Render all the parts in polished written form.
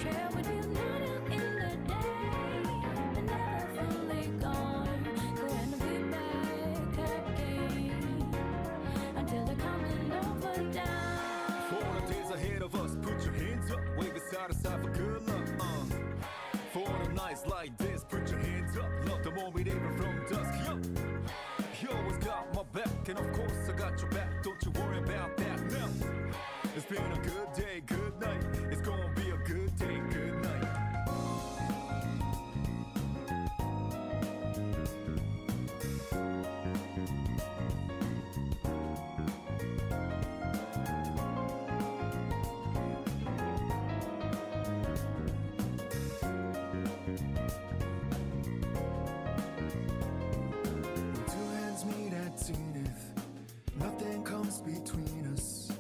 share with you night in the day. They're never fully gone, going to be back again until they're coming over down. For the days ahead of us, put your hands up, wave it side to side for good luck. For the nights like this, put your hands up, love the moment even from dusk. Yo, you always got my back, and of course I got your back. Don't you worry about that now. It's been a good day, good night. It's gonna be a good day, good night. Nothing comes between us,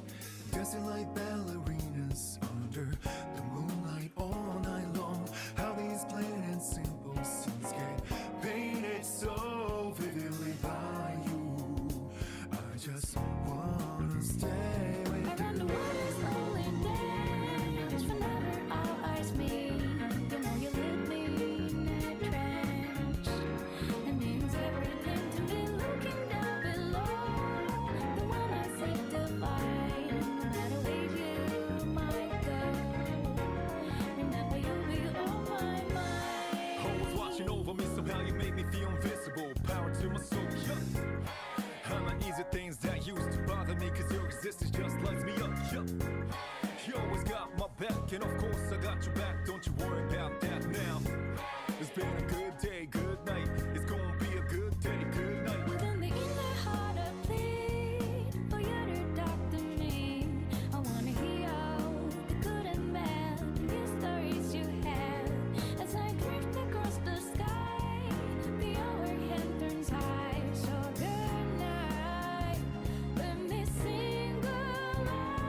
dancing like ballerinas under the moonlight all night long. How these plain and simple scenes get painted so vividly by you. I just wanna stay with you. And the world is only dance whenever our eyes meet. You know you leave me in a trance. It means everything to me looking down below. The one I seek to find, no matter where you might go. Remember you'll be on my mind. Always watching over me, somehow you make me feel invisible. Power to my soul, yeah. How my easy things that used to bother me, cause your existence just lights me up, yeah. You always got my back, and of course I got your back. Don't you worry about that now. It's been a good day, good night. It's gonna be a good day, good night. Within the inner heart I plead for you to talk to me. I wanna hear the good and bad, the stories you have. As I drift across the sky, the overhead turns high. So good night, let me sing a lullaby.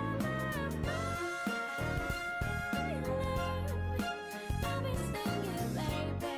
I'll be singing, baby.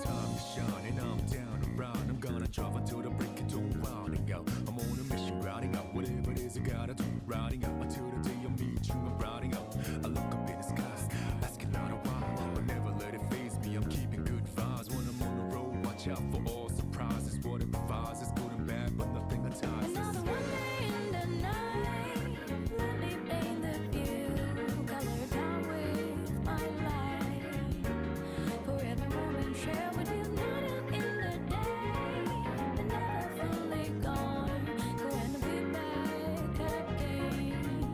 Time is shining, I'm down around. I'm gonna drive until the break of dawn, rounding out. I'm on a mission, routing out whatever it is I gotta do. Routing out until the day I meet you, I'm routing out. I look up in the skies, asking out a while, but never let it faze me. I'm keeping good vibes when I'm on the road. Watch out for all surprises. What it provides is good and bad, but nothing ties. Another one day in the night, let me paint the view, color down with my light. For every moment share with you night in the day. They're never fully gone, going to be back again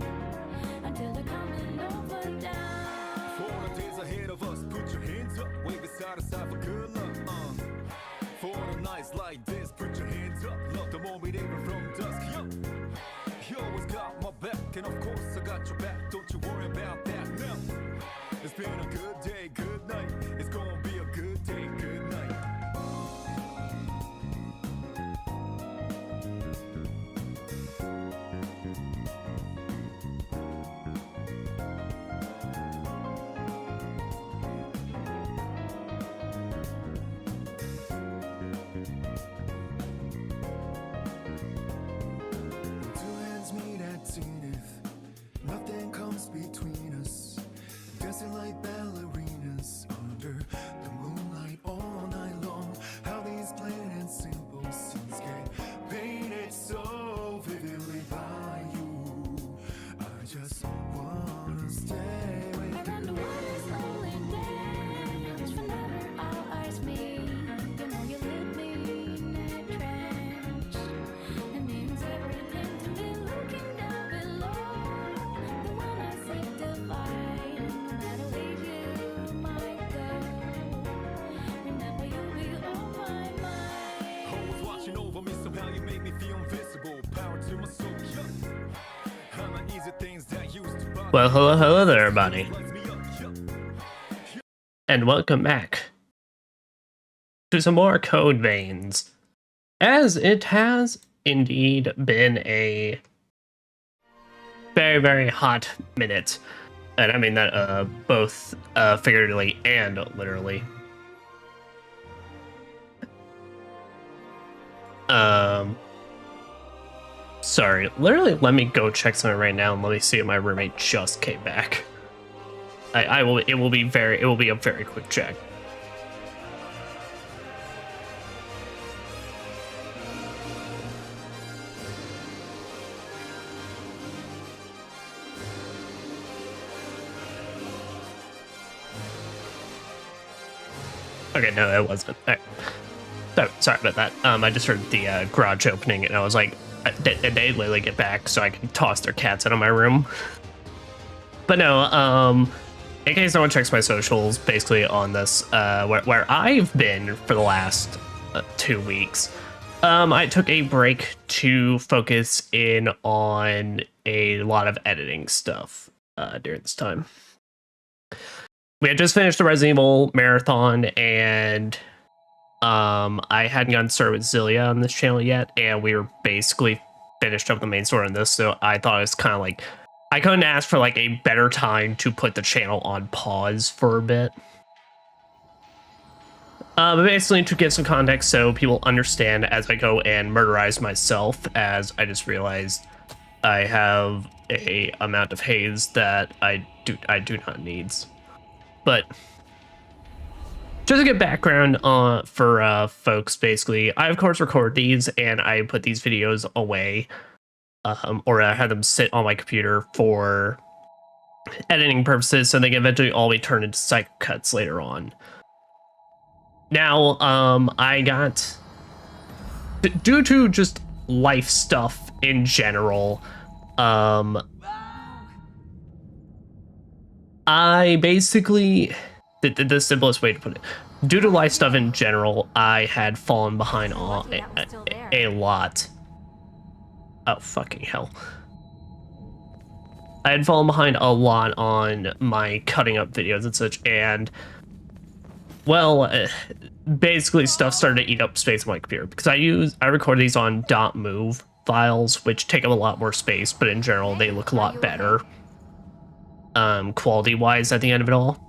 until they're coming over down. For the days ahead of us, put your hands up, wave it side to side for good luck. For the nights like this, put your hands up, love the moment even from dusk. Yo, you always got my back, and of course I got your back. Don't you worry about that now. It's been a good day, good night. It's gonna be a good day, good night. Nothing comes between us, dancing like ballerinas under the moonlight all night long. How these plain and simple scenes get painted so vividly by you. I just wanna stay with you. And the world is only dance whenever our eyes meet. You know you leave me in a trance. It means everything to me looking down below. The one I seek to find, no matter where you might go. Remember you'll be on my mind. Always watching over me, somehow you make me feel invisible. Power to my soul, yeah. How my Well, hello there, everybody, and welcome back to some more Code Veins, as it has indeed been a very hot minute, and I mean that both figuratively and literally. Sorry, literally, let me go check something right now and let me see if my roommate just came back. I will. It will be a very quick check. Okay, no, that wasn't. All right. Sorry about that. I just heard the garage opening, and I was like, they literally get back so I can toss their cats out of my room. But no, in case no one checks my socials, basically on this, where I've been for the last 2 weeks, I took a break to focus in on a lot of editing stuff during this time. We had just finished the Resident Evil marathon, and I hadn't gotten started with Zillia on this channel yet, and we were basically finished up the main story on this, so I thought it was kind of like, I couldn't ask for like a better time to put the channel on pause for a bit. But basically to give some context so people understand as I go and murderize myself, as I just realized I have a amount of haze that I do not need. But just to get background for folks, basically, I of course record these and I put these videos away, or I have them sit on my computer for editing purposes, so they can eventually all be turned into cycle cuts later on. Now, I got, due to just life stuff in general, I basically, the simplest way to put it, due to life stuff in general, I had fallen behind a lot. Oh, fucking hell. I had fallen behind a lot on my cutting up videos and such, and, well, basically stuff started to eat up space on my computer, because I record these on .mov files, which take up a lot more space, but in general, they look a lot better, quality-wise at the end of it all.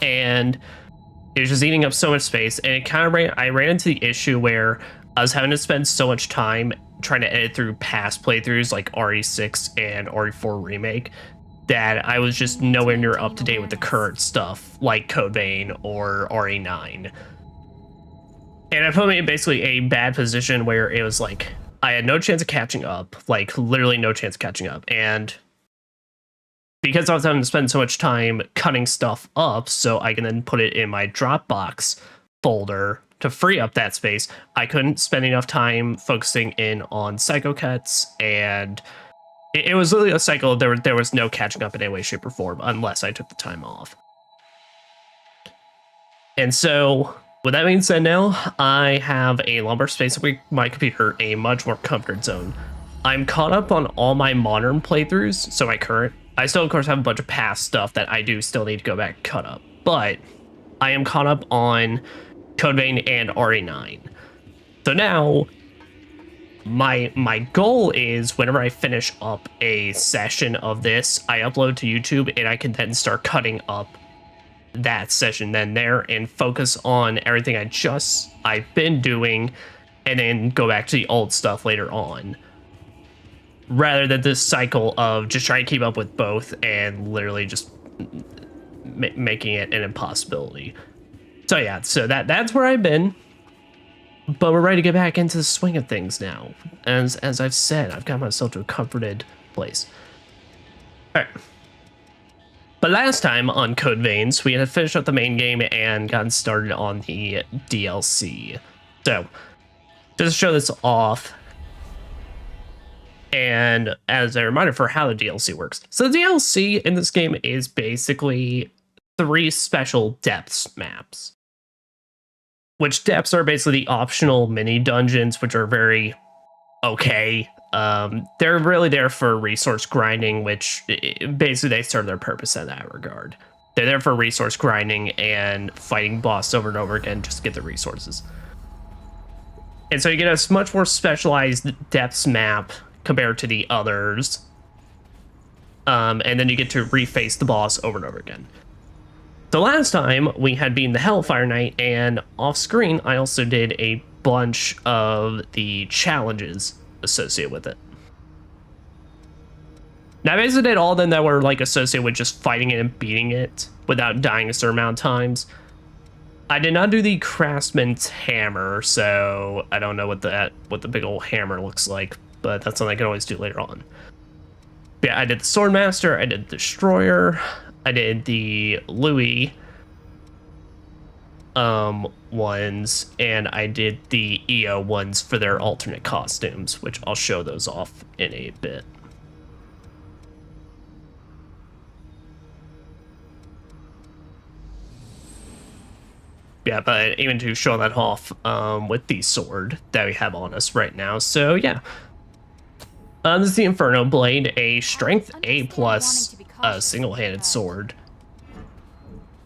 And it was just eating up so much space, and it kind of I ran into the issue where I was having to spend so much time trying to edit through past playthroughs like RE6 and RE4 Remake that I was just nowhere near up to date with the current stuff like Code Vein or RE9. And it put me in basically a bad position where it was like I had no chance of catching up, like literally no chance of catching up. And because I was having to spend so much time cutting stuff up so I can then put it in my Dropbox folder to free up that space, I couldn't spend enough time focusing in on cycle cuts, and it was literally a cycle. There was no catching up in any way, shape, or form unless I took the time off. And so, with that being said, now I have a lot more space on my computer, a much more comfort zone. I'm caught up on all my modern playthroughs, so my current. I still, of course, have a bunch of past stuff that I do still need to go back and cut up, but I am caught up on Code Vein and RE9. So now, my goal is whenever I finish up a session of this, I upload to YouTube, and I can then start cutting up that session then there and focus on everything I've been doing, and then go back to the old stuff later on, rather than this cycle of just trying to keep up with both and literally just making it an impossibility. So yeah, so that's where I've been, but we're ready to get back into the swing of things now. As I've said, I've got myself to a comforted place. All right. But last time on Code Veins, we had finished up the main game and gotten started on the DLC. So, just to show this off, and as a reminder for how the DLC works. So the DLC in this game is basically 3 special depths maps. Which depths are basically the optional mini dungeons, which are very okay. They're really there for resource grinding, which basically they serve their purpose in that regard. They're there for resource grinding and fighting boss over and over again just to get the resources. And so you get a much more specialized depths map compared to the others. And then you get to reface the boss over and over again. So last time we had been the Hellfire Knight, and off screen I also did a bunch of the challenges associated with it. Now I basically did all of them that were like associated with just fighting it and beating it without dying a certain amount of times. I did not do the Craftsman's Hammer, so I don't know what the big old hammer looks like, but that's something I can always do later on. Yeah, I did the Swordmaster, I did the Destroyer, I did the Louis ones, and I did the EO ones for their alternate costumes, which I'll show those off in a bit. Yeah, but even to show that off with the sword that we have on us right now. So yeah, this is the Inferno Blade, a Strength A plus single-handed sword.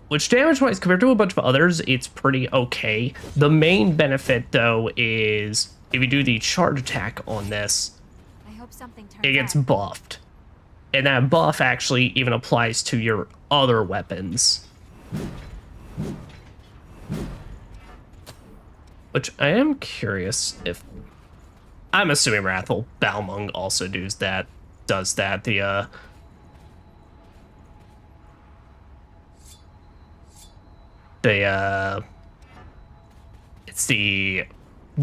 Which damage-wise, compared to a bunch of others, it's pretty okay. The main benefit, though, is if you do the charge attack on this, it gets buffed. And that buff actually even applies to your other weapons. Which I am curious if... I'm assuming Wrathful Balmung also does that. It's the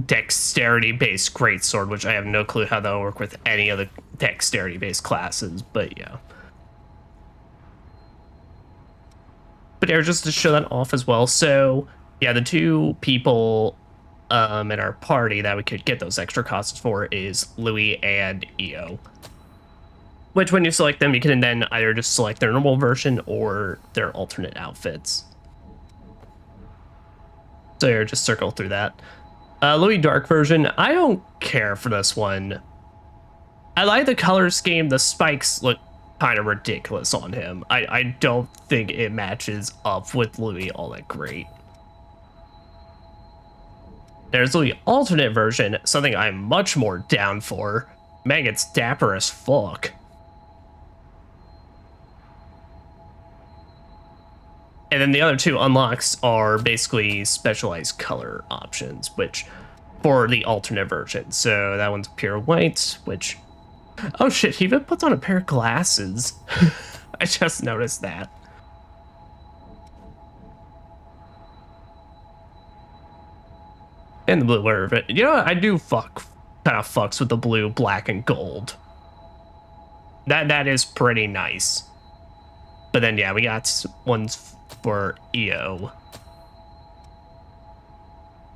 dexterity-based greatsword, which I have no clue how that'll work with any of the dexterity-based classes, but yeah. But yeah, just to show that off as well. So yeah, the two people in our party that we could get those extra costs for is Louis and EO. Which when you select them, you can then either just select their normal version or their alternate outfits. So here, just circle through that. Louis Dark version, I don't care for this one. I like the color scheme. The spikes look kind of ridiculous on him. I don't think it matches up with Louis all that great. There's Louis alternate version, something I'm much more down for. Man, it's dapper as fuck. And then the other two unlocks are basically specialized color options, which for the alternate version. So that one's pure white, which... Oh shit, he even puts on a pair of glasses. I just noticed that. And the blue word of it. You know what? I do kind of fucks with the blue, black, and gold. That is pretty nice. But then yeah, we got ones for EO.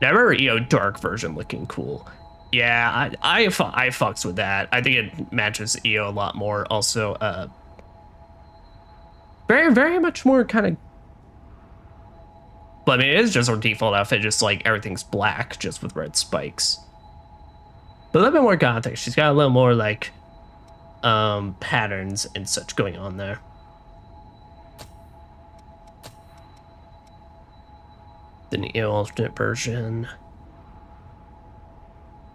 Now I remember EO Dark version looking cool. Yeah, I fucks with that. I think it matches EO a lot more. Also, very, very much more kind of... Well, I mean, it is just our default outfit, just like everything's black, just with red spikes. But a little bit more gothic. She's got a little more, like, patterns and such going on there. The EO alternate version.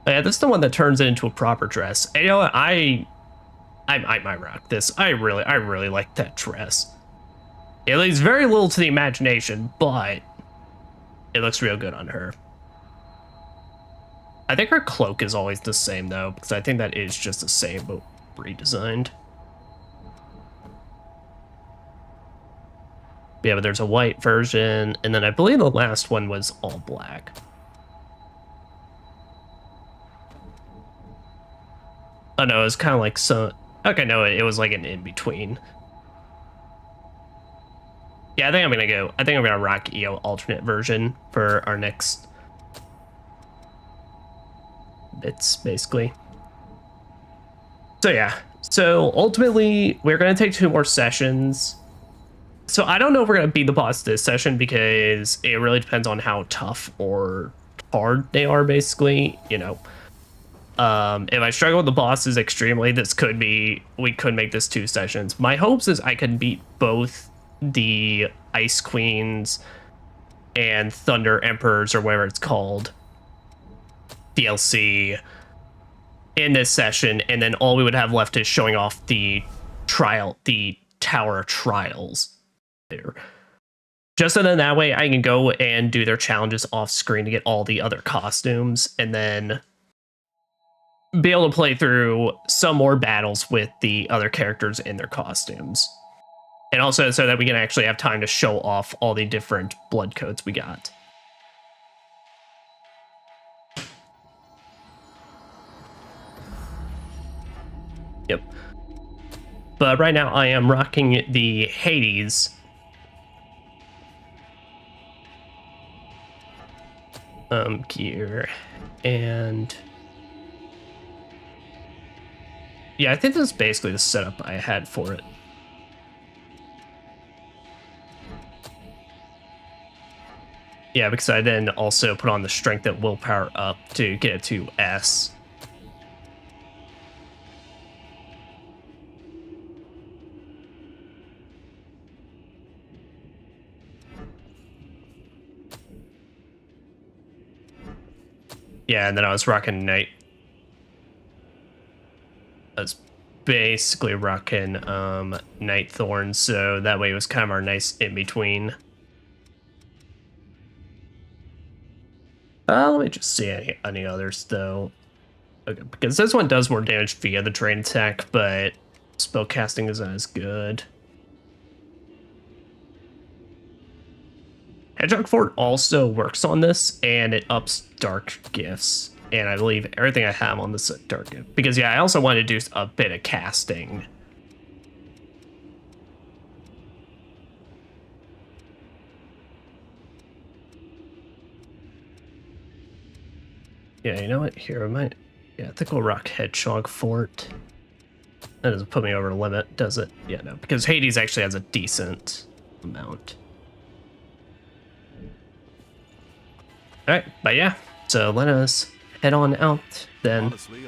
Oh, yeah, this is the one that turns it into a proper dress. And you know what? I might rock this. I really like that dress. It leaves very little to the imagination, but it looks real good on her. I think her cloak is always the same though, because I think that is just the same but redesigned. Yeah, but there's a white version, and then I believe the last one was all black. Oh no, it was kind of like so. Okay, no, it was like an in-between. Yeah, I think I'm gonna rock EO alternate version for our next bits, basically. So yeah, so ultimately we're gonna take 2 more sessions. So I don't know if we're gonna beat the boss this session because it really depends on how tough or hard they are, basically, you know. If I struggle with the bosses extremely, we could make this 2 sessions. My hopes is I can beat both the Ice Queens and Thunder Emperors, or whatever it's called, DLC, in this session, and then all we would have left is showing off the Tower Trials there. Just so then that way I can go and do their challenges off screen to get all the other costumes, and then be able to play through some more battles with the other characters in their costumes. And also so that we can actually have time to show off all the different blood codes we got. Yep. But right now I am rocking the Hades gear, and yeah, I think this is basically the setup I had for it. Yeah, because I then also put on the strength and willpower up to get it to S. Yeah, and then I was rocking Night. I was basically rocking Night Thorn, so that way it was kind of our nice in-between. Let me just see any others, though. Okay, because this one does more damage via the drain attack, but spellcasting isn't as good. Hedgehog Fort also works on this, and it ups Dark Gifts. And I believe everything I have on this is Dark Gift. Because, yeah, I also wanted to do a bit of casting. Yeah, you know what? Here, I might... Yeah, I think we'll rock Hedgehog Fort. That doesn't put me over the limit, does it? Yeah, no, because Hades actually has a decent amount. Alright, but yeah, so let us head on out then. Honestly,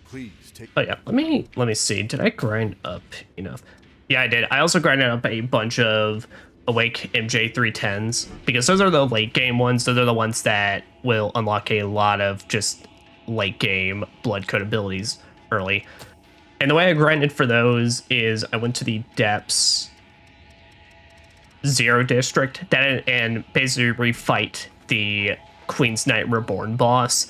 please take. Oh yeah, let me see. Did I grind up enough? Yeah, I did. I also grinded up a bunch of Awake MJ310s because those are the late game ones. Those are the ones that will unlock a lot of just late game blood code abilities early. And the way I grinded for those is I went to the Depths 0 district and basically refight the Queen's Knight Reborn boss.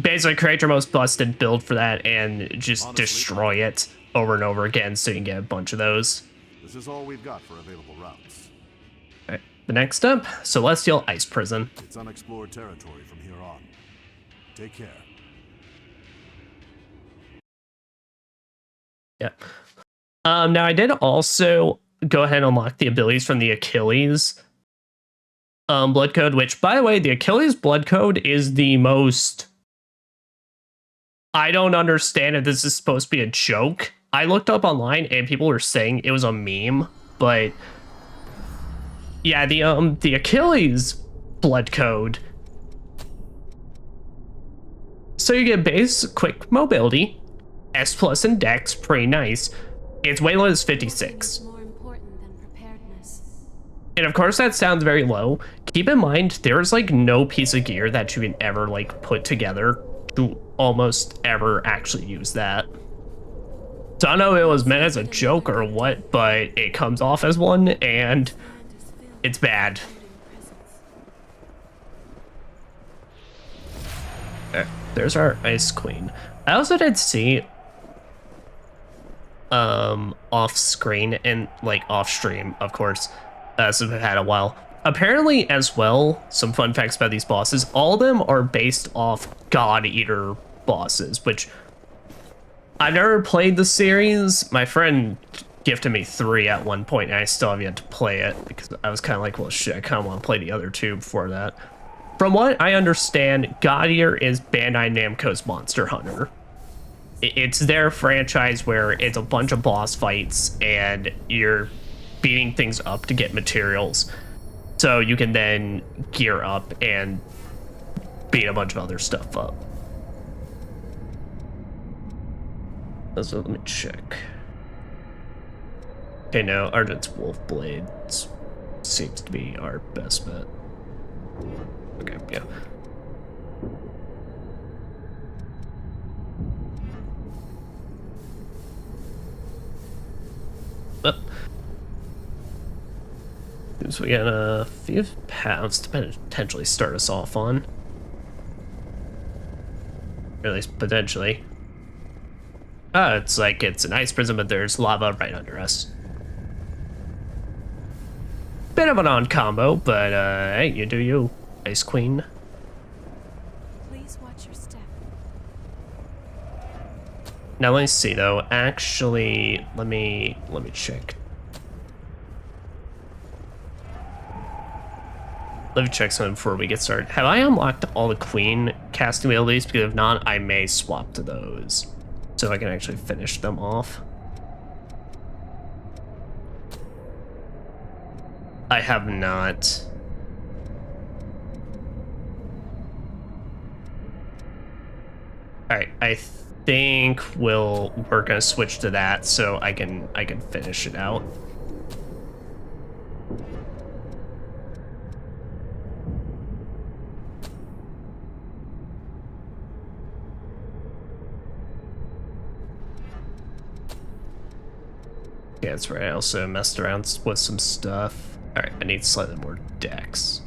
Basically create your most busted build for that and just destroy it over and over again so you can get a bunch of those. This is all we've got for available routes. Alright, the next up, Celestial Ice Prison. It's unexplored territory from here on. Take care. Yeah. Now I did also go ahead and unlock the abilities from the Achilles blood code, which, by the way, the Achilles blood code is the most... I don't understand if this is supposed to be a joke. I looked up online and people were saying it was a meme, but yeah, the Achilles blood code. So you get base quick mobility, S plus in Dex, pretty nice. Its weight limit is 56. More important than preparedness. And of course that sounds very low. Keep in mind, there's like no piece of gear that you can ever like put together to almost ever actually use that. So I don't know if it was meant as a joke or what, but it comes off as one and it's bad. There's our Ice Queen. I also did see off screen and like off stream, of course, since we've had a while. Apparently as well, some fun facts about these bosses, all of them are based off God Eater bosses, which I've never played the series. My friend gifted me 3 at one point and I still have yet to play it because I was kind of like, well shit, I kind of want to play the other 2 before that. From what I understand, God Eater is Bandai Namco's Monster Hunter. It's their franchise where it's a bunch of boss fights and you're beating things up to get materials. So you can then gear up and beat a bunch of other stuff up. So let me check. Okay, no, Argent's Wolf Blade seems to be our best bet. Okay, yeah. But so we got a few paths to potentially start us off on. Or at least potentially. It's like it's an ice prison, but there's lava right under us. Bit of an on combo, but hey, you do you, Ice Queen. Please watch your step. Now let me see though. Actually, let me check. Let me check something before we get started. Have I unlocked all the Queen casting abilities? Because if not, I may swap to those, so I can actually finish them off. I have not. Alright, I think we're gonna switch to that so I can finish it out. Yeah, that's right. I also messed around with some stuff. Alright, I need slightly more dex.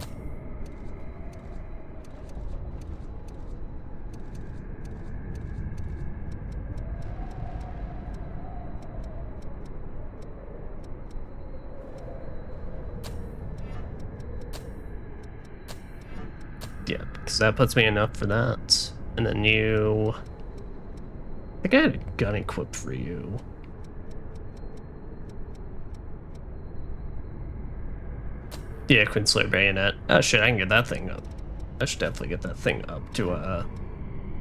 Yeah, because that puts me enough for that. And then you... I think I had a gun equipped for you. Yeah, Queenslayer Bayonet. Oh shit, I can get that thing up. I should definitely get that thing up to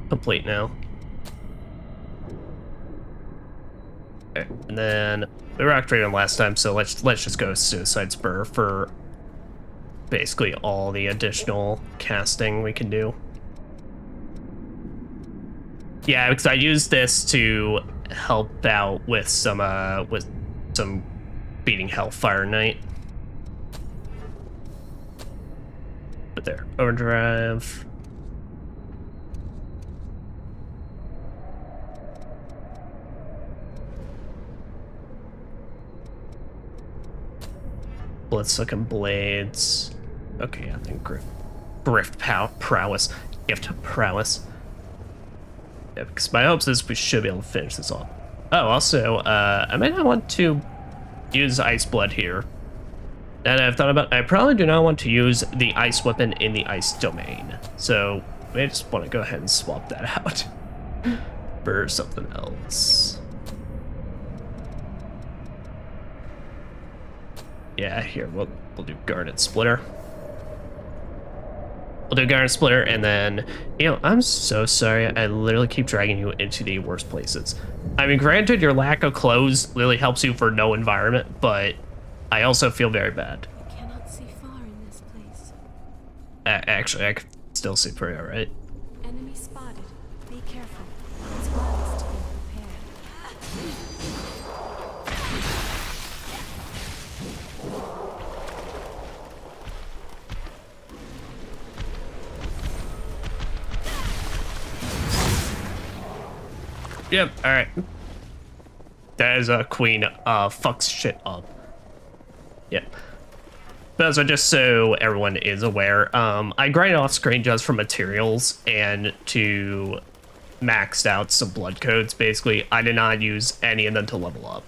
complete now. Okay, and then we rocked Raven last time, so let's just go Suicide Spur for basically all the additional casting we can do. Yeah, because I used this to help out with some beating Hellfire Knight. But there, overdrive. Bloodsucking blades. Okay, I think Grift prowess. Gift prowess. Yeah, because my hopes is we should be able to finish this off. Oh, also, I might not want to use Ice Blood here. And I've thought about, I probably do not want to use the ice weapon in the ice domain. So I just want to go ahead and swap that out for something else. Yeah, here, we'll do Garnet Splitter. We'll do Garnet Splitter, and then, you know, I'm so sorry. I literally keep dragging you into the worst places. I mean, granted, your lack of clothes really helps you for no environment, but I also feel very bad. I cannot see far in this place. Actually, I can still see pretty alright. Enemy spotted. Be careful. It's wise to be prepared. Yep, alright. That is a queen fucks shit up. Yep. But also, just so everyone is aware, I grinded off screen just for materials and to maxed out some blood codes, basically. I did not use any of them to level up.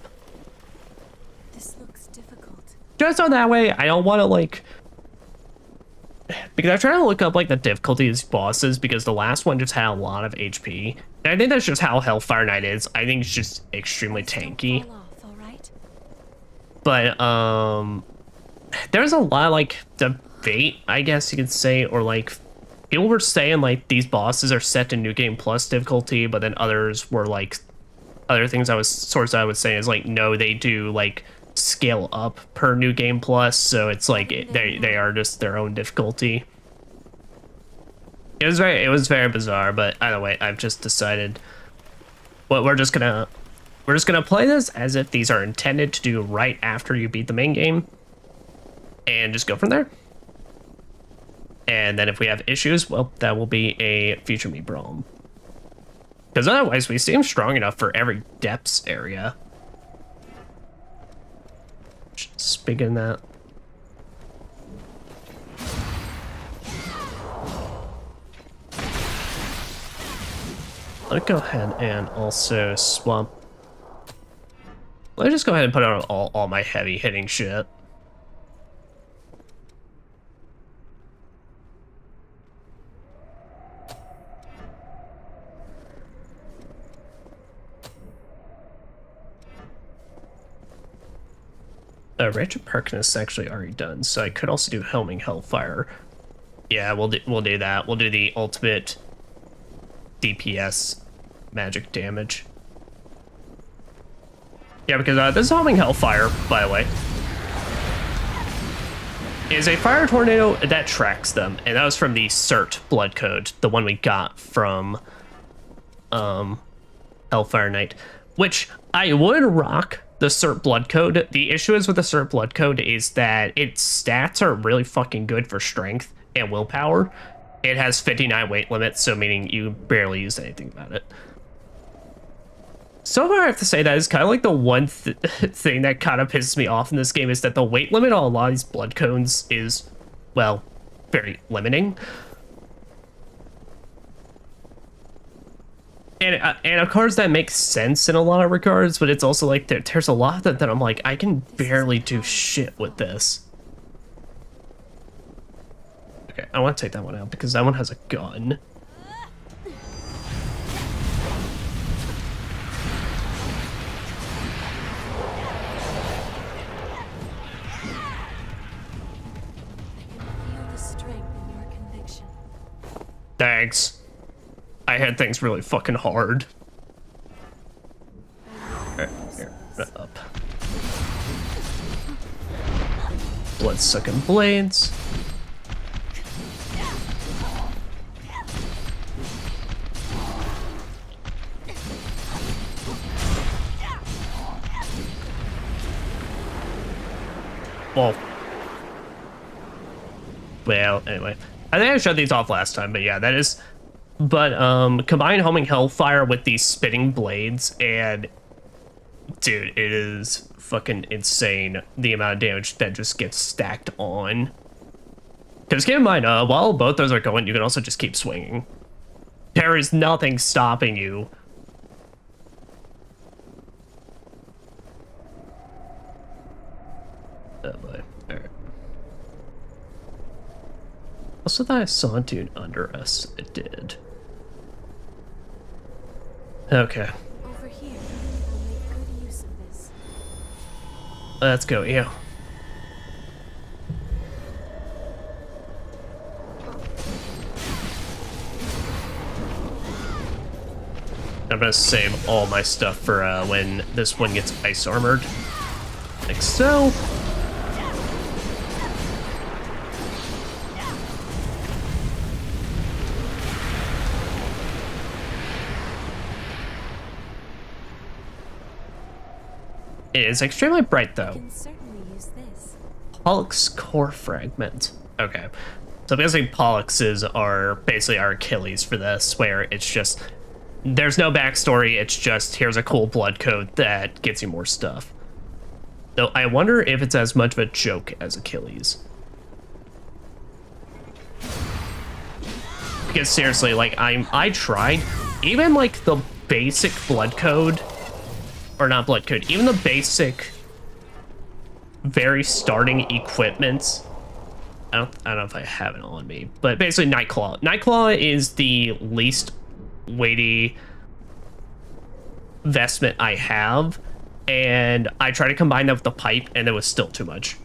This looks difficult. Just so that way, I don't want to, like... Because I'm trying to look up, like, the difficulty of these bosses, because the last one just had a lot of HP. And I think that's just how Hellfire Knight is. I think it's just extremely tanky. Fall off, all right? But, there's a lot of, like, debate, I guess you could say, or, like, people were saying, like, these bosses are set to New Game Plus difficulty, but then others were, like, other things I would say is, like, no, they do, like, scale up per New Game Plus, so it's, like, they are just their own difficulty. It was very bizarre, but either way, I've just decided, well, we're just gonna We're just going to play this as if these are intended to do right after you beat the main game. And just go from there. And then if we have issues, well, that will be a future me problem. Because otherwise, we seem strong enough for every depths area. Speaking of that. Let me go ahead and also swap. Let me just go ahead and put on all my heavy hitting shit. Rachel Perkins is actually already done, so I could also do Helming Hellfire. Yeah, we'll do that. We'll do the ultimate DPS magic damage. Yeah, because this Helming Hellfire, by the way, is a fire tornado that tracks them, and that was from the Cert blood code, the one we got from Hellfire Knight, which I would rock the Cert blood code. The issue is with the Cert blood code is that its stats are really fucking good for strength and willpower. It has 59 weight limit, so meaning you barely use anything about it. So far, I have to say that is kind of like the one thing that kind of pisses me off in this game is that the weight limit on a lot of these blood cones is, well, very limiting. And of course that makes sense in a lot of regards, but it's also like there's a lot that I'm like, I can barely do shit with this. Okay, I want to take that one out because that one has a gun. Feel the strength in your conviction. Thanks. I had things really fucking hard. Here, up. Blood-sucking blades. Well, anyway. I think I showed these off last time, but yeah, that is... But, combine Homing Hellfire with these spitting blades, and... Dude, it is fucking insane the amount of damage that just gets stacked on. Because keep in mind, while both those are going, you can also just keep swinging. There is nothing stopping you. Oh boy. Alright. Also thought I saw a dude under us. It did. Okay. Over here, we'll make good use of this. Let's go, yeah. I'm gonna save all my stuff for when this one gets ice armored. Like so. It is extremely bright though. Can certainly use this. Pollux core fragment. Okay. So basically Polluxes are basically our Achilles for this, where it's just there's no backstory, it's just here's a cool blood code that gets you more stuff. Though I wonder if it's as much of a joke as Achilles. Because seriously, like I tried, even like the basic blood code, or not blood code, even the basic very starting equipment. I don't know if I have it on me, but basically Nightclaw. Nightclaw is the least weighty vestment I have, and I tried to combine that with the pipe, and it was still too much.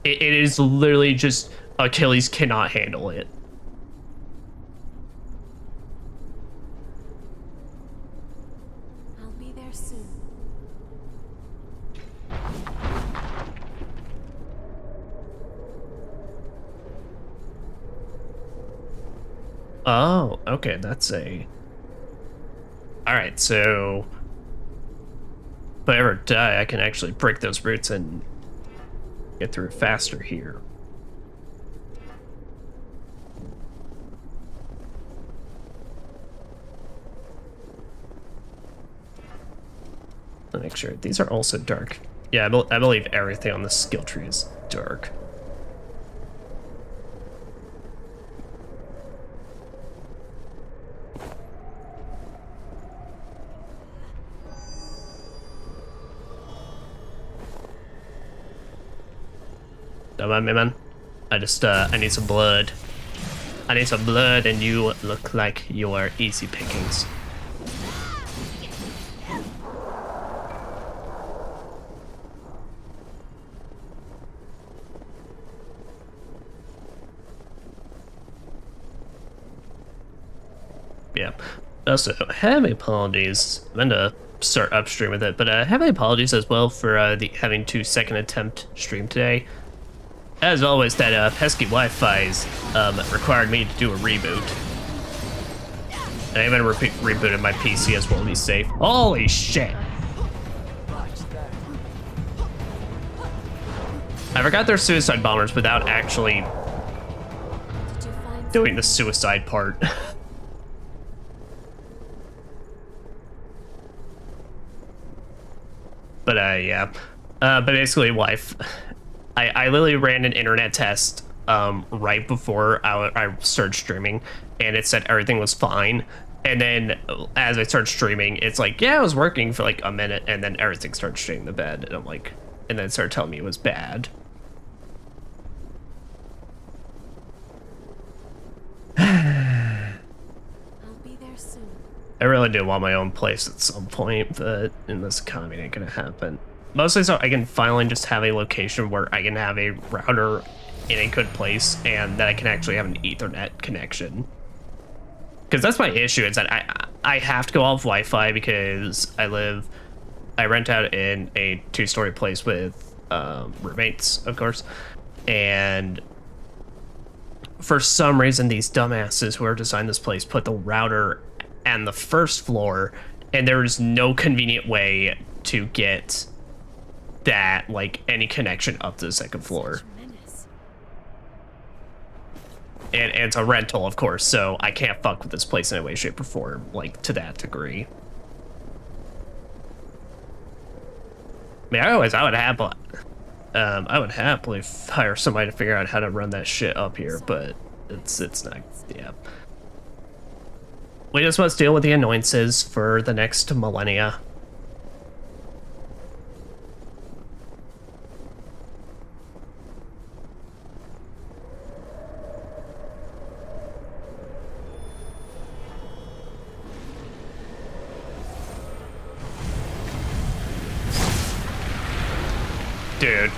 It is literally just Achilles cannot handle it. I'll be there soon. Oh, okay, that's a... Alright, so... I ever die, I can actually break those roots and get through faster here. Let me make sure. These are also dark. Yeah, I believe everything on the skill tree is dark. Don't mind me, man. I just, I need some blood. I need some blood, and you look like you are easy pickings. Yeah. Also, heavy apologies. I'm gonna start upstream with it, but heavy apologies as well for having 2 second attempt stream today. As always, that pesky Wi-Fi's required me to do a reboot. And I even rebooted my PC as well to be safe. Holy shit! I forgot they're suicide bombers without actually Did you find doing the suicide part. But yeah. But basically, I literally ran an internet test right before I started streaming, and it said everything was fine. And then as I started streaming, it's like, yeah, it was working for like a minute, and then everything started shitting the bed, and I'm like, and then it started telling me it was bad. I'll be there soon. I really do want my own place at some point, but in this economy, it ain't gonna happen. Mostly so I can finally just have a location where I can have a router in a good place and that I can actually have an Ethernet connection. Because that's my issue, is that I have to go off Wi-Fi because I rent out in a 2-story place with roommates, of course. And for some reason, these dumbasses who are designed this place put the router on the first floor, and there's no convenient way to get that, like, any connection up to the second floor. Tremendous. And it's a rental, of course, so I can't fuck with this place in any way, shape, or form, like, to that degree. I mean, I would happily hire somebody to figure out how to run that shit up here, but it's not, yeah. We just must deal with the annoyances for the next millennia. Dude.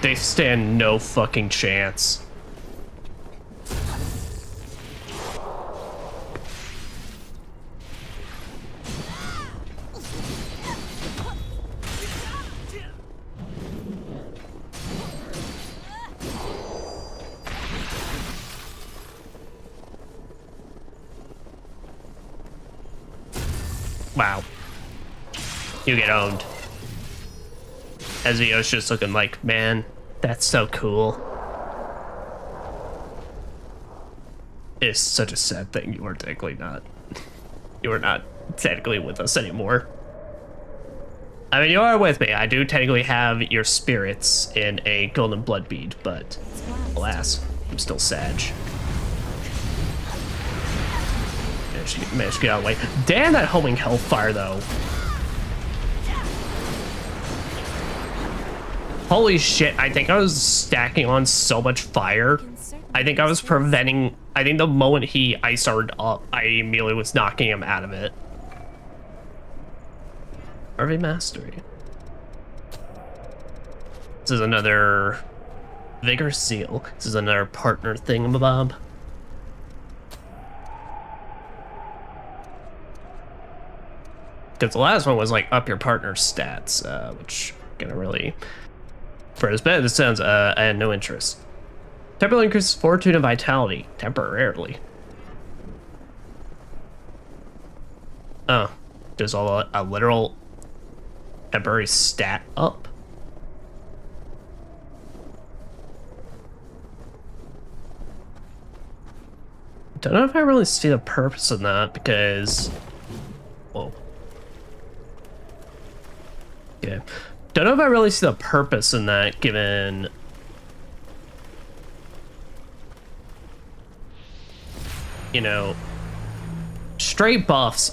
They stand no fucking chance. Wow. You get owned. Ezio's just looking like, man, that's so cool. It's such a sad thing you are technically not. You are not technically with us anymore. I mean, you are with me. I do technically have your spirits in a golden blood bead, but alas, I'm still Sag. Managed to get out of the way. Damn that homing hellfire, though. Holy shit, I think I was stacking on so much fire. I think I was preventing... I think the moment he ice-armed up, I immediately was knocking him out of it. RV Mastery. This is another... Vigor Seal. This is another partner thingamabob. Because the last one was like up your partner's stats, which gonna really... For as bad as it sounds, I had no interest. Temporarily increases fortitude and vitality. Temporarily. Oh. There's a literal Temporary stat up. Don't know if I really see the purpose in that because... Whoa. Yeah. Don't know if I really see the purpose in that given... You know... Straight buffs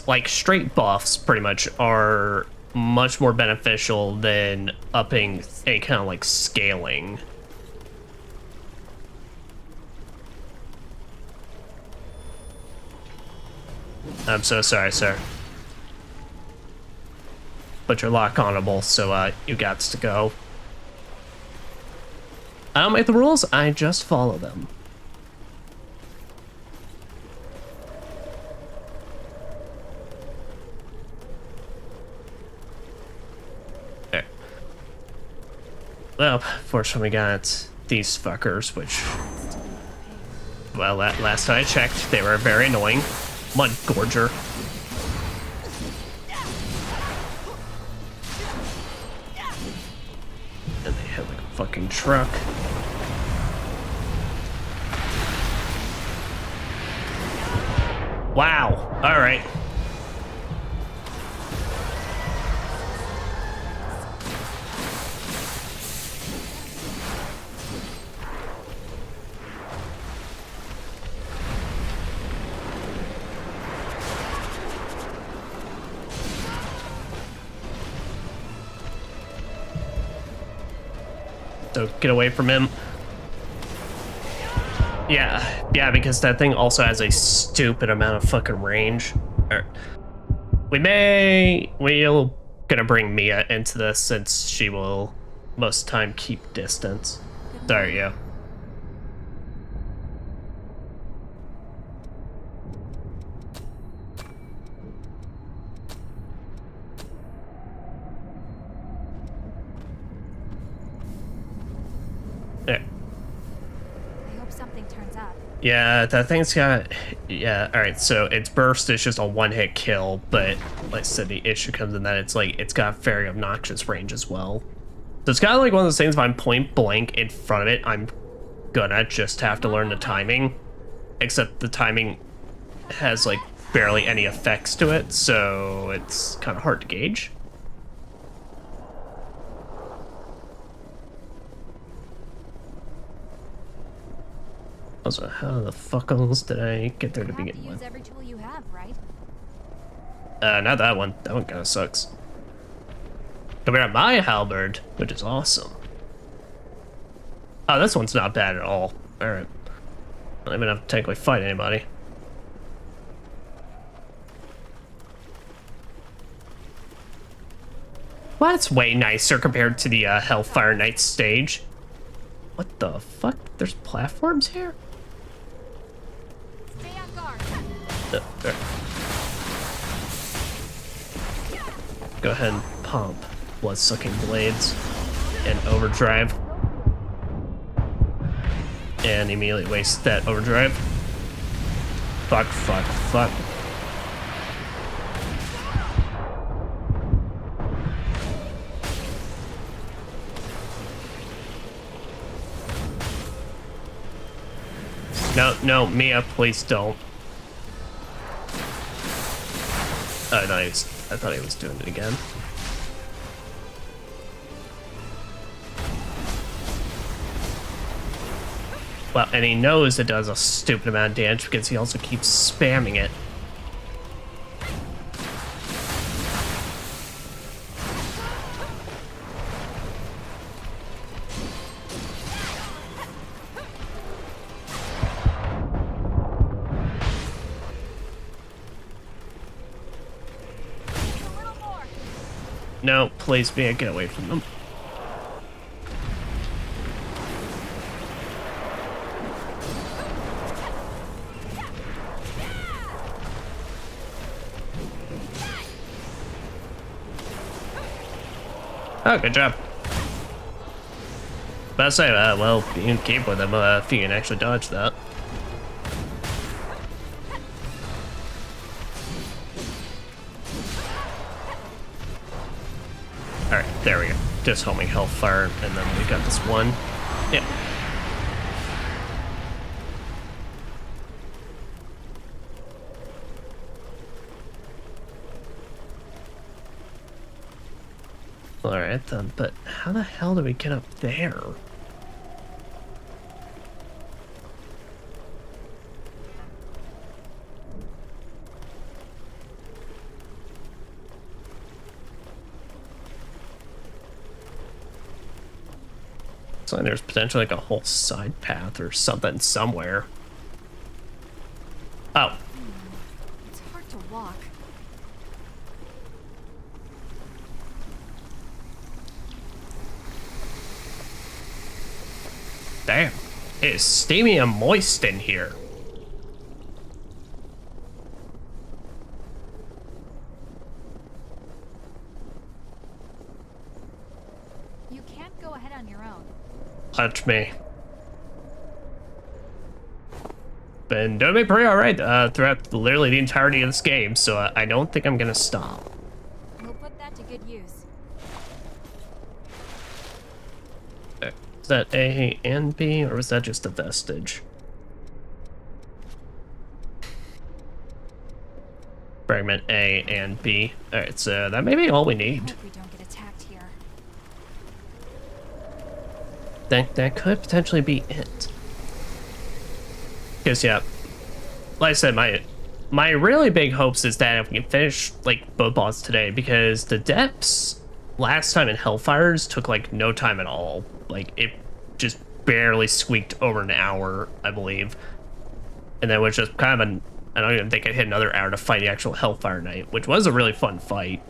pretty much are much more beneficial than upping any kind of like scaling. I'm so sorry, sir. But you're lock-onable, so you got to go. I don't make the rules, I just follow them. There. Well, fortunately we got these fuckers, which... Well, last time I checked, they were very annoying. Mud Gorger. And they hit like a fucking truck. Wow. Alright. So get away from him. Yeah, because that thing also has a stupid amount of fucking range. We'll gonna bring Mia into this since she will most of the time keep distance. Sorry, yeah. There. I hope something turns up. Yeah, that thing's got... Yeah, alright, so its burst is just a one-hit kill, but like I said, the issue comes in that it's got very obnoxious range as well. So it's kind of like one of those things, if I'm point blank in front of it, I'm gonna just have to learn the timing. Except the timing has like barely any effects to it, so it's kind of hard to gauge. Also, how the fuckles did I get there to begin You have to with? use every tool you have, right? Not that one. That one kind of sucks. Compared to my halberd, which is awesome. Oh, this one's not bad at all. Alright. I don't even have to technically fight anybody. Well, that's way nicer compared to the Hellfire Knight stage. What the fuck? There's platforms here? Stay on guard. There. Go ahead and pump blood-sucking blades and overdrive. And immediately waste that overdrive. Fuck, fuck, fuck. No, Mia, please don't. Oh, no, I thought he was doing it again. Well, and he knows it does a stupid amount of damage because he also keeps spamming it. No, please, Mia, get away from them. Oh, good job. But I say, well, you can keep with them if you can actually dodge that. There we go. Just homing Hellfire, and then we got this one. Yeah. Alright then, but how the hell do we get up there? So there's potentially like a whole side path or something somewhere. Oh. It's hard to walk. Damn. It's steamy and moist in here. You can't go ahead on your own. Touch me. Been doing me pretty alright throughout literally the entirety of this game, so I don't think I'm gonna stop. We'll put that to good use. Is that A and B, or was that just a vestige? Fragment A and B. Alright, so that may be all we need. Hope we don't get attacked here. That could potentially be it. Because yeah, like I said, my really big hopes is that if we can finish like both bosses today, because the depths last time in Hellfires took like no time at all. Like it just barely squeaked over an hour, I believe, and then was just kind of I don't even think it hit another hour to fight the actual Hellfire Knight, which was a really fun fight.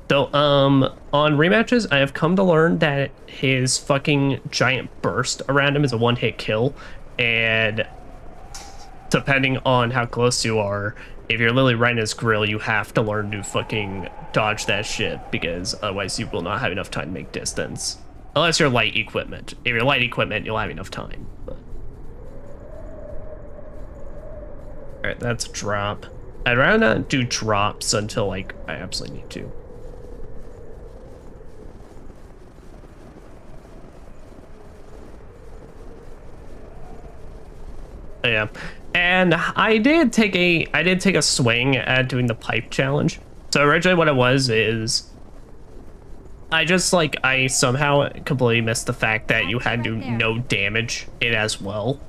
So, on rematches, I have come to learn that his fucking giant burst around him is a one-hit kill, and depending on how close you are, if you're literally right in his grill, you have to learn to fucking dodge that shit, because otherwise you will not have enough time to make distance. Unless you're light equipment. If you're light equipment, you'll have enough time. But... Alright, that's a drop. I'd rather not do drops until, like, I absolutely need to. Yeah, and I did take a swing at doing the pipe challenge. So originally what it was is I somehow completely missed the fact that you had to no damage it as well.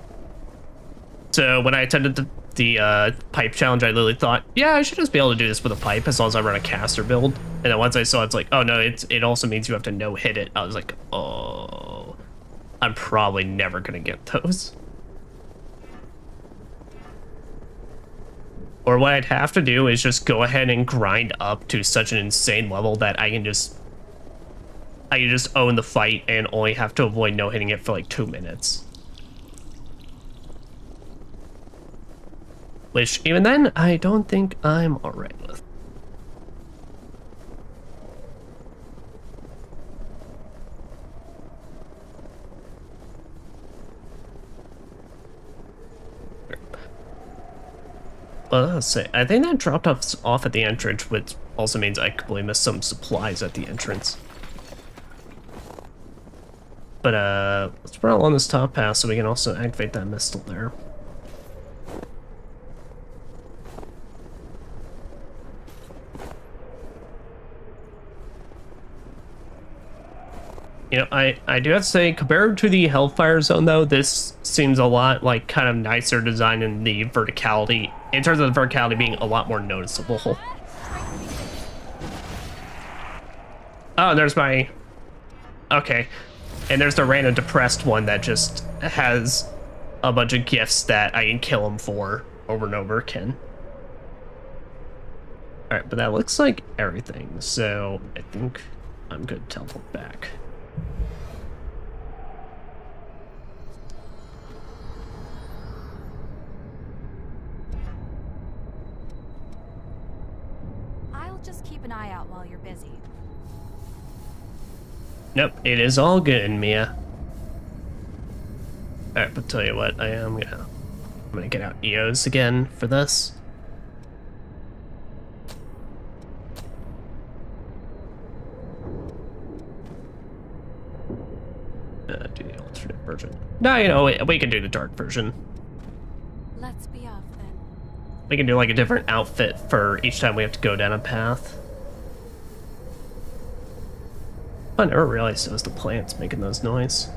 So when I attempted the pipe challenge, I literally thought, yeah, I should just be able to do this with a pipe as long as I run a caster build. And then once I saw it's like, oh no, it also means you have to no hit it. I was like, oh, I'm probably never gonna get those. Or what I'd have to do is just go ahead and grind up to such an insane level that I can just own the fight and only have to avoid no hitting it for like 2 minutes. Which even then, I don't think I'm alright with. Well, let's see. I think that dropped off at the entrance, which also means I completely missed some supplies at the entrance. But let's run along this top path so we can also activate that missile there. You know, I do have to say, compared to the Hellfire Zone, though, this seems a lot like kind of nicer design in the verticality, in terms of the verticality being a lot more noticeable. Oh, there's my... Okay. And there's the random depressed one that just has a bunch of gifts that I can kill him for over and over again. Alright, but that looks like everything, so I think I'm good to teleport back. I'll just keep an eye out while you're busy. Nope, it is all good, Mia. Alright, but tell you what, I'm gonna get out EOs again for this. No, you know, we can do the dark version. Let's be off then. We can do like a different outfit for each time we have to go down a path. I never realized it was the plants making those noise.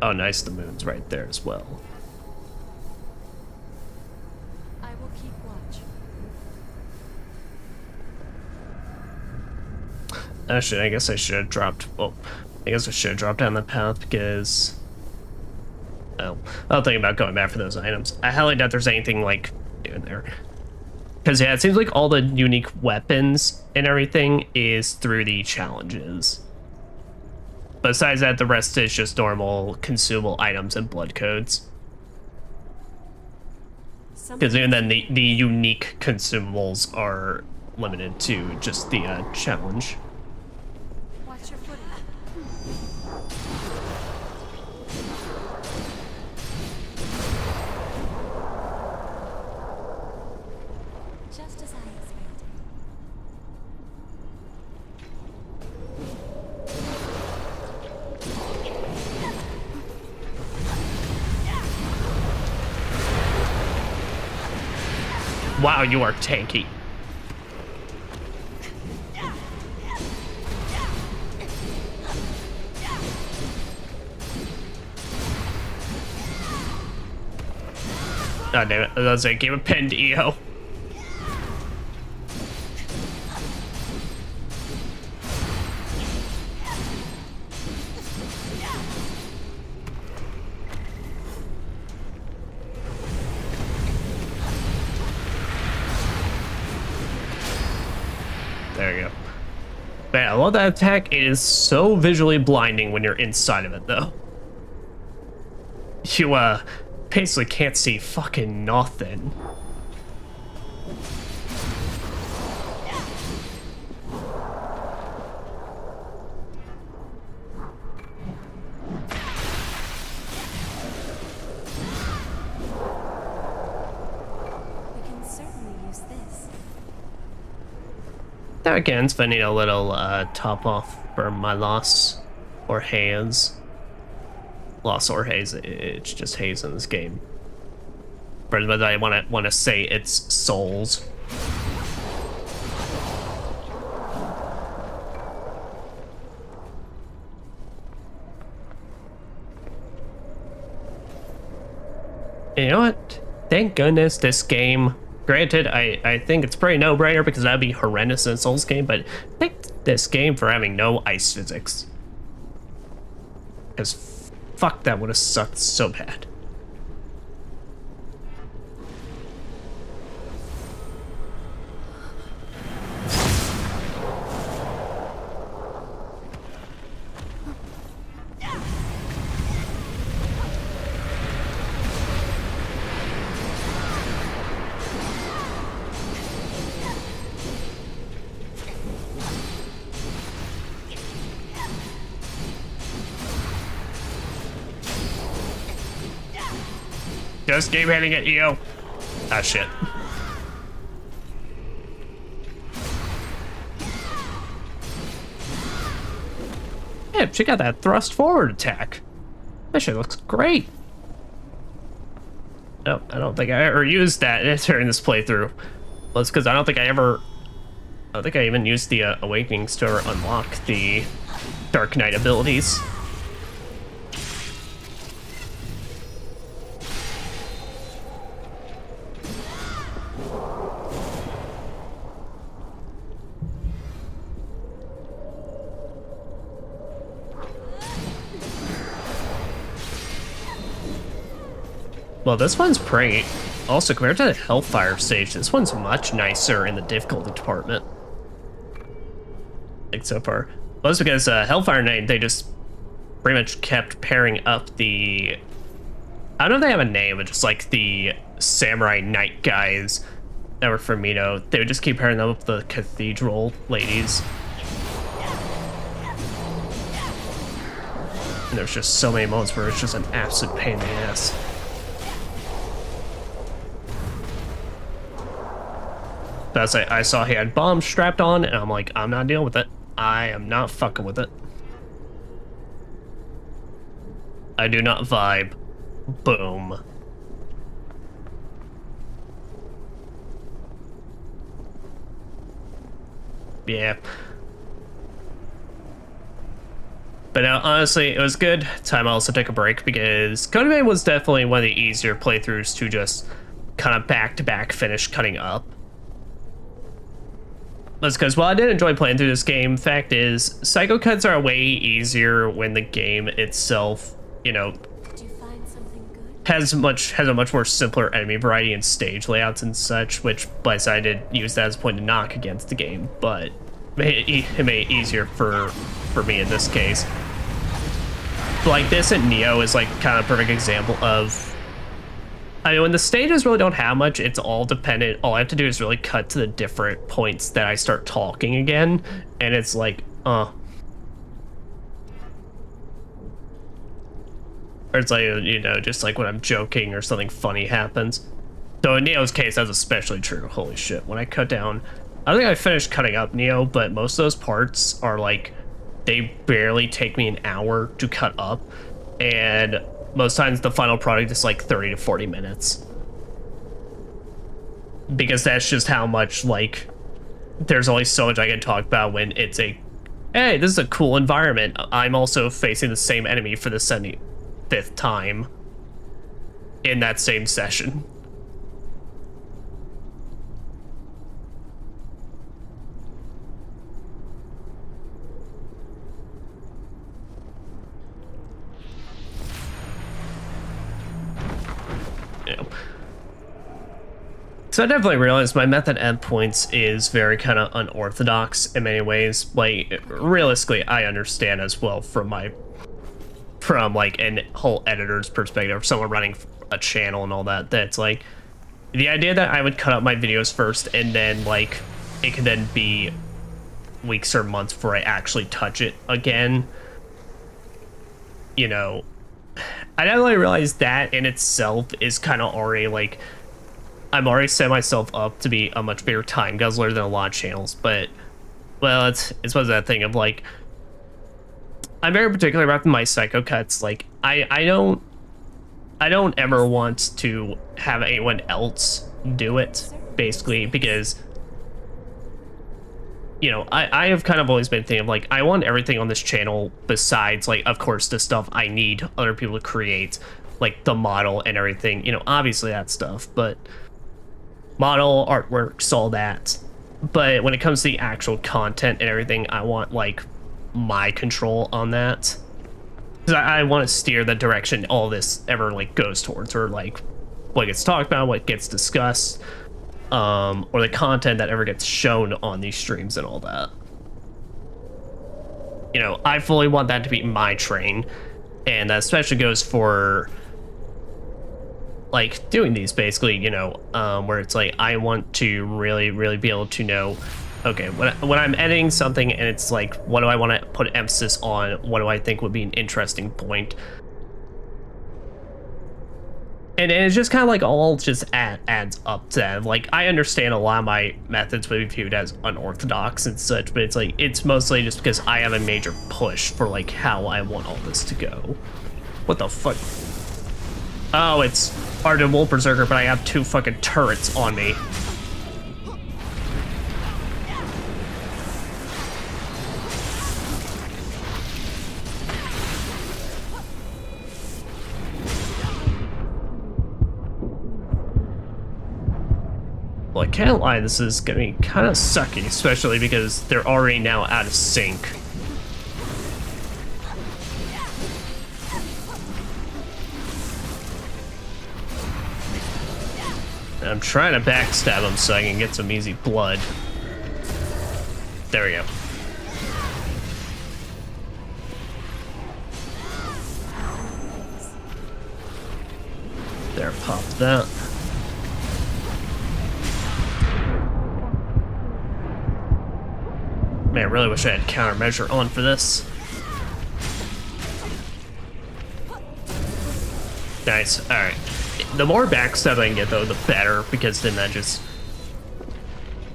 Oh, nice, the moon's right there as well. I will keep watch. Actually, I guess I should have dropped. Well, I guess I should have dropped down the path because. Oh, I'll think about going back for those items. I highly doubt there's anything like in there. Because yeah, it seems like all the unique weapons and everything is through the challenges. Besides that, the rest is just normal consumable items and blood codes. Because even then, the unique consumables are limited to just the challenge. Watch your footing. Just as I expected. Wow, you are tanky. Oh, damn it. That's a game of pinned EO. There you go. Man, I love that attack. It is so visually blinding when you're inside of it, though. You, basically can't see fucking nothing. We can certainly use this. There again, spending a little top off for my loss or haze. Loss or haze, it's just haze in this game. But I want to say it's souls. You know what? Thank goodness this game. Granted, I think it's pretty no-brainer because that'd be horrendous in a Souls game, but thank this game for having no ice physics. Because fuck, that would have sucked so bad. Just keep hitting it, EO. Ah, shit. Yeah, check out that thrust forward attack. That shit looks great. No, I don't think I ever used that during this playthrough. Well, it's because I don't think I even used the Awakenings to unlock the Dark Knight abilities. Well, this one's pretty. Also, compared to the Hellfire stage, this one's much nicer in the difficulty department. Like so far. Well, that's because Hellfire Knight, they just pretty much kept pairing up the. I don't know if they have a name, but just like the Samurai Knight guys that were from Mino. They would just keep pairing them up with the Cathedral ladies. And there's just so many moments where it's just an absolute pain in the ass. But I saw he had bombs strapped on, and I'm like, I'm not dealing with it. I am not fucking with it. I do not vibe. Boom. Yeah. But no, honestly, it was good. Time to also take a break because Code Vein was definitely one of the easier playthroughs to just kind of back-to-back finish cutting up. That's because while I did enjoy playing through this game, fact is, Psycho Cuts are way easier when the game itself, you know, Did you find something good? has a much more simpler enemy variety and stage layouts and such, which plus I did use that as a point to knock against the game, but it made it easier for me in this case. Like this and Neo is like kind of a perfect example of, I mean, when the stages really don't have much, it's all dependent. All I have to do is really cut to the different points that I start talking again, and it's like, or it's like, you know, just like when I'm joking or something funny happens. Though in Neo's case, that's especially true. Holy shit. When I cut down, I don't think I finished cutting up Neo, but most of those parts are like, they barely take me an hour to cut up. And most times the final product is like 30 to 40 minutes. Because that's just how much, like, there's only so much I can talk about when it's a, hey, this is a cool environment. I'm also facing the same enemy for the 75th time in that same session. You know. So I definitely realized my method endpoints is very kind of unorthodox in many ways. Like, realistically, I understand as well from like a whole editor's perspective, someone running a channel and all that, that's like, the idea that I would cut up my videos first and then like, it could then be weeks or months before I actually touch it again, you know, I definitely realized that in itself is kind of already like, I'm already set myself up to be a much bigger time guzzler than a lot of channels, but, well, it's one of that thing of like, I'm very particular about my Psycho Cuts. Like, I don't ever want to have anyone else do it, basically, because, you know, I have kind of always been thinking of like, I want everything on this channel besides, like, of course, the stuff I need other people to create, like the model and everything, you know, obviously that stuff, but model, artworks, all that. But when it comes to the actual content and everything, I want, like, my control on that. Because I want to steer the direction all this ever, like, goes towards, or, like, what gets talked about, what gets discussed, or the content that ever gets shown on these streams and all that. You know, I fully want that to be my train, and that especially goes for, like, doing these, basically, you know, where it's like, I want to really, really be able to know, okay, when I'm editing something and it's like, what do I want to put emphasis on? What do I think would be an interesting point? And it's just kind of like all just adds up to that. Like, I understand a lot of my methods would be viewed as unorthodox and such, but it's like, it's mostly just because I have a major push for like how I want all this to go. What the fuck? Oh, it's Arden Wolf Berserker, but I have 2 fucking turrets on me. Well, I can't lie, this is gonna be kind of sucky, especially because they're already now out of sync. I'm trying to backstab him so I can get some easy blood. There we go. There, pop that. Man, I really wish I had countermeasure on for this. Nice, alright. The more backstab I can get, though, the better, because then that just...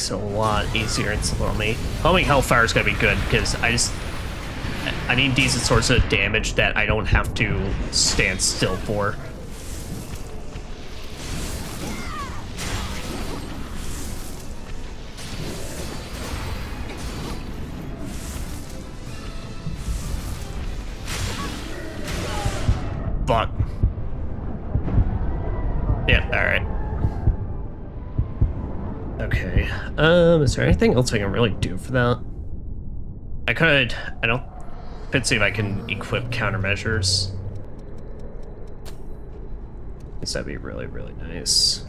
makes it a lot easier and slower on me. Homing Hellfire is gonna be good because I need decent source of damage that I don't have to stand still for. Fuck. Yeah, alright. Okay. Is there anything else I can really do for that? I could see if I can equip countermeasures. Guess that'd be really, really nice.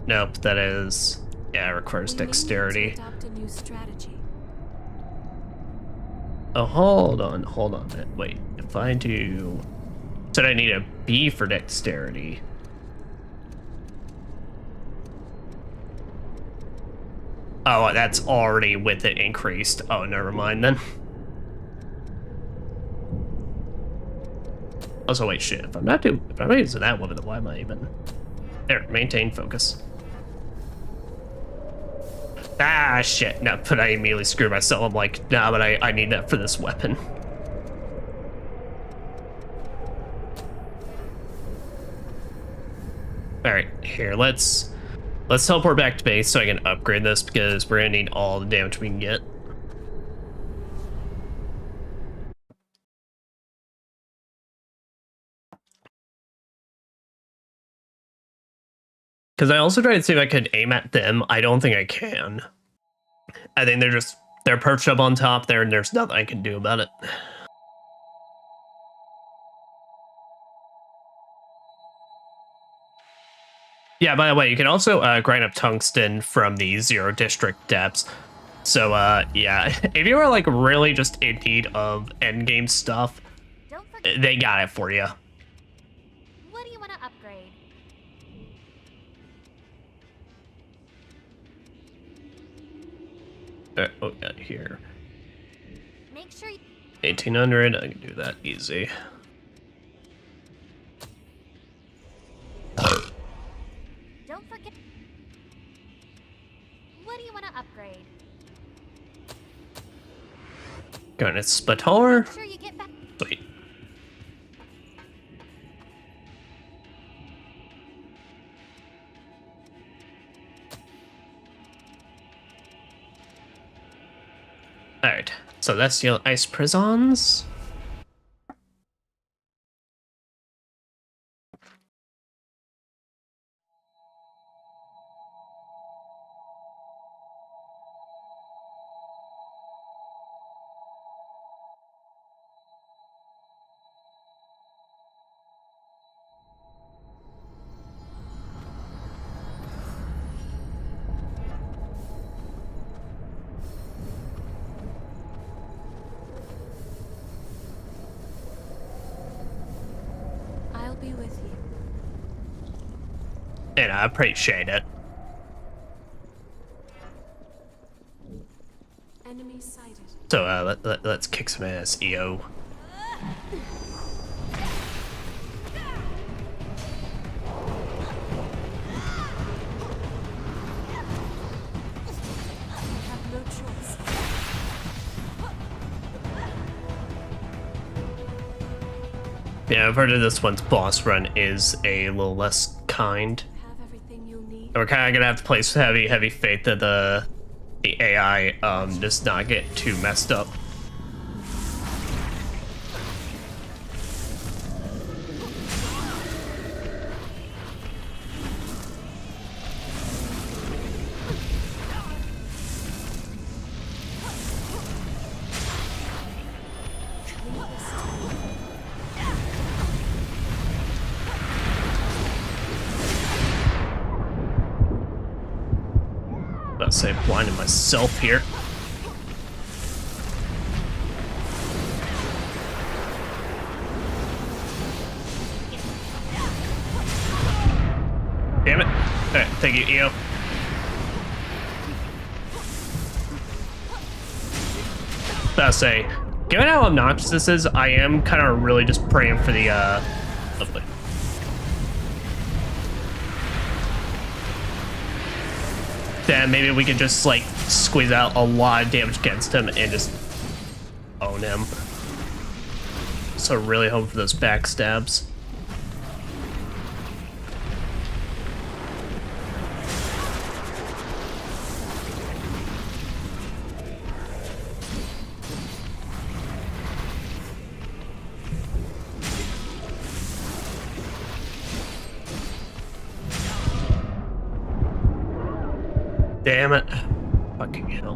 Nope, that is, yeah, it requires We may need to dexterity. adopt a new strategy. Oh, hold on a minute. Wait, if I do... Said I need a B for dexterity. Oh, that's already with it increased. Oh, never mind then. Also, wait, shit. If I'm not using that weapon, then why am I even... There, maintain focus. Ah, shit. No, but I immediately screwed myself. I'm like, nah, but I need that for this weapon. Alright, here, let's teleport back to base so I can upgrade this because we're gonna need all the damage we can get. Because I also tried to see if I could aim at them. I don't think I can. I think they're perched up on top there and there's nothing I can do about it. Yeah, by the way, you can also grind up tungsten from the Zero District depths. So, yeah, if you are like really just in need of endgame stuff, Don't forget, they got it for you. what do you want to upgrade? Oh, yeah, here. Make sure you... 1800, I can do that easy. Don't forget... What do you want to upgrade? Going to Spatar. Make sure you get back... Sweet. Alright, so that's the ice prisons. I'll be with you. And I appreciate it. Enemy sighted. So let's kick some ass, EO. Have no choice. Yeah, I've heard of this one's boss run is a little less kind. Have everything you'll need. We're kind of gonna have to place heavy faith that the AI does not get too messed up. About to say blinding myself here. Damn it. Alright, thank you, EO. About to say, given how obnoxious this is, I am kind of really just praying for the, lovely. then maybe we could just like squeeze out a lot of damage against him and just own him. So really hope for those backstabs. Damn it. Fucking hell.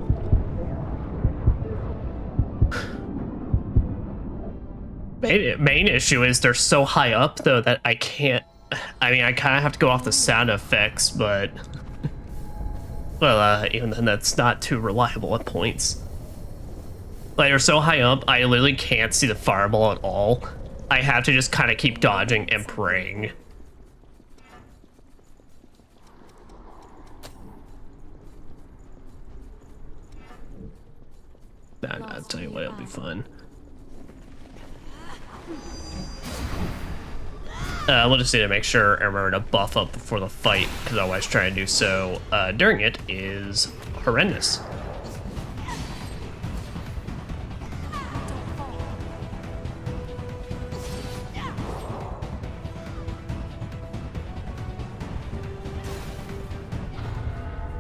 Main issue is they're so high up though that I can't. I mean, I kind of have to go off the sound effects, but well, even then, that's not too reliable at points. Like, they're so high up, I literally can't see the fireball at all. I have to just kind of keep dodging and praying. Nah, I'll tell you what, it'll be fun. We'll just need to make sure I remember to buff up before the fight, because otherwise trying to do so during it is horrendous.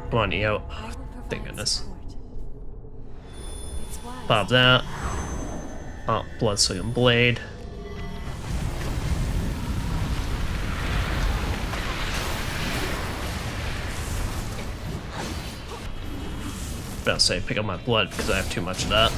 Come on, Neo. Oh, thank goodness. Pop that. Oh, Bloodsucking Blade. About to say, pick up my blood because I have too much of that.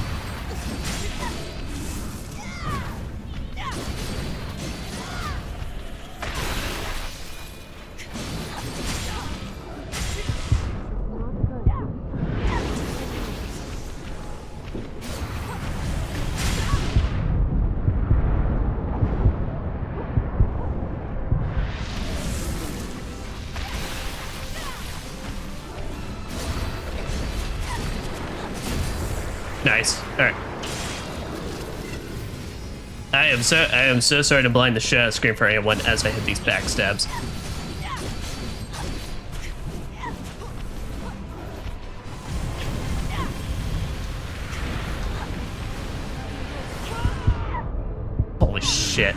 Nice. All right. I am so sorry to blind the shit out of screen for anyone as I hit these backstabs. Holy shit.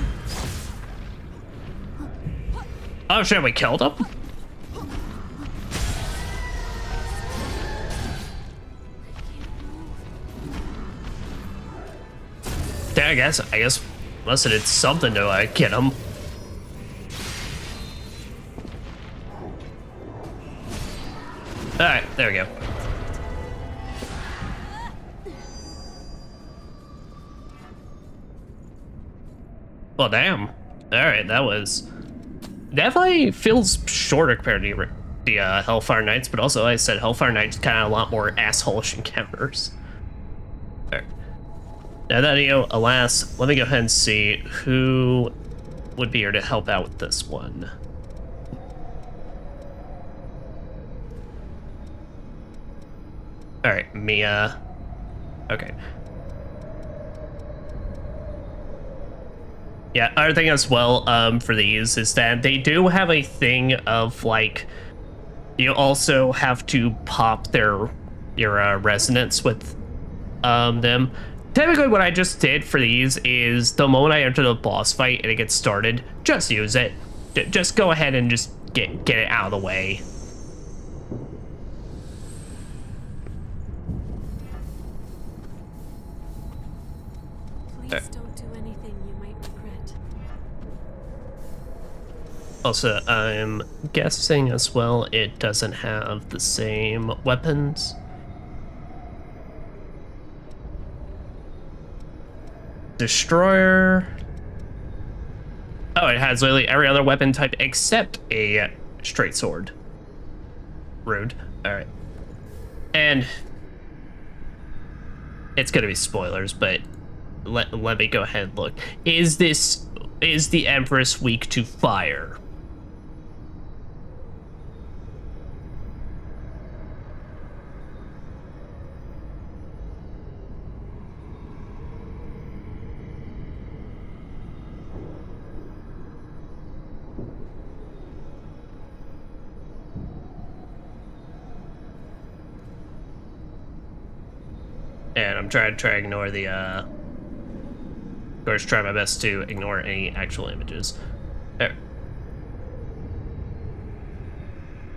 Oh shit, we killed him? I guess must have did something to like get him. Alright, there we go. Well, damn. Alright, that was definitely feels shorter compared to the Hellfire Knights, but also, like I said, Hellfire Knights kind of a lot more asshole-ish encounters. Alright. Now that, you know, alas, let me go ahead and see who would be here to help out with this one. Alright, Mia. Okay. Yeah, other thing as well for these is that they do have a thing of, like, you also have to pop your resonance with them. Typically, what I just did for these is the moment I enter the boss fight and it gets started, just use it. Just go ahead and just get it out of the way. Please don't do anything you might regret. Also, I'm guessing as well it doesn't have the same weapons. Destroyer. Oh, it has literally every other weapon type except a straight sword. Rude. Alright. And it's gonna be spoilers, but let me go ahead and look. Is the Empress weak to fire? And I'm trying to ignore the, of course, try my best to ignore any actual images. There.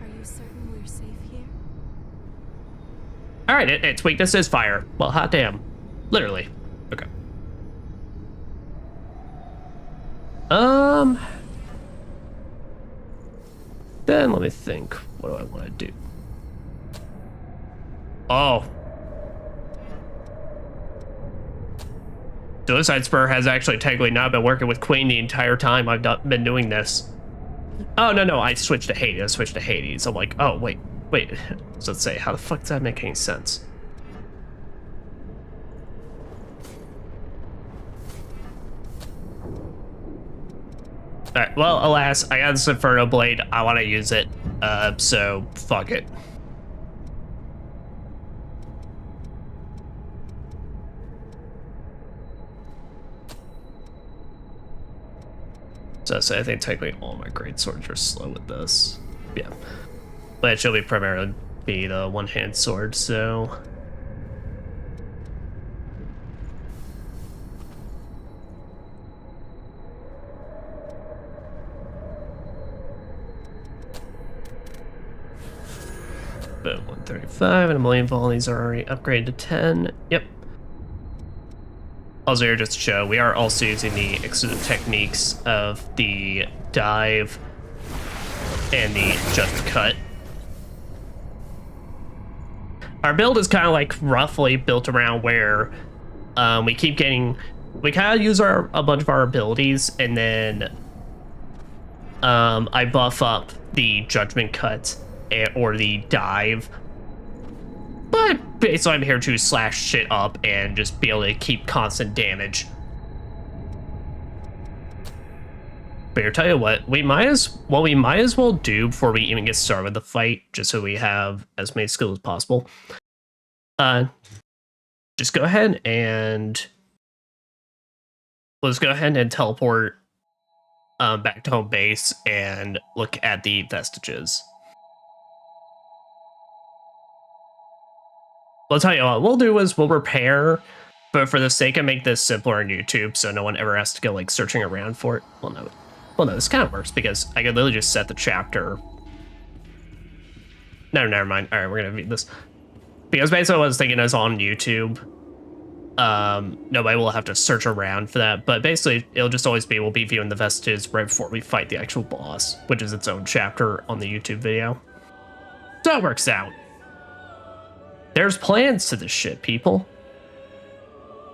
Are you certain we're safe here? All right, its weakness is fire. Well, hot damn. Literally. Okay. Then let me think. What do I want to do? Oh. Suicide Spur has actually technically not been working with Queen the entire time I've been doing this. Oh, no, I switched to Hades. I'm like, oh, wait. So let's say, how the fuck does that make any sense? Alright, well, alas, I got this Inferno Blade. I want to use it, so fuck it. So I think technically all my great swords are slow with this. Yeah. But it should be primarily be the one-hand sword, so... But 135 and a million volleys are already upgraded to 10. Yep. Also here just to show, we are also using the exclusive techniques of the dive and the just cut. Our build is kind of like roughly built around where we kind of use a bunch of our abilities, and then I buff up the judgment cut or the dive. But basically I'm here to slash shit up and just be able to keep constant damage. But here, tell you what, we might as well do before we even get started with the fight, just so we have as many skills as possible. Just go ahead and let's go ahead and teleport back to home base and look at the vestiges. I'll tell you what we'll do is we'll repair, but for the sake of make this simpler on YouTube, so no one ever has to go like searching around for it. Well, no, this kind of works because I could literally just set the chapter. No, never mind. All right, we're gonna read this because basically what I was thinking is on YouTube. Nobody will have to search around for that, but basically it'll just always be we'll be viewing the vestiges right before we fight the actual boss, which is its own chapter on the YouTube video. So it works out. There's plans to this shit, people.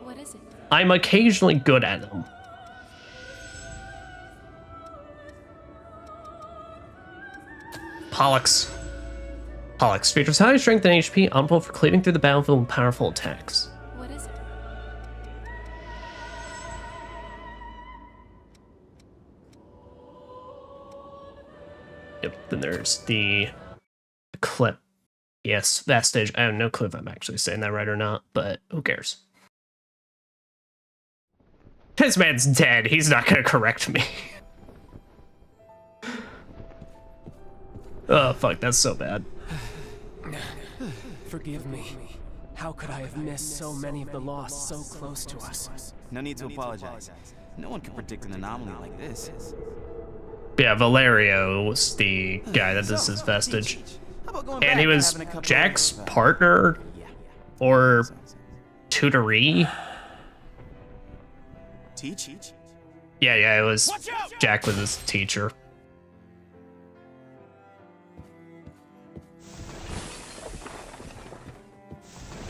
What is it? I'm occasionally good at them. Pollux. Features high strength and HP, optimal for cleaving through the battlefield with powerful attacks. What is it? Yep, then there's the clip. Yes, vestige. I have no clue if I'm actually saying that right or not, but who cares? This man's dead. He's not gonna correct me. Oh, fuck, that's so bad. Forgive me. How could I have missed so many of the lost so close to us? No need to apologize. No one can predict an anomaly like this. Yeah, Valerio was the guy that this is vestige. And he was Jack's partner or tutoree. Teach? Yeah, it was Jack was his teacher.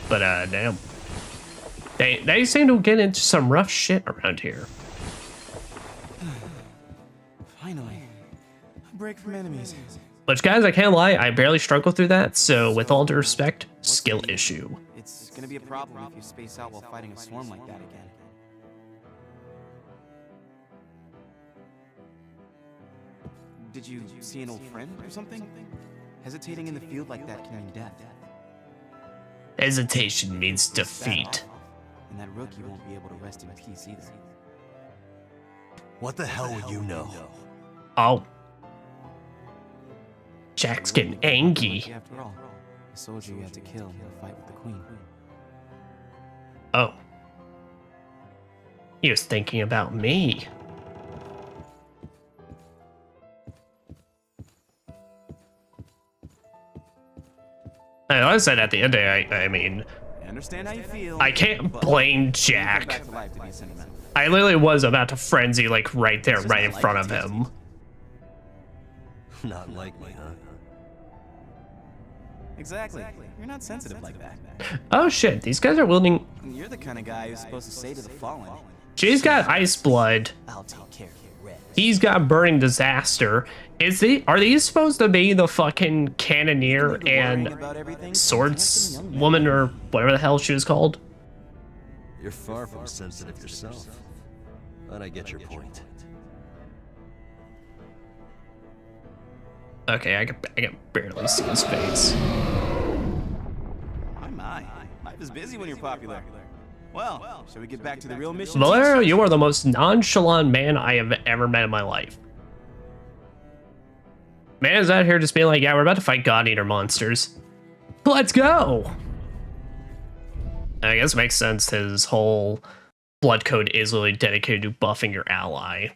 But damn. They seem to get into some rough shit around here. Finally. A break from enemies. Which, guys, I can't lie, I barely struggle through that, so with all due respect, skill issue. It's gonna be a problem if you space out while fighting a swarm like that again. Did you see an old friend or something? Hesitating in the field like that can mean death. Hesitation means defeat. And that rookie won't be able to rest in peace either. What the hell would you know? Oh. Jack's getting angry. After all, a soldier you had to kill in the fight with the queen. He was thinking about me. And like I said, at the end of the day, I mean, I understand how you feel. I can't but blame you come Jack. back to life to be sentimental. I literally was about to frenzy, like, right there, It's just right in not front like of it's him. Not like me, huh? Exactly. You're not sensitive like that. Oh shit, these guys are wielding... You're the kind of guy who's supposed to say to the fallen, She's got Ice Blood. I'll take care of your red. He's got Burning Disaster. Are these supposed to be the fucking Cannoneer and Swords Woman, or whatever the hell she was called? You're far from sensitive yourself. But I get your point. Okay, I can barely see his face. My. Life is busy when you're popular. Well, shall we get back to the real mission? Valero, you are the most nonchalant man I have ever met in my life. Man is out here just being like, yeah, we're about to fight God Eater monsters. Let's go! I guess it makes sense. His whole blood code is really dedicated to buffing your ally.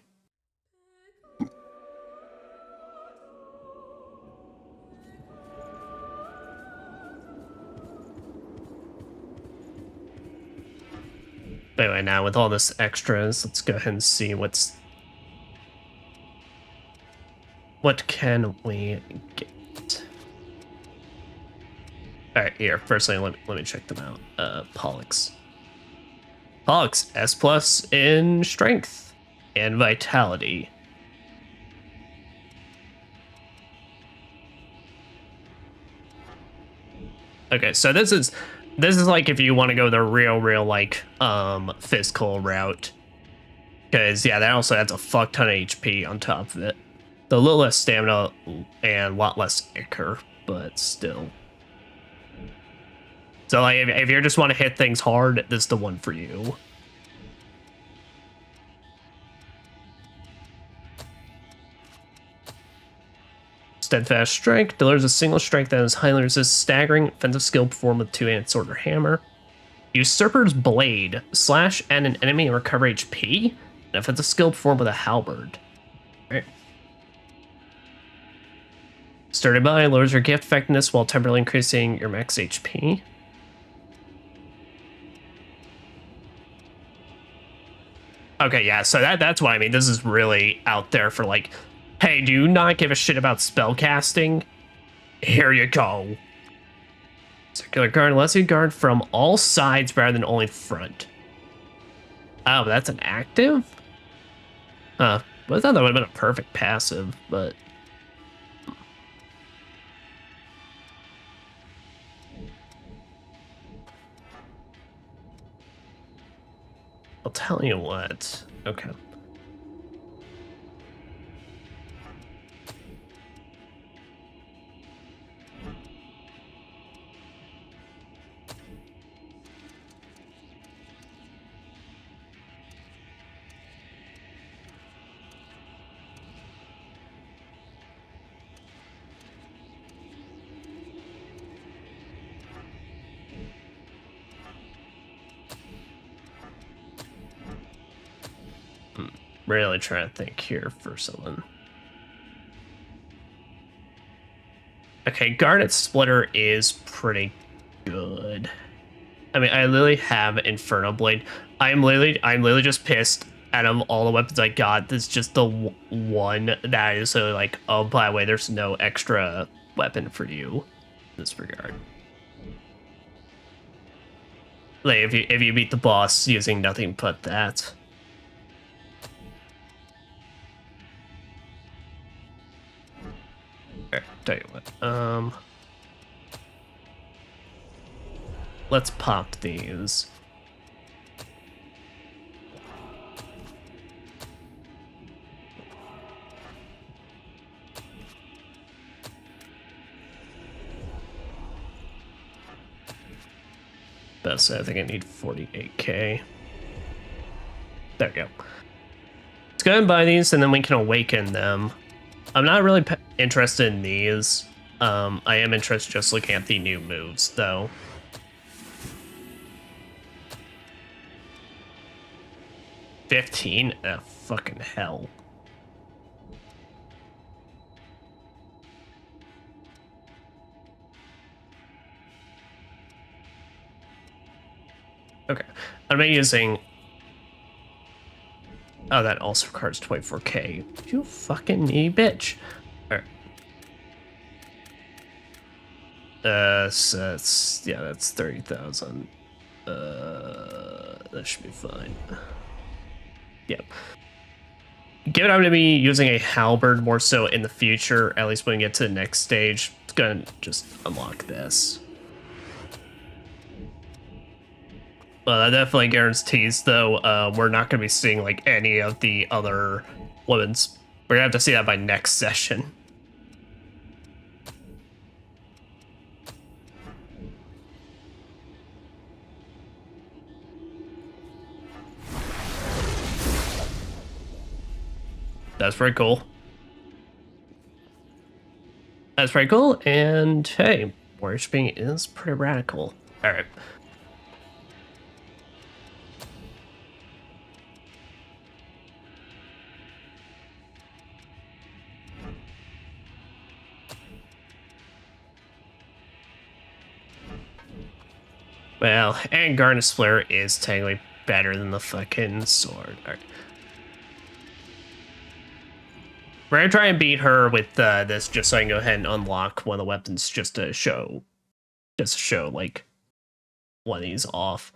But anyway, now with all this extras, let's go ahead and see what can we get. All right, here. Firstly, let me check them out. Pollux. Pollux S+ in strength and vitality. Okay, so this is like if you want to go the real like physical route, because yeah, that also adds a fuck ton of HP on top of it. A little less stamina and a lot less ichor, but still. So like if you just want to hit things hard, this is the one for you. Steadfast Strike delivers a single strike that is highly resist staggering offensive skill performed with two-handed sword or hammer. Usurper's Blade slash at an enemy and recover HP. An offensive skill performed with a halberd. Alright. Sturdy Body lowers your gift effectiveness while temporarily increasing your max HP. Okay, yeah, so that's what I mean. This is really out there for like, hey, do you not give a shit about spellcasting? Here you go. Circular guard lets you guard from all sides rather than only front. Oh, that's an active? But I thought that would have been a perfect passive, but... I'll tell you what. Okay. Really trying to think here for someone. Okay, Garnet Splitter is pretty good. I mean, I literally have Inferno Blade. I'm literally just pissed out of all the weapons I got. This is just the one that is so like, oh, by the way, there's no extra weapon for you in this regard. Like, if you beat the boss using nothing but that. Alright, tell you what. Let's pop these. Best, I think I need 48k. There we go. Let's go ahead and buy these, and then we can awaken them. I'm not really interested in these. I am interested just looking at the new moves, though. 15? Fucking hell. Okay. I'm using... Oh, that also requires 24k. You fucking knee bitch. Alright. So that's... Yeah, that's 30,000. That should be fine. Yep. Given I'm going to be using a halberd more so in the future, at least when we get to the next stage, it's going to just unlock this. That definitely guarantees, though, we're not going to be seeing, like, any of the other women's. We're going to have to see that by next session. That's pretty cool. That's pretty cool, and hey, worshipping is pretty radical. Alright. Well, and Garnet's Flare is technically better than the fucking sword. Alright. We're gonna try and beat her with this just so I can go ahead and unlock one of the weapons just to show like one of these off.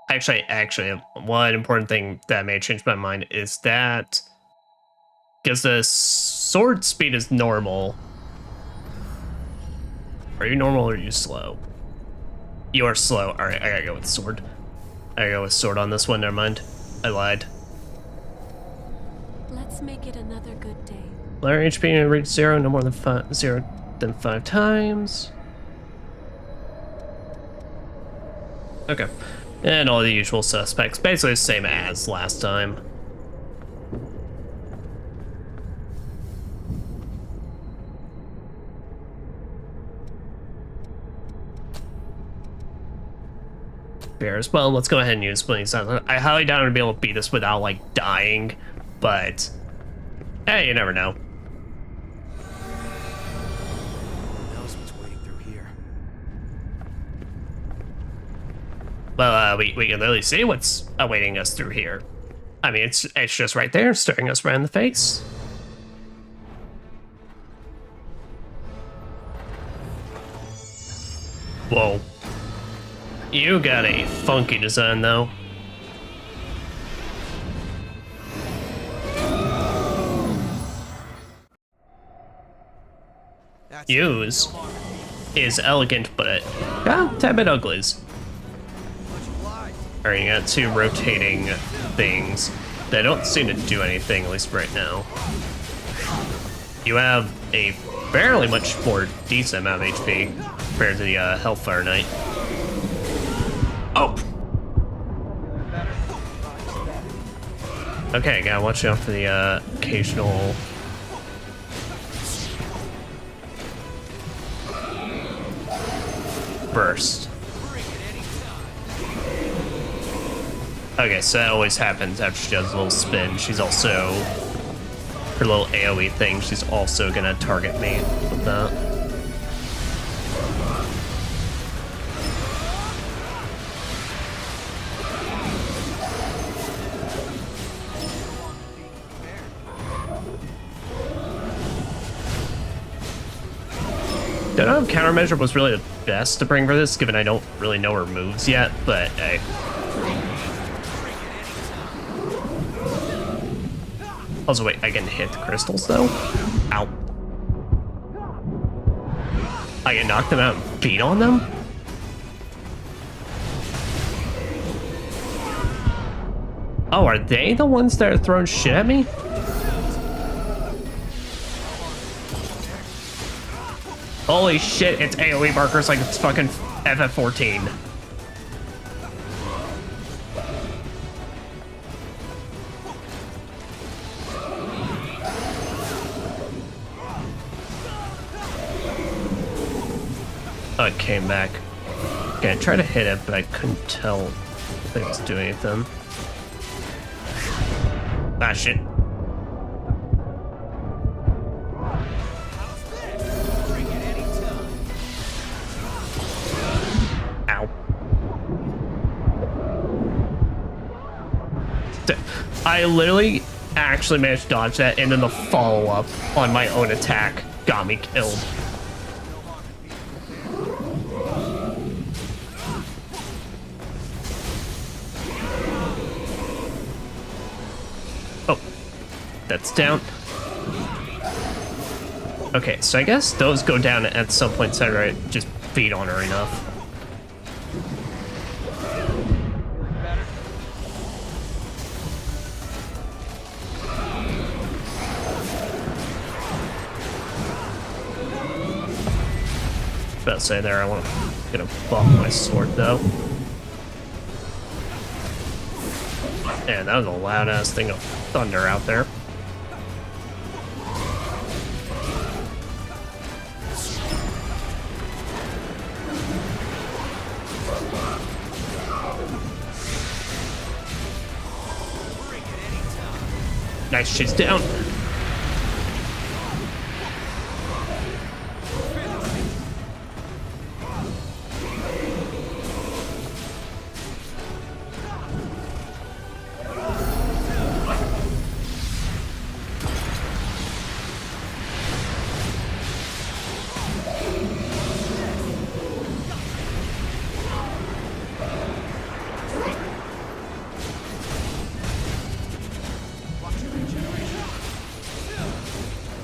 Actually, one important thing that may change my mind is that because the sword speed is normal. Are you normal or are you slow? You are slow. Alright, I gotta go with sword. I gotta go with sword on this one, never mind. I lied. Let's make it another good day. Lower HP and reach 0 no more than 5 times. Okay. And all the usual suspects. Basically the same as last time. Bears. Well, let's go ahead and use Splitting Silence. I highly doubt I'm gonna be able to beat this without, like, dying, but hey, you never know. Who knows what's waiting through here? Well, we can literally see what's awaiting us through here. I mean, it's just right there, staring us right in the face. Whoa. You got a funky design, though. Use is elegant, but a tad bit uglies. Alright, you got two rotating things that don't seem to do anything, at least right now. You have a fairly much more decent amount of HP compared to the Hellfire Knight. Oh! Okay, gotta watch out for the occasional... burst. Okay, so that always happens after she does a little spin. She's also... her little AoE thing, she's also gonna target me with that. Don't know if countermeasure was really the best to bring for this, given I don't really know her moves yet, but hey. Also, wait, I can hit the crystals, though? Ow. I can knock them out and beat on them? Oh, are they the ones that are throwing shit at me? Holy shit, it's AoE markers like it's fucking FF14. Oh, it came back. Okay, I tried to hit it, but I couldn't tell if it was doing anything. Ah, shit. Ow. I literally actually managed to dodge that, and then the follow-up on my own attack got me killed. Oh, that's down. Okay, so I guess those go down at some point, so I just feed on her enough. About to say there, I want to get a buff my sword though. Man, that was a loud ass thing of thunder out there. Nice, she's down.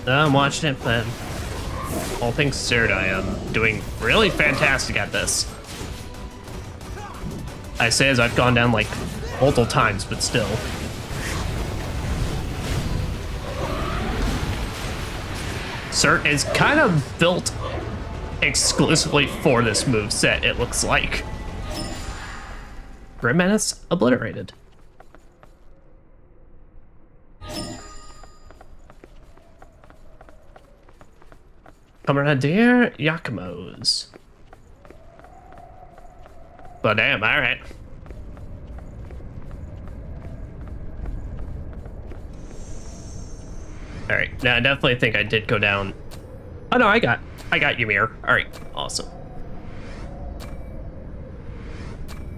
I'm watching it, but all things considered, I am doing really fantastic at this. I say as I've gone down like multiple times, but still. Cert is kind of built exclusively for this moveset, it looks like. Grim Menace obliterated. Comrade Yakimos. But damn, alright. Alright, now I definitely think I did go down. Oh no, I got Ymir. Alright, awesome.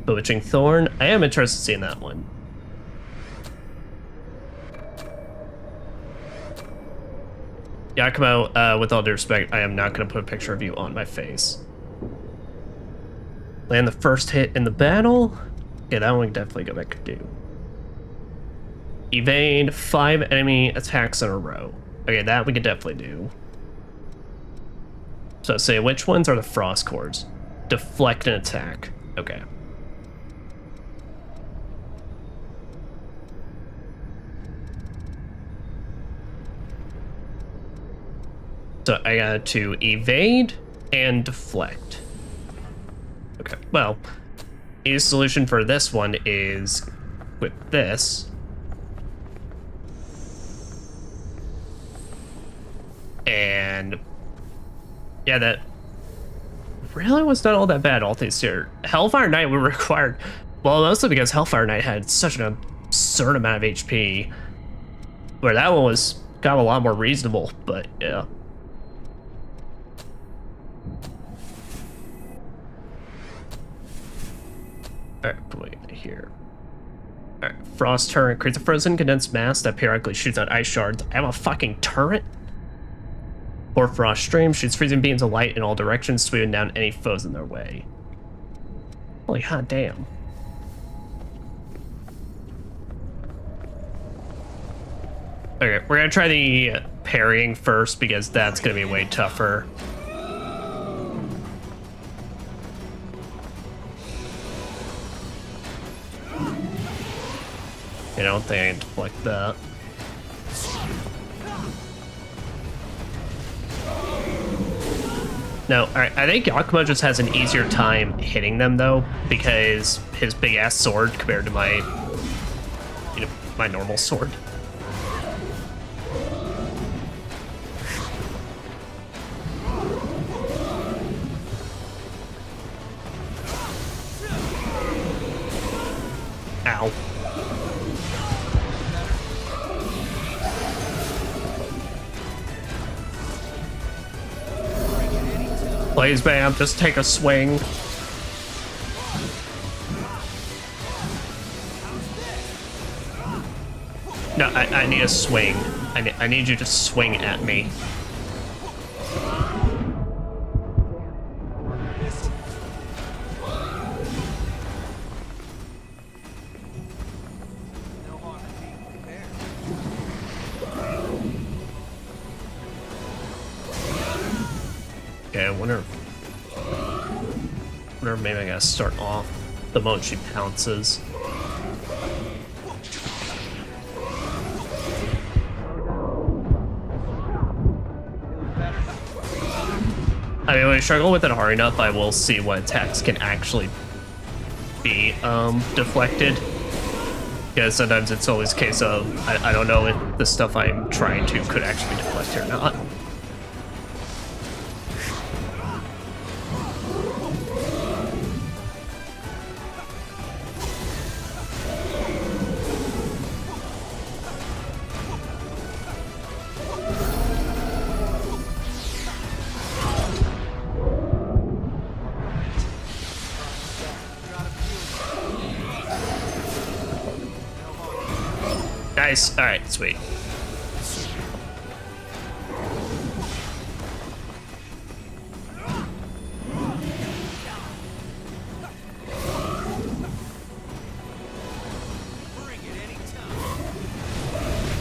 Bewitching Thorn. I am interested in seeing that one. Yakumo, with all due respect, I am not going to put a picture of you on my face. Land the first hit in the battle. Yeah, that one we can definitely go back and do. Evade 5 enemy attacks in a row. Okay, that we can definitely do. So say, which ones are the frost cores? Deflect and attack. Okay. So I got to evade and deflect. Okay, well, the solution for this one is with this. And yeah, that really was not all that bad, all things here. Hellfire Knight were required, well, mostly because Hellfire Knight had such an absurd amount of HP, where that one was kind of a lot more reasonable, but yeah. Alright, wait, here. Alright, Frost Turret creates a frozen condensed mass that periodically shoots out ice shards. I have a fucking turret? Or Frost Stream shoots freezing beams of light in all directions, sweeping down any foes in their way. Holy hot damn. Okay, we're gonna try the parrying first because that's gonna be way tougher. I don't think I can deflect that. No, alright, I think Yakumo just has an easier time hitting them though, because his big ass sword compared to my, you know, my normal sword. Please, ma'am, just take a swing. No, I need a swing. I need you to swing at me. Okay, I wonder if maybe I gotta start off the moment she pounces. I mean, when I struggle with it hard enough, I will see what attacks can actually be deflected. Because sometimes it's always a case of, I don't know if the stuff I'm trying to could actually be deflected or not. Nice. All right, sweet.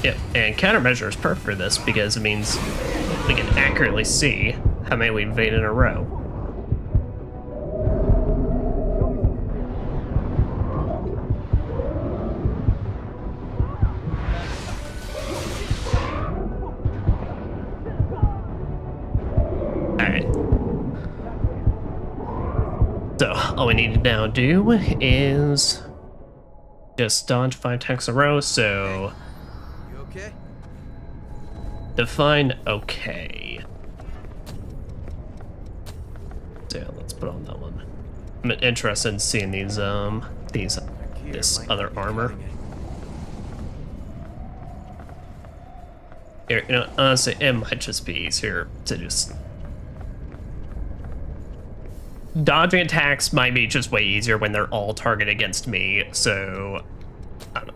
Yep, and countermeasure is perfect for this because it means we can accurately see how many we invade in a row. So all we need to now do is just dodge 5 attacks in a row. So You okay? define okay. So yeah, let's put on that one. I'm interested in seeing these this other armor. Here, you know, honestly, it might just be easier to just dodging attacks might be just way easier when they're all targeted against me, so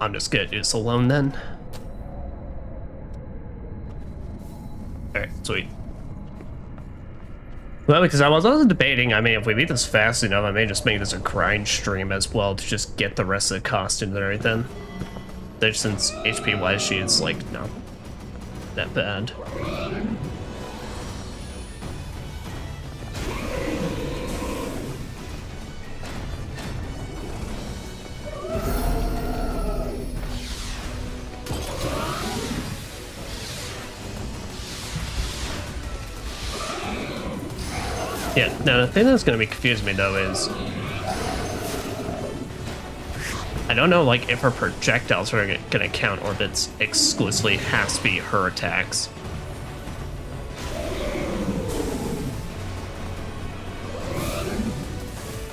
I'm just gonna do this alone then. Alright, sweet. Well, because I was also debating, I mean, if we beat this fast enough, I may just make this a grind stream as well to just get the rest of the costumes and everything. Since HP-wise, she is, like, not that bad. Yeah, now the thing that's going to be confusing me though is I don't know like if her projectiles are going to count or if it's exclusively has to be her attacks.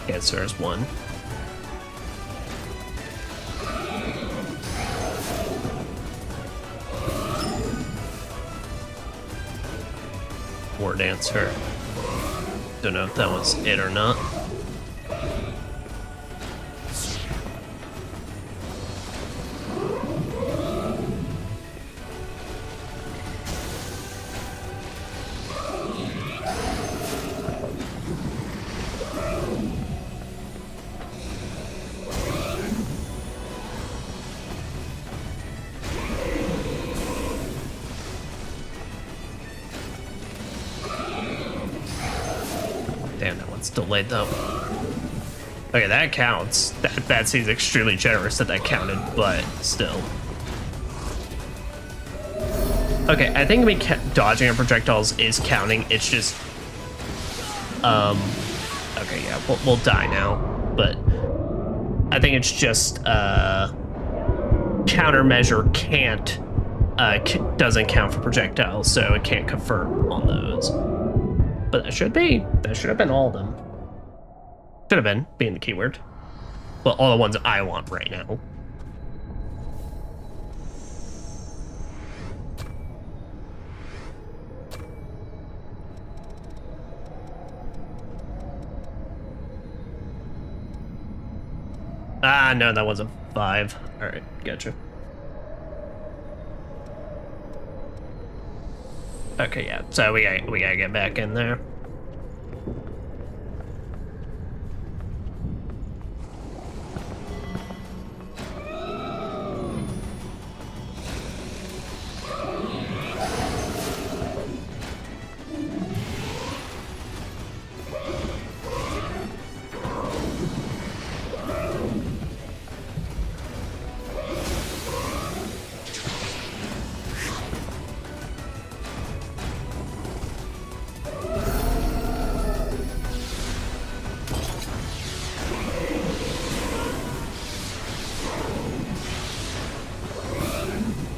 Yes, there's one. War Dancer. Don't know if that was it or not. Damn, that one's delayed though. Okay, that counts. That seems extremely generous that counted, but still. Okay, I think we dodging our projectiles is counting. It's just, okay, yeah, we'll die now, but I think it's just countermeasure can't doesn't count for projectiles, so it can't confirm on those. But that should have been all of them. Should have been, being the keyword. Well, all the ones I want right now. Ah, no, that was a 5. Alright, gotcha. Okay, yeah, so we gotta get back in there.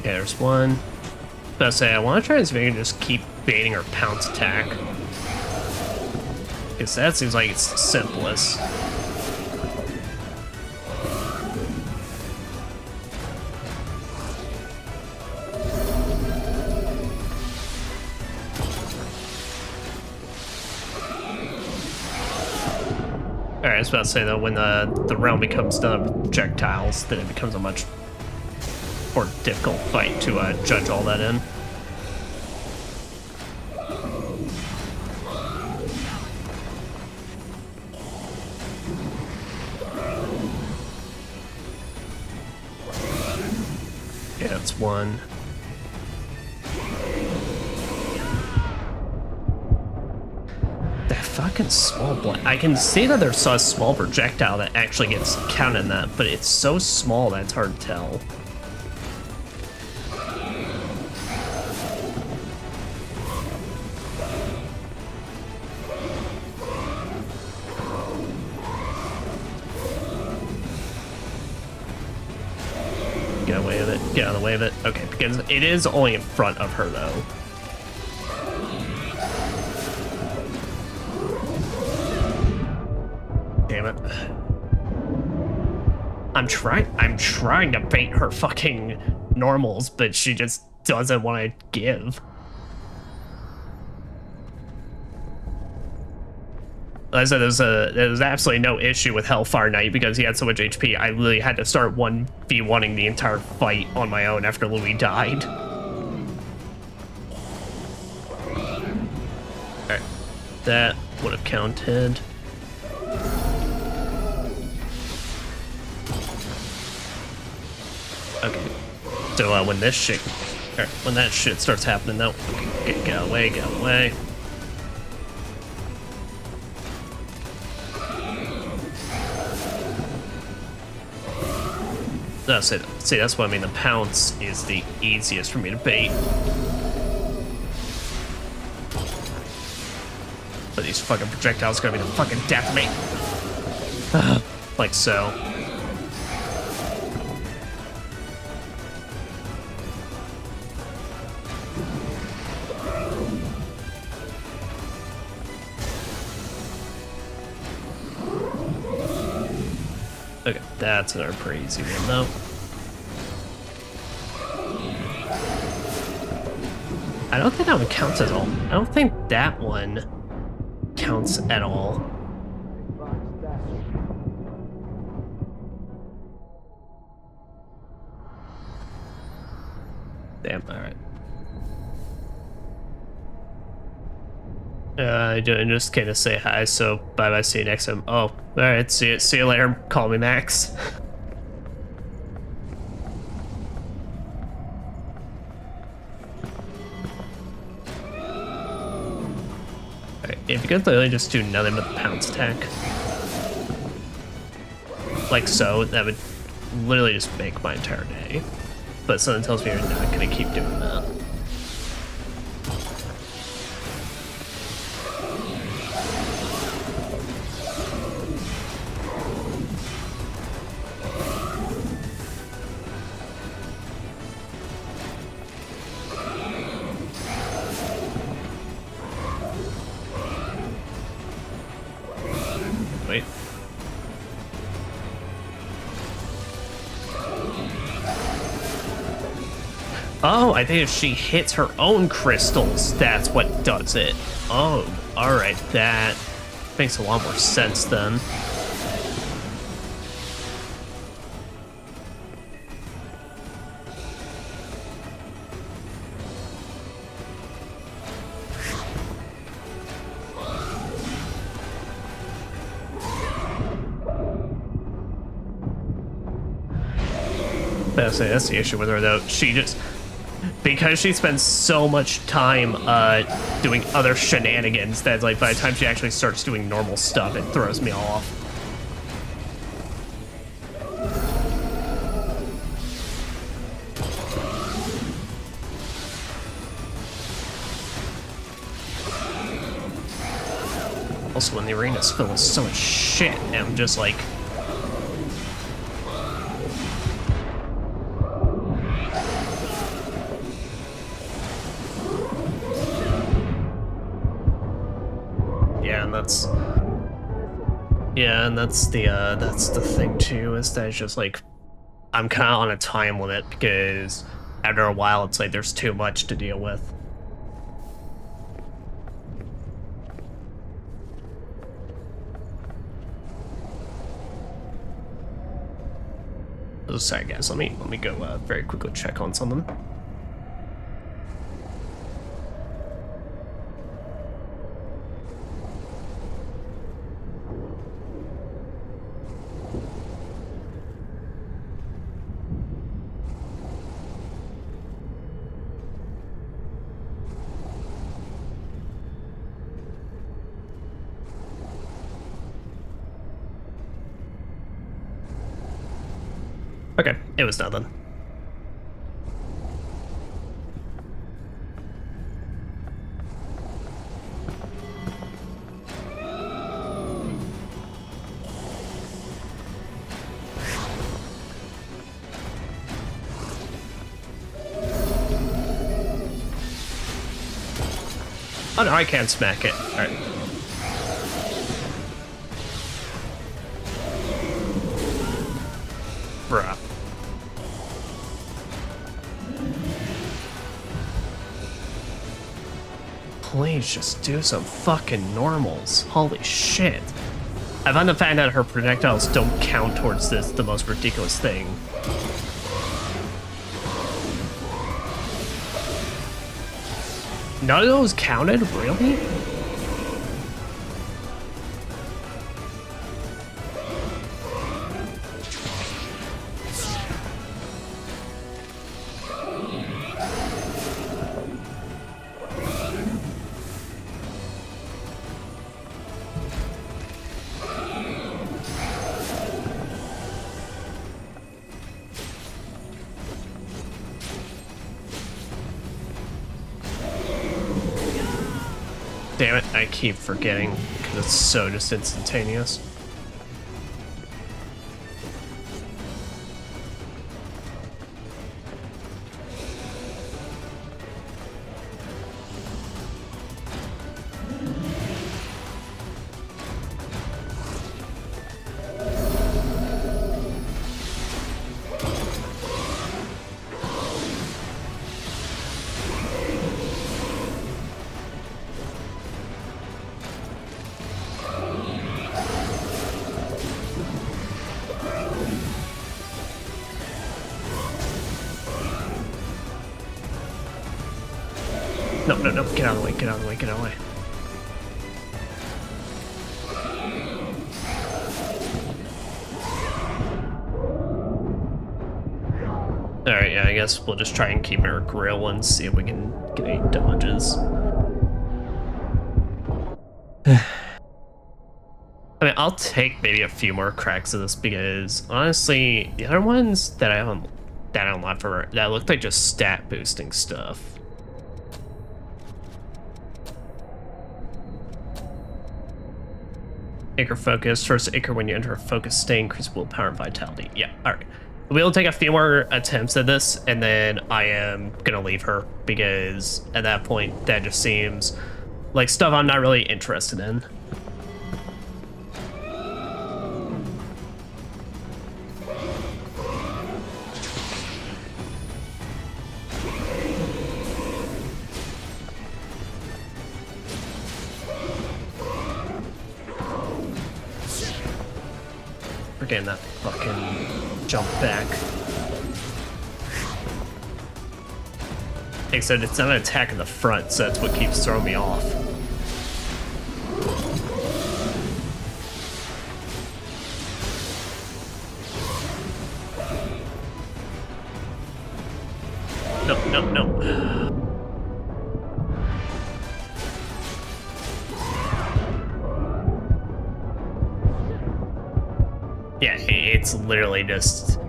Okay, there's one. But I say I want to try and see if I can just keep baiting her pounce attack. Because that seems like it's the simplest. Alright, I was about to say though, when the realm becomes done with projectiles, then it becomes a much more difficult fight to judge all that in. Yeah, that's one. That fucking small blast. I can see that there's a small projectile that actually gets counted in that, but it's so small that it's hard to tell. Get away with it. Get out of the way of it. Okay, because it is only in front of her, though. Damn it. I'm trying to bait her fucking normals, but she just doesn't want to give. Like I said, there's absolutely no issue with Hellfire Knight because he had so much HP. I literally had to start 1v1ing the entire fight on my own after Louis died. Alright, that would have counted. Okay, so when this shit, or when that shit starts happening though, okay, get away, get away. That's it. See, that's what I mean. The pounce is the easiest for me to bait. But these fucking projectiles are gonna be the fucking death of me. Like so. Okay, that's another pretty easy one though. I don't think that one counts at all. I don't think that one counts at all. Damn, alright. I just came to say hi, so bye-bye, see you next time. Oh, alright, see you later, call me Max. Alright, if you could literally just do nothing but the pounce attack. Like so, that would literally just make my entire day. But something tells me you're not gonna keep doing that. Wait. Oh, I think if she hits her own crystals, that's what does it. Oh, alright, that makes a lot more sense then. That's the issue with her, though. She just, because she spends so much time doing other shenanigans, that like by the time she actually starts doing normal stuff, it throws me off. Also, when the arena's filled with so much shit, and I'm just like, that's the thing too, is that it's just like I'm kind of on a time limit because after a while it's like there's too much to deal with. Oh, sorry guys, let me go very quickly check on something. Okay, it was nothing. Oh no, I can't smack it. Alright. Bruh. Please just do some fucking normals. Holy shit. I find the fact that her projectiles don't count towards this the most ridiculous thing. None of those counted? Really? Damn it, I keep forgetting because it's so just instantaneous. No, no, no, get out of the way, get out of the way, get out of the way. Alright, yeah, I guess we'll just try and keep our grill and see if we can get any dodges. I mean, I'll take maybe a few more cracks of this because, honestly, the other ones that I haven't unlocked for her, that looked like just stat boosting stuff. Anchor focus. First anchor when you enter a focus state, increase willpower and vitality. Yeah, alright. We'll take a few more attempts at this, and then I am gonna leave her, because at that point, that just seems like stuff I'm not really interested in. Getting that fucking jump back. Except it's not an attack in the front, so that's what keeps throwing me off. no. Yeah, it's literally just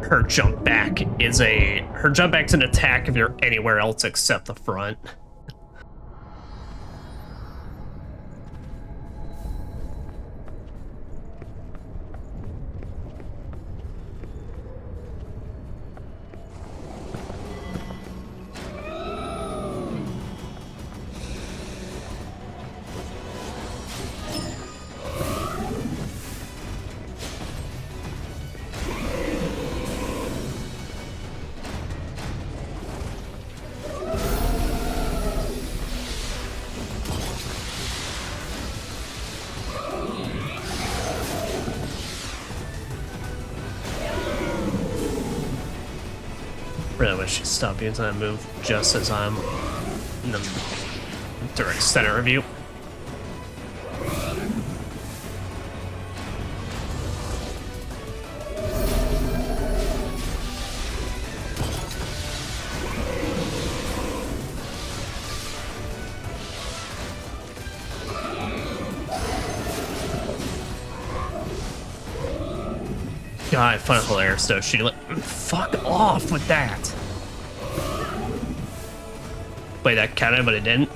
her jump back is her jump back's an attack if you're anywhere else except the front. Really wish she'd stop using that move just as I'm in the direct center of you. God, I find it hilarious though. She fuck off with that. Wait, that counted, but it didn't.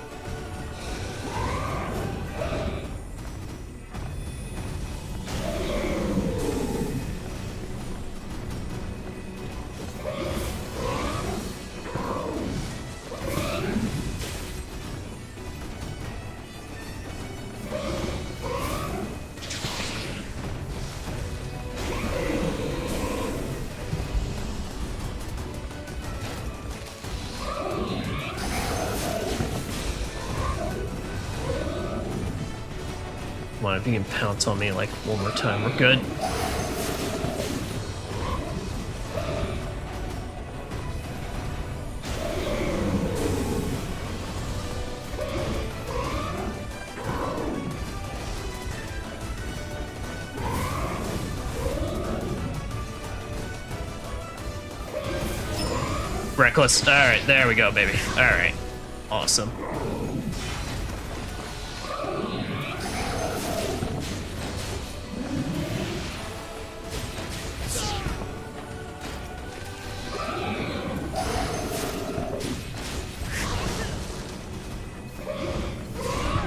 Come on, if you can pounce on me like one more time, we're good. Reckless. All right, there we go, baby. All right, awesome.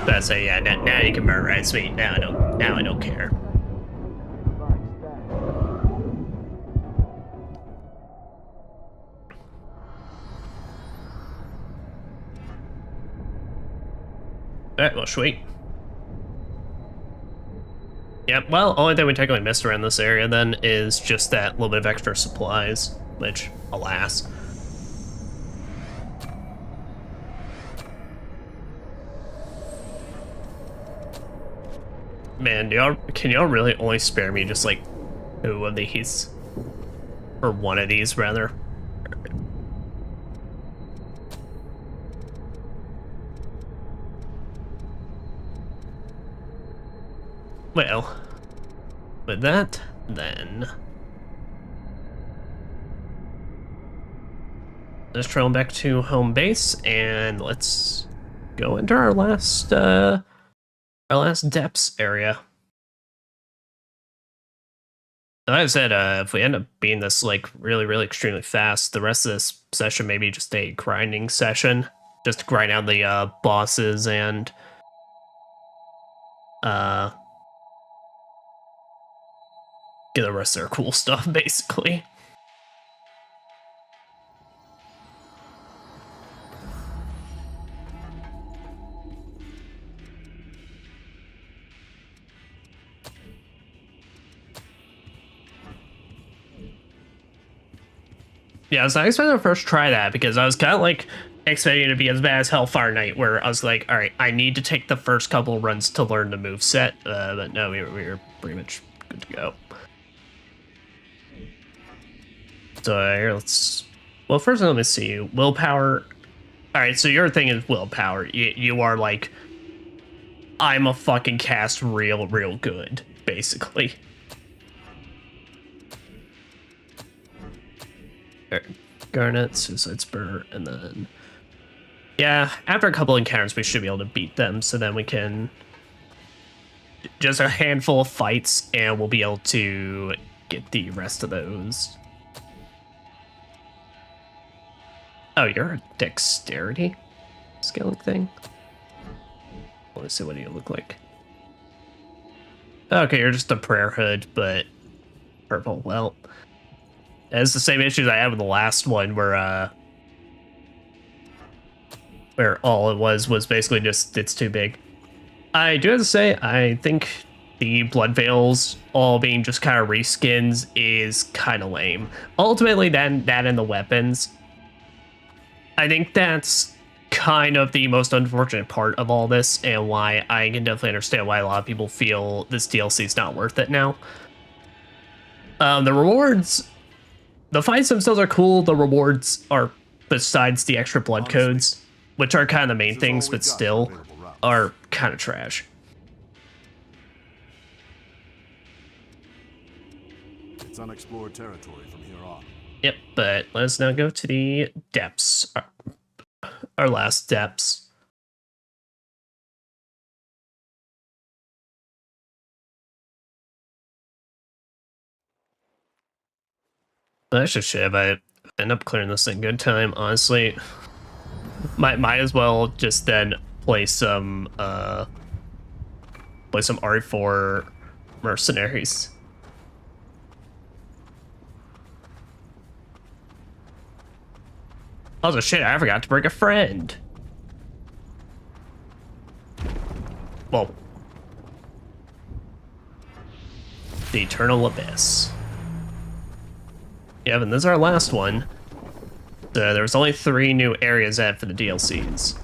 That's it. Yeah. Now you can memorize me. Now I don't care. Alright, well, sweet. Yep, well, only thing we technically missed around this area then is just that little bit of extra supplies, which, alas. Man, can y'all really only spare me just like 2 of these? Or 1 of these, rather. Well, with that, then let's travel back to home base and let's go into our last depths area. Like I said, if we end up being this like really extremely fast, the rest of this session may be just a grinding session, just to grind out the bosses and get the rest of their cool stuff, basically. Yeah, I was not expecting to first try that because I was kind of like expecting it to be as bad as Hellfire Knight, where I was like, all right, I need to take the first couple runs to learn the moveset, but no, we were pretty much good to go. So here, let's... Well, first let me see. Willpower. All right, so your thing is willpower. You are like, I'm a fucking cast real good, basically. Garnet, Suicide Spur, and then... Yeah, after a couple encounters, we should be able to beat them, so then we can... Just a handful of fights, and we'll be able to get the rest of those. Oh, you're a dexterity scaling thing? Let me see, what do you look like? Okay, you're just a prayer hood, but purple. Well, it's the same issues I had with the last one, where all it was basically just it's too big. I do have to say, I think the Blood Veils all being just kind of reskins is kind of lame. Ultimately, then that and the weapons, I think that's kind of the most unfortunate part of all this, and why I can definitely understand why a lot of people feel this DLC is not worth it now. The rewards, the fights themselves are cool. The rewards are, besides the extra blood codes, which are kind of the main things, but still are kind of trash. It's unexplored territory from here on. Yep, but let's now go to the depths. Our last depths. I should have. I end up clearing this in good time, honestly. Might as well just then play some RE4R Mercenaries. Oh shit, I forgot to bring a friend. Well, the Eternal Abyss. Yeah, and this is our last one. So there was only 3 new areas added for the DLCs.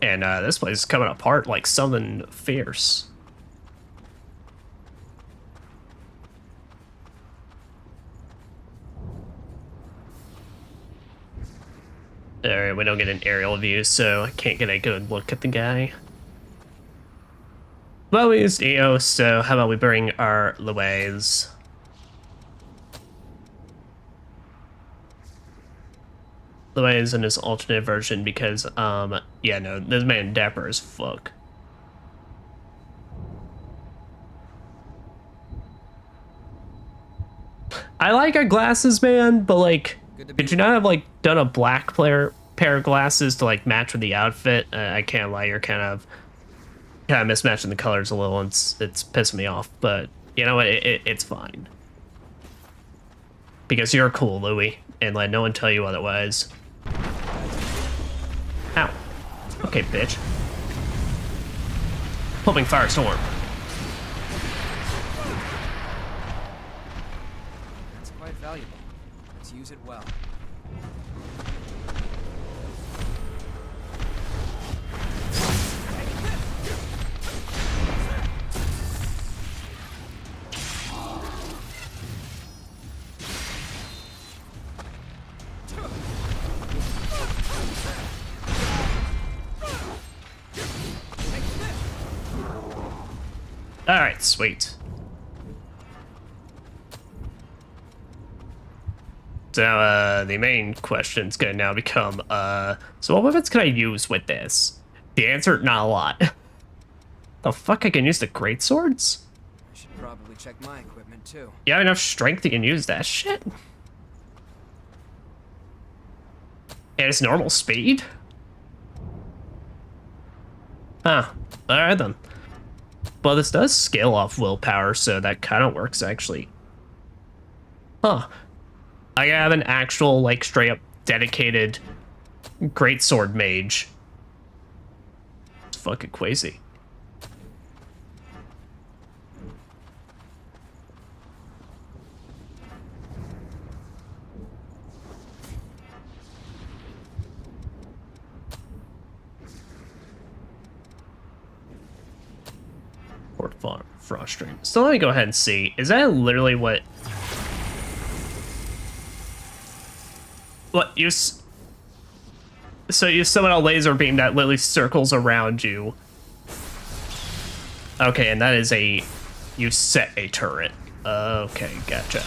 And this place is coming apart like something fierce. Alright, we don't get an aerial view, so I can't get a good look at the guy. Well, we used EO, so how about we bring our Luays? Luays in his alternate version because, yeah, no, this man dapper as fuck. I like our glasses, man, but like, could you not have like done a black pair of glasses to like match with the outfit? I can't lie, you're kind of mismatching the colors a little, and it's pissing me off. But you know what? It's fine because you're cool, Louis, and let no one tell you otherwise. Ow. Okay, bitch. Pumping Firestorm. It's quite valuable. Let's use it well. Alright, sweet. So, the main question's gonna now become, so what weapons can I use with this? The answer, not a lot. The fuck, I can use the greatswords? I should probably check my equipment too. You have enough strength you can use that shit? And it's normal speed? Huh. Alright then. Well, this does scale off willpower, so that kind of works, actually. Huh. I have an actual, like, straight-up dedicated greatsword mage. It's fucking crazy. Frost Dream. So let me go ahead and see. Is that literally what you so you summon a laser beam that literally circles around you. Okay, and that is you set a turret. Okay, gotcha.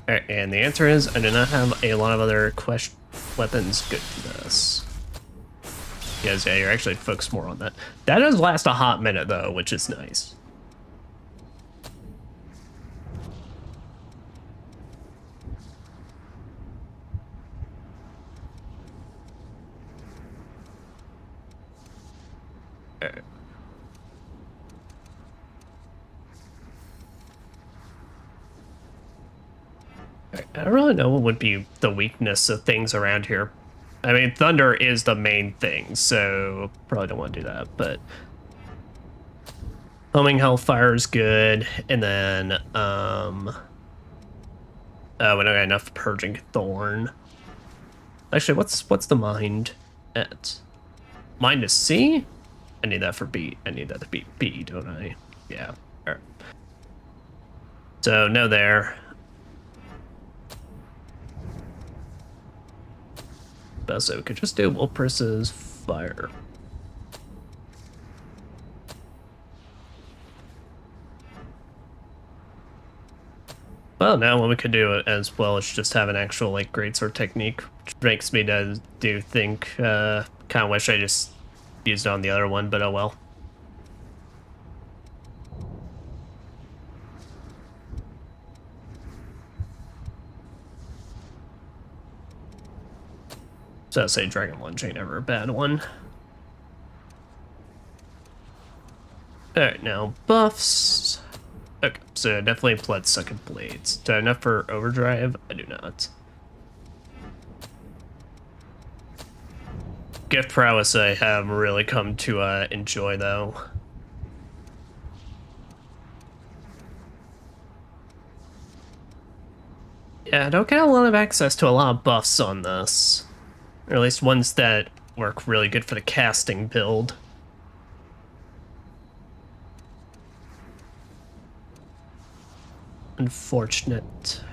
Alright, and the answer is I do not have a lot of other weapons good for this. Yes, yeah, you're actually focused more on that. That does last a hot minute though, which is nice. Alright. I don't really know what would be the weakness of things around here. I mean, thunder is the main thing, so probably don't want to do that, but homing hellfire is good, and then we don't got enough purging thorn. Actually, what's the mind at? Mind is C? I need that for B. I need that to be B, don't I? Yeah. Alright. So no there. So we could just do Wilpress's fire. Well, now what we could do as well is just have an actual like greatsword technique, which makes me think kind of wish I just used it on the other one, but oh well. So I'd say Dragon Lunge ain't ever a bad one. Alright, now buffs. Okay, so definitely Blood-Sucking Blades. Do I have enough for Overdrive? I do not. Gift Prowess I have really come to enjoy though. Yeah, I don't get a lot of access to a lot of buffs on this. Or at least ones that work really good for the casting build. Unfortunate.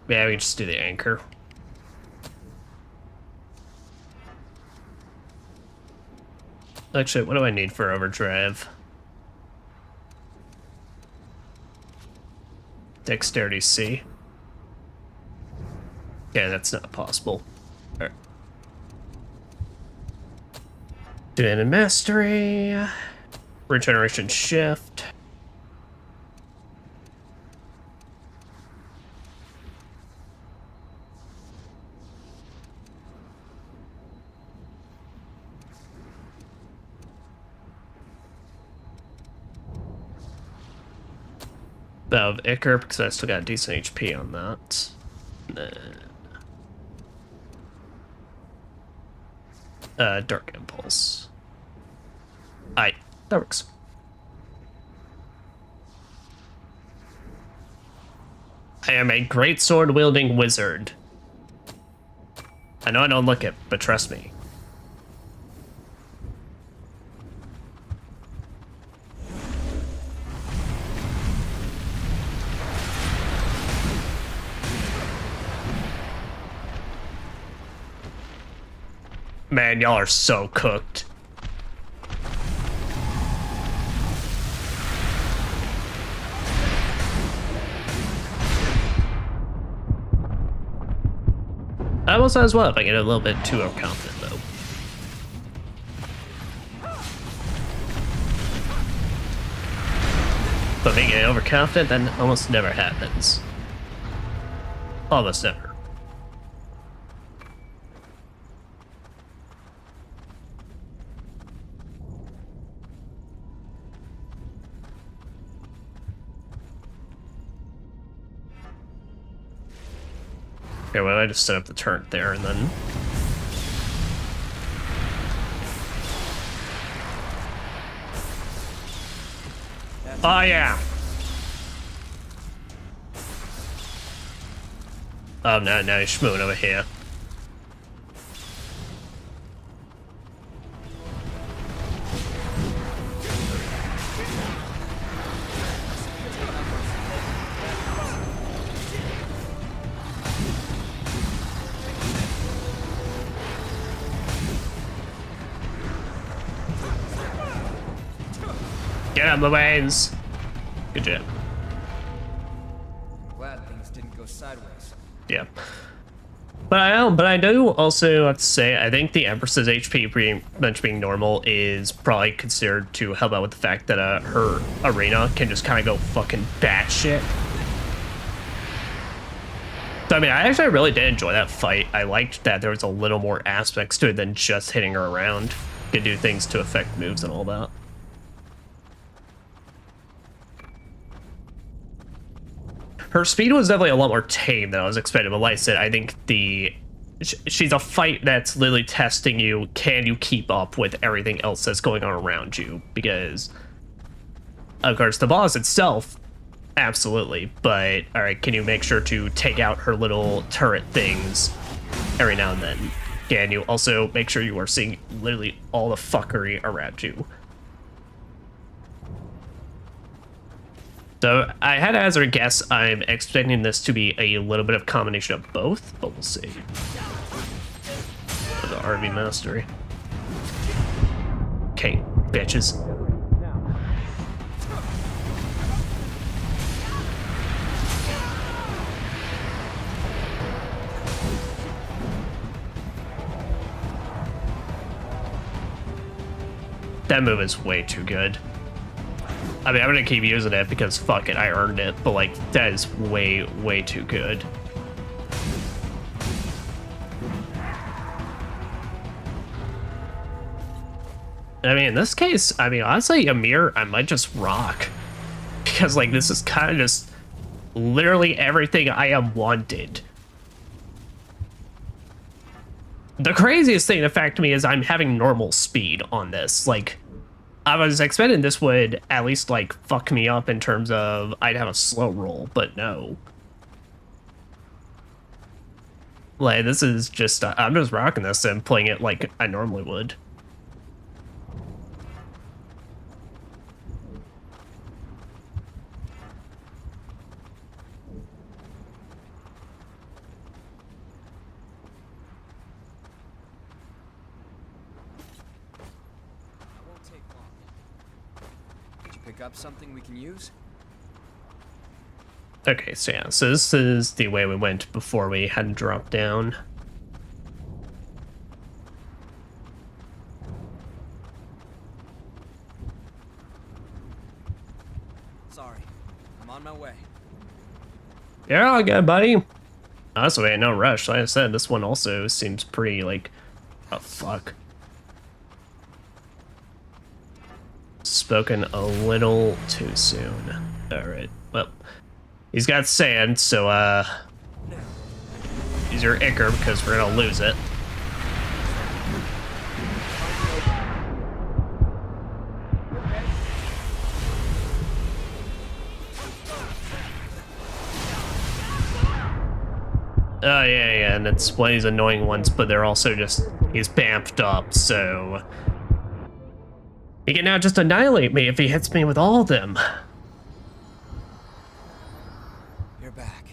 Yeah, we can just do the anchor. Actually, what do I need for overdrive? Dexterity C. Yeah, that's not possible. Alright. Doing a mastery. Regeneration shift. Of Ichor, because I still got decent HP on that. Then Dark Impulse. That works. I am a great sword wielding wizard. I know I don't look it, but trust me. Man, y'all are so cooked. I almost as well if I get a little bit too overconfident, though. But me getting overconfident, then almost never happens. Almost never. Okay, well, I just set up the turret there and then... Oh, yeah! Oh, no, he's schmooing over here. Get out of my ways. Good job. Glad things didn't go sideways. Yeah. But I do also have to say, I think the Empress's HP pretty much being normal is probably considered to help out with the fact that her arena can just kind of go fucking batshit. So, I mean, I really did enjoy that fight. I liked that there was a little more aspects to it than just hitting her around. You could do things to affect moves and all that. Her speed was definitely a lot more tame than I was expecting, but like I said, I think she's a fight that's literally testing you. Can you keep up with everything else that's going on around you? Because, of course, the boss itself, absolutely. But, alright, can you make sure to take out her little turret things every now and then? Can you also make sure you are seeing literally all the fuckery around you? So I had to hazard a guess. I'm expecting this to be a little bit of combination of both, but we'll see. For the RV mastery. Okay, bitches. That move is way too good. I mean, I'm gonna keep using it because fuck it, I earned it, but like, that is way, way too good. I mean, in this case, I mean, honestly, Amir, I might just rock. Because, like, this is kind of just literally everything I have wanted. The craziest thing, in fact, to me, is I'm having normal speed on this. Like, I was expecting this would at least, like, fuck me up in terms of I'd have a slow roll, but no. Like, this is just, I'm just rocking this and playing it like I normally would. Up something we can use? Okay, so yeah, so this is the way we went before we had dropped down. Sorry, I'm on my way. You're all good, buddy. Honestly, ain't no rush. Like I said, this one also seems pretty like, oh fuck. Spoken a little too soon. Alright, well, he's got sand, so use your Ichor because we're gonna lose it. Oh yeah, and it's one of these annoying ones, but they're also just, he's bamped up, so he can now just annihilate me if he hits me with all of them. You're back.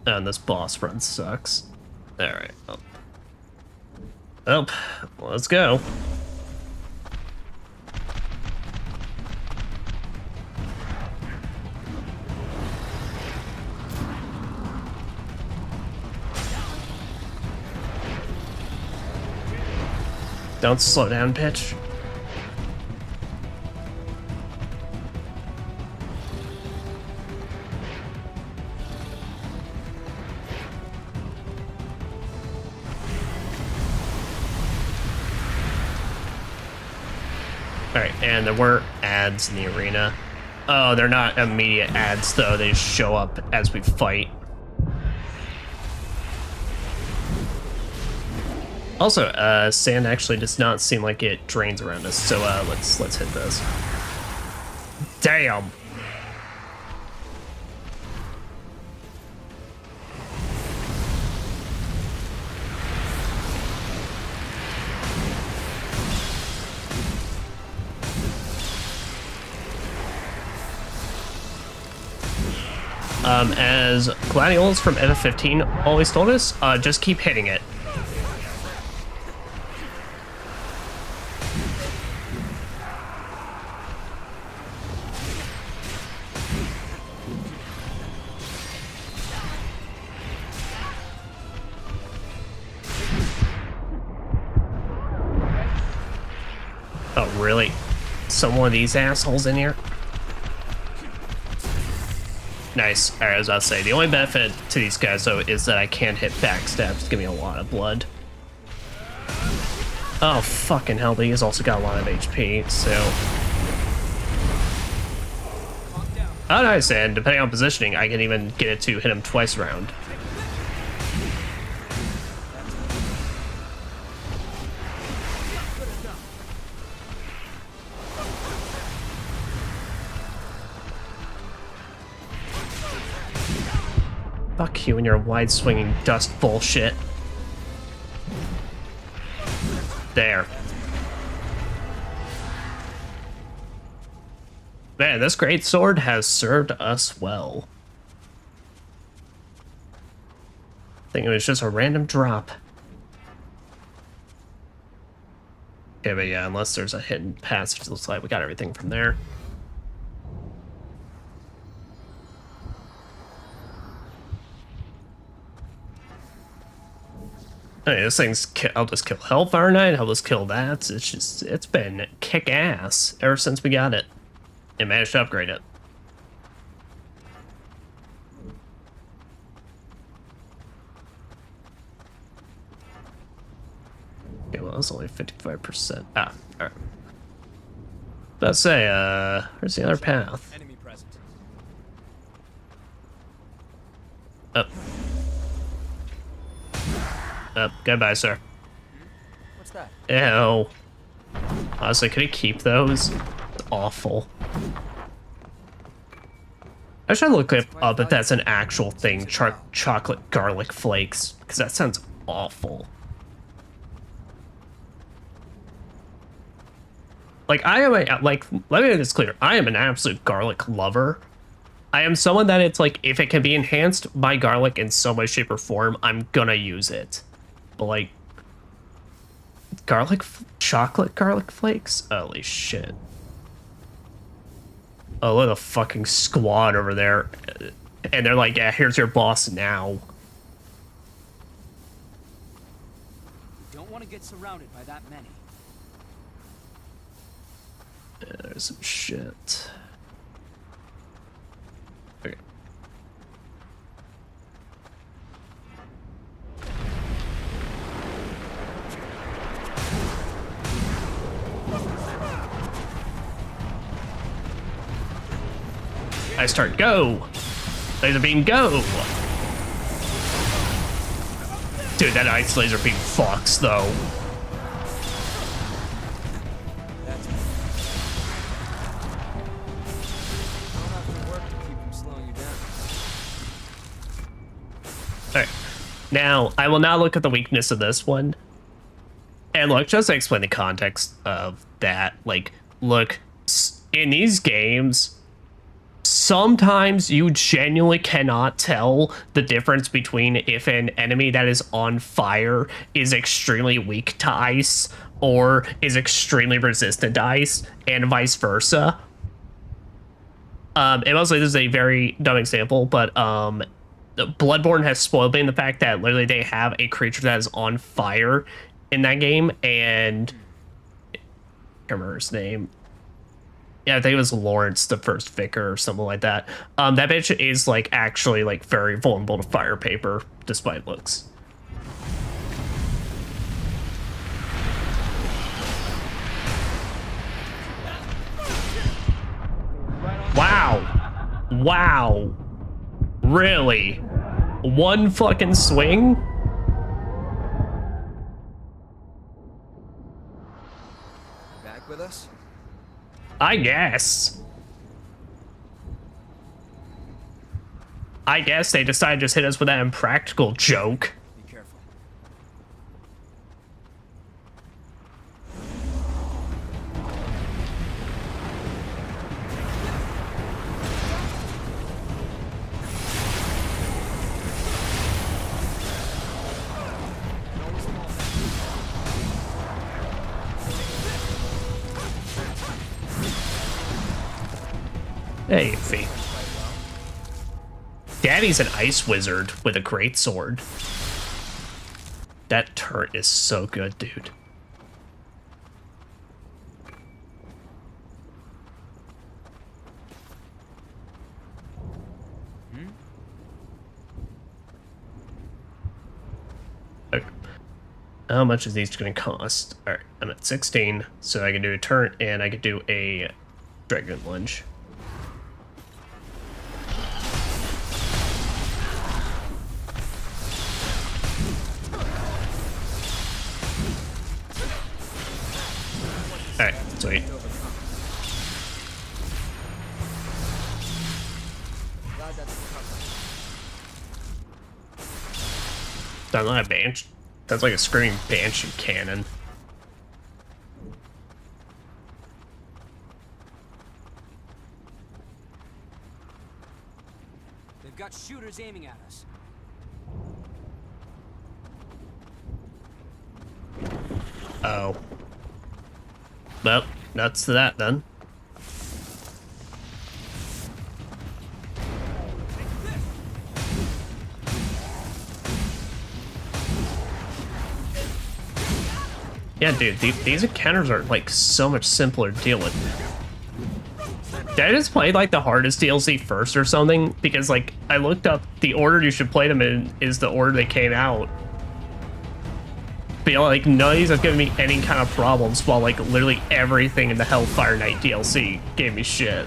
And this boss run sucks. Alright. Well, let's go. Don't slow down, bitch. Alright, and there were ads in the arena. Oh, they're not immediate ads though, they just show up as we fight. Also, sand actually does not seem like it drains around us, so let's hit this. Damn! As Gladiolus from FF15 always told us, just keep hitting it. really some of these assholes in here. Nice. Alright, I was about to say, the only benefit to these guys, though, is that I can't hit backstabs to give me a lot of blood. Oh, fucking hell, but he's also got a lot of HP, so... Oh, nice, and depending on positioning, I can even get it to hit him twice around. Fuck you and your wide-swinging dust bullshit. There. Man, this great sword has served us well. I think it was just a random drop. Okay, but yeah, unless there's a hidden passage to the side, we got everything from there. Hey, this thing's helped us kill Hellfire Knight, helped us kill that. It's just, it's been kick-ass ever since we got it and managed to upgrade it. Okay, well, that's only 55%. Ah, alright. Let's say, where's the other path? Enemy present. Up. Goodbye, sir. What's that? Ew. Honestly, could he keep those? It's awful. I should look up if that's an actual thing, chocolate garlic flakes, because that sounds awful. Like, I am a, like, let me make this clear. I am an absolute garlic lover. I am someone that it's like, if it can be enhanced by garlic in some way, shape, or form, I'm gonna use it. But like, chocolate garlic flakes? Holy shit. Oh, look at the fucking squad over there. And they're like, yeah, here's your boss now. You don't want to get surrounded by that many. Yeah, there's some shit. Okay. I start go. Laser beam go. Dude, that ice laser beam fucks though. Alright, now I will now look at the weakness of this one. And look, just to explain the context of that, like, look, in these games, sometimes you genuinely cannot tell the difference between if an enemy that is on fire is extremely weak to ice or is extremely resistant to ice, and vice versa. And mostly this is a very dumb example, but Bloodborne has spoiled me in the fact that literally they have a creature that is on fire in that game, and I can't remember his name. Yeah, I think it was Lawrence, the first vicar or something like that. That bitch is like actually like very vulnerable to fire paper, despite looks. Wow. Wow. Really? One fucking swing? Back with us? I guess. I guess they decided to just hit us with that impractical joke. Be careful. Hey, Fee. Daddy's an ice wizard with a great sword. That turret is so good, dude. How much is these going to cost? All right, I'm at 16, so I can do a turn and I can do a dragon lunge. All right, sweet. Sounds like a banshee. Sounds like a screaming banshee cannon. They've got shooters aiming at us. Oh. Well, nuts to that then. Yeah, dude, these encounters are like so much simpler to deal with. Did I just play like the hardest DLC first or something? Because like I looked up the order you should play them in is the order they came out. But you know, like none of these have given me any kind of problems, while like literally everything in the Hellfire Knight DLC gave me shit.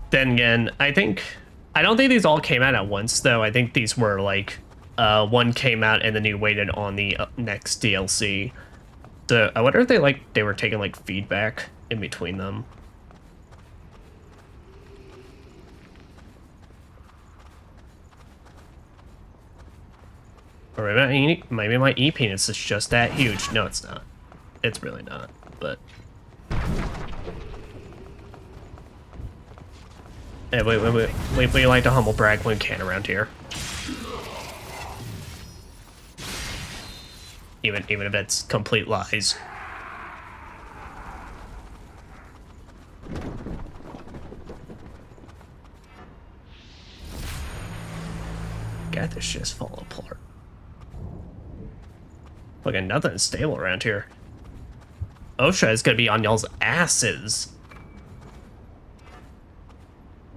Then again, I don't think these all came out at once though. I think these were like one came out and then you waited on the next DLC. So I wonder if they were taking like feedback in between them. Or maybe my E-penis is just that huge. No, it's not. It's really not, but... Hey, we like to humble brag when we can around here. Even if it's complete lies. God, this shit's falling apart. Fucking nothing's stable around here. OSHA is gonna be on y'all's asses.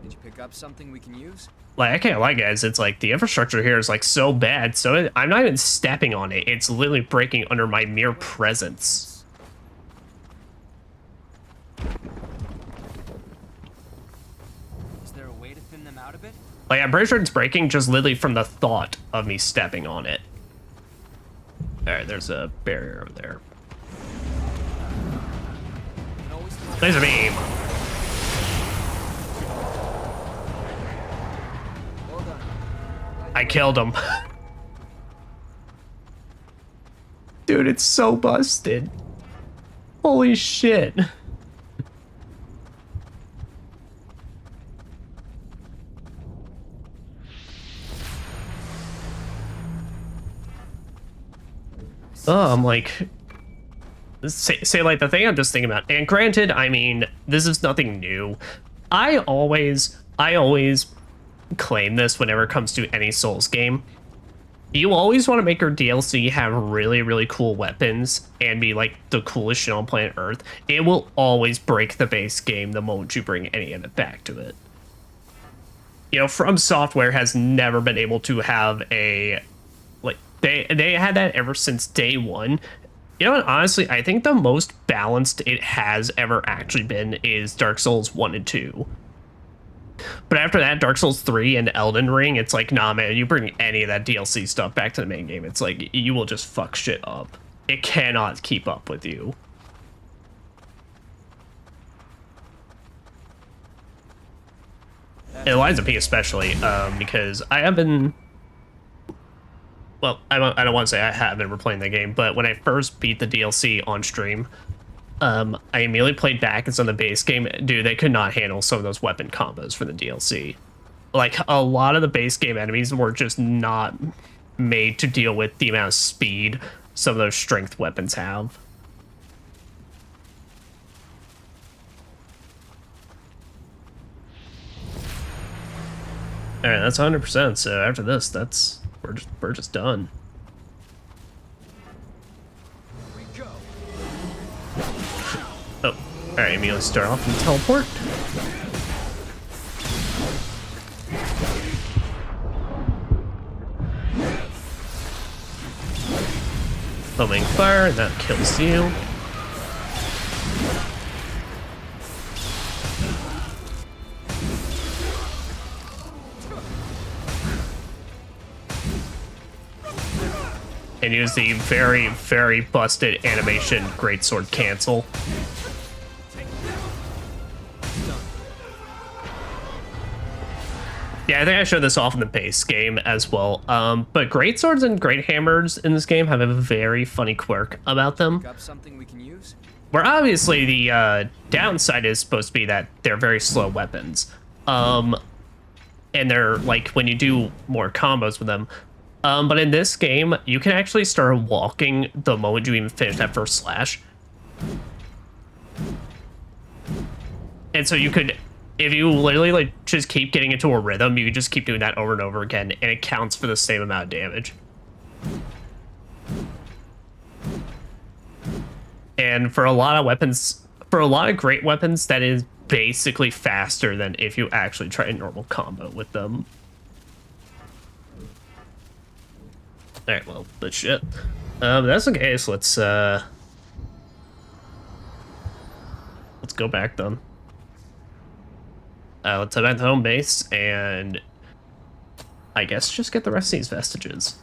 Did you pick up something we can use? Like, I can't lie, guys. It's like the infrastructure here is like so bad. So I'm not even stepping on it. It's literally breaking under my mere presence. Is there a way to thin them out a bit? Like, I'm pretty sure it's breaking just literally from the thought of me stepping on it. Alright, there's a barrier over there. Laser beam! I killed him. Dude, it's so busted. Holy shit. Oh, I'm like... Say like the thing I'm just thinking about, and granted, I mean, this is nothing new. I always claim this whenever it comes to any Souls game. You always want to make your DLC have really, really cool weapons and be like the coolest shit on planet Earth. It will always break the base game the moment you bring any of it back to it. You know, From Software has never been able to have a... Like, they had that ever since day one. You know what, honestly, I think the most balanced it has ever actually been is Dark Souls 1 and 2. But after that, Dark Souls 3 and Elden Ring, it's like, nah, man, you bring any of that DLC stuff back to the main game, it's like, you will just fuck shit up. It cannot keep up with you. And Lies of P especially, because I have been... Well, I don't want to say I have been replaying the game, but when I first beat the DLC on stream, I immediately played back as on the base game. Dude, they could not handle some of those weapon combos for the DLC. Like, a lot of the base game enemies were just not made to deal with the amount of speed some of those strength weapons have. Alright, that's 100%, so after this, that's... We're just done. Oh, alright, immediately start off and teleport. Foaming fire, and that kills you. And use the very, very busted animation greatsword cancel. Yeah, I think I showed this off in the base game as well. But greatswords and great hammers in this game have a very funny quirk about them. Got something we can use? Where obviously the downside is supposed to be that they're very slow weapons. And they're like when you do more combos with them. But in this game, you can actually start walking the moment you even finish that first slash. And so you could, if you literally like just keep getting into a rhythm, you can just keep doing that over and over again, and it counts for the same amount of damage. And for a lot of weapons, for a lot of great weapons, that is basically faster than if you actually try a normal combo with them. Alright, well, but shit. That's the case. Let's go back then. Let's head back to home base and I guess just get the rest of these vestiges.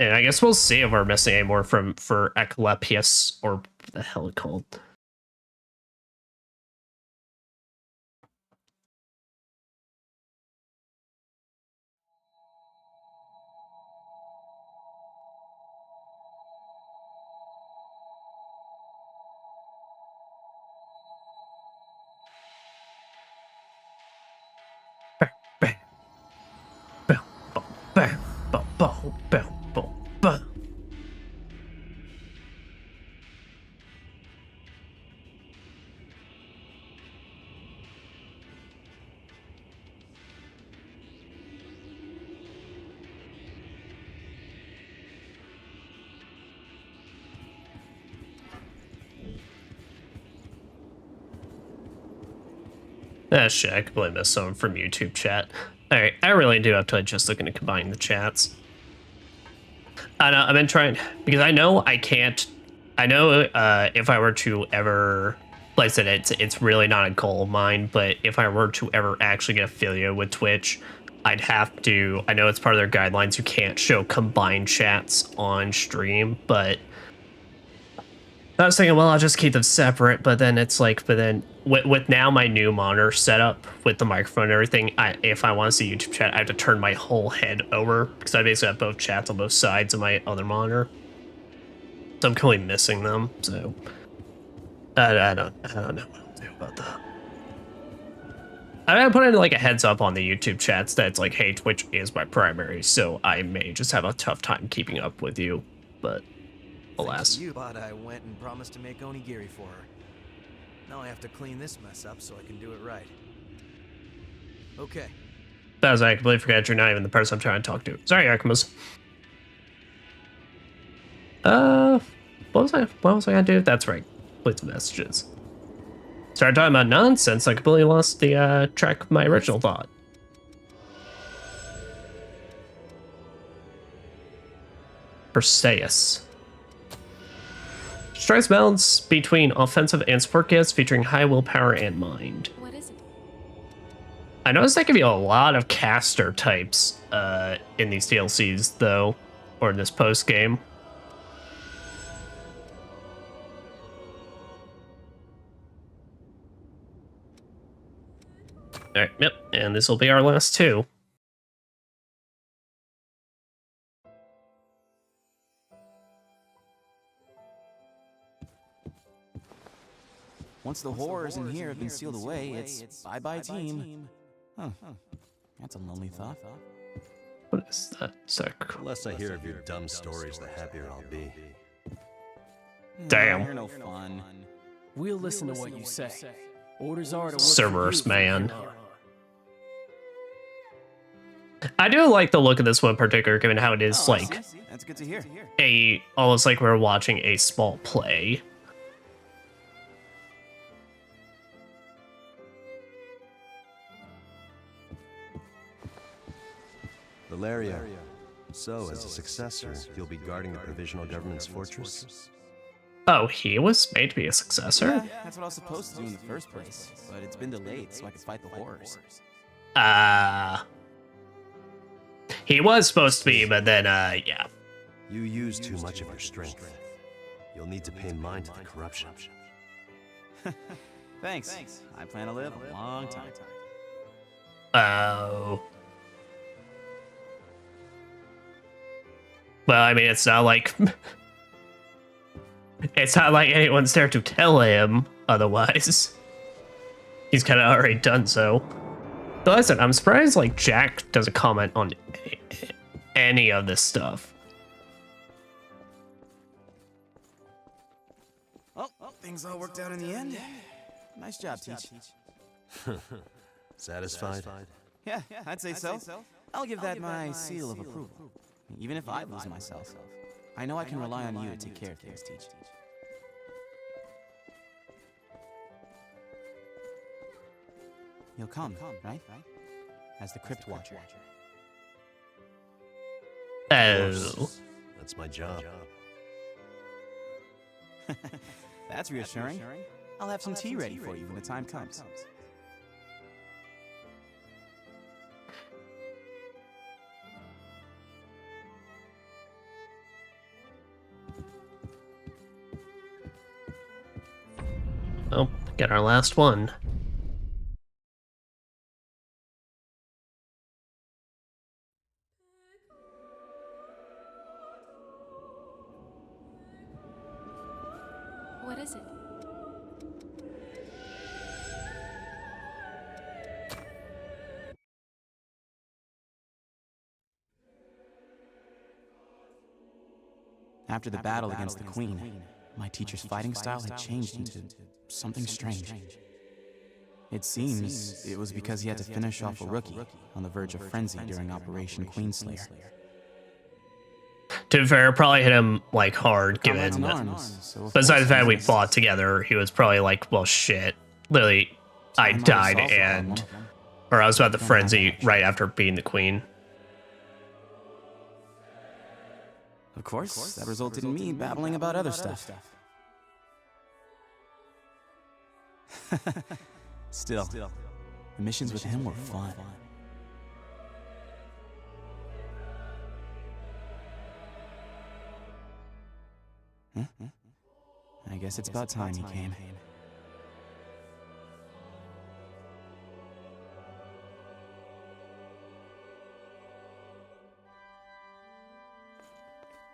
And I guess we'll see if we're missing any more for Eclepius or what the hell it's called. Ah, shit, I completely missed someone from YouTube chat. Alright, I really do have to just looking to combine the chats. I know, I've been trying, because I know I can't, I know if I were to ever, like I said, it's really not a goal of mine, but if I were to ever actually get affiliated with Twitch, I'd have to, I know it's part of their guidelines, you can't show combined chats on stream, but I was thinking, well, I'll just keep them separate, but then it's like, but then with now my new monitor setup with the microphone and everything, if I want to see YouTube chat, I have to turn my whole head over because I basically have both chats on both sides of my other monitor. So I'm completely missing them. So I don't know what I'll do about that. I put in like a heads up on the YouTube chats that it's like, hey, Twitch is my primary, so I may just have a tough time keeping up with you, but. Alas. You thought I went and promised to make onigiri for her. Now I have to clean this mess up so I can do it right. Okay. That was, I completely forgot you're not even the person I'm trying to talk to. Sorry, Archimus. What was I gonna do? That's right. Play some messages. Started talking about nonsense, I completely lost the track of my original thought. Perseus. Strikes balance between offensive and support gifts featuring high willpower and mind. What is it? I noticed they give you a lot of caster types in these DLCs, though, or in this post game. Alright, yep, and this will be our last two. Once the horrors in here have been sealed away, it's bye-bye team. Huh. That's a lonely thought. What is that? The less I hear of your dumb stories, the happier I'll be. Damn. You're no fun. We'll listen to what you say. Orders are to work Cerberus for you man. from now on. I do like the look of this one in particular, given how it is like That's good to hear. almost like we're watching a small play. Valeria, So, as a successor, you'll be guarding the provisional government's fortress? Oh, he was made to be a successor? Yeah, that's what I was supposed to do in the first place, but it's been delayed so I could fight the horrors. He was supposed to be, but then, yeah. You use too much of your strength. You'll need to pay mind to the corruption. Thanks. I plan to live a long time. Oh. Well, I mean, it's not like... It's not like anyone's there to tell him otherwise. He's kind of already done so. But listen, I'm surprised, like, Jack doesn't comment on any of this stuff. Well, things all worked out in the end. Nice job, Teach. Satisfied? Yeah, I'd say so. I'll give that my seal of approval. Even if I lose myself, I know I can rely on you to take care of things, Teach. You'll come, right? As the Crypt Watcher. Oh. That's my job. That's reassuring. I'll have some tea ready for you when the time comes. Oh, get our last one. What is it? After the battle against the Queen, my teacher's fighting style had changed into something strange. It seems it was because he had to finish off a rookie on the verge of frenzy during Operation Queenslayer. To be fair, probably hit him, like, hard, given... Besides the fact we fought together, he was probably like, well, shit. Literally, I died and... Or I was about to frenzy right after being the queen. Of course, that resulted in me babbling about other stuff. Still, the missions with him were fun. Huh? I guess it's about time he came.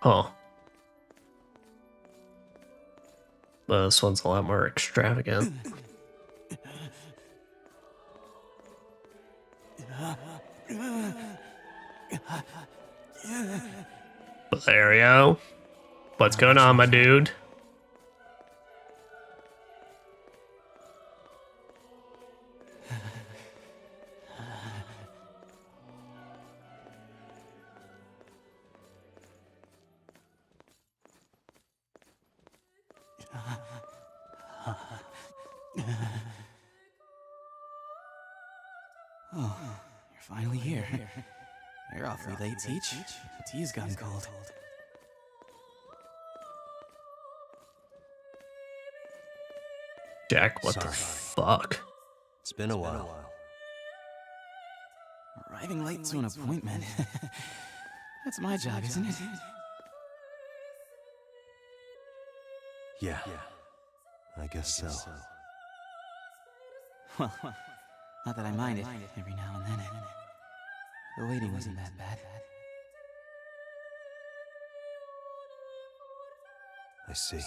Huh. Well, this one's a lot more extravagant. Valerio, what's going on, my dude? Oh, you're finally here. You're awfully late, Teach. The tea's gone cold. Jack, what the fuck? It's been a while. Arriving late to an appointment. That's my job, isn't it? Yeah, I guess so. Well, not that I mind it every now and then. The waiting wasn't that bad. I see.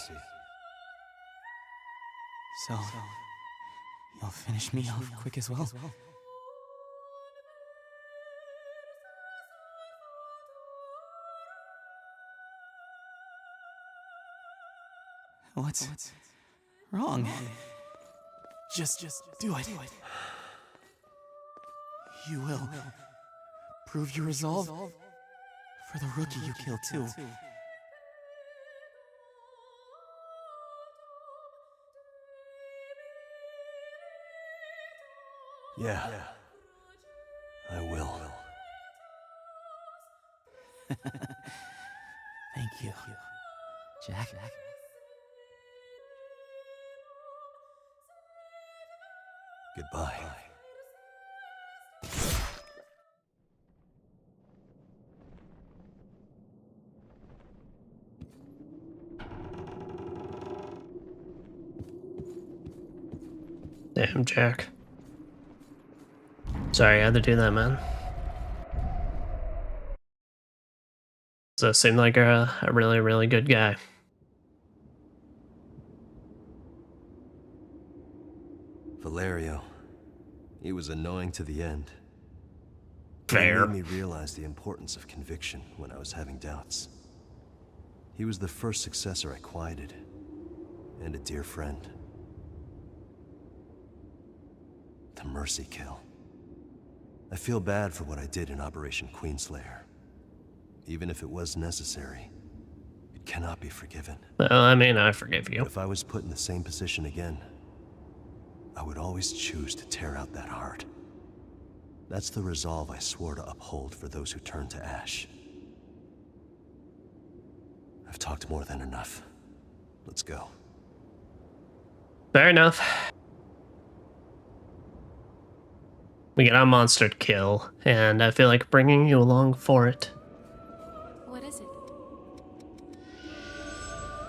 So, you'll finish me off quick as well? What's wrong? Just do it. You will prove your resolve for the rookie you killed too. Yeah, I will. Jack. Goodbye. Damn, Jack. Sorry, I had to do that, man. So it seemed like a really, really good guy. Valerio. He was annoying to the end. Fair. He made me realize the importance of conviction when I was having doubts. He was the first successor I quieted, and a dear friend. The Mercy kill. I feel bad for what I did in Operation Queenslayer. Even if it was necessary, it cannot be forgiven. Well, I mean, I forgive you. If I was put in the same position again, I would always choose to tear out that heart. That's the resolve I swore to uphold for those who turn to ash. I've talked more than enough. Let's go. Fair enough. We get our monster to kill, and I feel like bringing you along for it. What is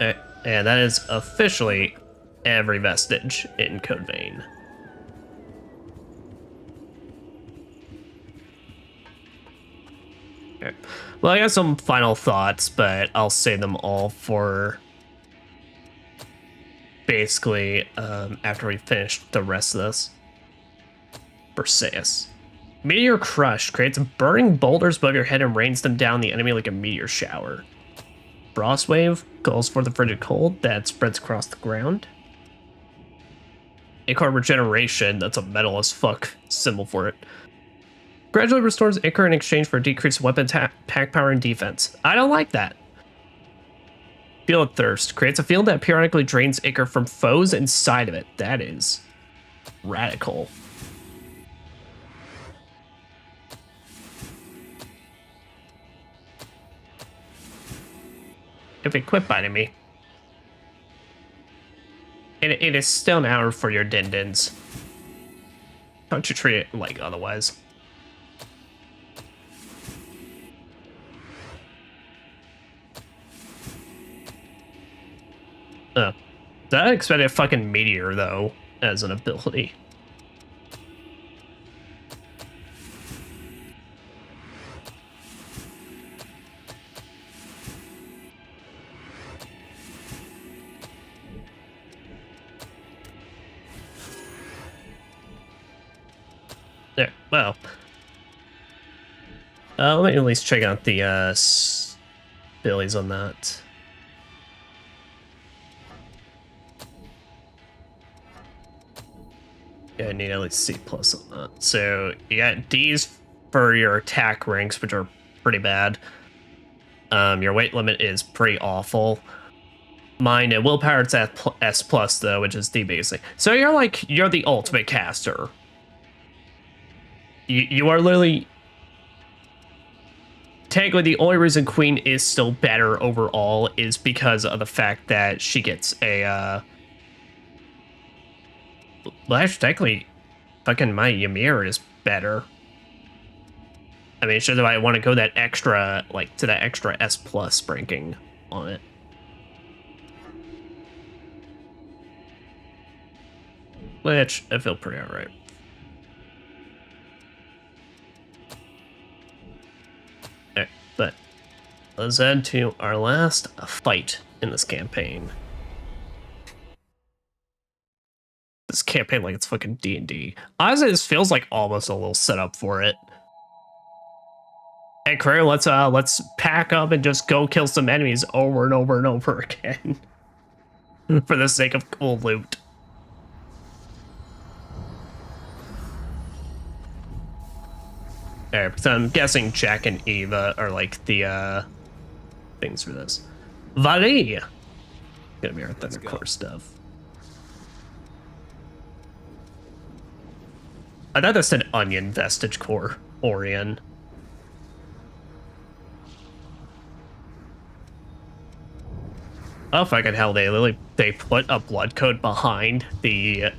it? And that is officially every vestige in Code Vein. Okay. Well, I got some final thoughts, but I'll save them all for basically after we finish the rest of this. Perseus. Meteor Crush creates burning boulders above your head and rains them down the enemy like a meteor shower. Frost Wave calls for the frigid cold that spreads across the ground. Ichor Regeneration, that's a metal as fuck symbol for it. Gradually restores Ichor in exchange for decreased weapon attack power and defense. I don't like that. Field of Thirst creates a field that periodically drains Ichor from foes inside of it. That is radical. If it quit biting me. It is still an hour for your Dindins. Don't you treat it like otherwise. Oh. I expected a fucking meteor, though, as an ability. There, well. Let me at least check out the abilities on that. Yeah, I need at least C+ on that. So you got D's for your attack ranks, which are pretty bad. Your weight limit is pretty awful. Mine and willpower it's at S+ though, which is D basic. So you're the ultimate caster. You are literally technically the only reason Queen is still better overall is because of the fact that she gets a well, actually, technically, fucking my Ymir is better. I mean, sure that I want to go that extra, like, to that extra S+ ranking on it. Which, I feel pretty alright. Alright, but let's head to our last fight in this campaign. This campaign like it's fucking D&D. Honestly, this feels like almost a little setup for it. Hey, career, let's pack up and just go kill some enemies over and over and over again. For the sake of cool loot. Alright, so I'm guessing Jack and Eva are like the things for this. Valley! Gonna be our Thundercore stuff. I thought that said Onion Vestige Core, Orion. Oh fucking hell! They put a blood code behind the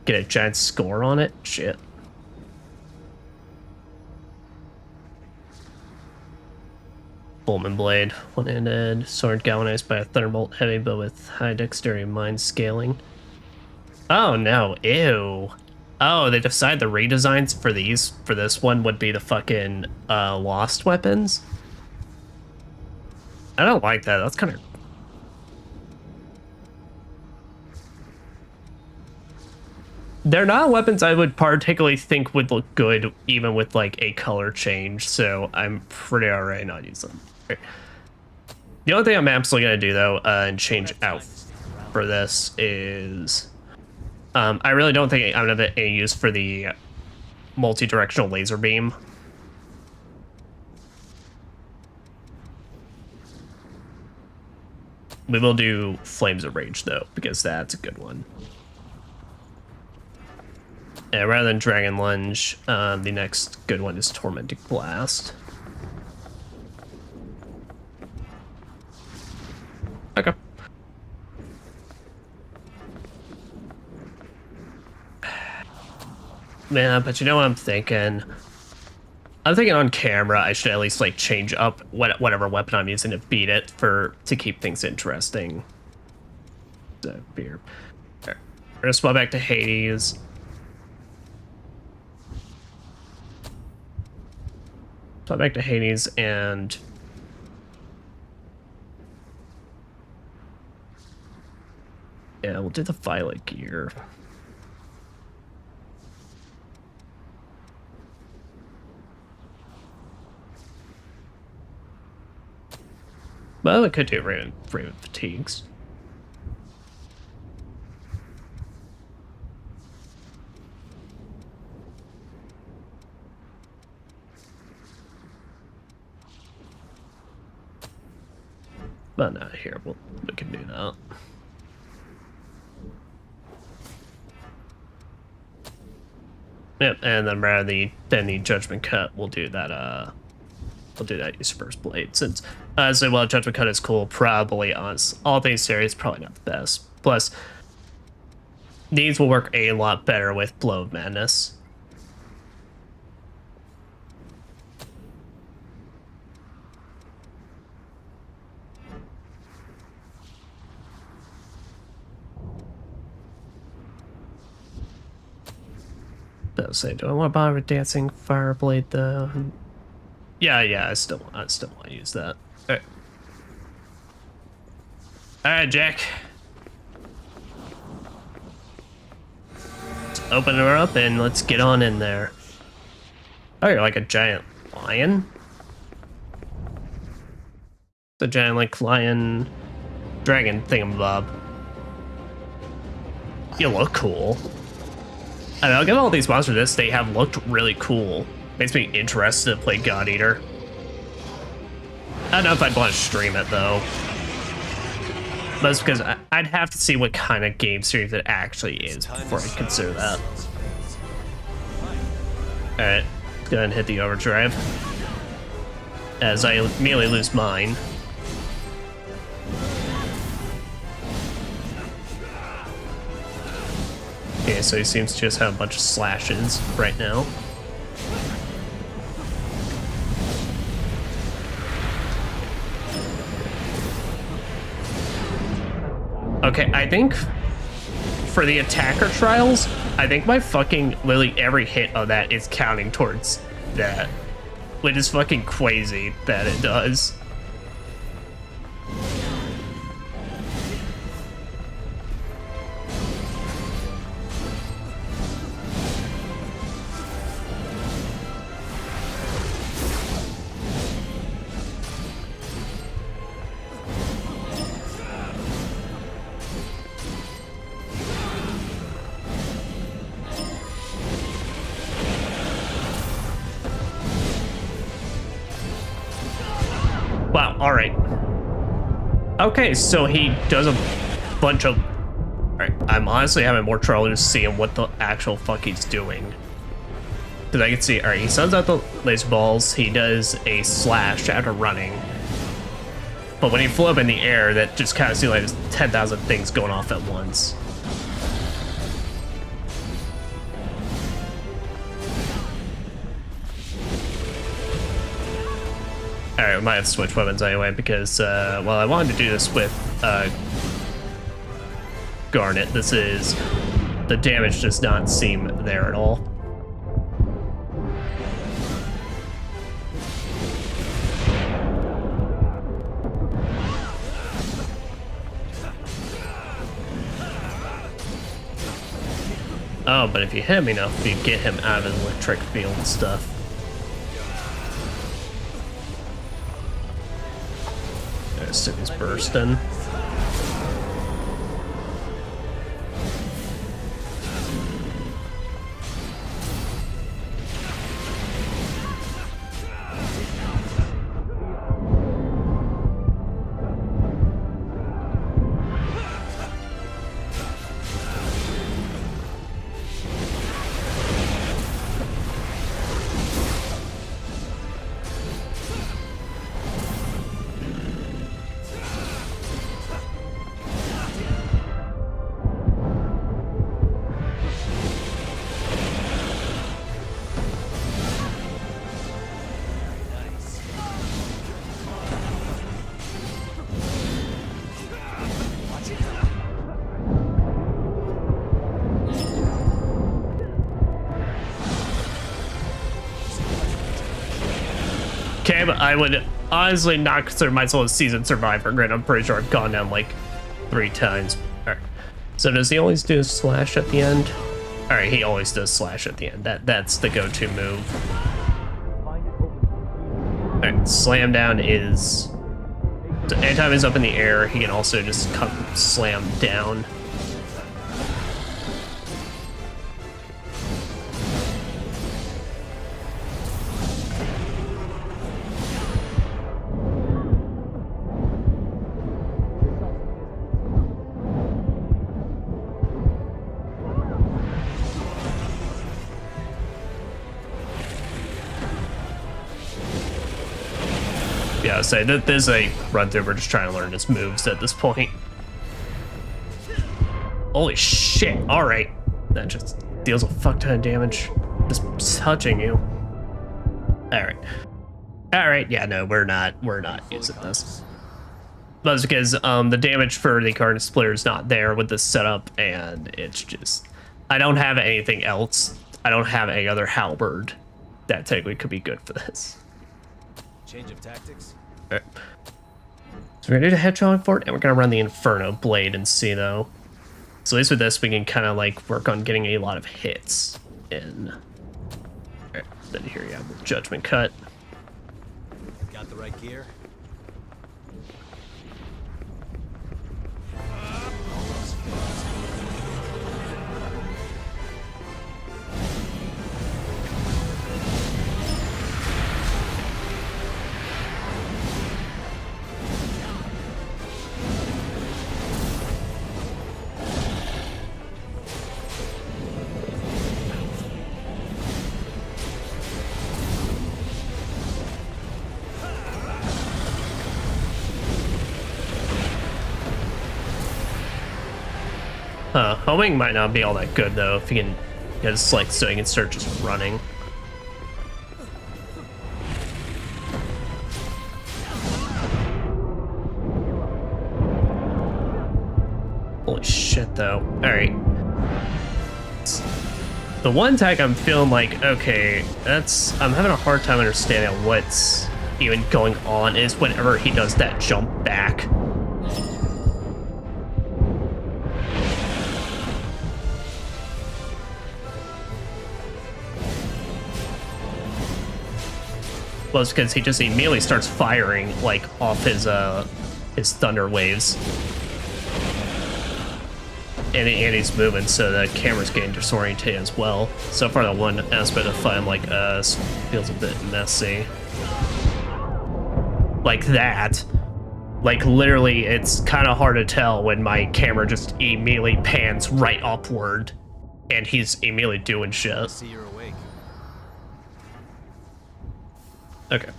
get a giant score on it. Shit. Bowman blade, one-handed sword galvanized by a thunderbolt, heavy but with high dexterity, mind scaling. Oh no! Ew. Oh, they decided the redesigns for this one would be the fucking lost weapons. I don't like that. That's kind of... They're not weapons I would particularly think would look good even with like a color change, so I'm pretty alright not using them. Right. The only thing I'm absolutely going to do though and change out for this is I really don't think I'm going to have any use for the multi-directional laser beam. We will do Flames of Rage though, because that's a good one. And rather than Dragon Lunge, the next good one is Tormenting Blast. Okay. Yeah, but you know what I'm thinking? I'm thinking on camera I should at least like change up whatever weapon I'm using to beat it to keep things interesting. So beer. Right. We're gonna swap back to Hades. Swap back to Hades and yeah, we'll do the Violet gear. Well, we could do Raven Fatigues. But not here. We can do that. Yep, and then rather than the Judgment Cut, we'll do that. We'll do that Usurper's Blade, since honestly, while Judgment Cut is cool, probably on all things serious, probably not the best. Plus, these will work a lot better with Blow of Madness. I'll say, do I want to bother with Dancing Fireblade though? Yeah, I still want to use that. All right, Jack. Let's open her up and let's get on in there. Oh, you're like a giant lion? The giant like lion dragon thingamabob. You look cool. I mean, I'll give all these monsters this. They have looked really cool. Makes me interested to play God Eater. I don't know if I'd want to stream it though. That's because I'd have to see what kind of game series it actually is before I'd consider that. Alright, go ahead and hit the overdrive. As I immediately lose mine. Okay, so he seems to just have a bunch of slashes right now. Okay, I think for the attacker trials, I think my fucking literally every hit of that is counting towards that. Which is fucking crazy that it does. Wow, alright. Okay, so he does a bunch of... Alright, I'm honestly having more trouble just seeing what the actual fuck he's doing. Because I can see, alright, he sends out the laser balls, he does a slash after running. But when he flew up in the air, that just kind of seemed like there's 10,000 things going off at once. Alright, we might have to switch weapons anyway, because, well, I wanted to do this with, Garnet. This is... the damage does not seem there at all. Oh, but if you hit him enough, you get him out of his electric field and stuff. There's City's bursting. Okay, but I would honestly not consider myself a seasoned survivor. Granted, I'm pretty sure I've gone down like 3 times. Alright. So does he always do slash at the end? Alright, he always does slash at the end. That's the go-to move. Alright, slam down is... So anytime he's up in the air, he can also just come slam down. Yeah, say that there's a run through. We're just trying to learn his moves at this point. Holy shit! All right, that just deals a fuck ton of damage. Just touching you. All right. Yeah, no, we're not using this. That's because the damage for the Carnage Splitter is not there with this setup, and it's just I don't have anything else. I don't have any other halberd that technically could be good for this. Change of tactics. Alright. So we're gonna do the Hedgehog Fort, and we're gonna run the Inferno Blade and see though. So at least with this, we can kind of like work on getting a lot of hits in. Alright, then here you have the Judgment Cut. Got the right gear. Homing might not be all that good though if you can get a select so you can start just running. Holy shit though. Alright. The one attack I'm feeling like, okay, I'm having a hard time understanding what's even going on is whenever he does that jump back. Well, it's because he just immediately starts firing like off his thunder waves, and he's moving, so the camera's getting disoriented as well. So far, the one aspect of fight I'm like, feels a bit messy. Like that, like literally, it's kind of hard to tell when my camera just immediately pans right upward, and he's immediately doing shit. See you're awake. Okay.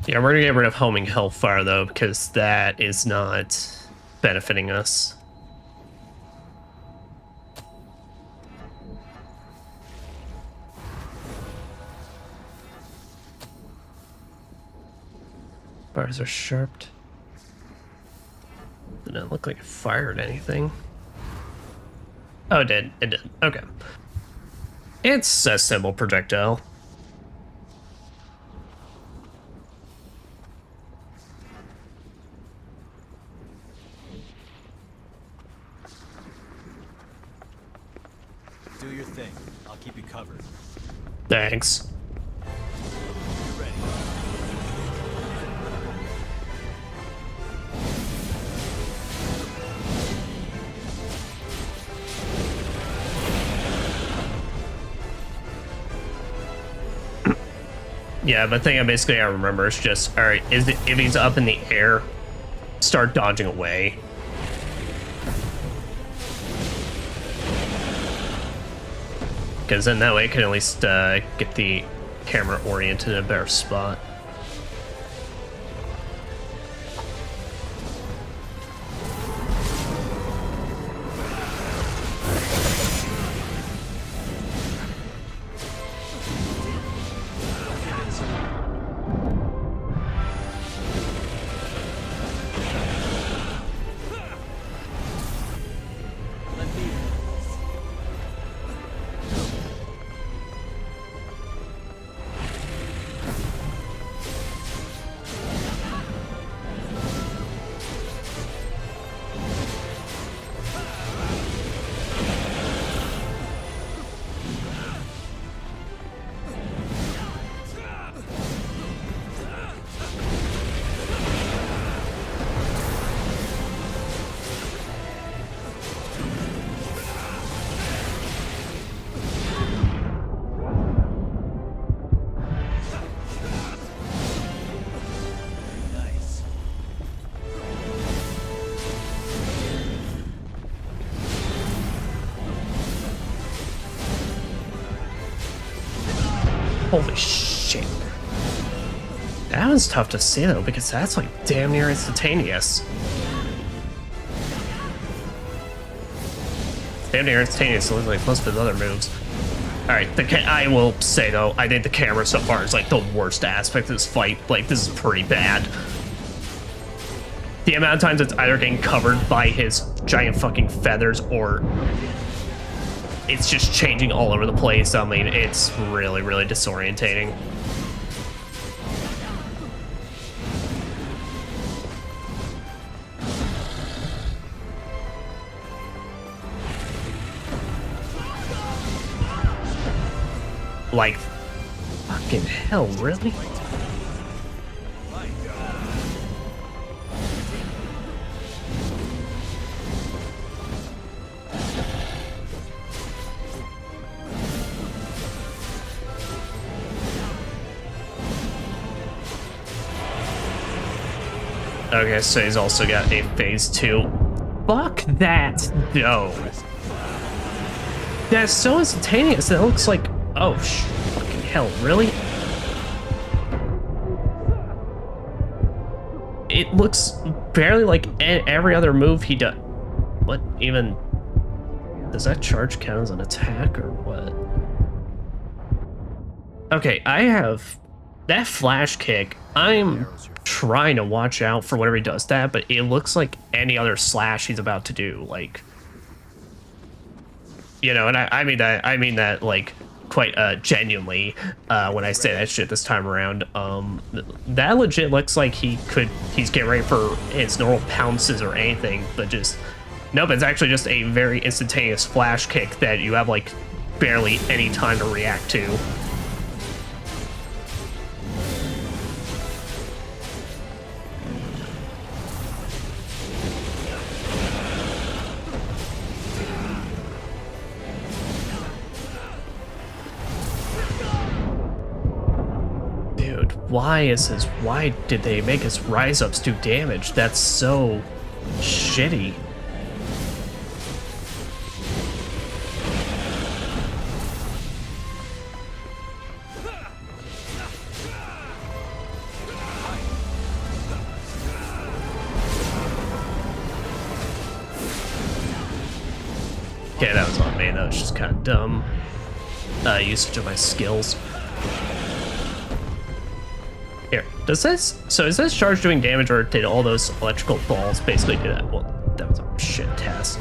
Yeah, we're gonna get rid of homing hellfire though, because that is not benefiting us. Bars are sharped. Didn't look like it fired anything. Oh, it did. It did. Okay. It's a simple projectile. Do your thing. I'll keep you covered. Thanks. You ready? Yeah, but the thing I remember is just, alright, if he's up in the air, start dodging away. Because then that way I can at least get the camera oriented in a better spot. Holy shit. That one's tough to see though, because that's like damn near instantaneous. Damn near instantaneous, like most of his other moves. Alright, I will say though, I think the camera so far is like the worst aspect of this fight. Like, this is pretty bad. The amount of times it's either getting covered by his giant fucking feathers or it's just changing all over the place. I mean, it's really, really disorientating. Like, fucking hell, really? Okay, so he's also got a phase 2. Fuck that, no. That's so instantaneous. It looks like, oh, fucking hell, really? It looks barely like every other move he does. What even? Does that charge count as an attack or what? Okay, I have that flash kick. I'm trying to watch out for whenever he does that, but it looks like any other slash he's about to do. Like, you know, and I mean that like quite genuinely when I say that shit this time around. That legit looks like he's getting ready for his normal pounces or anything, but just nope, it's actually just a very instantaneous flash kick that you have like barely any time to react to. Why did they make his rise ups do damage? That's so shitty. Okay, that was on me. That was just kind of dumb usage of my skills. Here, does this... So is this charge doing damage, or did all those electrical balls basically do that? Well, that was a shit test.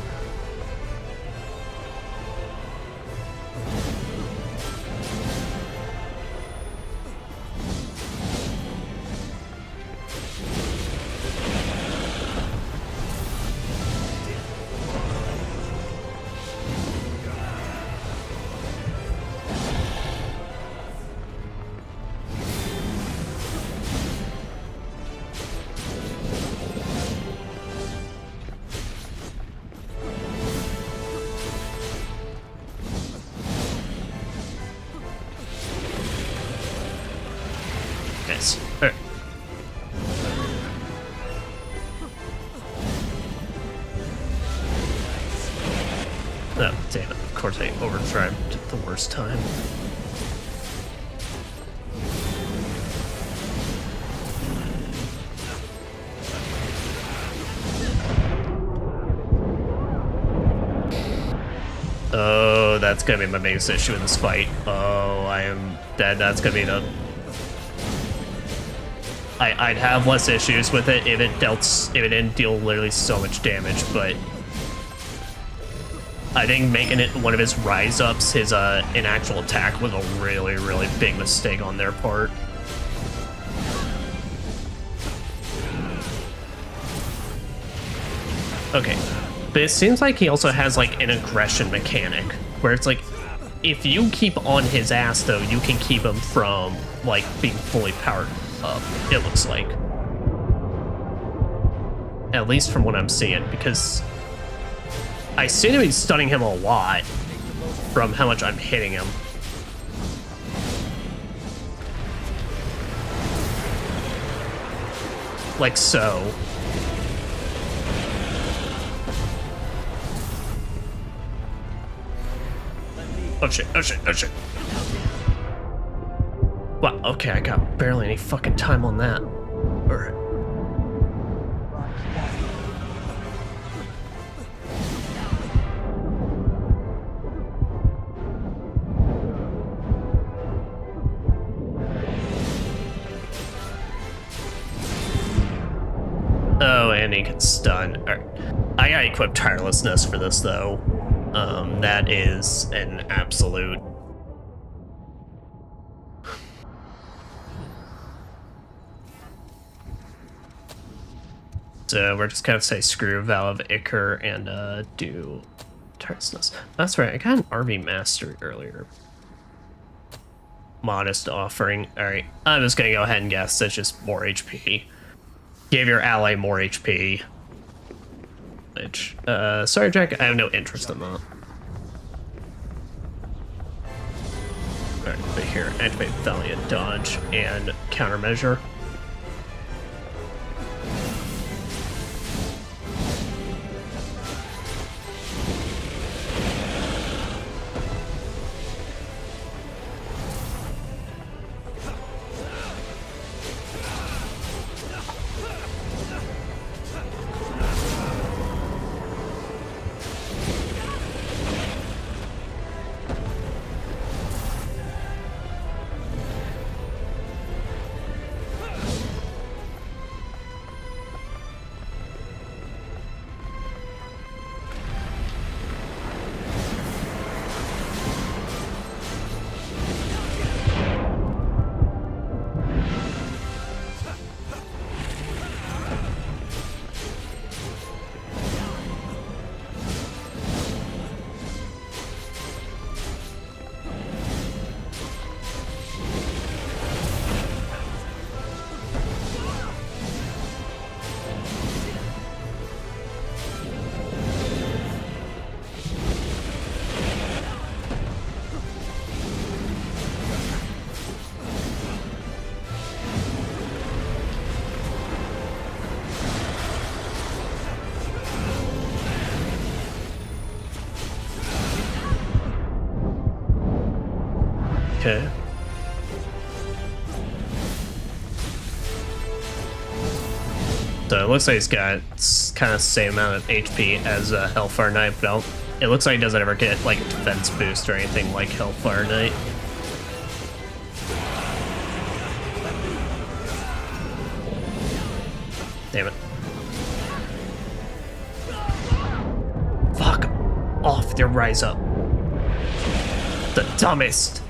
Nice. All right. Oh, damn it. Of course I overdrived at the worst time. Oh, that's gonna be my biggest issue in this fight. Oh, I am dead. That's gonna be the... I'd have less issues with it if it didn't deal literally so much damage, but I think making it one of his rise ups, his an actual attack, was a really, really big mistake on their part. Okay, but it seems like he also has like an aggression mechanic where it's like, if you keep on his ass though, you can keep him from like being fully powered up, it looks like. At least from what I'm seeing, because I seem to be stunning him a lot from how much I'm hitting him. Like so. Oh shit, oh shit, oh shit. Wow, okay, I got barely any fucking time on that. Alright. Oh, and he can stun. Alright. I gotta equip tirelessness for this though. That is an absolute... So we're just gonna say screw Vow of Ichor and do tirelessness. That's right, I got an RV mastery earlier. Modest offering. Alright, I'm just gonna go ahead and guess that's just more HP. Give your ally more HP. Which, sorry Jack, I have no interest in that. Alright, but here, activate Valiant Dodge and Countermeasure. Okay. So it looks like he's got kind of the same amount of HP as Hellfire Knight, but It looks like he doesn't ever get like a defense boost or anything like Hellfire Knight. Damn it. Fuck off their rise up. The dumbest.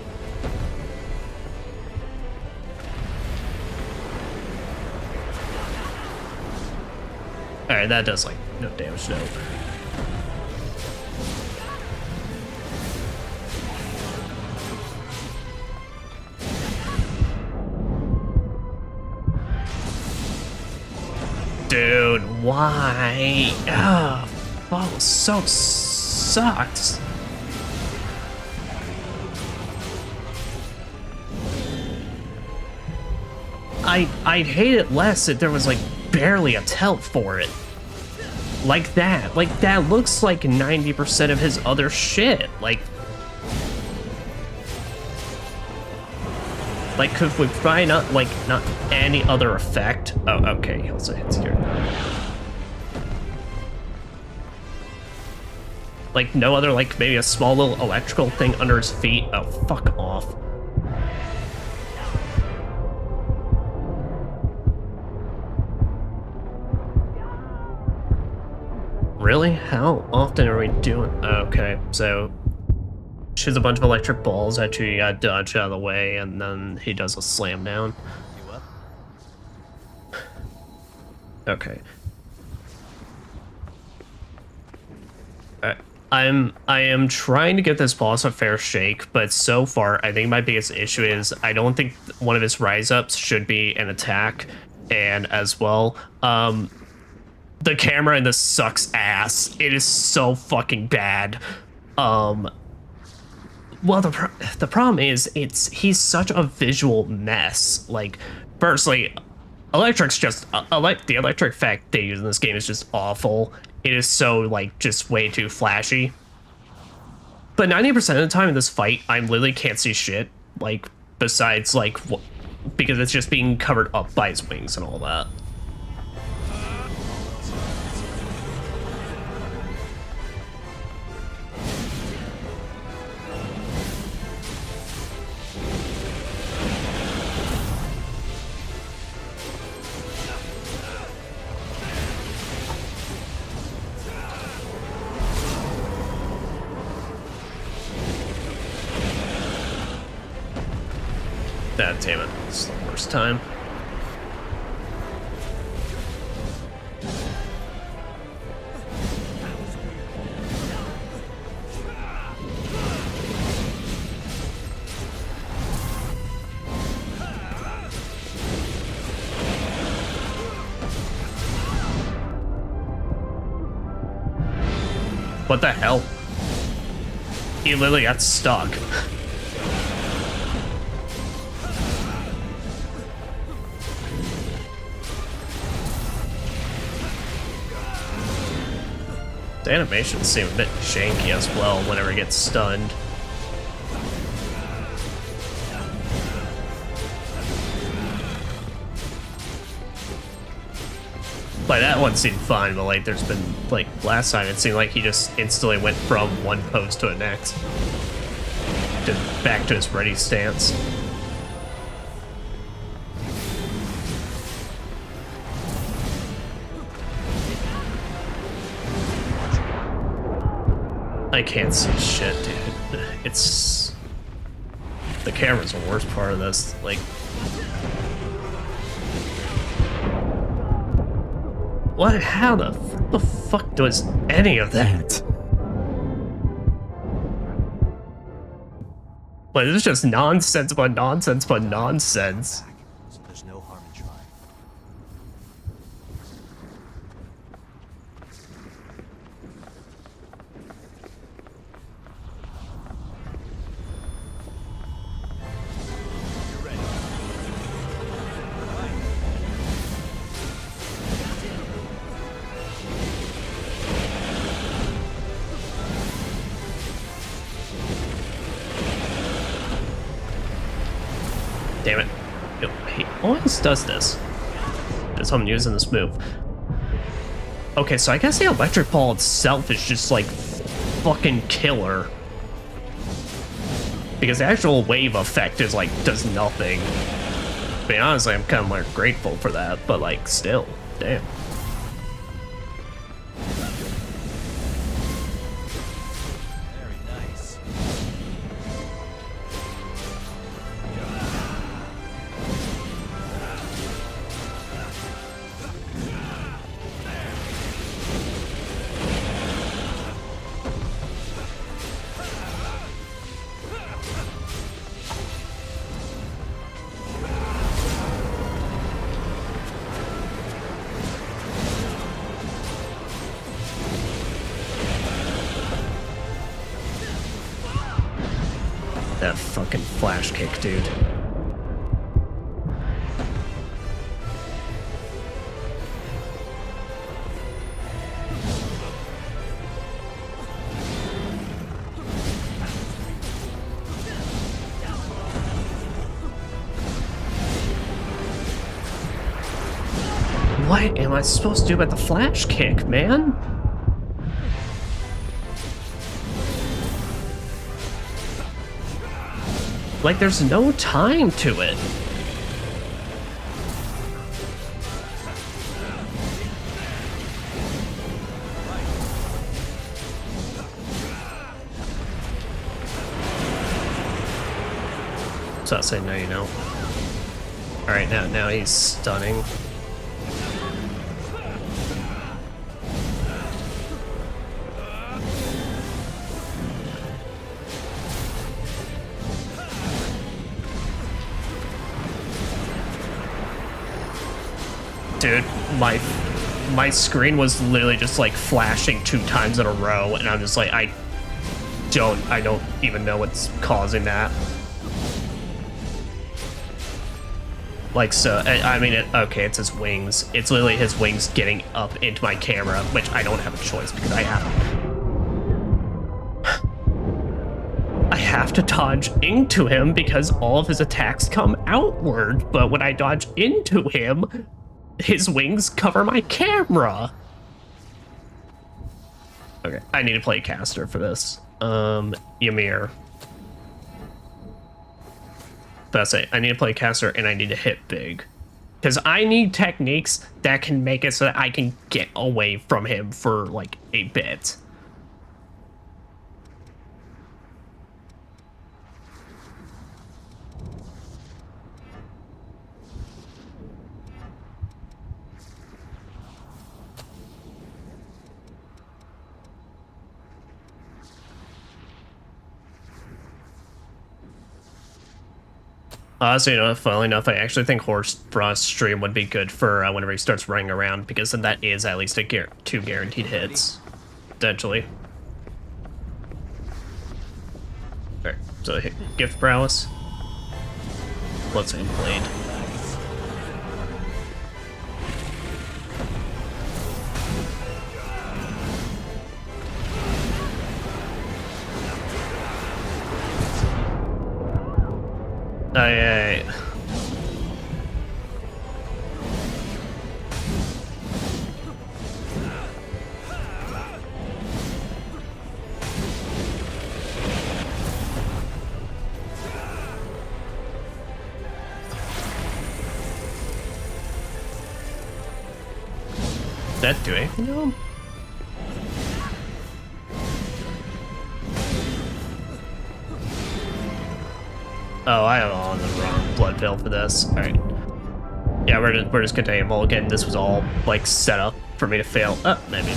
Alright, that does like no damage, no. Dude, why? Ah, oh, so sucks. I'd hate it less if there was like barely a telt for it. Like that. Like that looks like 90% of his other shit. Like could we find not like not any other effect? Oh, okay, he also hits here. Like no other, like maybe a small little electrical thing under his feet. Oh, fuck off. Really? How often are we doing? Okay, so shoots a bunch of electric balls at you, you gotta dodge out of the way, and then he does a slam down. You up? Okay. I am trying to get this boss a fair shake, but so far I think my biggest issue is I don't think one of his rise ups should be an attack, and as well, the camera in this sucks ass. It is so fucking bad. Well, the problem is he's such a visual mess. Like, firstly, electric's just the electric effect they use in this game is just awful. It is so like just way too flashy. But 90% of the time in this fight, I literally can't see shit. Like besides like because it's just being covered up by his wings and all that. God damn it, it's the worst time. What the hell? He literally got stuck. The animations seem a bit shanky as well whenever it gets stunned. Like, that one seemed fine, but like there's been, like, last time it seemed like he just instantly went from one pose to the next. Back to his ready stance. I can't see shit, dude. It's... The camera's the worst part of this. Like... What? How the fuck does any of that? Like, this is just nonsense, but nonsense, but nonsense. There's no harm in trying. Damn it. He always does this. That's how I'm using this move. Okay, so I guess the electric ball itself is just like fucking killer. Because the actual wave effect is like, does nothing. I mean, honestly, I'm kind of like grateful for that, but like, still, damn. That fucking flash kick, dude. What am I supposed to do about the flash kick, man? Like, there's no time to it. So I say no, you know. All right, now he's stunning. Dude, my screen was literally just like flashing 2 times in a row, and I'm just like, I don't even know what's causing that. Like, so, I mean, okay, it's his wings. It's literally his wings getting up into my camera, which I don't have a choice because I have to dodge into him because all of his attacks come outward, but when I dodge into him, his wings cover my camera. Okay, I need to play caster for this. Ymir. That's it. I need to play caster and I need to hit big. Because I need techniques that can make it so that I can get away from him for like a bit. So, you know, funnily enough, I actually think Horse Frost stream would be good for whenever he starts running around, because then that is at least a 2 guaranteed hits, potentially. Alright, so hit Gift Prowess. Let's hit Blade. Aye. Did that do anything to him? Oh, I am on the wrong blood pill for this. All right. Yeah, we're just gonna take a mulligan. This was all like set up for me to fail. Maybe.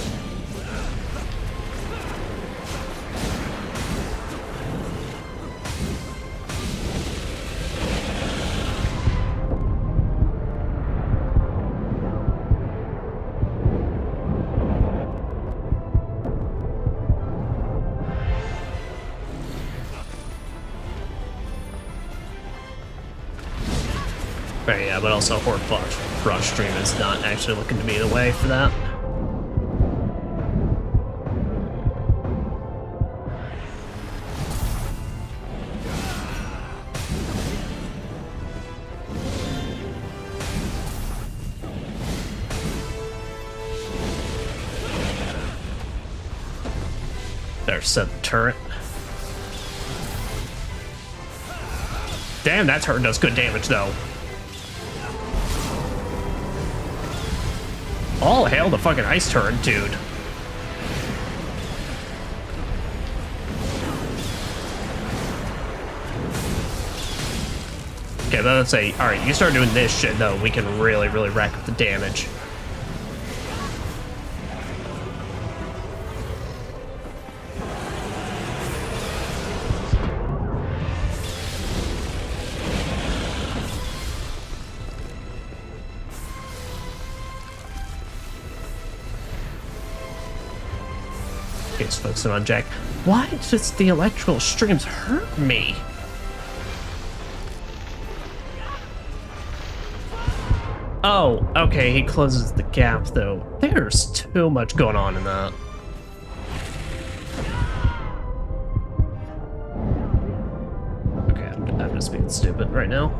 Right, yeah, but also Horde Frost stream is not actually looking to be the way for that. Better set the turret. Damn, that turret does good damage though. All hail the fucking ice turret, dude. Okay, let's say, alright, you start doing this shit though, we can really rack up the damage. It's focusing on Jack. Why does the electrical streams hurt me? Oh, okay, he closes the gap though. There's too much going on in that. Okay, I'm just being stupid right now.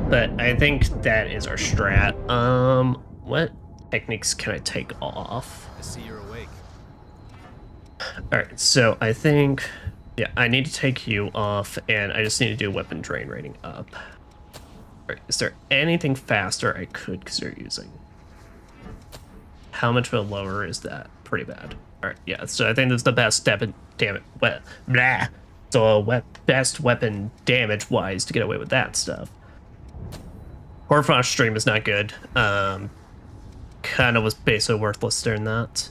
But I think that is our strat. What techniques can I take off? I see you're awake. Alright, so I think, yeah, I need to take you off, and I just need to do weapon drain rating up. Alright, is there anything faster I could consider using? How much of a lower is that? Pretty bad. Alright, yeah, so I think this is the best best weapon damage-wise to get away with that stuff. Horfrost stream is not good. Kind of was basically worthless during that.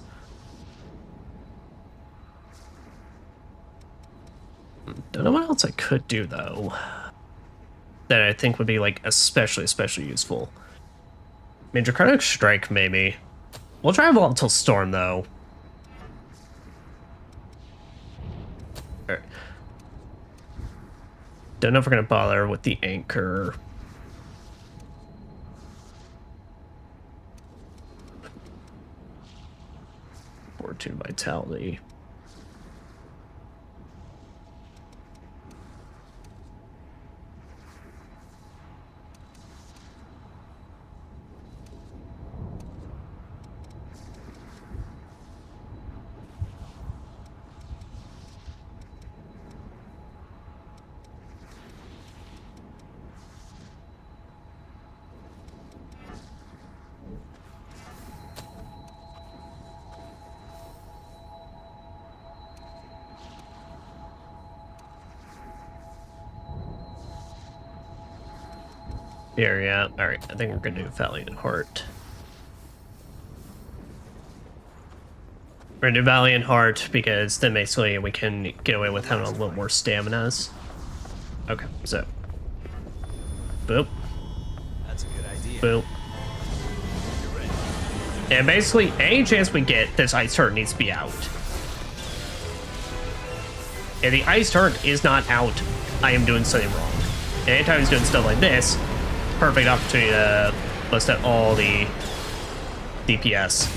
Don't know what else I could do though that I think would be like especially useful. I mean, Draconic Strike maybe. We'll try Volatile Storm though. All right. Don't know if we're gonna bother with the Anchor. Fortune Vitality. Yeah. All right, I think we're gonna do Valiant Heart. We're gonna do Valiant Heart because then basically we can get away with having a little more staminas. Okay, so boop. That's a good idea. Boop. And basically, any chance we get, this ice turret needs to be out. If the ice turret is not out, I am doing something wrong. And anytime he's doing stuff like this, perfect opportunity to bust out all the DPS.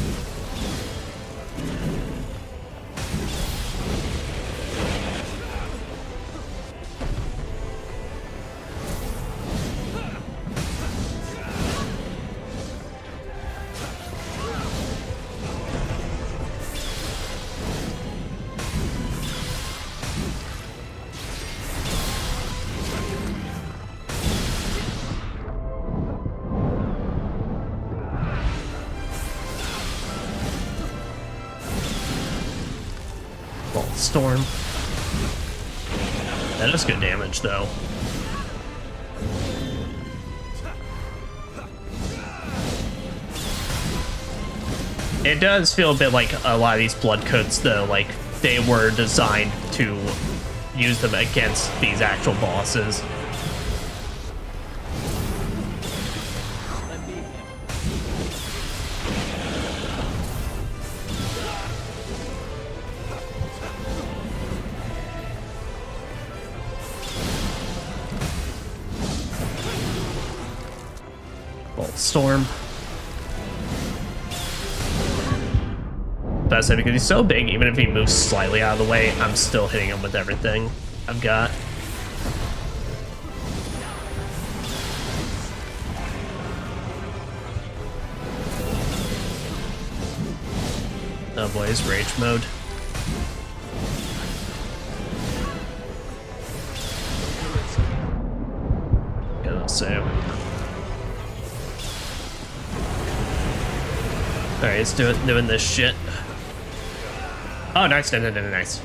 Storm. That is good damage, though. It does feel a bit like a lot of these blood coats, though, like they were designed to use them against these actual bosses. storm. But I say because he's so big, even if he moves slightly out of the way, I'm still hitting him with everything I've got. Oh boy, his rage mode. Gonna save. Alright, it's doing this shit. Oh, nice, nice.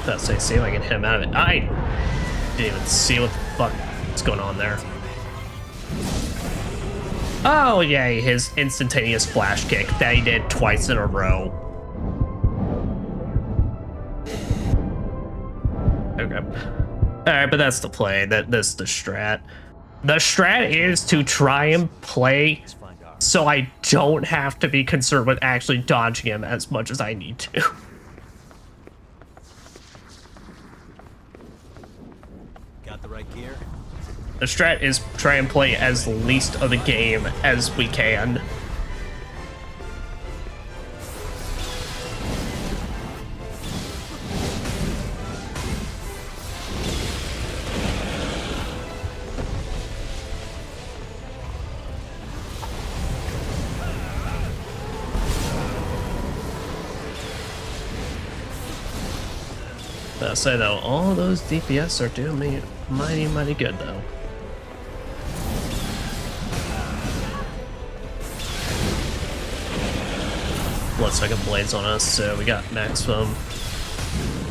Let's see if I can hit him out of it. I didn't even see what the fuck is going on there. Oh, yay, his instantaneous flash kick that he did twice in a row. Okay. Alright, but that's the play. That's the strat. The strat is to try and play so I don't have to be concerned with actually dodging him as much as I need to. Got the right gear? The strat is try and play as least of the game as we can. I'll say though, all those DPS are doing me mighty good though. Bloodsucking blades on us, so we got maximum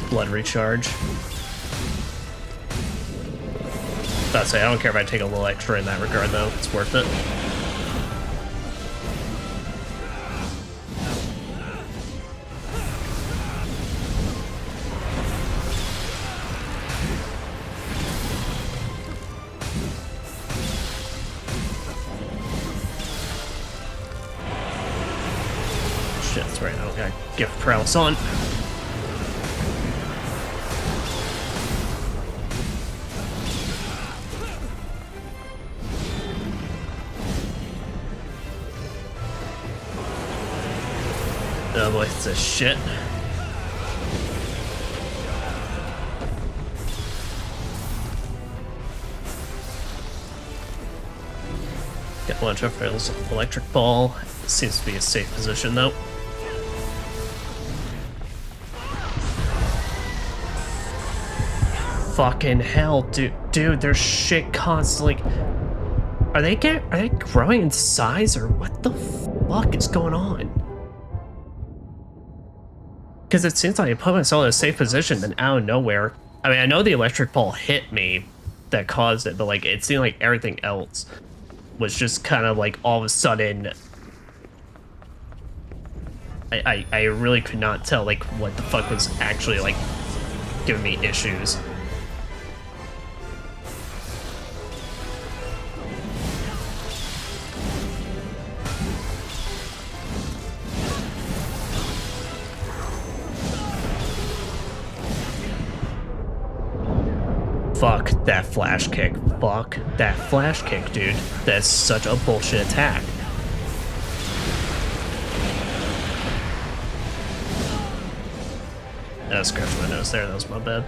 blood recharge. I'll say I don't care if I take a little extra in that regard though, it's worth it. Shit, that's right, I don't got gift prowess on. Oh boy, it's a shit. Got one of Phil's electric ball. Seems to be a safe position though. Fucking hell, dude, there's shit constantly. Are they growing in size or what the fuck is going on? Because it seems like I put myself in a safe position, then out of nowhere. I mean, I know the electric ball hit me that caused it, but like it seemed like everything else was just kind of like all of a sudden. I really could not tell like what the fuck was actually like giving me issues. Fuck that flash kick. Fuck that flash kick, dude. That's such a bullshit attack. I scratched my nose there, that was my bad.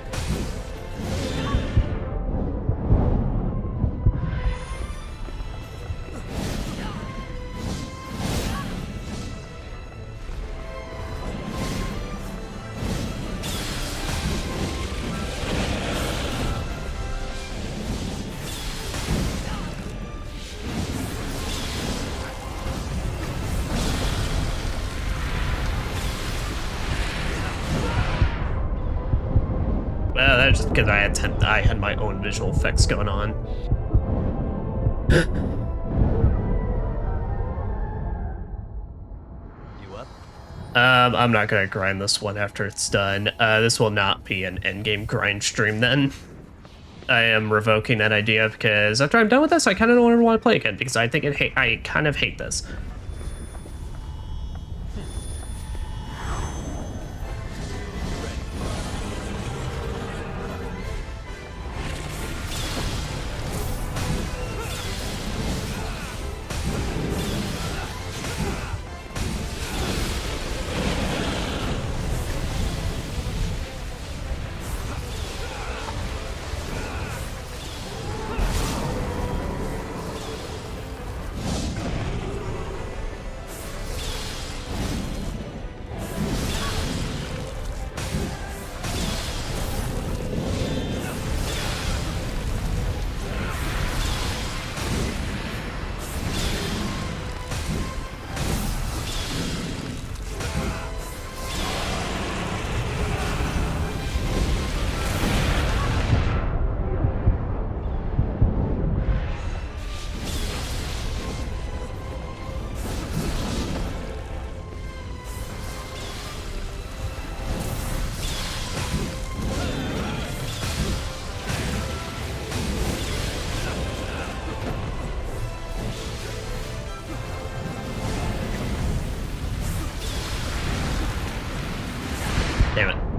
Well, that's just because I had my own visual effects going on. You up? I'm not gonna grind this one after it's done. This will not be an endgame grind stream then. I am revoking that idea because after I'm done with this, I kind of don't ever want to play again because I think I kind of hate this.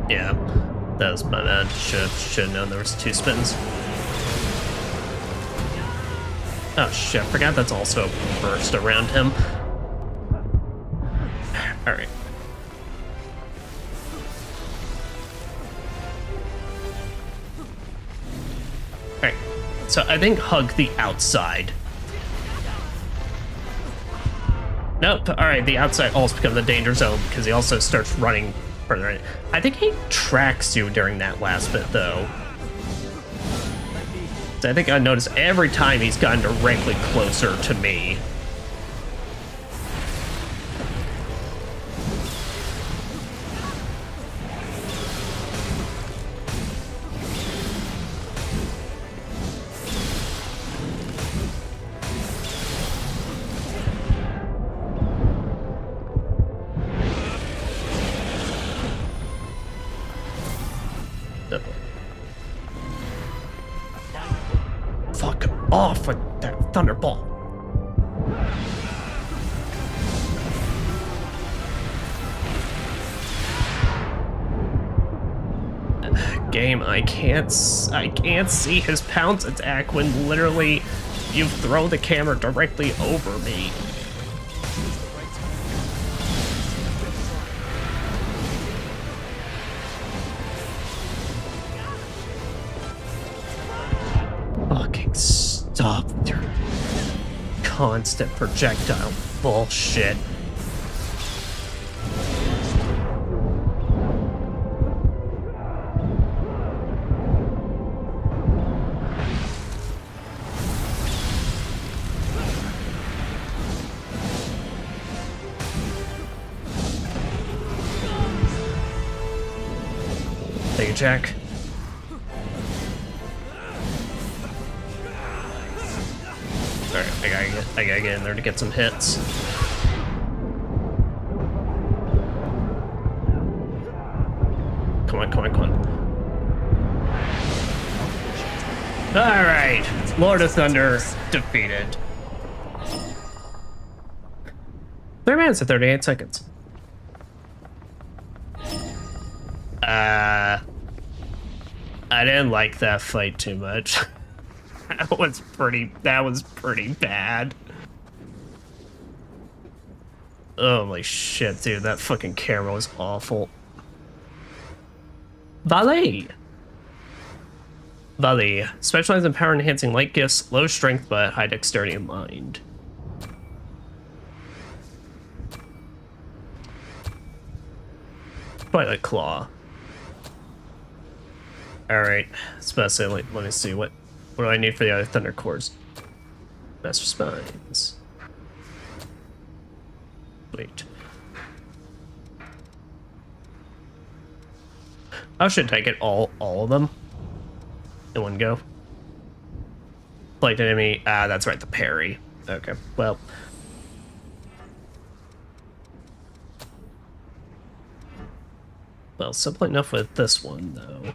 Yeah, that was my bad. Should have known there was 2 spins. Oh shit, I forgot that's also a burst around him. Alright. Alright, so I think hug the outside. Nope, alright, the outside also becomes the danger zone because he also starts running further in. I think he tracks you during that last bit though. So I think I noticed every time he's gotten directly closer to me. Fuck off with that thunderball. Game, I can't see his pounce attack when literally you throw the camera directly over me. Fucking stop your constant projectile bullshit. Thank you, Jack. Alright, I gotta get in there to get some hits. Come on, come on, come on. Alright, Lord of Thunder defeated. 3 minutes and 38 seconds. I didn't like that fight too much. That was pretty bad. Holy shit, dude, that fucking camera was awful. Valet. Specialized in power enhancing light gifts, low strength but high dexterity and mind. Twilight Claw. Alright, especially let me see what do I need for the other Thunder Cores? Master Spines. Wait. Oh shit, did I get all of them in one go? Like enemy, that's right, the parry. Okay, well. Well, simple enough with this one though.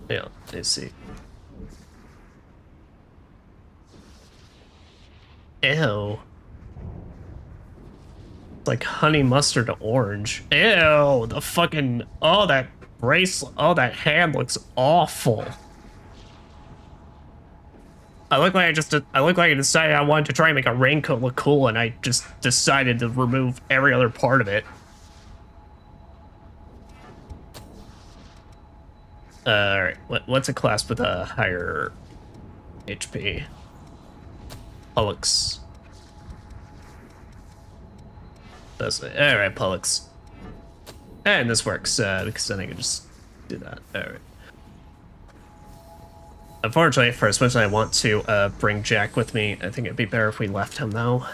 Yeah, let's see. Ew. It's like honey mustard orange. Ew, the fucking, oh, that bracelet, oh, that hand looks awful. I look like I decided I wanted to try and make a raincoat look cool and I just decided to remove every other part of it. Alright, what's a class with a higher HP? Pollux. Alright, Pollux. And this works, because then I can just do that. Alright. Unfortunately, for as much as I want to bring Jack with me, I think it'd be better if we left him, though.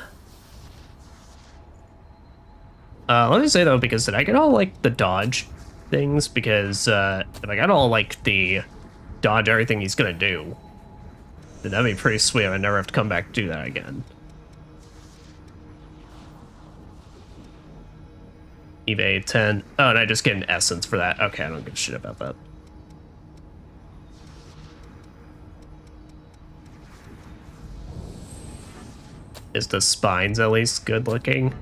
Let me say, though, because did I get all, like, the dodge things? Because if I got all, like, the dodge everything he's gonna do, then that'd be pretty sweet. I never have to come back to do that again. Evade 10. Oh, and I just get an essence for that. Okay, I don't give a shit about that. Is the spines at least good looking?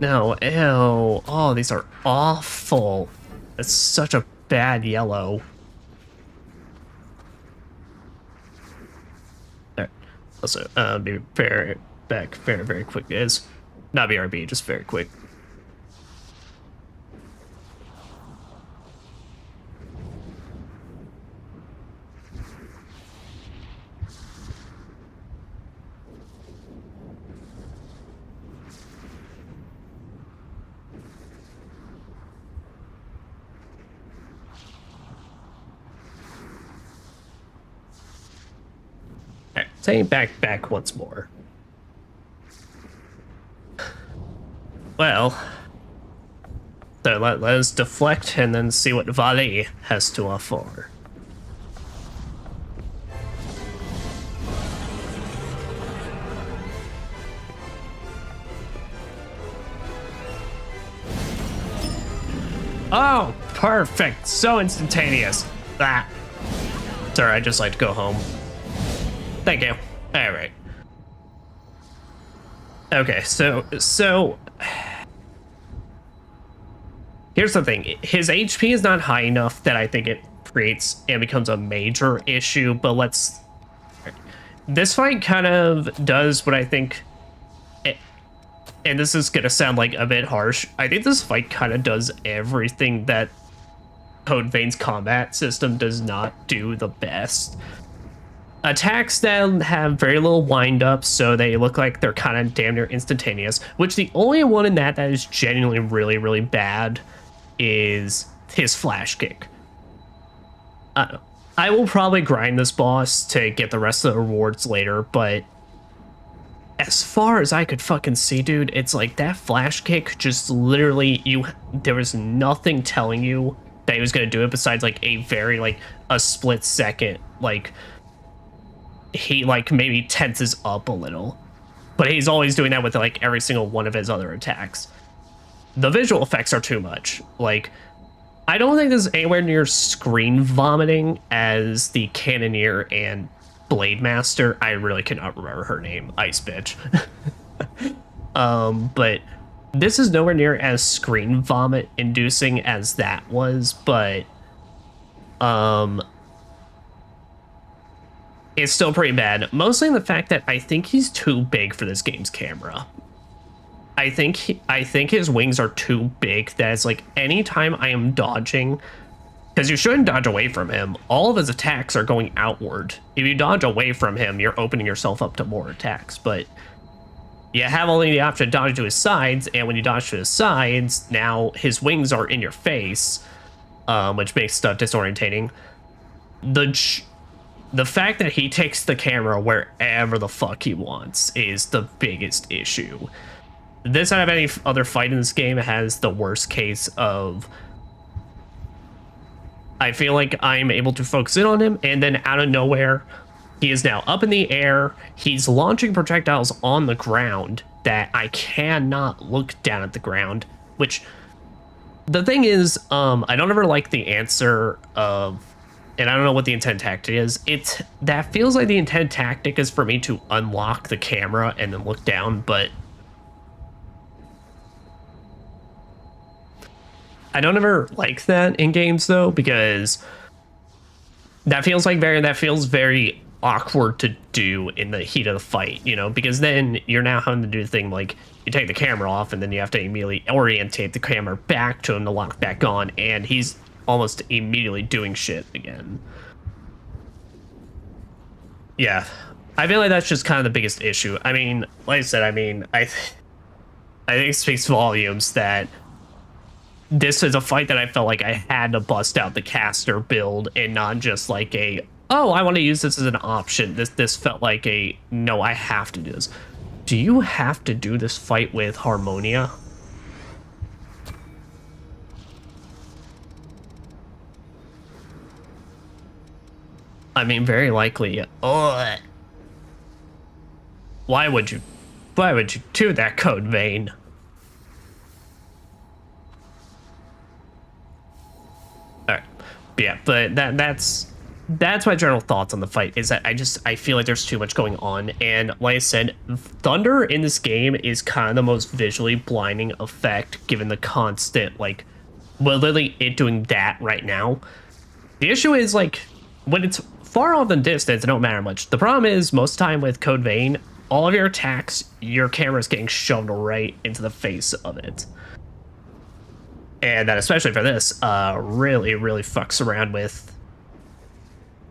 No, ew. Oh, these are awful. It's such a bad yellow. Alright. Also, be back very, very quick, guys. Not BRB, just very quick. Alright, saying back once more. Well, so let us deflect and then see what Valley has to offer. Oh, perfect. So instantaneous. Ah. Sorry, I just like to go home. Thank you. All right. Okay, so here's the thing. His HP is not high enough that I think it creates and becomes a major issue, but this fight kind of does what I think, and this is gonna sound like a bit harsh, I think this fight kind of does everything that Code Vein's combat system does not do the best. Attacks that have very little wind-up, so they look like they're kind of damn near instantaneous, which the only one in that is genuinely really, really bad is his flash kick. I will probably grind this boss to get the rest of the rewards later, but as far as I could fucking see, dude, it's like that flash kick just literally, there was nothing telling you that he was going to do it besides like a very, like, a split second, like, he like maybe tenses up a little, but he's always doing that with like every single one of his other attacks. The visual effects are too much. Like, I don't think this is anywhere near screen vomiting as the Cannoneer and Blade Master. I really cannot remember her name. Ice bitch. But this is nowhere near as screen vomit inducing as that was, but it's still pretty bad. Mostly in the fact that I think he's too big for this game's camera. I think his wings are too big that it's like anytime I am dodging, because you shouldn't dodge away from him, all of his attacks are going outward. If you dodge away from him, you're opening yourself up to more attacks, but you have only the option to dodge to his sides, and when you dodge to his sides, now his wings are in your face, which makes stuff disorientating. The fact that he takes the camera wherever the fuck he wants is the biggest issue. This out of any other fight in this game has the worst case of, I feel like I'm able to focus in on him, and then out of nowhere, he is now up in the air. He's launching projectiles on the ground that I cannot look down at the ground, which the thing is, I don't ever like the answer of, and I don't know what the intent tactic is. That feels like the intent tactic is for me to unlock the camera and then look down, but I don't ever like that in games though, because that feels very awkward to do in the heat of the fight, you know, because then you're now having to do the thing like you take the camera off and then you have to immediately orientate the camera back to him to lock back on, and he's almost immediately doing shit again. Yeah, I feel like that's just kind of the biggest issue. I mean, like I said, I think it speaks volumes that this is a fight that I felt like I had to bust out the caster build and not just like a, oh, I want to use this as an option. This felt like a, no, I have to do this. Do you have to do this fight with Harmonia? I mean, very likely. Oh, why would you do that, Code Vein? All right, yeah, but that's that's my general thoughts on the fight, is that I feel like there's too much going on. And like I said, thunder in this game is kind of the most visually blinding effect, given the constant, like, well, literally it doing that right now. The issue is, like, when it's far off in distance, it don't matter much. The problem is, most of the time with Code Vein, all of your attacks, your camera's getting shoved right into the face of it. And that, especially for this, really, really fucks around with,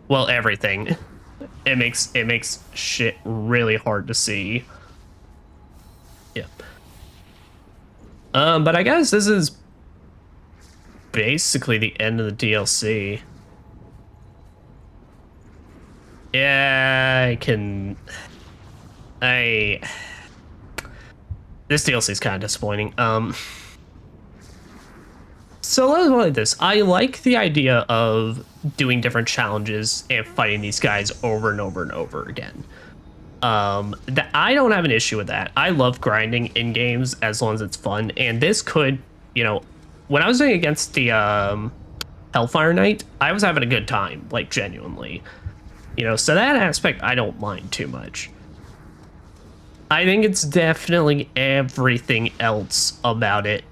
well, everything. It makes shit really hard to see. Yeah. But I guess this is basically the end of the DLC. Yeah, this DLC is kind of disappointing. So let's go like this. I like the idea of doing different challenges and fighting these guys over and over and over again. I don't have an issue with that. I love grinding in games as long as it's fun. And this could, you know, when I was doing against the Hellfire Knight, I was having a good time, like, genuinely. You know, so that aspect I don't mind too much. I think it's definitely everything else about it.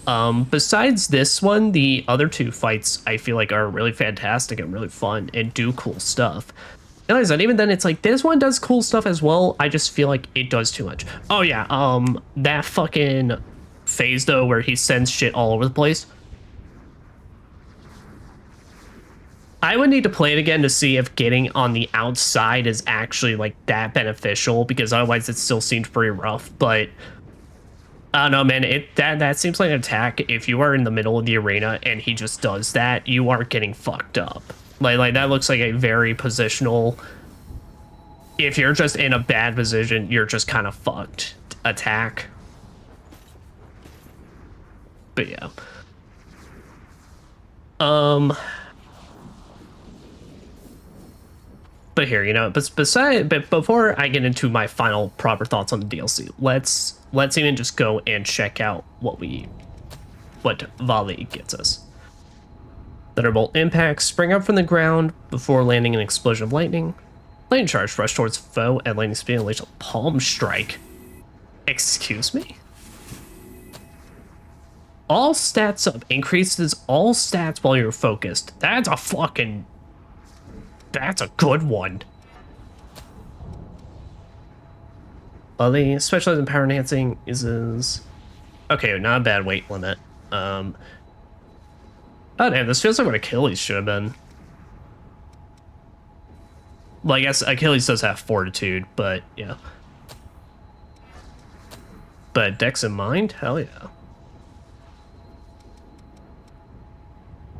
Besides this one, the other two fights I feel like are really fantastic and really fun and do cool stuff. And like I said, even then, it's like this one does cool stuff as well. I just feel like it does too much. Oh yeah, that fucking phase though where he sends shit all over the place. I would need to play it again to see if getting on the outside is actually like that beneficial, because otherwise it still seems pretty rough. But I don't know, man. That seems like an attack. If you are in the middle of the arena and he just does that, you aren't getting fucked up. Like that looks like a very positional. If you're just in a bad position, you're just kind of fucked. Attack. But yeah. But here, you know, but before I get into my final proper thoughts on the DLC, let's even just go and check out what volley gets us. Thunderbolt impacts spring up from the ground before landing an explosion of lightning. Lightning charge rush towards foe at lightning speed and unleash a palm strike. Excuse me? All stats up, increases all stats while you're focused. That's a good one. Volley specialized in power enhancing is okay, not a bad weight limit. Oh damn, this feels like what Achilles should have been. Well, I guess Achilles does have fortitude, but yeah. But Dex and Mind? Hell yeah.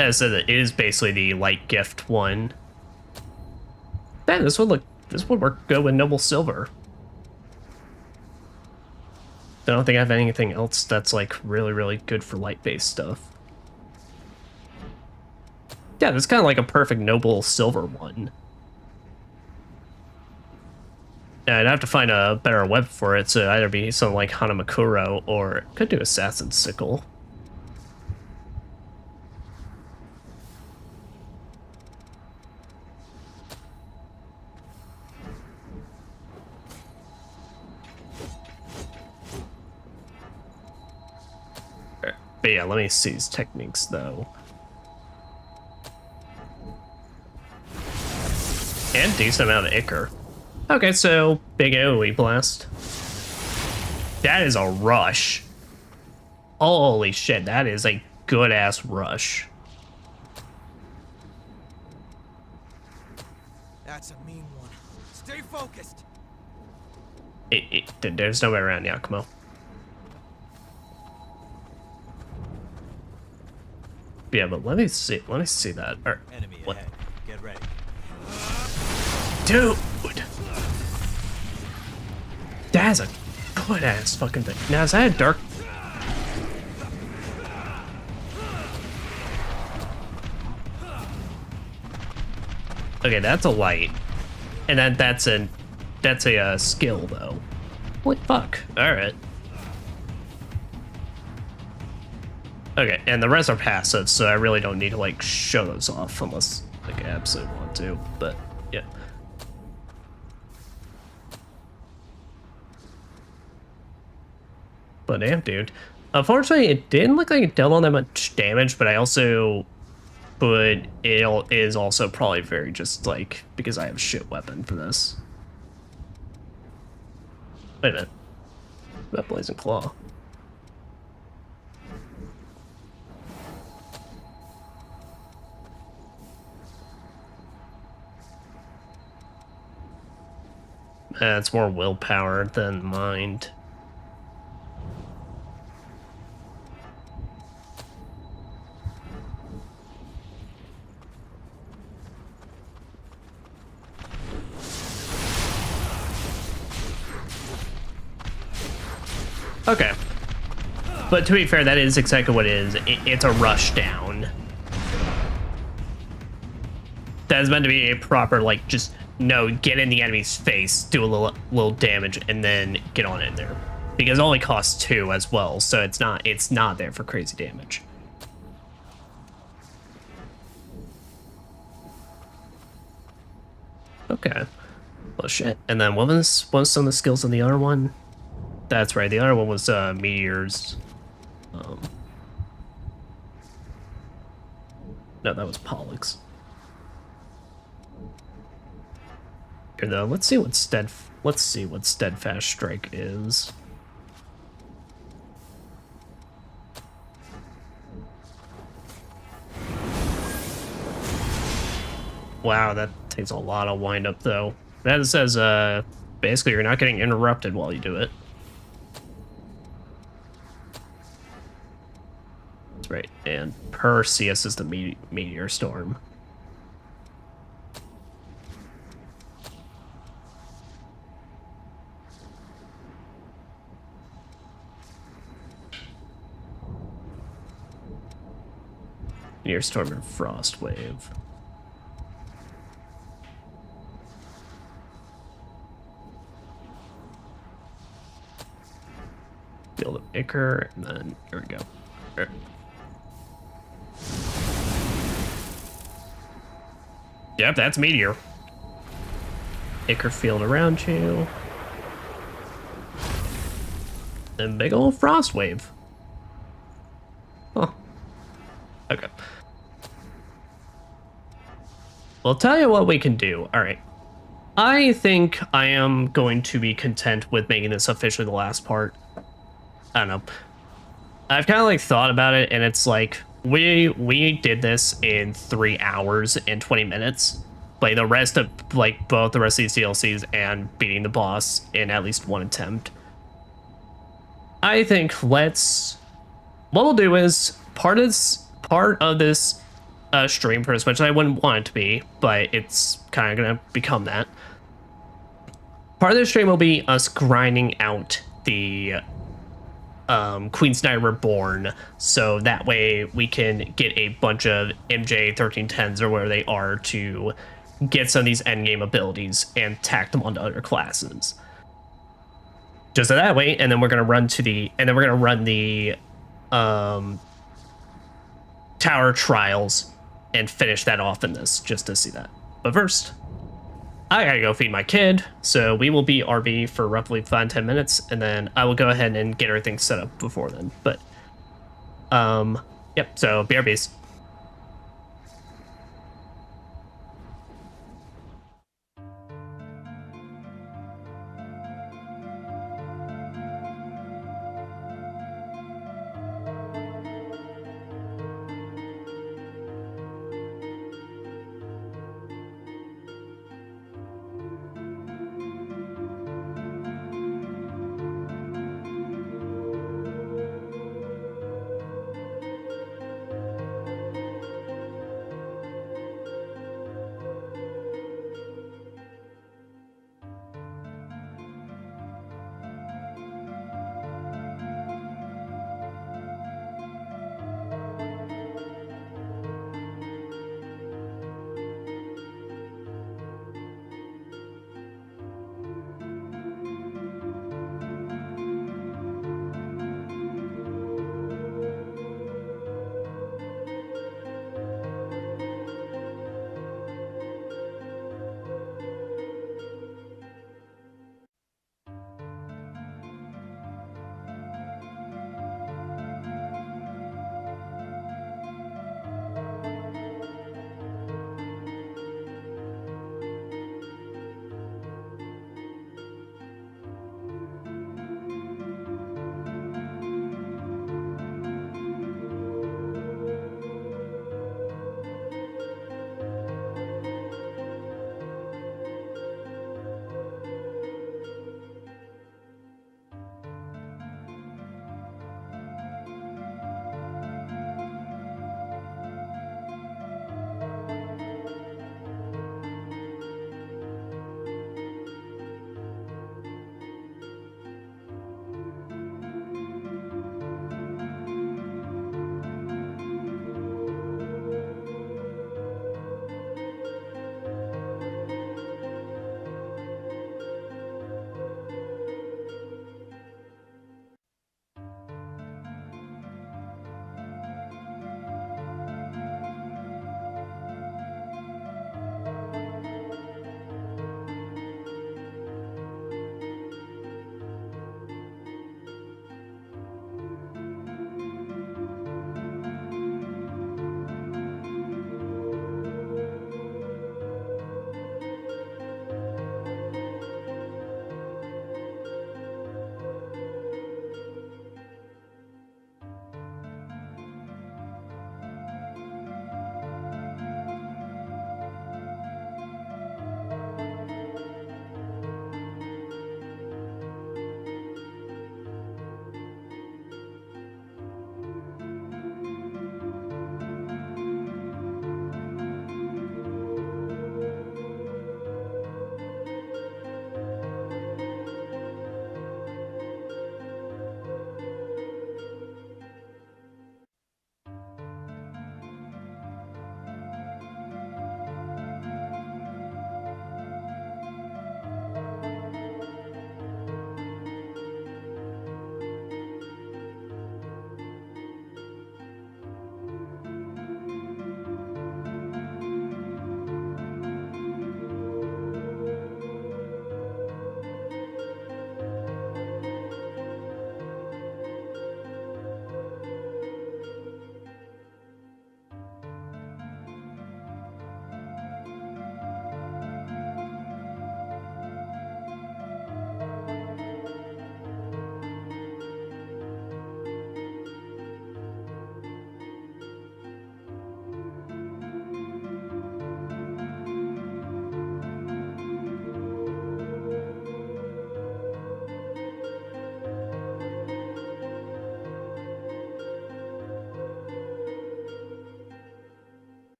As I said, it is basically the light gift one. Man, this would work good with Noble Silver. I don't think I have anything else that's like really, really good for light-based stuff. Yeah, this is kind of like a perfect Noble Silver one. Yeah, I'd have to find a better weapon for it, so it'd either be something like Hanamakuro or it could do Assassin's Sickle. But yeah, let me see his techniques though. And decent amount of Ichor. Okay, so big AoE blast. That is a rush. Holy shit, that is a good ass rush. That's a mean one. Stay focused. There's no way around Yakumo. Yeah, but let me see that. Or, Enemy what? ahead. Get ready. Dude! That's a good ass fucking thing. Now, is that a dark? Okay, that's a light. And that's a skill though. What fuck? Alright. Okay, and the rest are passive, so I really don't need to like show those off unless Like I absolutely want to, but yeah. But damn, dude. Unfortunately, it didn't look like it dealt all that much damage, but it is also probably very just like because I have a shit weapon for this. Wait a minute. That Blazing Claw. It's more willpower than mind. Okay. But to be fair, that is exactly what it is. It's a rush down. That is meant to be a proper, like, just, no, get in the enemy's face, do a little damage, and then get on in there. Because it only costs 2 as well, so it's not there for crazy damage. Okay. Well, shit. And then what was some of the skills on the other one? That's right, the other one was meteors. No, that was Pollux. Here though, let's see what steadfast strike is. Wow, that takes a lot of wind up though. That says basically you're not getting interrupted while you do it. That's right, and Perseus is the meteor storm. Meteor storm and frost wave. Field of Ichor, and then here we go. Right. Yep, that's meteor. Ichor field around you. And big old frost wave. Oh. Okay. Well, I'll tell you what we can do. All right. I think I am going to be content with making this officially the last part. I don't know. I've kind of like thought about it, and it's like we did this in 3 hours and 20 minutes. Like the rest of both the rest of these DLCs and beating the boss in at least 1 attempt. I think what we'll do is part of this stream for as much as I wouldn't want it to be, but it's kind of gonna become that. Part of the stream will be us grinding out the Queen's Knight Reborn, so that way we can get a bunch of MJ 1310s or where they are to get some of these endgame abilities and tack them onto other classes. Just so that way, and then we're gonna run the tower trials and finish that off in this, just to see that. But first, I gotta go feed my kid, so we will be RB for roughly 5-10 minutes, and then I will go ahead and get everything set up before then. But, yep, so BRBs.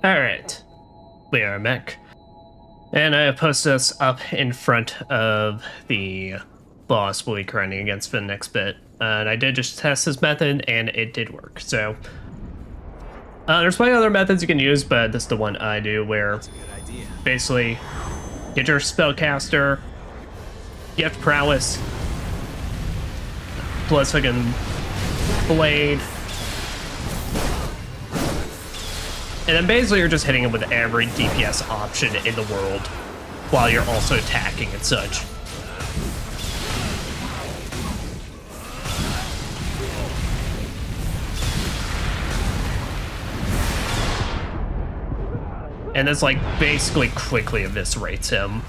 Alright. We are mech. And I have posted us up in front of the boss we'll be grinding against for the next bit. And I did just test this method, and it did work. So, there's plenty of other methods you can use, but this is the one I do, where basically get your spellcaster, gift prowess, plus fucking blade, and then basically you're just hitting him with every DPS option in the world while you're also attacking and such. And this like basically quickly eviscerates him.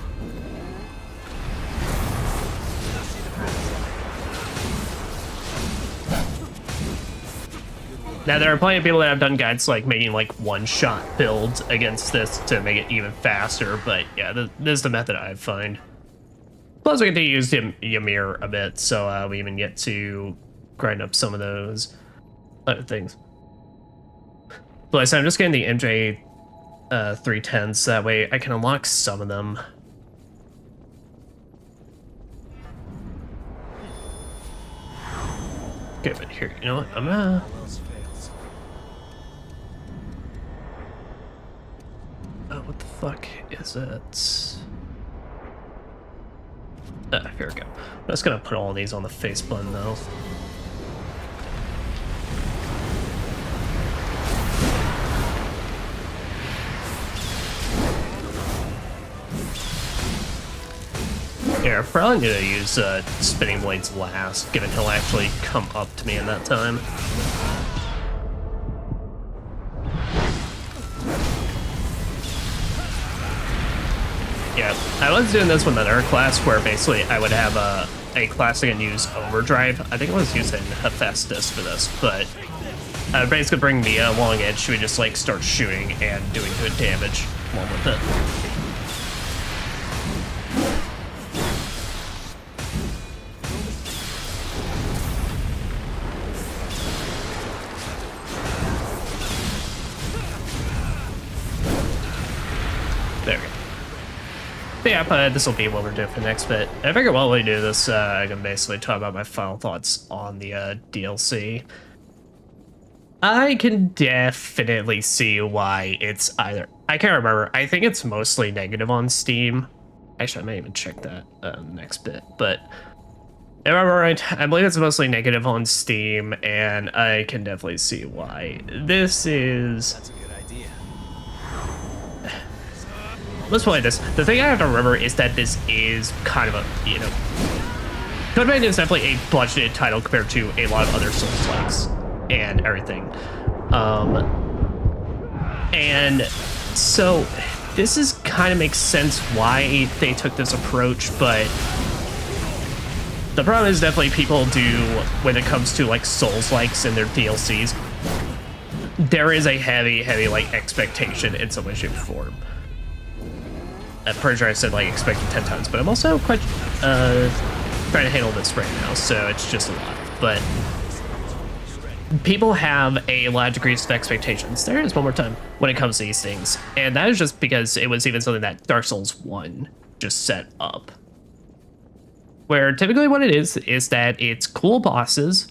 Now, there are plenty of people that have done guides like making like one-shot builds against this to make it even faster, but yeah, this is the method I find. Plus, we get to use Ymir a bit, so we even get to grind up some of those other things. Plus, I'm just getting the MJ 310s, so that way I can unlock some of them. Okay, but here, you know what? I'm gonna... what the fuck is it? Here we go. I'm just gonna put all these on the face button though. Yeah, I probably need to use spinning blades last, given he'll actually come up to me in that time. Yeah, I was doing this with another class where basically I would have a class that can use overdrive. I think I was using Hephaestus for this, but basically bring me along edge, she would just like start shooting and doing good damage along with it. There we go. But yeah, this will be what we're doing for the next bit. I figure while we do this, I can basically talk about my final thoughts on the DLC. I can definitely see why it's either... I can't remember. I think it's mostly negative on Steam. Actually, I might even check that next bit. But if I remember right, I believe it's mostly negative on Steam, and I can definitely see why. This is... That's a good idea. Let's play this. The thing I have to remember is that this is kind of a, you know... Code Vein is definitely a budgeted title compared to a lot of other Souls-likes and everything. And so this is kind of makes sense why they took this approach, but the problem is definitely people do when it comes to like Souls-likes and their DLCs. There is a heavy like expectation in some way, shape, or form. I'm pretty sure I said like expected 10 times, but I'm also quite trying to handle this right now, so it's just a lot. But people have a lot of degrees of expectations. There it is one more time when it comes to these things, and that is just because it was even something that Dark Souls 1 just set up. Where typically what it is that it's cool bosses,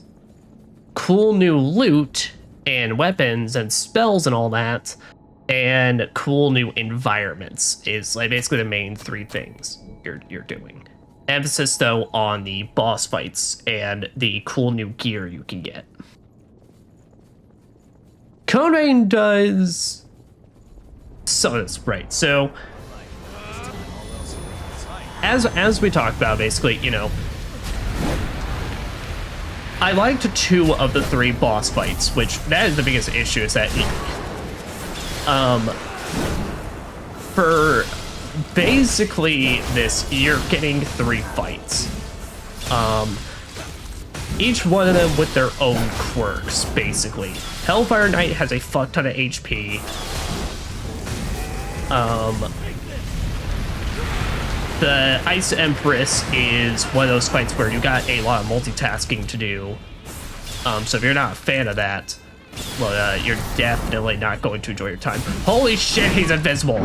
cool new loot and weapons and spells and all that, and cool new environments is like basically the main three things you're doing. Emphasis though on the boss fights and the cool new gear you can get. Code Vein does some of this, right? So as we talked about, basically, you know, I liked 2 of the 3 boss fights, which that is the biggest issue, is that for basically this, you're getting 3 fights. Each one of them with their own quirks, basically. Hellfire Knight has a fuck ton of HP. The Ice Empress is one of those fights where you got a lot of multitasking to do. So if you're not a fan of that, well, you're definitely not going to enjoy your time. Holy shit, he's invincible.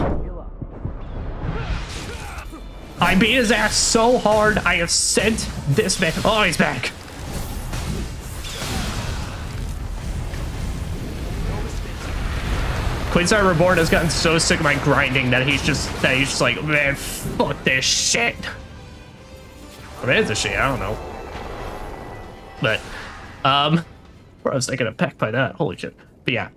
I beat his ass so hard, I have sent this man. Oh, he's back. Queenside Reborn has gotten so sick of my grinding that he's just like, man, fuck this shit. I mean, it's a shit, I don't know. But, where I was taken aback by that, holy shit. But yeah,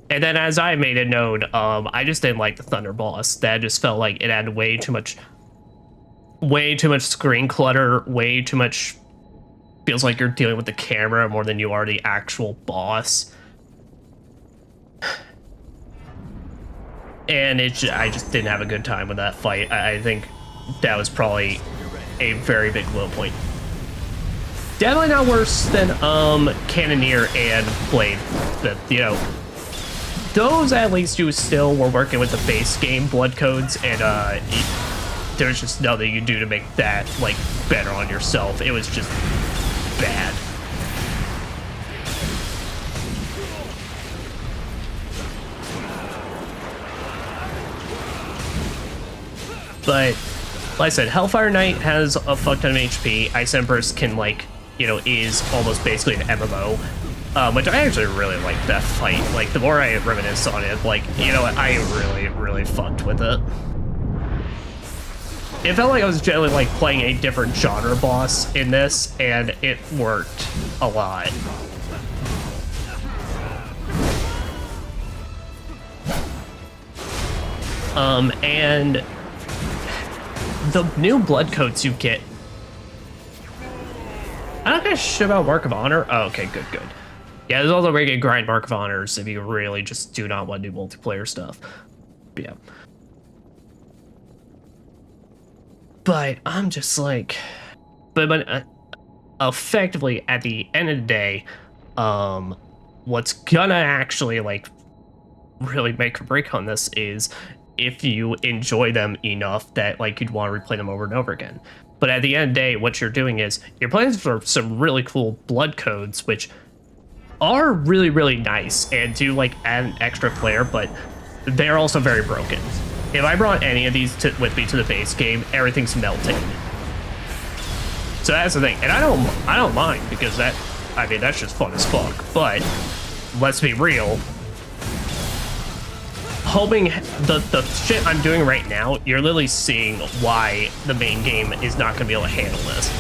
and then as I made it known, I just didn't like the Thunder boss. That just felt like it had way too much screen clutter, way too much, feels like you're dealing with the camera more than you are the actual boss. And I just didn't have a good time with that fight. I think that was probably a very big low point. Definitely not worse than Cannoneer and Blade. But, you know, those at least you still were working with the base game blood codes, and there's just nothing you can do to make that like better on yourself. It was just bad. But like I said, Hellfire Knight has a fuck ton of HP. Ice Empress can, like, you know, is almost basically an MMO, which I actually really like that fight. Like, the more I reminisce on it, like, you know what, I really fucked with it. It felt like I was generally like playing a different genre boss in this, and it worked a lot. And the new blood coats you get, I don't give a shit about Mark of Honor. Oh, okay, good. Yeah, there's also where you can grind Mark of Honors if you really just do not want to do multiplayer stuff. But yeah. But I'm just like, but effectively at the end of the day, what's gonna actually like really make or break on this is if you enjoy them enough that like you'd want to replay them over and over again. But at the end of the day, what you're doing is you're playing for some really cool blood codes, which are really nice and do like add an extra player, but they're also very broken. If I brought any of these with me to the base game, everything's melting. So that's the thing, and I don't mind, because I mean that's just fun as fuck. But let's be real. Hoping the shit I'm doing right now, you're literally seeing why the main game is not going to be able to handle this.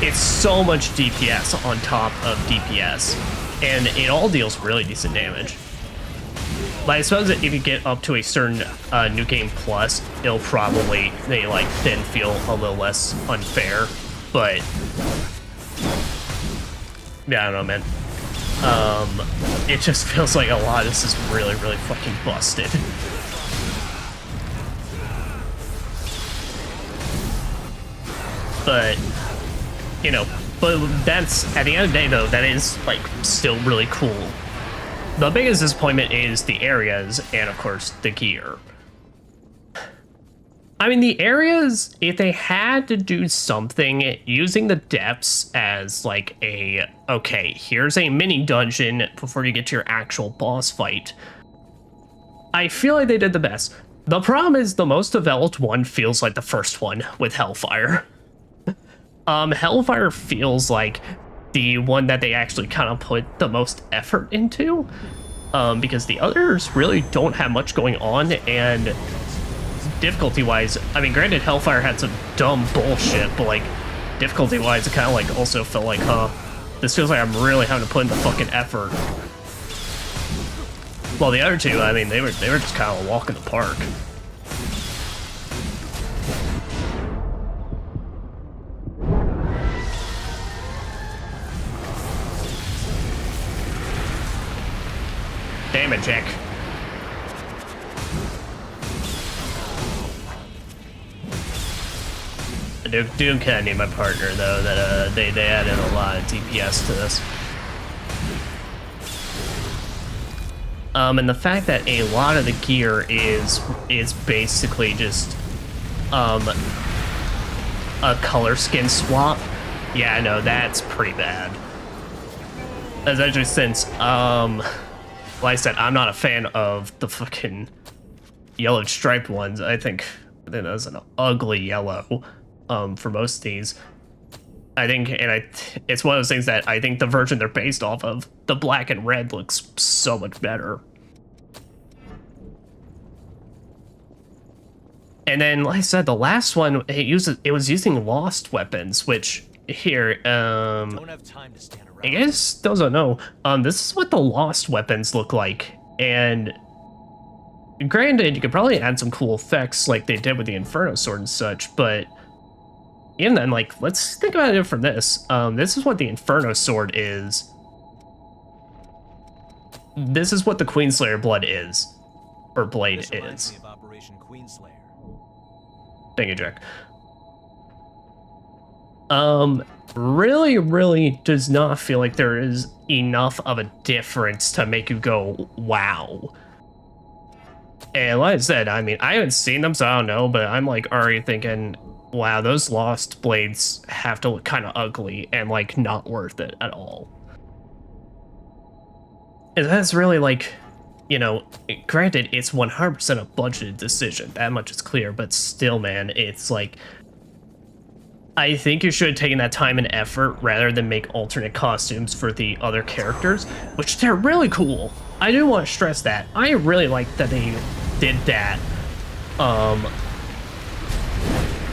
It's so much DPS on top of DPS, and it all deals really decent damage. But I suppose that if you get up to a certain New Game Plus, it'll probably then feel a little less unfair. But yeah, I don't know, man. It just feels like a lot of this is really fucking busted. But, you know, but that's, at the end of the day though, that is like still really cool. The biggest disappointment is the areas and of course the gear. I mean, the areas, if they had to do something using the depths as like a, okay, here's a mini dungeon before you get to your actual boss fight, I feel like they did the best. The problem is the most developed one feels like the first one with Hellfire. Hellfire feels like the one that they actually kind of put the most effort into, because the others really don't have much going on, and difficulty-wise, I mean, granted, Hellfire had some dumb bullshit, but like, difficulty-wise, it kind of like also felt like, huh, this feels like I'm really having to put in the fucking effort. Well, the other two, I mean, they were just kind of a walk in the park. Damn it, Jack. I do kind of need my partner though. That they added a lot of DPS to this. And the fact that a lot of the gear is basically just a color skin swap. Yeah, no, that's pretty bad. especially since, like I said, I'm not a fan of the fucking yellow striped ones. I think that's an ugly yellow, for most of these. I think, and it's one of those things that I think the version they're based off of, the black and red, looks so much better. And then, like I said, the last one, it was using lost weapons, which here, Don't have time to stand around. I guess those don't know. This is what the lost weapons look like, and granted, you could probably add some cool effects like they did with the Inferno Sword and such, but even then, like, let's think about it from this. This is what the Inferno Sword is. This is what the Queenslayer blood is, or blade This reminds is. me of Operation Queenslayer. Thank you, Jack. Really does not feel like there is enough of a difference to make you go, wow. And like I said, I mean, I haven't seen them, so I don't know, but I'm like already thinking, wow, those lost blades have to look kind of ugly and like not worth it at all. And that's really like, you know, granted, it's 100% a budgeted decision. That much is clear, but still, man, it's like, I think you should have taken that time and effort rather than make alternate costumes for the other characters, which they're really cool. I do want to stress that. I really like that they did that,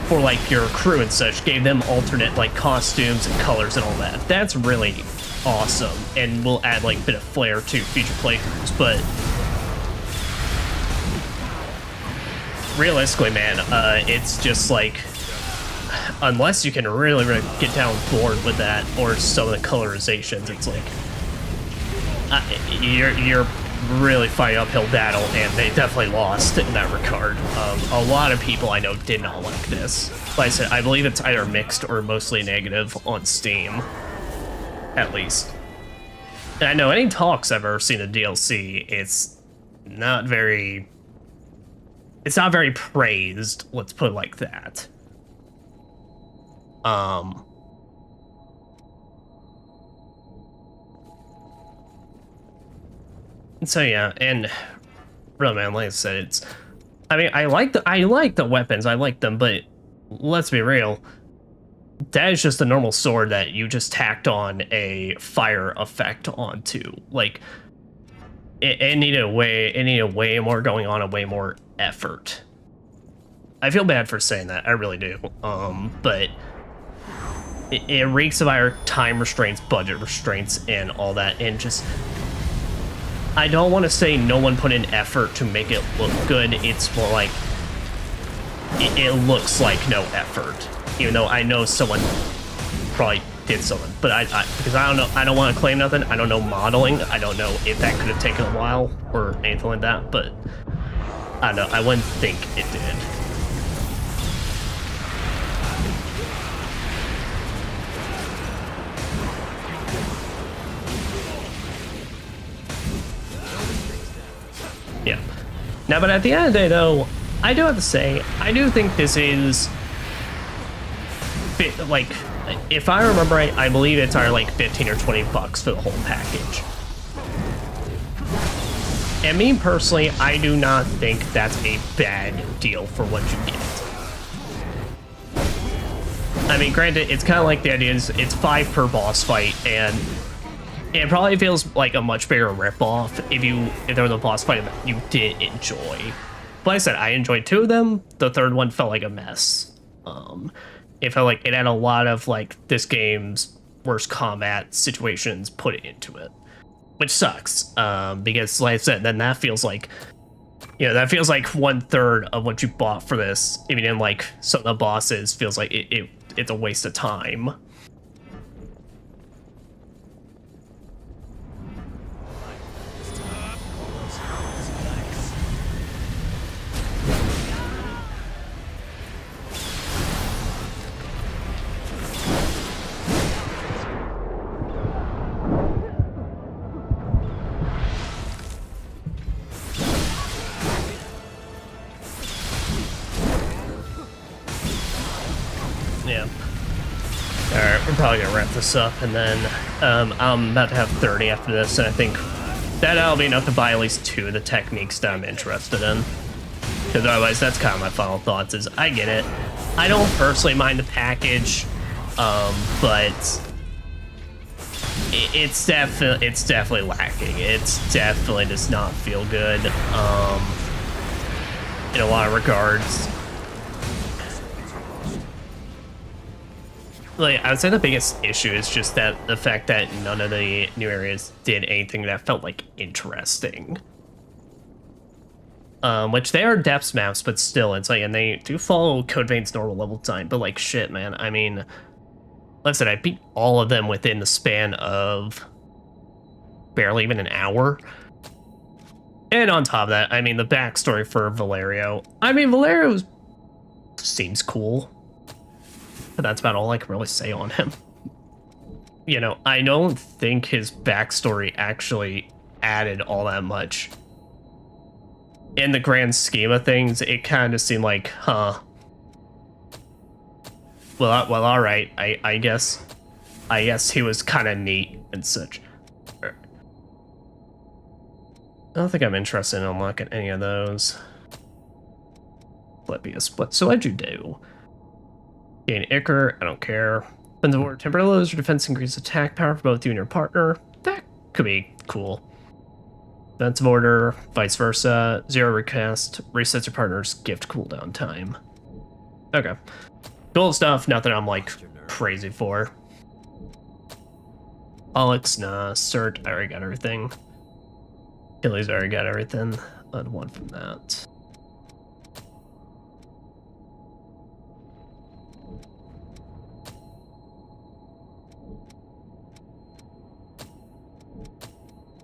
for like your crew and such, gave them alternate like costumes and colors and all that. That's really awesome, and will add like a bit of flair to future playthroughs. But realistically, man, it's just like, unless you can really get down board with that or some of the colorizations, it's like you're really fighting uphill battle, and they definitely lost in that regard. A lot of people I know did not like this. Like I said, I believe it's either mixed or mostly negative on Steam, at least. And I know any talks I've ever seen of DLC, it's not very praised, let's put it like that. So yeah, and really, man, like I said, it's, I mean, I like the weapons, I like them, but let's be real, that is just a normal sword that you just tacked on a fire effect onto. Like, it needed way more going on and way more effort. I feel bad for saying that, I really do. But it reeks of our time restraints, budget restraints, and all that, and just, I don't want to say no one put in effort to make it look good. It's more like it looks like no effort, even though I know someone probably did something. But because I don't know, I don't want to claim nothing. I don't know modeling. I don't know if that could have taken a while or anything like that. But I don't know. I wouldn't think it did. Yeah. Now, but at the end of the day, though, I do have to say, I do think this is, like, if I remember right, I believe it's our like 15 or 20 bucks for the whole package. And me personally, I do not think that's a bad deal for what you get. I mean, granted, it's kind of like the idea is it's 5 per boss fight, and it probably feels like a much bigger ripoff if there was a boss fight that you did enjoy. But like I said, I enjoyed 2 of them. The third one felt like a mess. It felt like it had a lot of like this game's worst combat situations put into it, which sucks. Because like I said, then that feels like, you know, that feels like 1/3 of what you bought for this. If you didn't like some of the bosses, feels like it's a waste of time. Yeah. Alright, we're probably gonna wrap this up, and then I'm about to have 30 after this, and I think that'll be enough to buy at least 2 of the techniques that I'm interested in. Because otherwise, that's kind of my final thoughts, is I get it. I don't personally mind the package, but it's definitely lacking. It's definitely does not feel good in a lot of regards. Like, I would say the biggest issue is just that the fact that none of the new areas did anything that felt like interesting. Which they are depths maps, but still, it's like, and they do follow Code Vein's normal level design, but like, shit, man, I mean, listen, I beat all of them within the span of barely even an hour. And on top of that, I mean, the backstory for Valerio. I mean, Valerio seems cool. But that's about all I can really say on him. You know, I don't think his backstory actually added all that much. In the grand scheme of things, it kind of seemed like, huh. Well, all right. I guess he was kind of neat and such. I don't think I'm interested in unlocking any of those. Let be a split. So what'd you do? Gain Ichor, I don't care. Defensive order, temporary lowers your defense, increase attack power for both you and your partner. That could be cool. Defensive order, vice versa. 0 recast, resets your partner's gift cooldown time. Okay. Cool stuff, nothing I'm like crazy for. Alex, nah. Cert, I already got everything. Achilles, I already got everything. I'd want from that.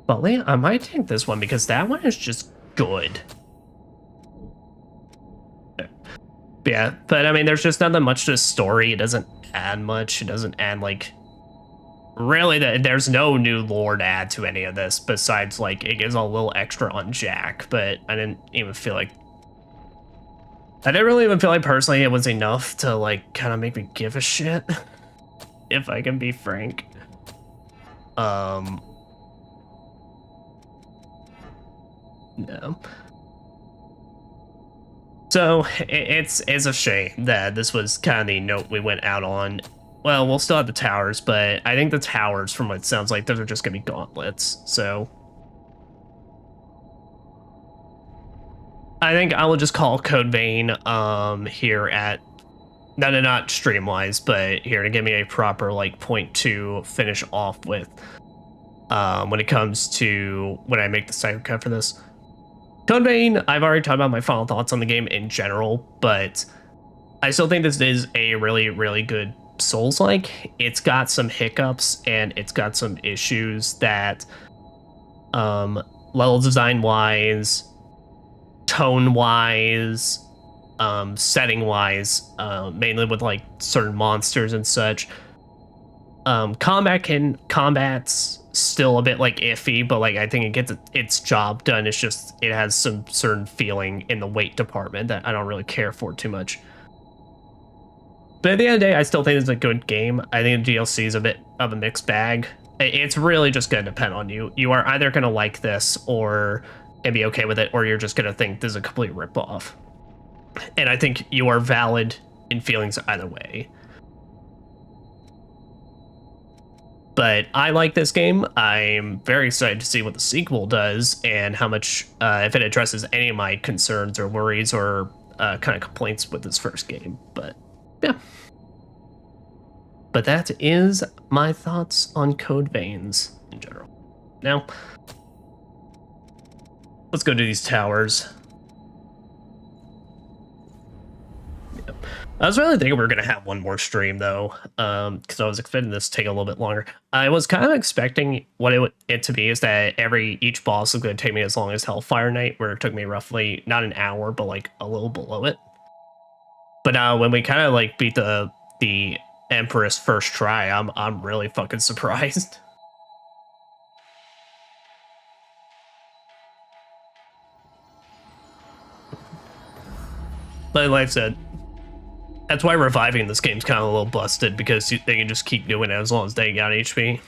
But I might take this one because that one is just good. Yeah, but I mean, there's just not that much to the story. It doesn't add much. It doesn't add, like... Really, there's no new lore to add to any of this besides, like, it gives a little extra on Jack, but I didn't even feel like... I didn't really even feel like, personally, it was enough to, like, kind of make me give a shit. If I can be frank. No. So, it's a shame that this was kind of the note we went out on. Well, we'll still have the towers, but I think the towers, from what it sounds like, those are just going to be gauntlets, so... I think I will just call Code Vein here at... Not stream-wise, but here to give me a proper, like, point to finish off with when it comes to when I make the cycle cut for this. Code Vein, I've already talked about my final thoughts on the game in general, but I still think this is a really, really good Souls-like. It's got some hiccups and it's got some issues that level design-wise, tone-wise, setting-wise, mainly with like certain monsters and such. Combat's still a bit like iffy, but like I think it gets its job done. It's just it has some certain feeling in the weight department that I don't really care for too much. But at the end of the day, I still think it's a good game. I think the DLC is a bit of a mixed bag. It's really just going to depend on you. You are either going to like this or and be okay with it, or you're just going to think this is a complete ripoff. And I think you are valid in feelings either way. But I like this game. I'm very excited to see what the sequel does and how much, if it addresses any of my concerns or worries or kind of complaints with this first game. But yeah. But that is my thoughts on Code Veins in general. Now, let's go to these towers. Yep. I was really thinking we were going to have one more stream, though, because I was expecting this to take a little bit longer. I was kind of expecting what it to be is that each boss was going to take me as long as Hellfire Knight, where it took me roughly, not an hour, but like a little below it. But when we kind of like beat the Empress first try, I'm really fucking surprised. Like Life said, That's why reviving this game's kind of a little busted, because they can just keep doing it as long as they got HP.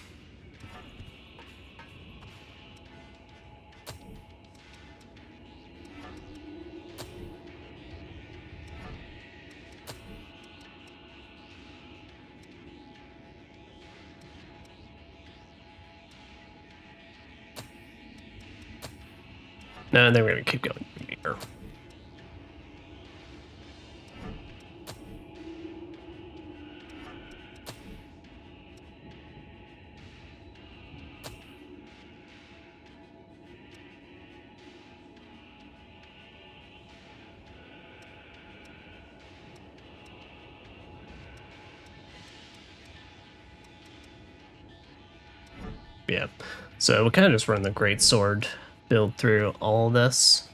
No, then we're gonna keep going here. Yeah, so we kind of just run the great sword build through all this.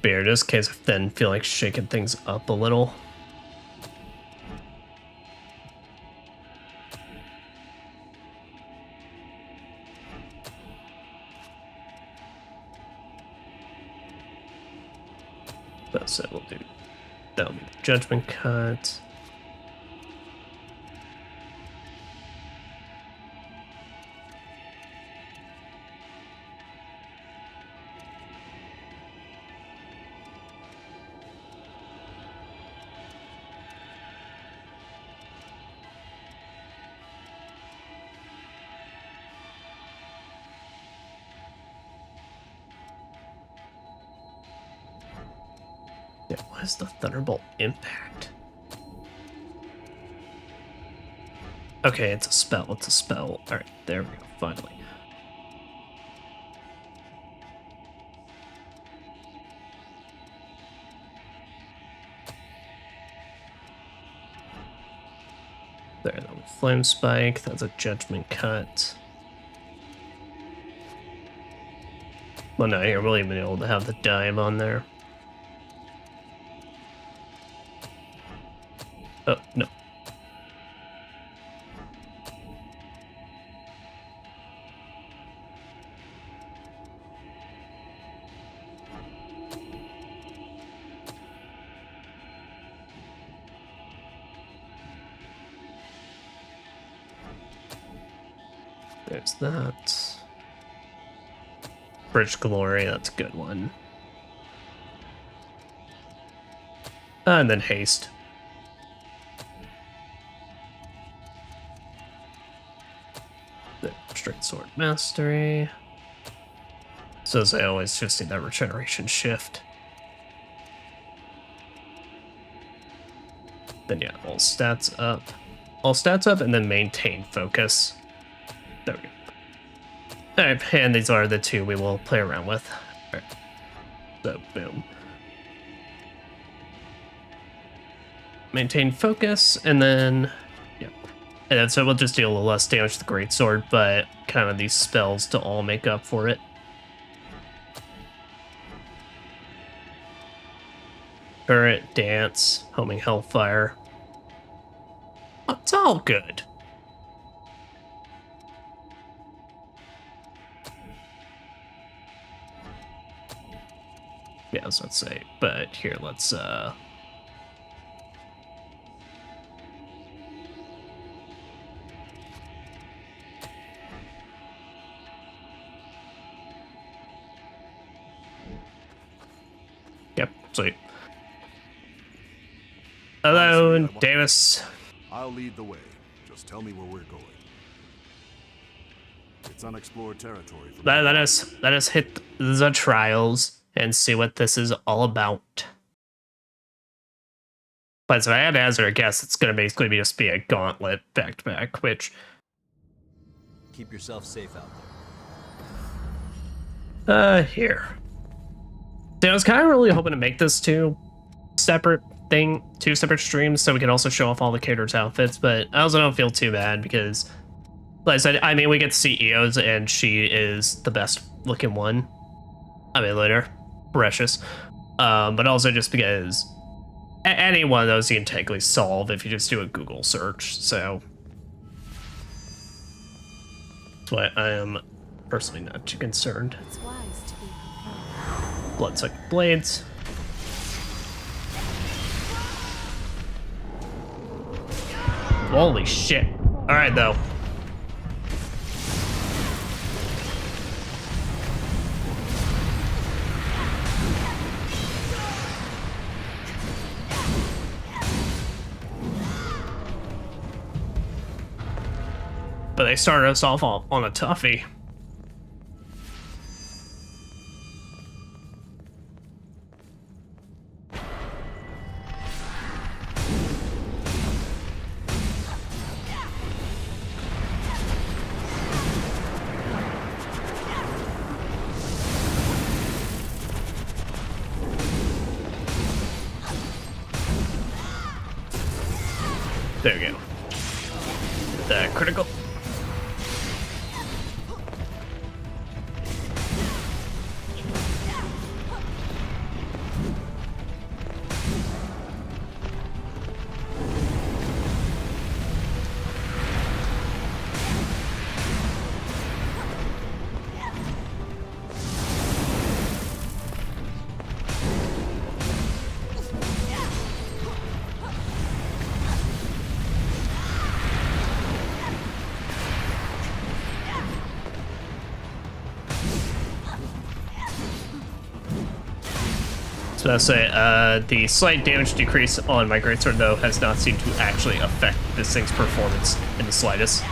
Beer, just in case I then feel like shaking things up a little. So we'll do, that'll be the judgment cut. Yeah, what is the Thunderbolt impact? Okay, it's a spell, it's a spell. Alright, there we go, finally. There, that was Flame Spike, that's a Judgment Cut. Well, no, here, we'll even be able to have the dive on there. Oh, no. There's that. Bridge Glory, that's a good one. And then Haste. The Straight Sword Mastery. So as I always just need that regeneration shift. Then yeah, all stats up. All stats up and then maintain focus. There we go. Alright, and these are the two we will play around with. Alright. So, boom. Maintain focus, and then... yeah. And then so we'll just deal a little less damage to the Greatsword, but kind of these spells to all make up for it. Turret, Dance, Homing Hellfire. Oh, it's all good. Yeah, that's what I'd say. But here, let's yep, sweet. Hello, Davis. I'll lead the way. Just tell me where we're going. It's unexplored territory. Let us hit the trials and see what this is all about. But so I had to hazard a guess, it's going to basically just be a gauntlet back-to-back, which... Keep yourself safe out there. Here. So I was kind of really hoping to make this two separate streams, so we could also show off all the characters' outfits, but I also don't feel too bad, because, like I said, I mean, we get CEOs, and she is the best looking one. I mean, later. Precious. But also just because any one of those you can technically solve if you just do a Google search, so that's why I am personally not too concerned. It's wise to be prepared. Bloodsucking blades. Holy shit. Alright, though. But they started us off on a toughie. There we go. The critical. So I say, the slight damage decrease on my greatsword, though, has not seemed to actually affect this thing's performance in the slightest.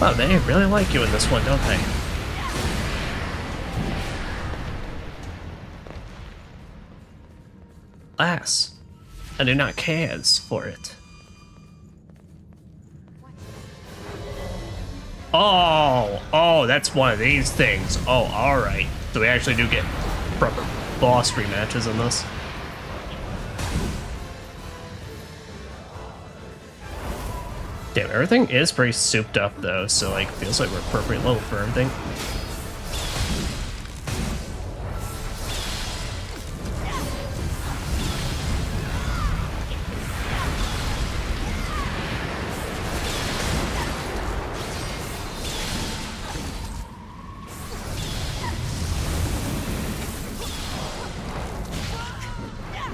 Oh, they really like you in this one, don't they? Alas, I do not cares for it. Oh, that's one of these things. Oh, alright. So we actually do get proper boss rematches in this. Damn, everything is pretty souped up though, so like feels like we're appropriate level for everything.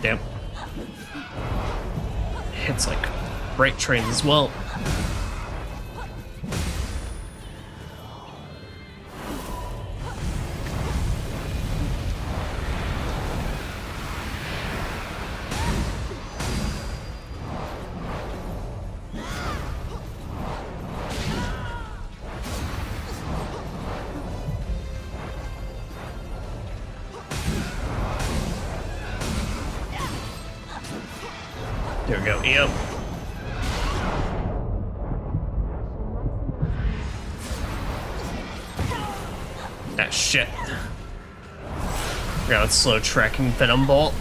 Damn. Hits like freight trains as well. There we go, yep. Ah, shit. Now it's slow tracking Venom Bolt.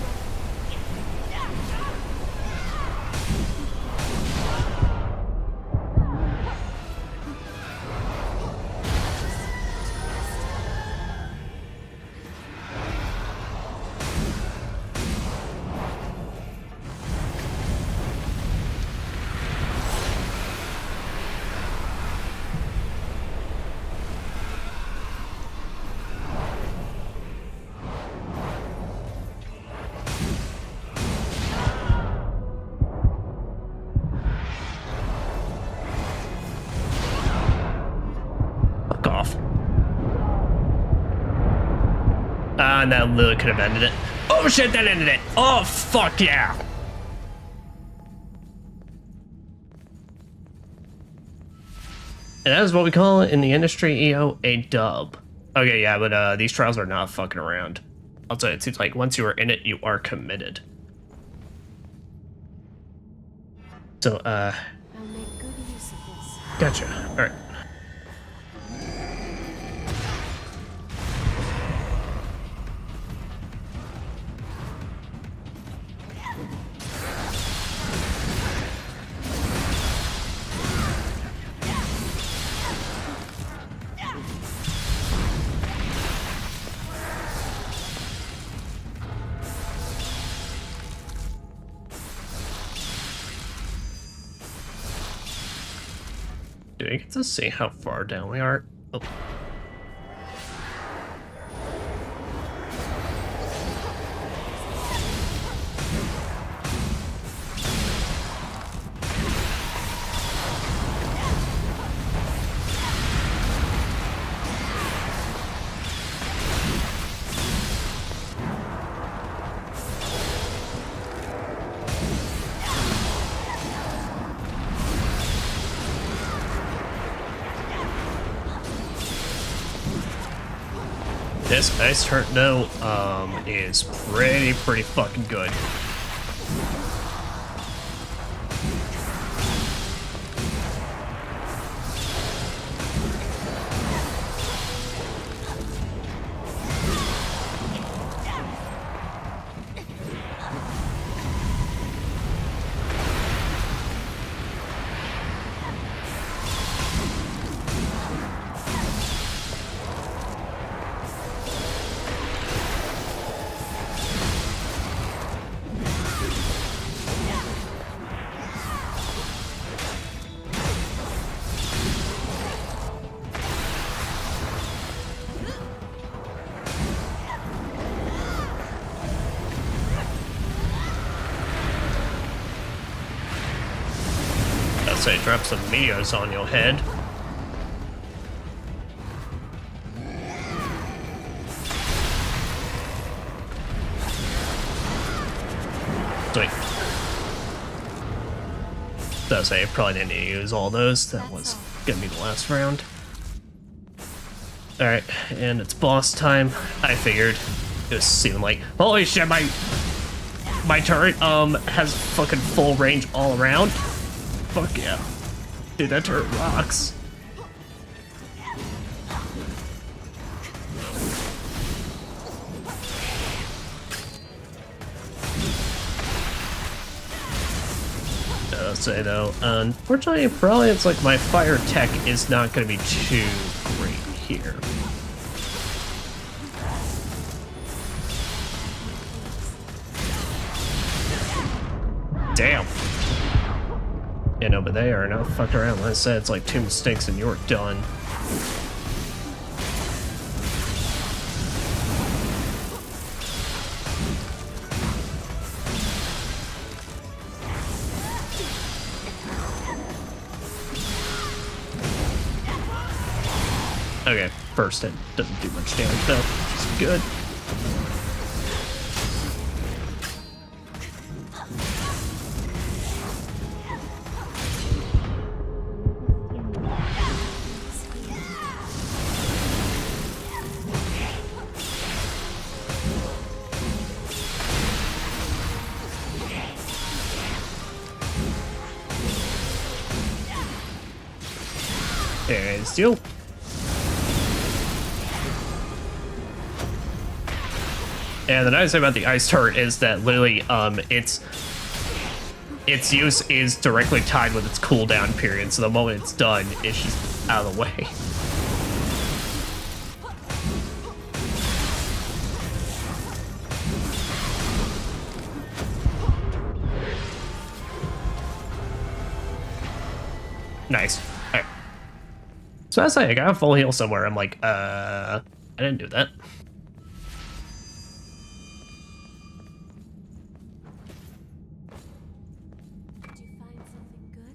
And that literally could have ended it. Oh shit, that ended it! Oh fuck yeah! And that is what we call it in the industry, EO, a dub. Okay, yeah, but these trials are not fucking around. I'll tell you, it seems like once you are in it, you are committed. So, I'll make good use of this. Gotcha. Alright. Do we get to see how far down we are? Oh. This ice turret though is pretty fucking good. Say drop some meteors on your head. Sweet. Does say I probably didn't need to use all those. That was gonna be the last round. Alright, and it's boss time. I figured it was seeming like, holy shit, my turret has fucking full range all around. Fuck yeah. Dude, that turret rocks. I'll say though, unfortunately, probably it's like my fire tech is not going to be too great here. Damn. Yeah, no, but they are not fucked around. Like I said, it's like 2 mistakes and you're done. Okay, first it doesn't do much damage though, which is good. There's you. And the nice thing about the ice turret is that literally its use is directly tied with its cooldown period, so the moment it's done, it's just out of the way. Nice. Alright. So I say I got a full heal somewhere. I'm like, I didn't do that.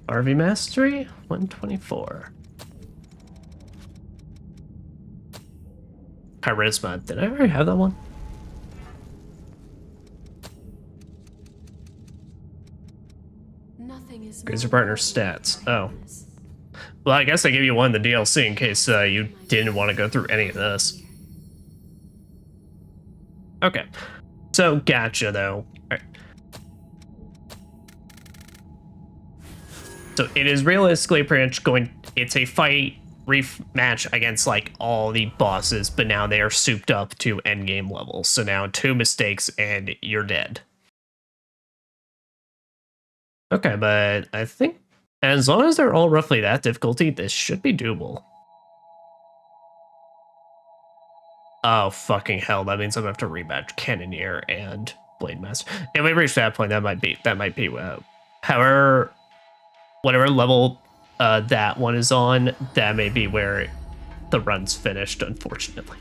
RV Mastery, 124. Charisma. Did I already have that one? Grazer partner stats. Oh. Well, I guess I gave you one in the DLC in case you didn't want to go through any of this. Okay. So, gotcha, though. All right. So, it is realistically pretty much going... It's a fight rematch against, like, all the bosses, but now they are souped up to endgame levels. So now 2 mistakes and you're dead. Okay, but I think as long as they're all roughly that difficulty, this should be doable. Oh, fucking hell. That means I'm going to have to rematch Cannoneer and Blade Master. If we reach that point, that might be however, whatever level that one is on, that may be where the run's finished, unfortunately.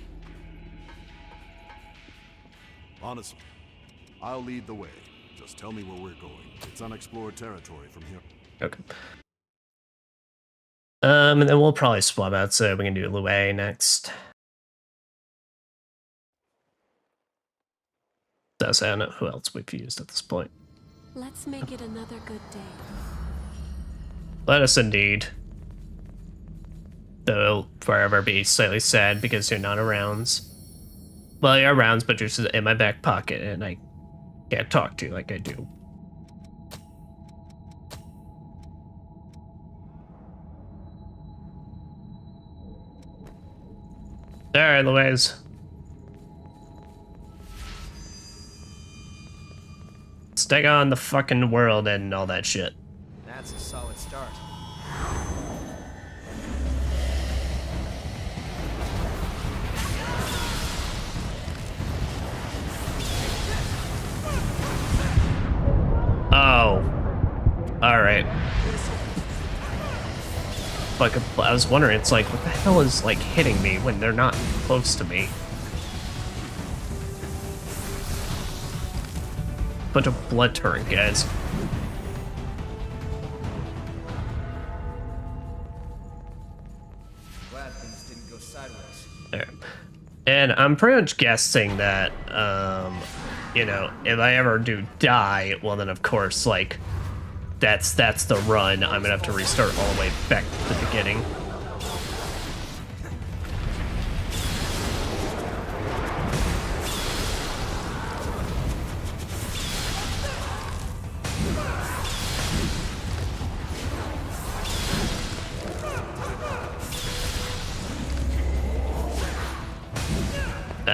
Honestly, I'll lead the way. Just tell me where we're going. It's unexplored territory from here. Okay. And then we'll probably swap out so we can do Lue next. That's I don't know who else we've used at this point. Let's make it another good day. Let us indeed. Though it'll forever be slightly sad because you're not around. Well, you're around, but you're just in my back pocket and I can't talk to you like I do. Alright, Louise. Let's take on the fucking world and all that shit. That's a solid start. Oh. Alright. Like, I was wondering, it's like, what the hell is, like, hitting me when they're not close to me? Bunch of blood turret guys. Glad things didn't go sideways. There. And I'm pretty much guessing that, you know, if I ever do die, well then of course, like, that's the run. I'm gonna have to restart all the way back to the beginning.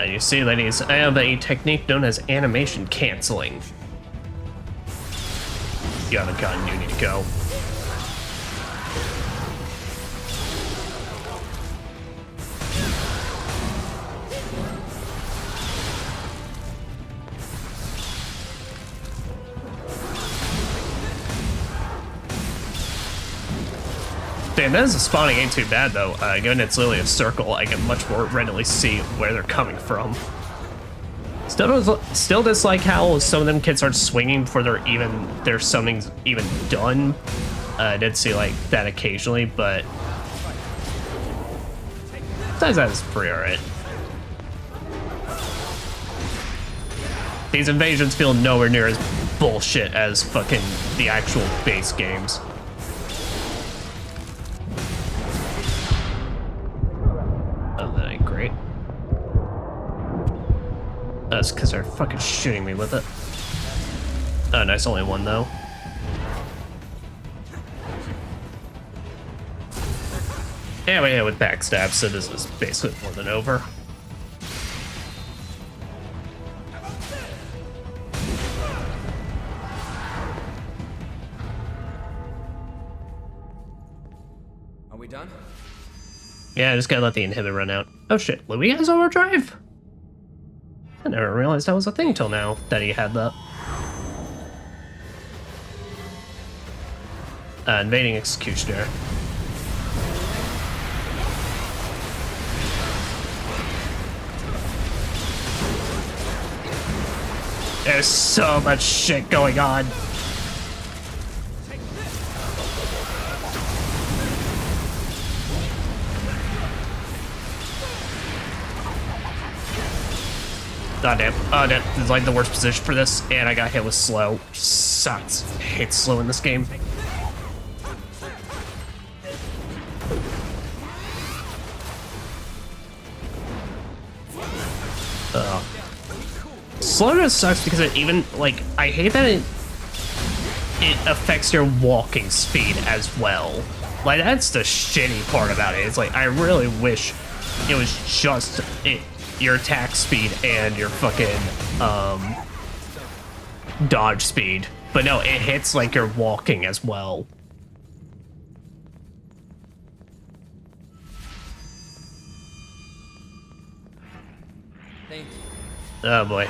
You see, ladies, I have a technique known as animation canceling. You haven't gotten, you need to go. Damn, that is a spawning ain't too bad though. Given it's literally a circle, I can much more readily see where they're coming from. Still dislike how some of them kids start swinging before their summoning's even done. I did see like that occasionally, but besides that, it's pretty alright. These invasions feel nowhere near as bullshit as fucking the actual base games. Oh, that ain't great. That's because they're fucking shooting me with it. Oh, nice, only one though. Yeah, we hit with backstab, so this is basically more than over. Are we done? Yeah, I just gotta let the inhibitor run out. Oh shit, Louis has overdrive? I never realized that was a thing till now, that he had that. Invading Executioner. There's so much shit going on. God damn. Oh, that is like the worst position for this, and I got hit with slow. Sucks. I hate slow in this game. Slowness sucks because it even, like, I hate that it affects your walking speed as well. Like, that's the shitty part about it. It's like, I really wish it was just your attack speed and your fucking dodge speed. But no, it hits like you're walking as well. Thank you. Oh boy.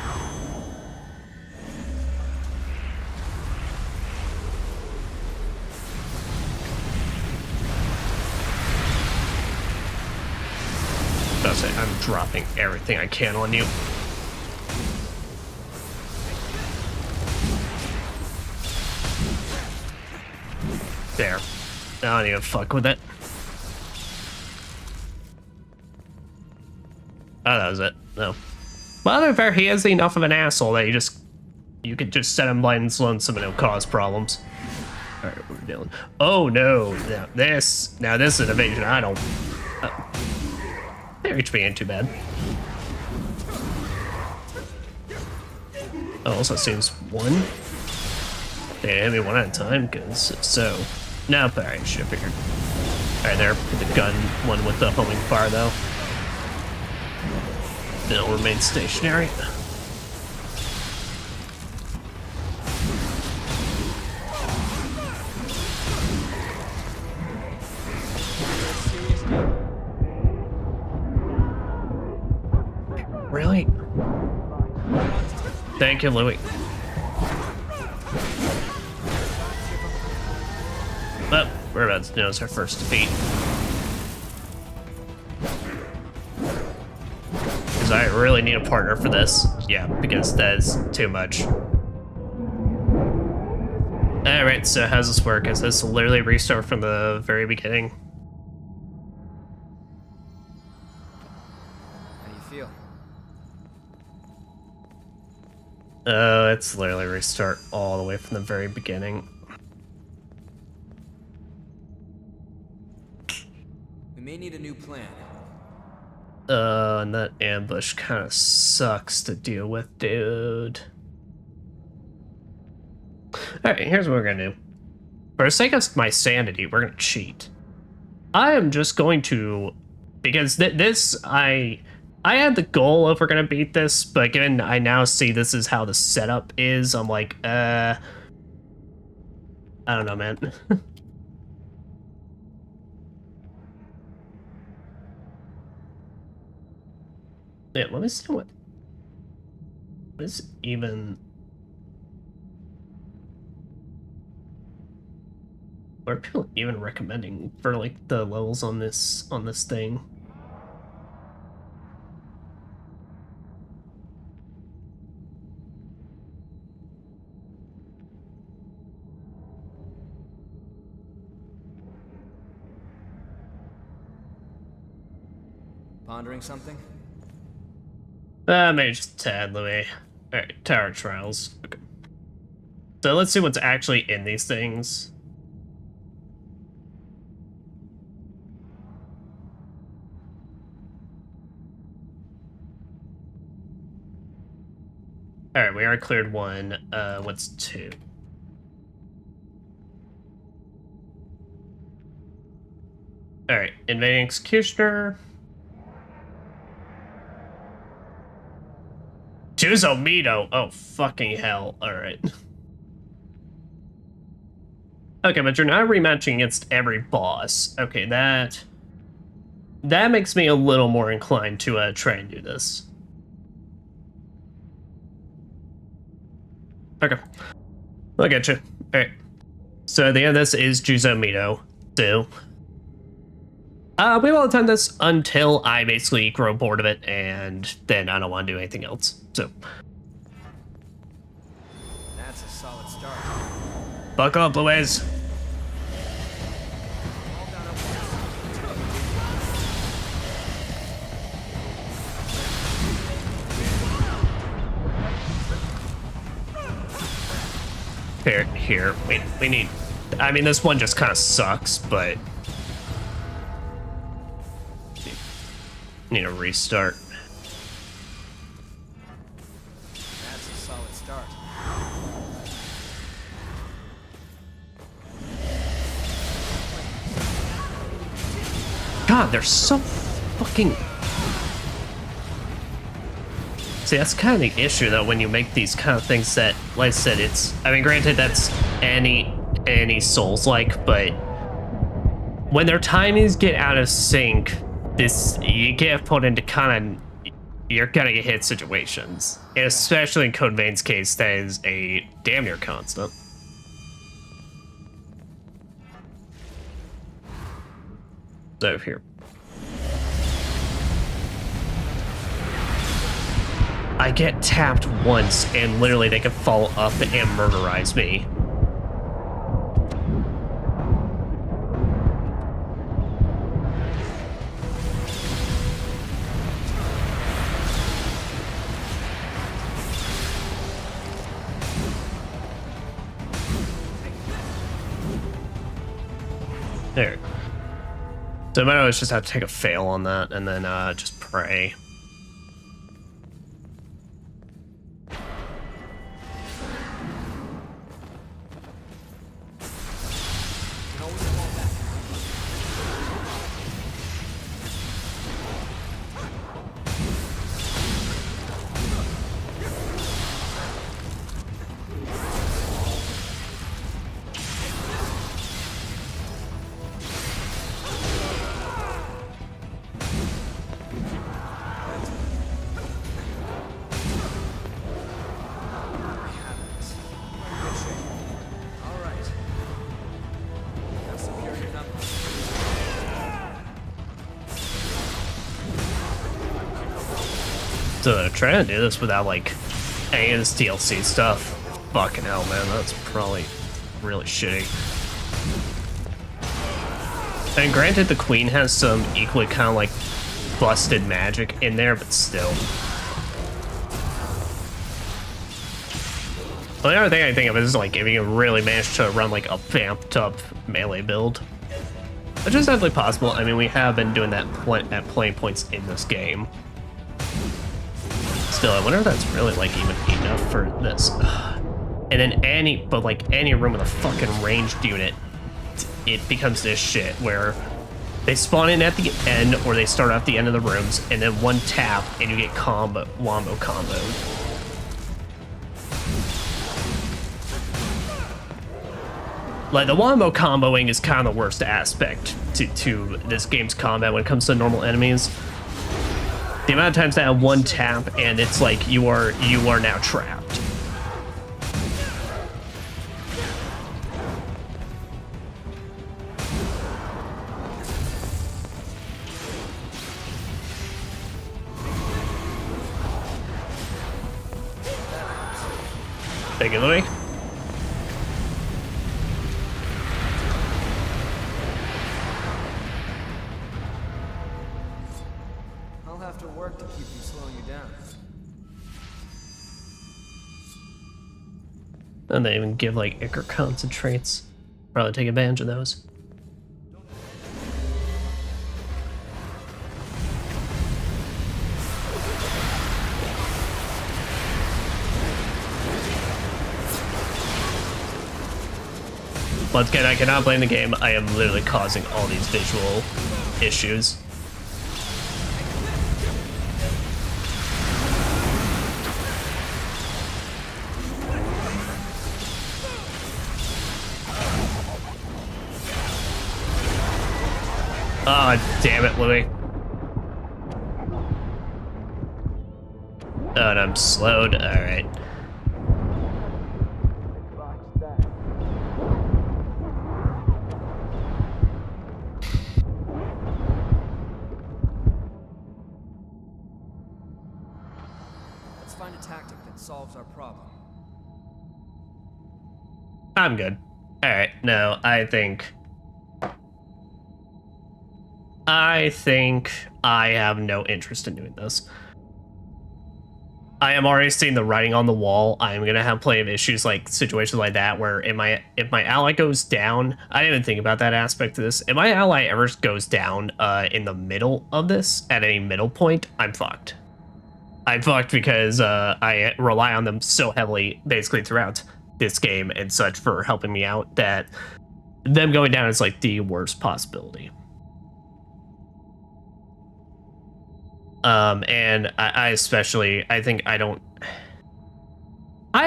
That's it. I'm dropping everything I can on you. There. I don't even fuck with it. Oh, that was it. No. Well, to be fair, he is enough of an asshole that you could just set him blind and lonesome and it'll cause problems. All right, what we're doing. Oh no! Now this is an evasion. I don't. Their HP ain't too bad. Oh, also seems one. They hit me one at a time, cause so. No, alright, shit figured. Alright, there, the gun one with the homing fire though. Then it'll remain stationary. Really? Thank you, Louis. But we're about to notice our first defeat. Because I really need a partner for this. Yeah, because that is too much. Alright, so how's this work? Is this literally restart from the very beginning? How do you feel? It's literally restart all the way from the very beginning. We may need a new plan. And that ambush kind of sucks to deal with, dude. Alright, here's what we're gonna do. For the sake of my sanity, we're gonna cheat. I am just going to... Because I had the goal of we're gonna beat this, but given I now see this is how the setup is, I'm like, I don't know, man. Yeah, let me see what is even... What are people even recommending for like the levels on this thing? Pondering something? Maybe just a tad, Louis. Alright, Tower Trials. Okay. So let's see what's actually in these things. Alright, we already cleared one. What's two? Alright, Invading Executioner. Choose Omito. Oh, fucking hell. Alright. Okay, but you're not rematching against every boss. Okay, that makes me a little more inclined to try and do this. Okay. I'll get you. Alright. So the end of this is Juzomito. So we will attend this until I basically grow bored of it, and then I don't want to do anything else. So That's a solid start. buckle up, Louise. Here. We need... I mean, this one just kind of sucks, but... Need a restart. That's a solid start. God, they're so fucking... See, that's kind of the issue, though, when you make these kind of things that, like I said, it's... I mean, granted, that's any Souls-like, but... When their timings get out of sync, you get put into kind of... You're gonna get hit situations. And especially in Code Vein's case, that is a damn near constant. So, here. I get tapped once and literally they can follow up and murderize me. There. So I might always just have to take a fail on that and then just pray. So trying to do this without like any of this DLC stuff, fucking hell, man, that's probably really shitty. And granted, the Queen has some equally kind of like busted magic in there, but still. The other thing I think of is like if you really manage to run like a vamped up melee build, which is definitely possible. I mean, we have been doing that at playing points in this game. Still, I wonder if that's really like even enough for this. And then any room with a fucking ranged unit, it becomes this shit where they spawn in at the end or they start at the end of the rooms and then one tap and you get wombo comboed. Like, the wombo comboing is kind of the worst aspect to this game's combat when it comes to normal enemies. The amount of times that I have one tap and it's like you are now trapped. Thank you, Louis. To keep you slowing you down. And they even give like Ichor concentrates. Probably take advantage of those. Once again, I cannot blame the game. I am literally causing all these visual issues. Oh, damn it, Louis. Oh, and I'm slowed. Alright. Let's find a tactic that solves our problem. I'm good. Alright, no, I think I have no interest in doing this. I am already seeing the writing on the wall. I am gonna have plenty of issues like situations like that where if my ally goes down, I didn't even think about that aspect of this. If my ally ever goes down in the middle of this, at any middle point, I'm fucked. I'm fucked because I rely on them so heavily basically throughout this game and such for helping me out that them going down is like the worst possibility. And I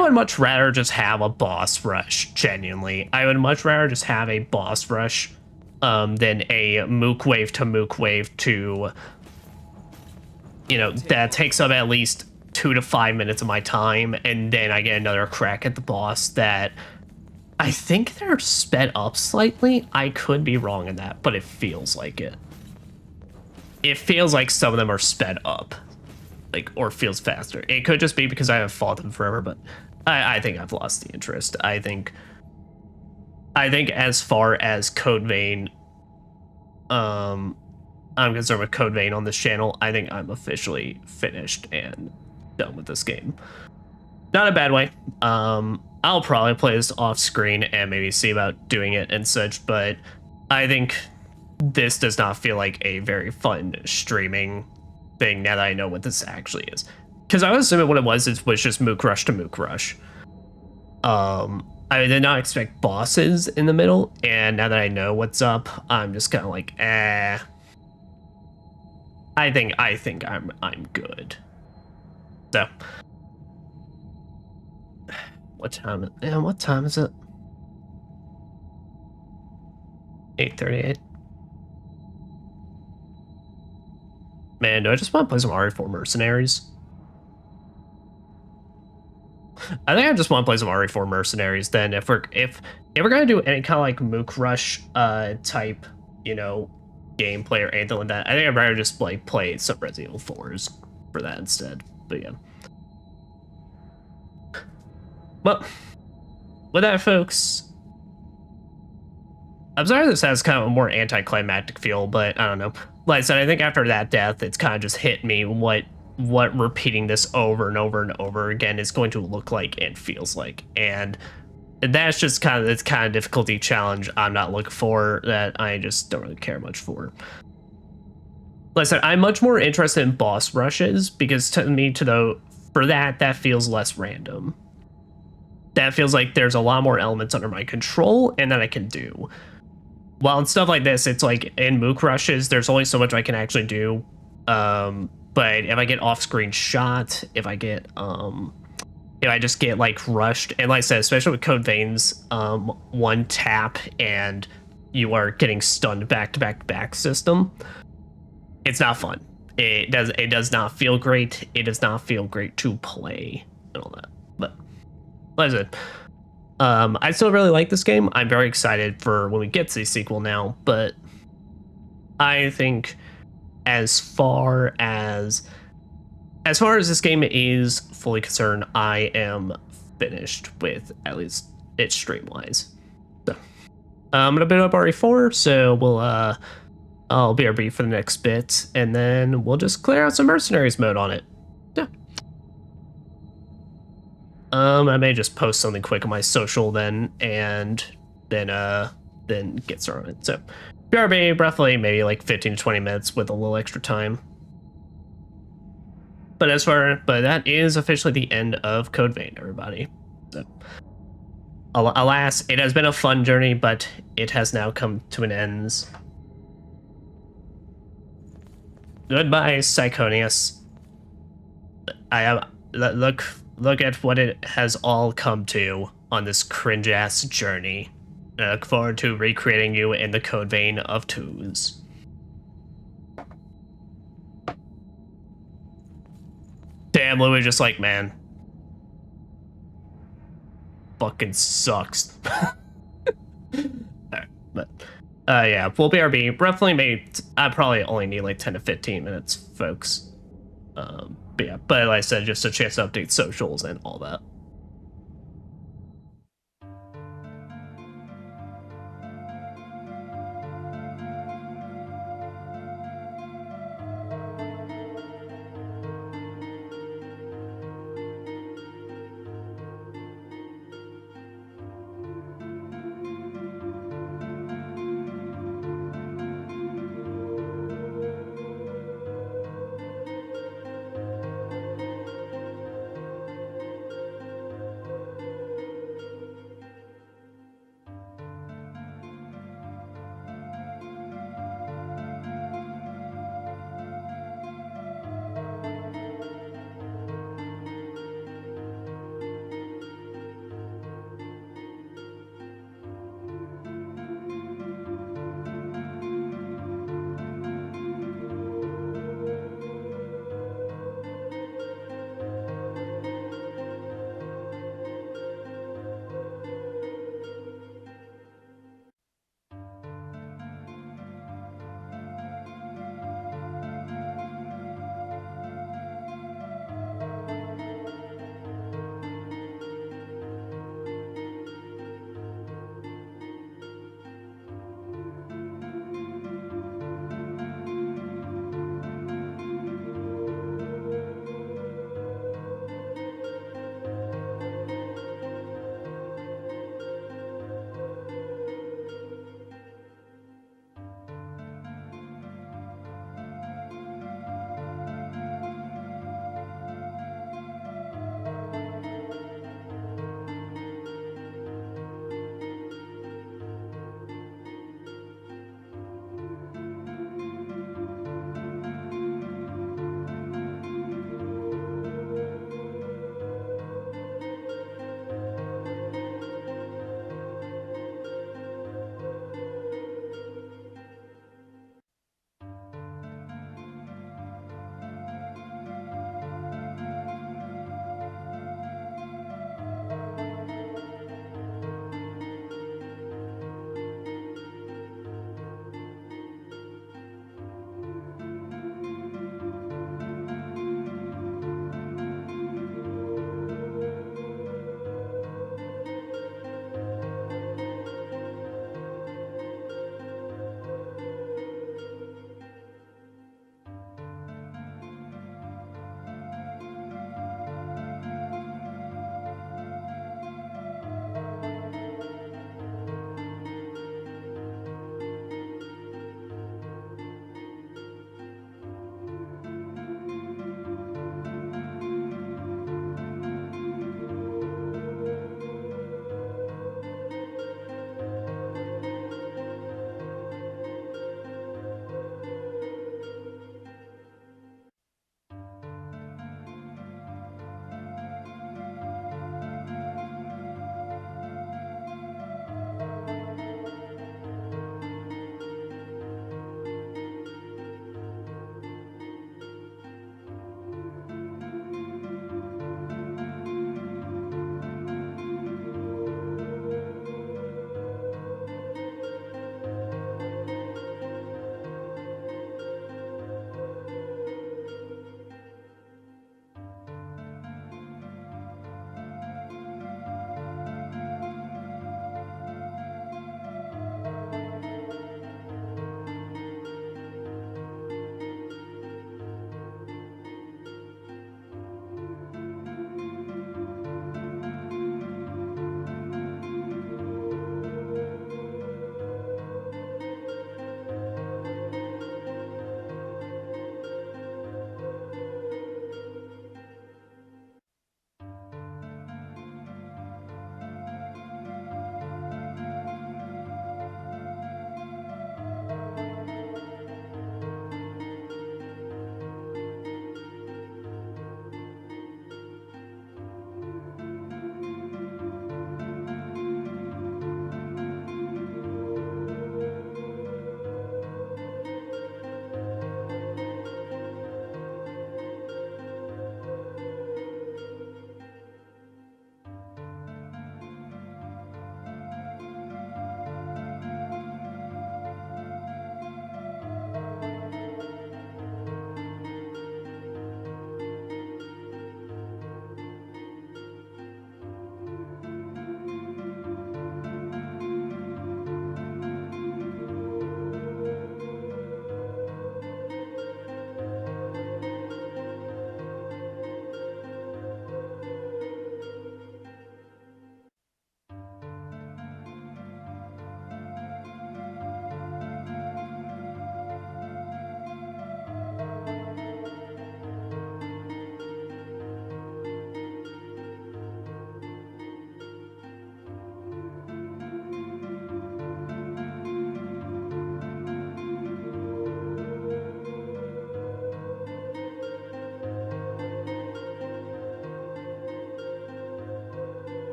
would much rather just have a boss rush, genuinely. I would much rather just have a boss rush than a mook wave to, you know, that takes up at least 2 to 5 minutes of my time, and then I get another crack at the boss that I think they're sped up slightly. I could be wrong in that, but it feels like it. It feels like some of them are sped up. like, or feels faster. It could just be because I have fought them forever, but I think I've lost the interest. I think as far as Code Vein, I'm concerned with Code Vein on this channel, I think I'm officially finished and done with this game. Not a bad way. I'll probably play this off screen and maybe see about doing it and such, but I think this does not feel like a very fun streaming thing now that I know what this actually is. Because I was assuming what it was just Mook Rush to Mook Rush. I did not expect bosses in the middle, and now that I know what's up, I'm just kind of like, eh. I think I'm good. So, what time is it? 8:38. Man, do I just want to play some RE4R Mercenaries? I think I just want to play some RE4R Mercenaries. Then, if we're gonna do any kind of like Mook Rush type, you know, gameplay or anything like that, I think I'd rather just like play some Resident Evil 4s for that instead. But yeah. Well, with that, folks, I'm sorry this has kind of a more anticlimactic feel, but I don't know. Like I said, I think after that death, it's kind of just hit me what repeating this over and over and over again is going to look like and feels like. And that's just kind of this kind of difficulty challenge I'm not looking for, that I just don't really care much for. Like I said, I'm much more interested in boss rushes, because to me, for that feels less random. That feels like there's a lot more elements under my control and that I can do. While in stuff like this, it's like in Mook Rushes, there's only so much I can actually do. But if I get off-screen shot, if I just get like rushed, and like I said, especially with Code Veins, one tap and you are getting stunned back to back to back system, it's not fun. It does not feel great. It does not feel great to play and all that. But like I said, I still really like this game. I'm very excited for when we get to the sequel now, but I think as far as this game is fully concerned, I am finished with at least it stream-wise. So I'm gonna bit up RE4, so I'll BRB for the next bit, and then we'll just clear out some Mercenaries mode on it. Yeah. I may just post something quick on my social then, and then get started on it. So BRB roughly maybe like 15 to 20 minutes with a little extra time. But that is officially the end of Code Vein, everybody. So, alas, it has been a fun journey, but it has now come to an end. Goodbye, Sychonias. Look at what it has all come to on this cringe-ass journey. I look forward to recreating you in the Code Vein of 2s. Damn, Louis just like, man. Fucking sucks. Alright, but yeah, we'll BRB. Roughly I probably only need like 10 to 15 minutes, folks. But yeah, but like I said, just a chance to update socials and all that.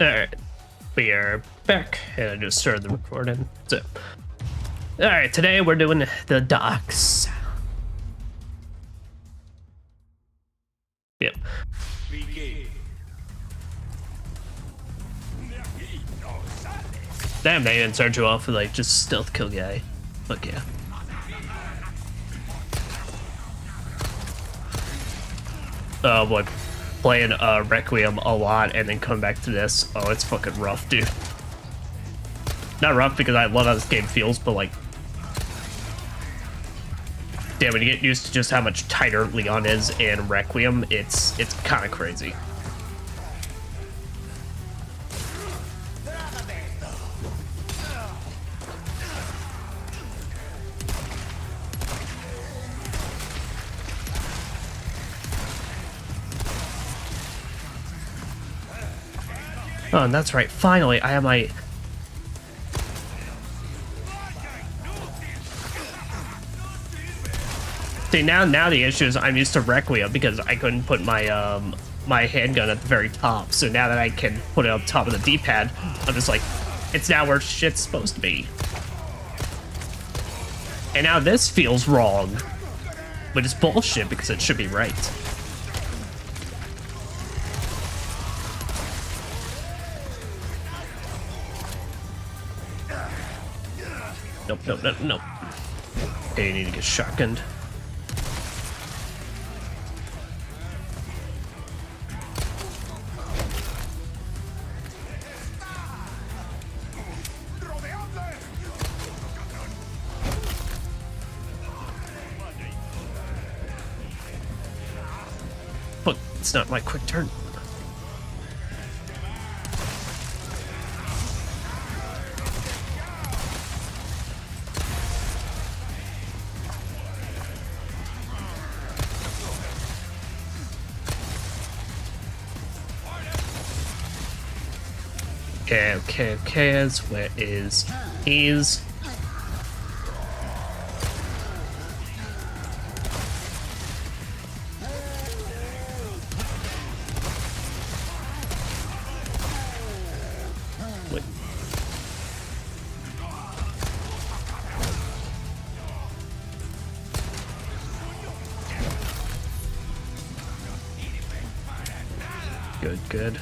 Alright, we are back, and I just started the recording. So, alright, today we're doing the docks. Yep. Damn, they didn't start you off with like just stealth kill guy. Fuck yeah. Oh boy. Playing Requiem a lot and then come back to this. Oh, it's fucking rough, dude. Not rough because I love how this game feels, but like, damn, when you get used to just how much tighter Leon is in Requiem, it's kind of crazy. Oh, and that's right. Finally, I have my... See, now the issue is I'm used to Requiem because I couldn't put my my handgun at the very top. So now that I can put it up top of the D-pad, I'm just like, it's now where shit's supposed to be. And now this feels wrong, but it's bullshit because it should be right. Nope, nope, nope, nope. Okay, you need to get shotgunned. Fuck, it's not my quick turn. Okay, where is he's wait. Good.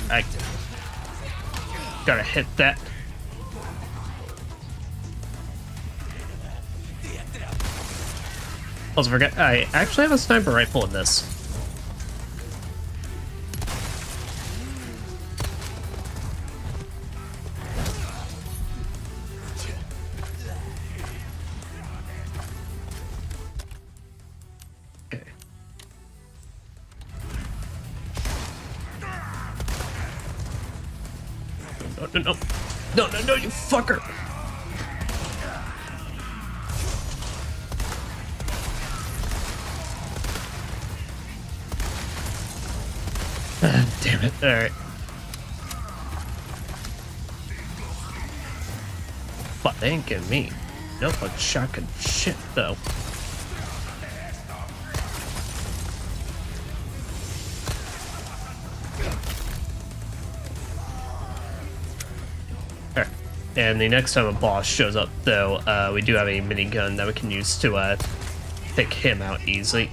I gotta hit that. Also forget, I actually have a sniper rifle in this. No, you fucker! Damn it. Alright. But they ain't getting me. No fucking shotgun shit, though. And the next time a boss shows up, though, we do have a minigun that we can use to pick him out easily.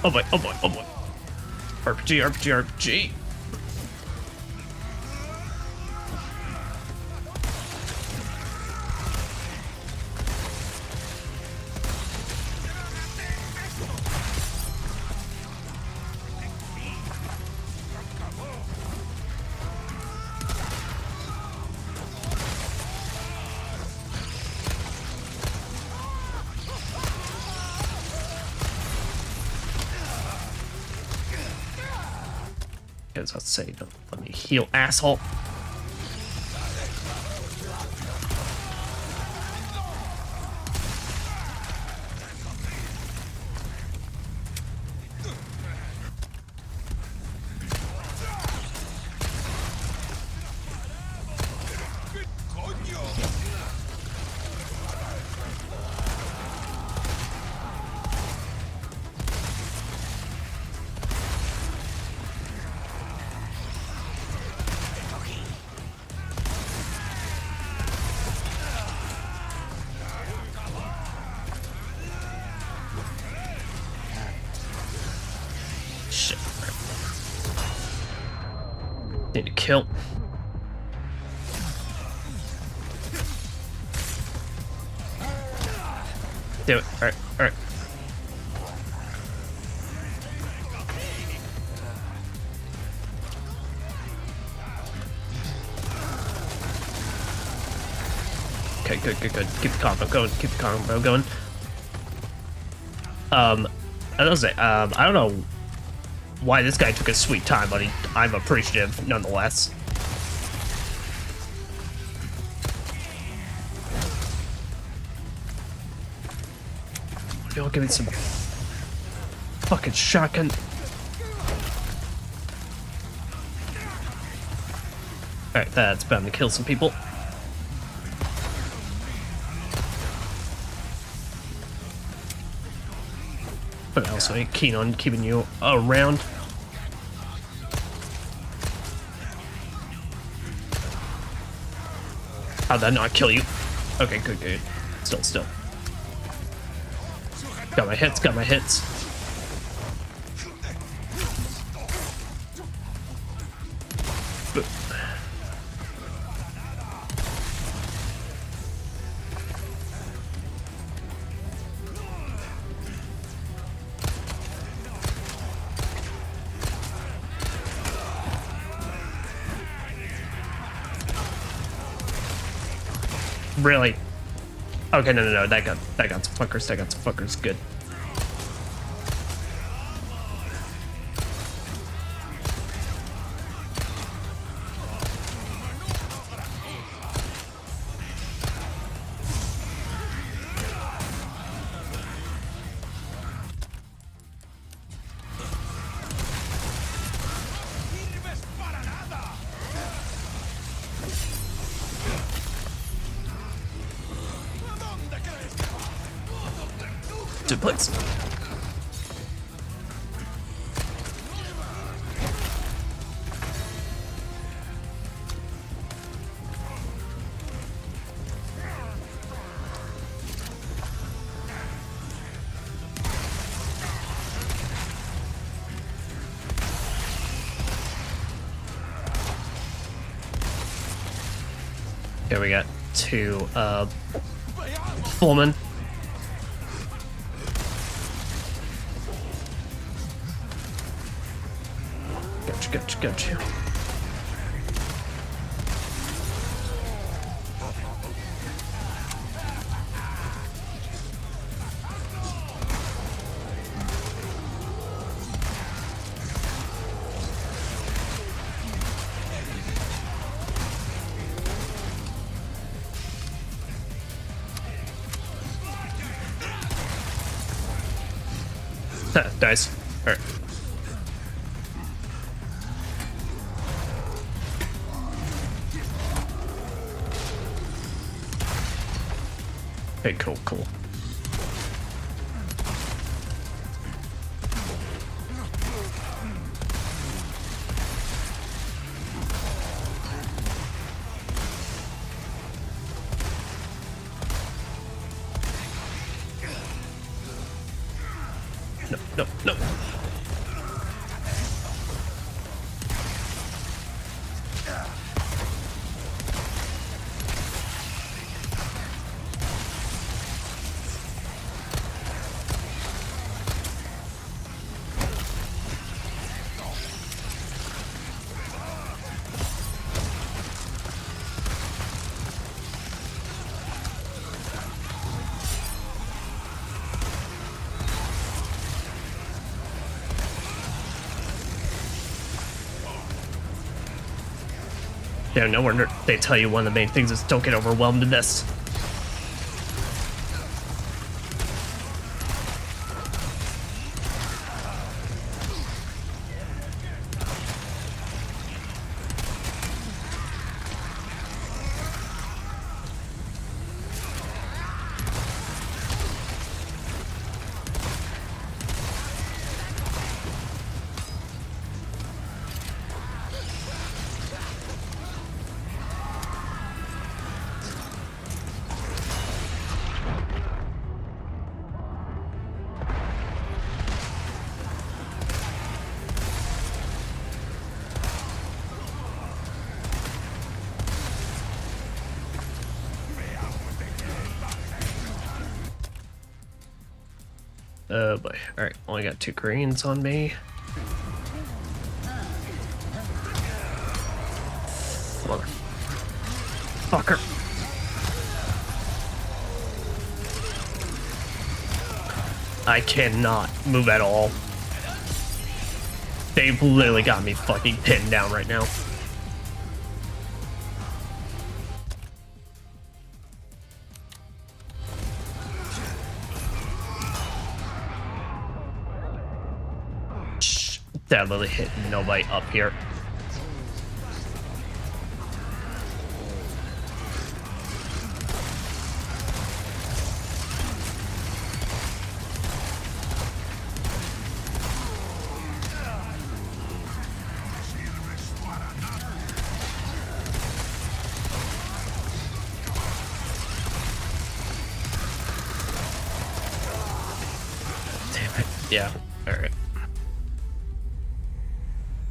Oh boy. RPG. Because I'll say, don't let me heal, asshole. Shit. Need to kill. Do it. Alright, alright. Okay, good, good, good. Keep the combo going. Keep the combo going. I don't say, I don't know why this guy took his sweet time, but I'm appreciative nonetheless. Yo, give me some fucking shotgun. Alright, that's bound to kill some people. But I also ain't keen on keeping you around. How'd that not kill you? Okay, good, good. Still. Got my hits, got my hits. Really? Okay, no, that got some fuckers, good. Duplets. Okay, we got two Fullman. Gotcha. Nice. Alright. Okay, cool. No. Yeah, no wonder they tell you one of the main things is don't get overwhelmed in this. Oh boy. Alright, only got 2 greens on me. Motherfucker. I cannot move at all. They've literally got me fucking pinned down right now. That literally hit nobody up here. Damn it. Yeah, alright.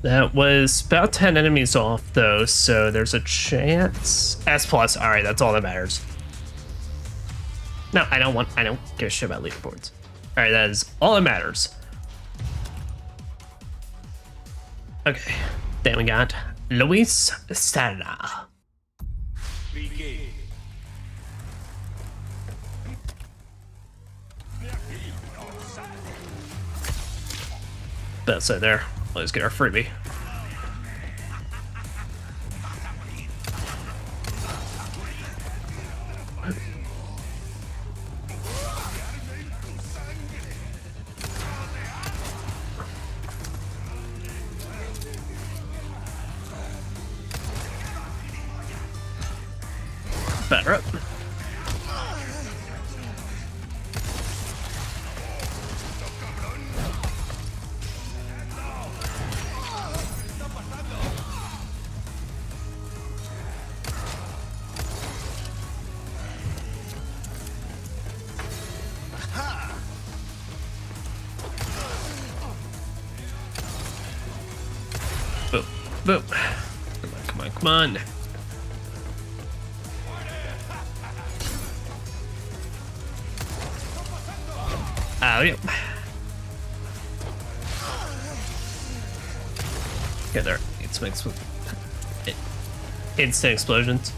That was about 10 enemies off, though, so there's a chance. S+, alright, that's all that matters. No, I don't give a shit about leaderboards. Alright, that is all that matters. Okay, then we got Luis Serra. That's it there. Let's get our freebie. Better up. Boom, boom. Come on, come on. Oh, yeah. Okay, there. It's mixed with instant explosions.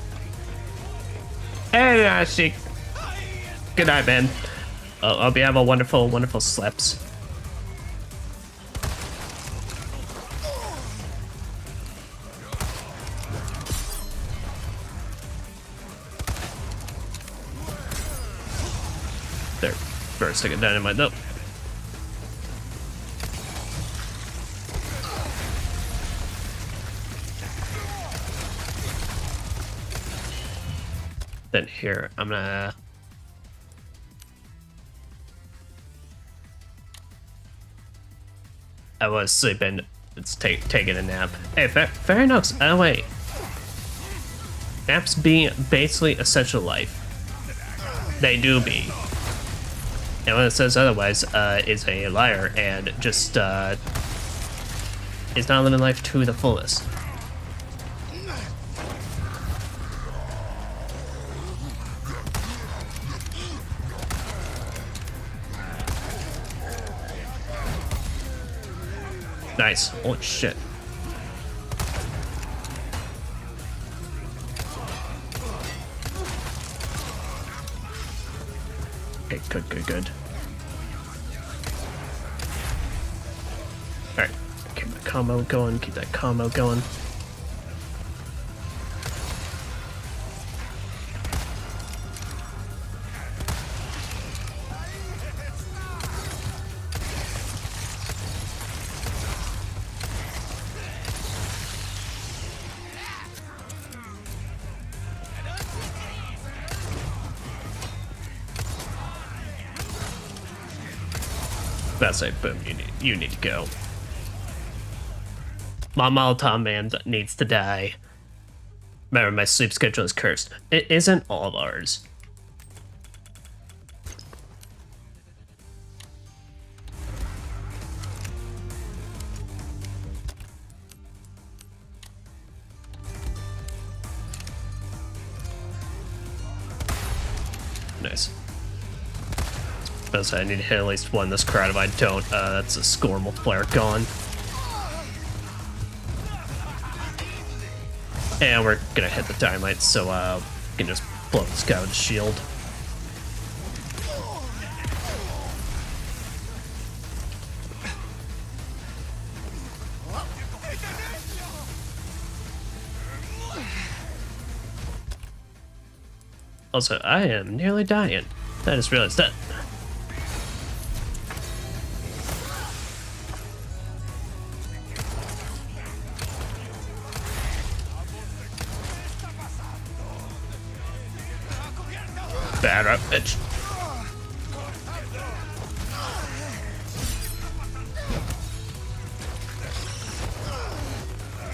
Hey, Ashik. Good night, man. Hope you have a wonderful, wonderful sleeps. There. First, stick it dynamite. Nope. Then here, I'm gonna. I was sleeping. It's taking a nap. Hey, fair enough. Oh wait. Naps be basically essential life. They do be. And when it says otherwise, is a liar and just is not living life to the fullest. Nice. Holy shit. Okay, good. Alright, keep that combo going, keep that combo going. That's it. Boom. You need to go. My Molotov man needs to die. Remember, my sleep schedule is cursed. It isn't all of ours. Nice. I need to hit at least one in this crowd. If I don't, that's a score multiplier gone. And we're gonna hit the dynamite, so we can just blow this guy with a shield. Also, I am nearly dying. I just realized that. Bad up, bitch.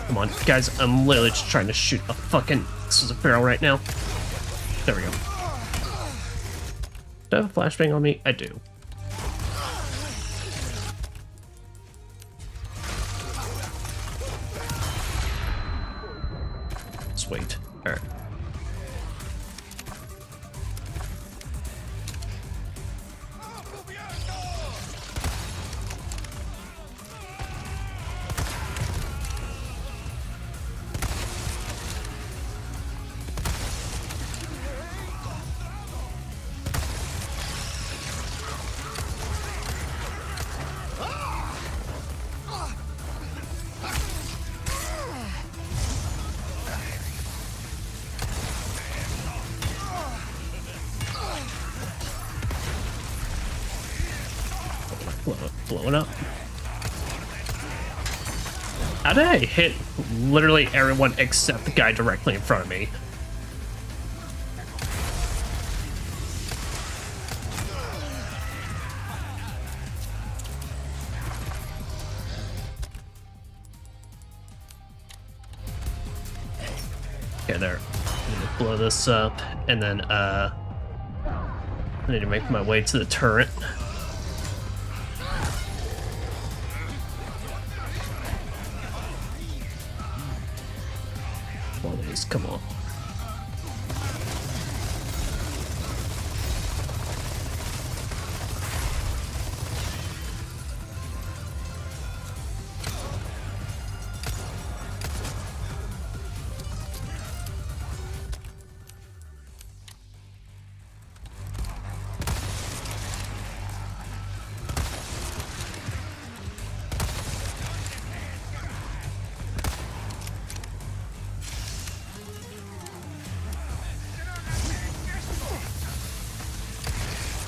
Come on, guys, I'm literally just trying to shoot a fucking... This is a barrel right now. There we go. Do I have a flashbang on me? I do. Sweet. Alright. Blowing up. How did I hit literally everyone except the guy directly in front of me? Okay, there. I'm gonna blow this up, and then I need to make my way to the turret. Come on.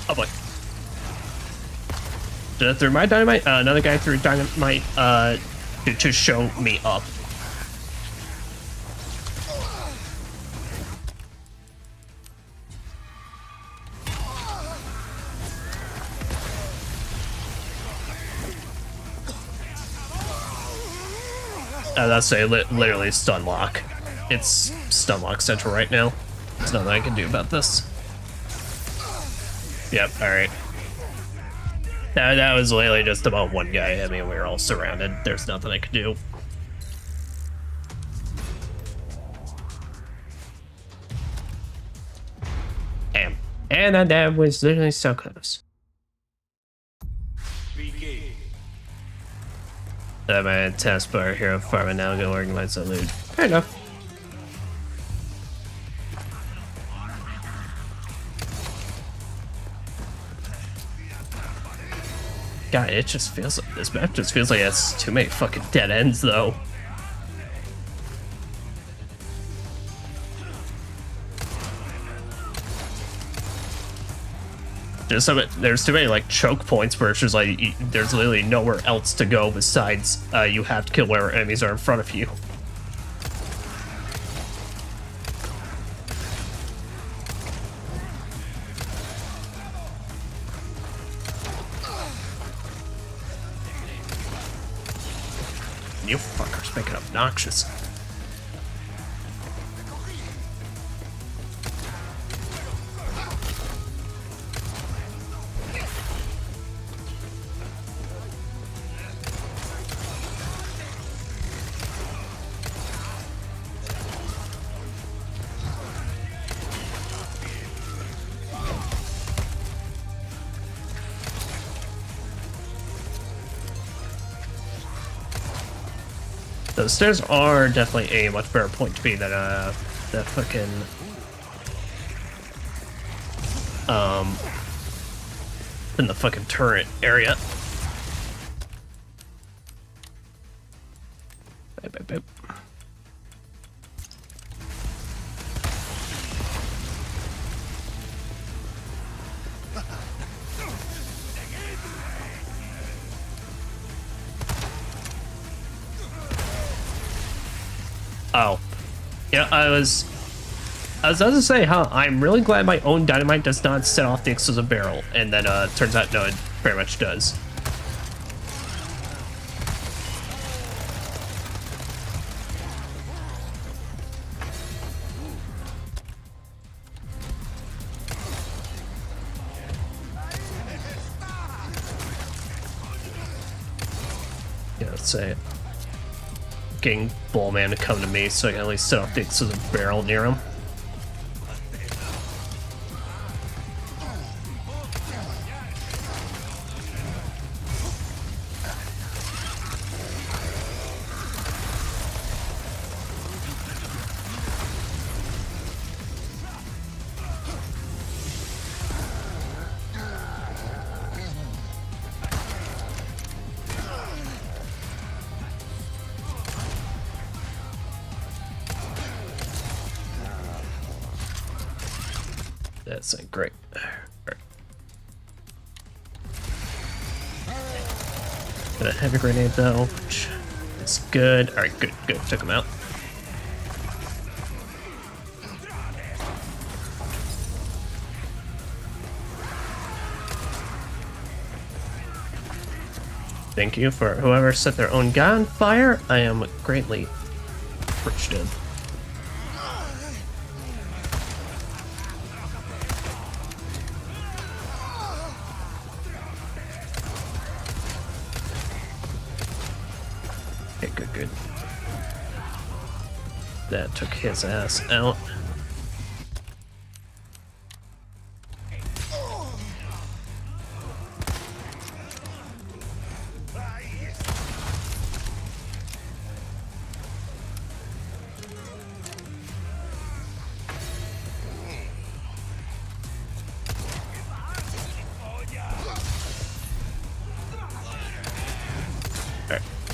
Oh boy. Did I throw my dynamite? Another guy threw dynamite to show me up. That's literally stun lock. It's stun lock central right now. There's nothing I can do about this. Yep, alright. That was literally just about one guy. I mean, we were all surrounded. There's nothing I could do. Damn. And that was literally so close. That my taskbar hero farm and now go organize the loot. Fair enough. God, it just feels like this map just feels like it has too many fucking dead ends though. There's too many like choke points where it's just like there's literally nowhere else to go besides you have to kill where enemies are in front of you. You fuckers make it obnoxious. Those stairs are definitely a much better point to be than the fucking than the fucking turret area. Bip, bip, bip. Oh, yeah, I was about to say, huh, I'm really glad my own dynamite does not set off the explosive barrel, and then turns out, no, it very much does. Yeah, let's say it. Getting Bullman to come to me so I can at least set off the explosive barrel near him. That's great. Right. Got a heavy grenade though, which is good. All right, good, good. Took him out. Thank you for whoever set their own guy on fire. I am greatly appreciative. Okay, good, good. That took his ass out.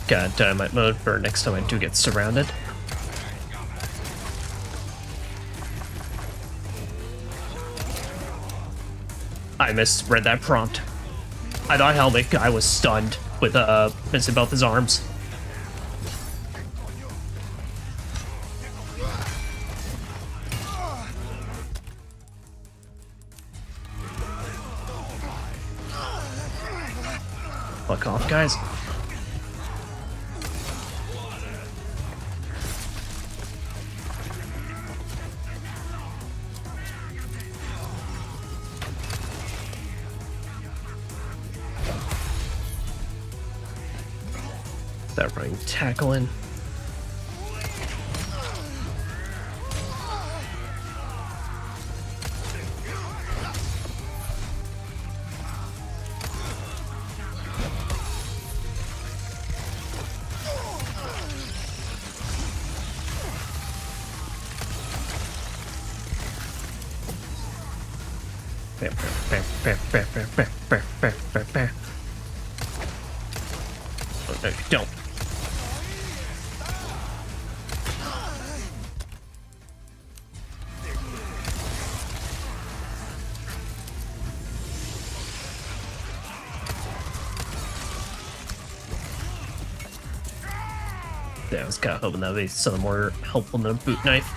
Got dynamite mode for next time I do get surrounded. I misread that prompt. I thought Helmick guy was stunned with missing both his arms. Fuck off, guys. That running tackling. Oh, no, you don't. Yeah, I was kind of hoping that would be some more helpful than a boot knife.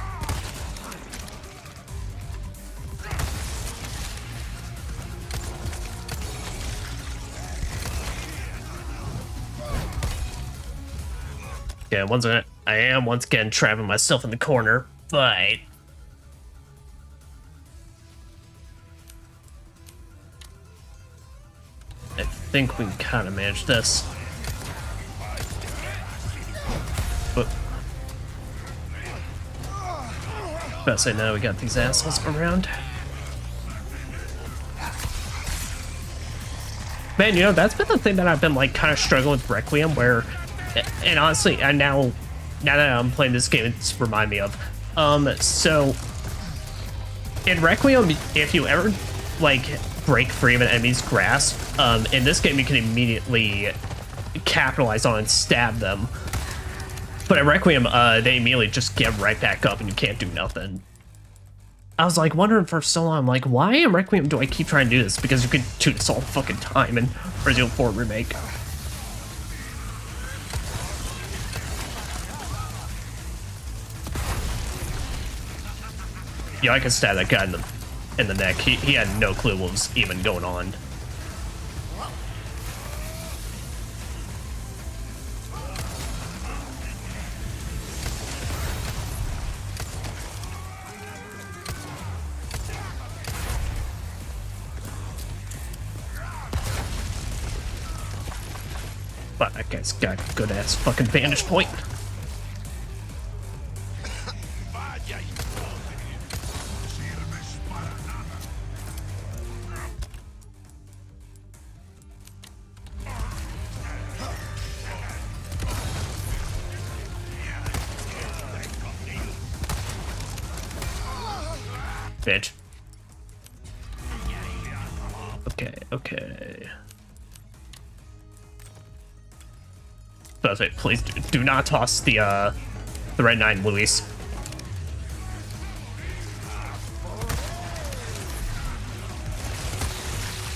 Okay, I am once again trapping myself in the corner, but I think we can kind of manage this. But about to say now we got these assholes around. Man, you know, that's been the thing that I've been like kind of struggling with Requiem, where, and honestly, now that I'm playing this game, it's remind me of. So in Requiem, if you ever like break free of an enemy's grasp, in this game you can immediately capitalize on and stab them. But in Requiem, they immediately just get right back up and you can't do nothing. I was like wondering for so long, like, why in Requiem do I keep trying to do this? Because you could do this all the fucking time in Resident Evil 4 Remake. Yeah, I could stab that guy in the neck. He had no clue what was even going on. But that guy's got a good ass fucking vantage point. Bitch. Okay. That's it. Please do not toss the Red 9, Luis.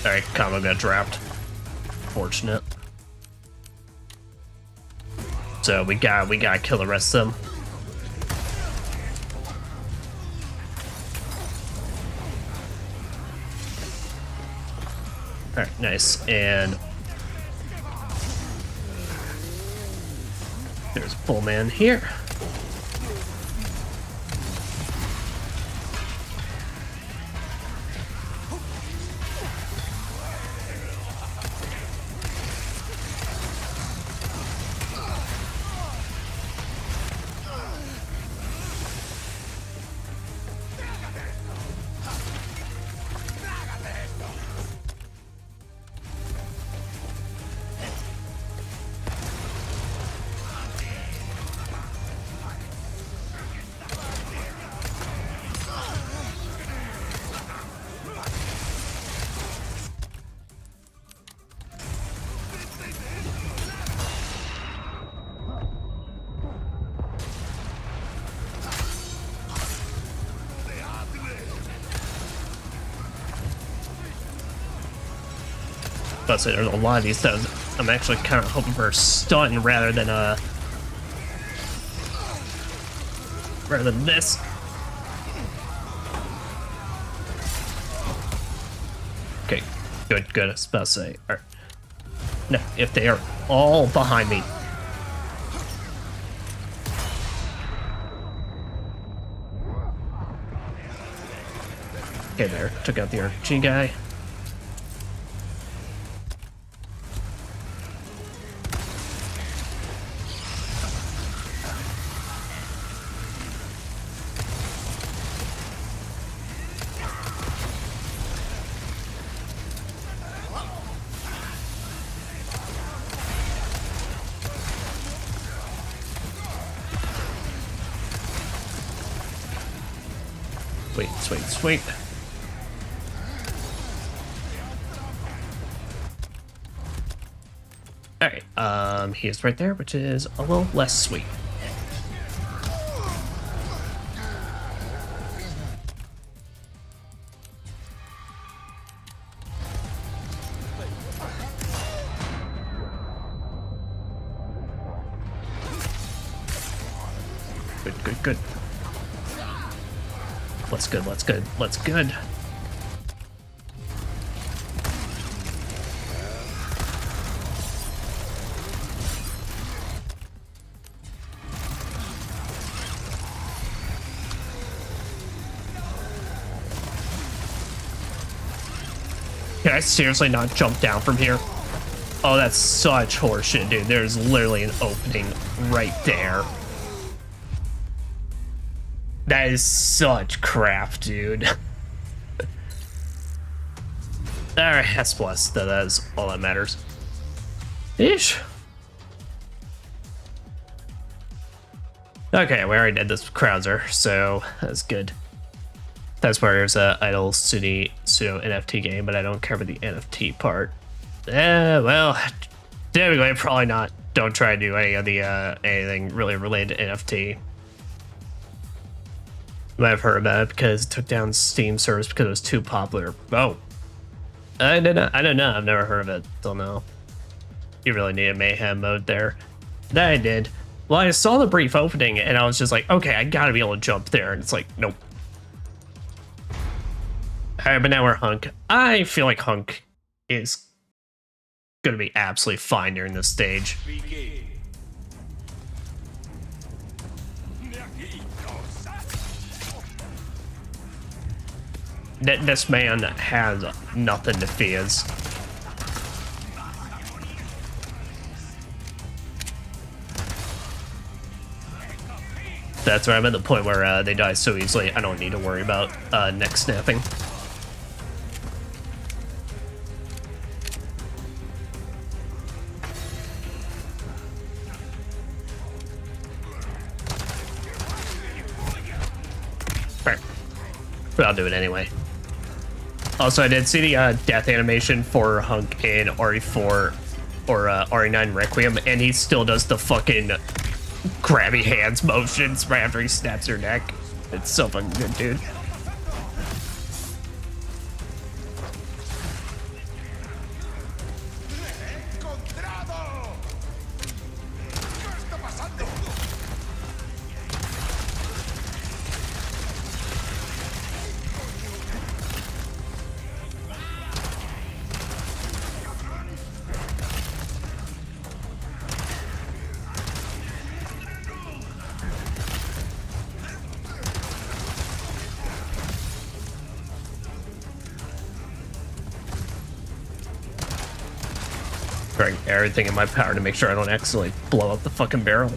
Alright, combo got dropped. Fortunate. So we gotta kill the rest of them. Alright, nice. And there's Bullman here. But there's a lot of these that I'm actually kind of hoping for a stun rather than this. Okay, good. I was about to say, all right. No, if they are all behind me. Okay, there, took out the RPG guy. Sweet. Alright, he is right there, which is a little less sweet. Good. Let's good. Can I seriously not jump down from here? Oh, that's such horseshit, dude. There's literally an opening right there. That is such crap, dude. Alright, that's plus. That is all that matters. Ish. Okay, we already did this with Krauser, so that's good. That's where there's a idle pseudo NFT game, but I don't care about the NFT part. Well, typically probably not. Don't try to do any of the anything really related to NFT. You might have heard about it because it took down Steam service because it was too popular. Oh, I don't know. I've never heard of it till now. You really need a mayhem mode there. That I did. Well, I saw the brief opening and I was just like, okay, I gotta be able to jump there, and it's like, nope. Alright, but now we're Hunk. I feel like Hunk is gonna be absolutely fine during this stage. This man has nothing to fear. That's where I'm at the point where they die so easily, I don't need to worry about neck snapping. Alright. But I'll do it anyway. Also, I did see the death animation for Hunk in RE4 or RE9 Requiem, and he still does the fucking grabby hands motions right after he snaps your neck. It's so fucking good, dude. Trying everything in my power to make sure I don't accidentally blow up the fucking barrel.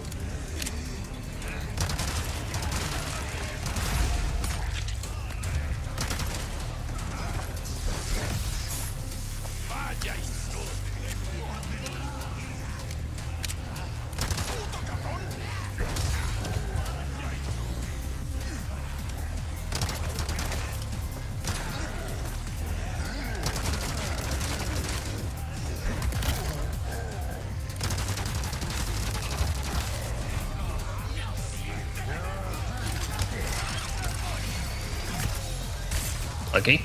Lucky.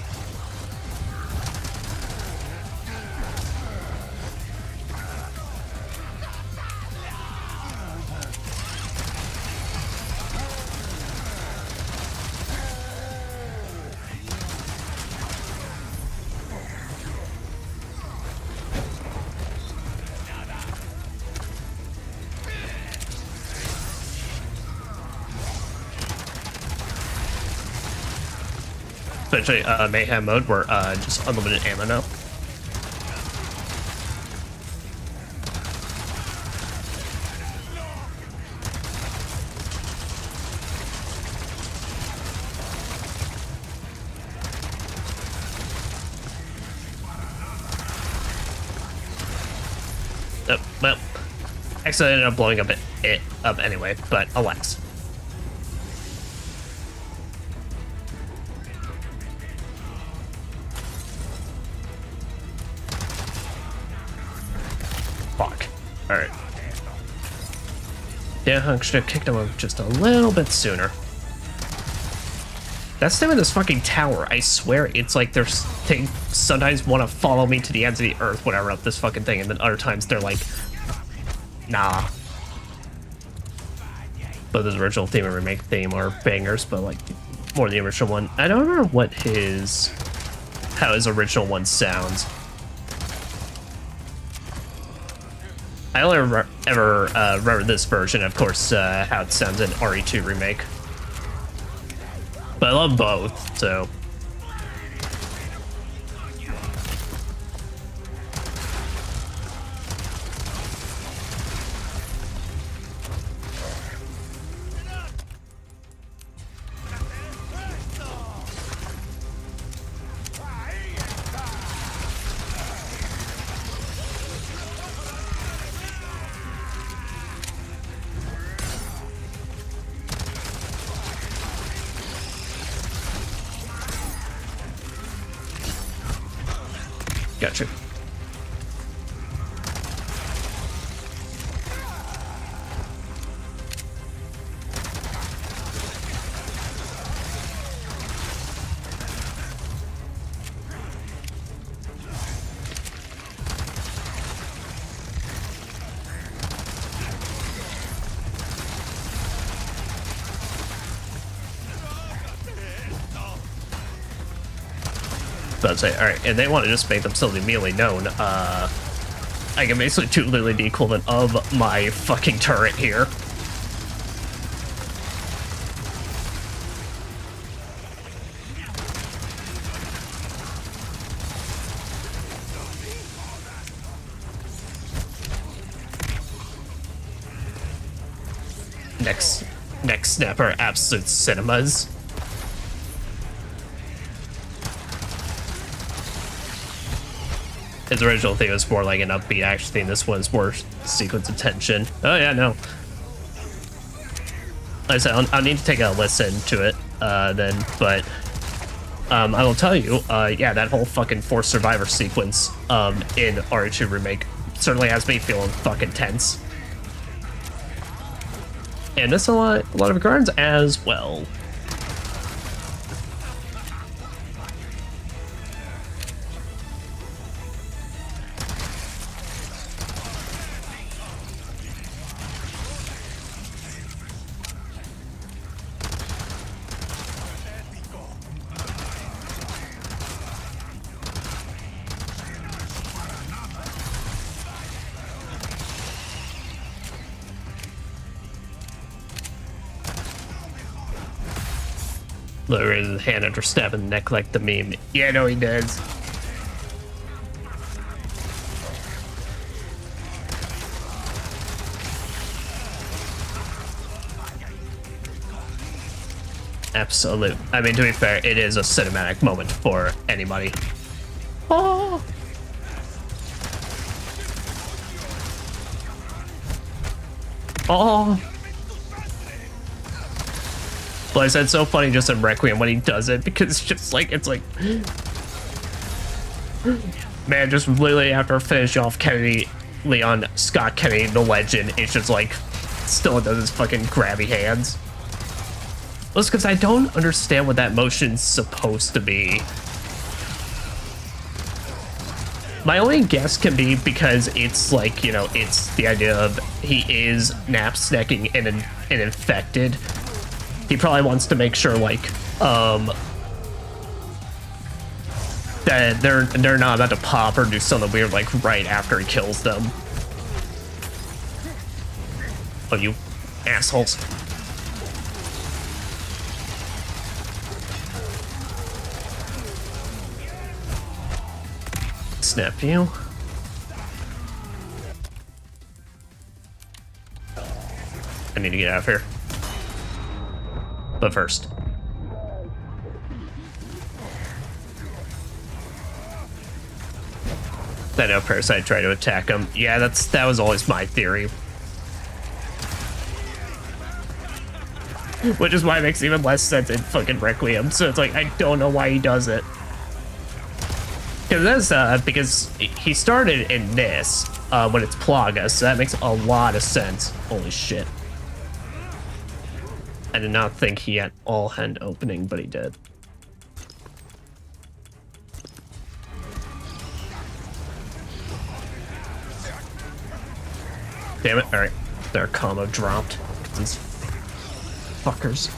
Especially mayhem mode where just unlimited ammo now. Well, actually I ended up blowing up it up anyway, but alas. Fuck. Alright. Yeah, Hunk should have kicked him just a little bit sooner. That's them in this fucking tower. I swear it's like they sometimes want to follow me to the ends of the earth when I run up this fucking thing, and then other times they're like, nah. But the original theme and remake theme are bangers, but like more the original one. I don't remember how his original one sounds. I only ever remember this version, of course, how it sounds in RE2 remake. But I love both, so. Got you. But say, alright, and they want to just make themselves immediately known. I can basically do literally the equivalent of my fucking turret here. Next snapper, absolute cinemas. His original thing was more like an upbeat action thing. This one's more sequence of tension. Oh yeah, no. Like I said, I'll need to take a listen to it then, but I will tell you, yeah, that whole fucking Forced Survivor sequence in RE2 Remake certainly has me feeling fucking tense. And this a lot of regards as well. Literally his hand under stab in the neck like the meme. Yeah, no, he does. Absolute. I mean, to be fair, it is a cinematic moment for anybody. Oh. Oh. But I said it's so funny just in Requiem when he does it, because it's just like, it's like, man, just literally after finish off Kennedy, Leon Scott Kennedy, the legend, it's just like, still does his fucking grabby hands. Well, it's because I don't understand what that motion's supposed to be. My only guess can be because it's like, you know, it's the idea of he is nap snacking and infected. He probably wants to make sure, like, that they're not about to pop or do something weird, like, right after he kills them. Oh, you assholes. Snap you. I need to get out of here. But first. I know Parasite tried to attack him. Yeah, that was always my theory. Which is why it makes even less sense in fucking Requiem. So it's like, I don't know why he does it. Because he started in this, when it's Plaga, so that makes a lot of sense. Holy shit. I did not think he had all hand opening, but he did. Damn it. Alright. Their combo dropped. These fuckers.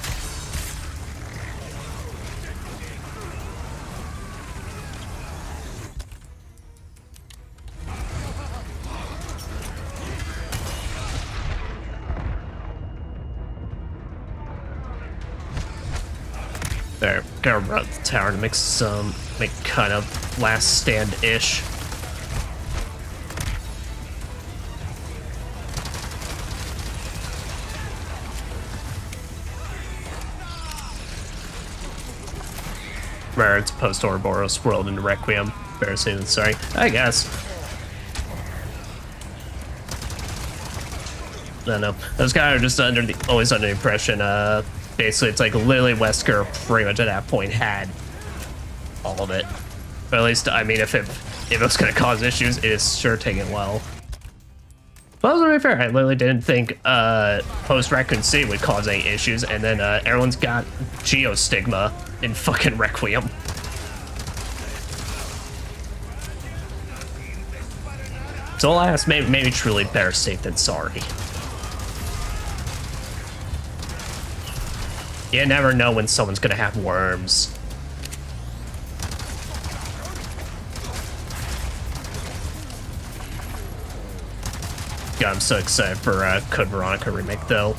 There, gotta run the tower to make kind of last stand-ish. Rare, it's post-Ouroboros world in Requiem. Embarrassing, sorry. I guess. I don't know. I was kind of just always under the impression, basically, it's like literally Wesker pretty much at that point had all of it. But at least, I mean, if if it's gonna cause issues, it is sure taking well. But to be fair, I literally didn't think post Raccoon City would cause any issues, and then everyone's got geostigma in fucking Requiem. So alas, maybe truly better safe than sorry. You never know when someone's gonna have worms. God, I'm so excited for Code Veronica remake though.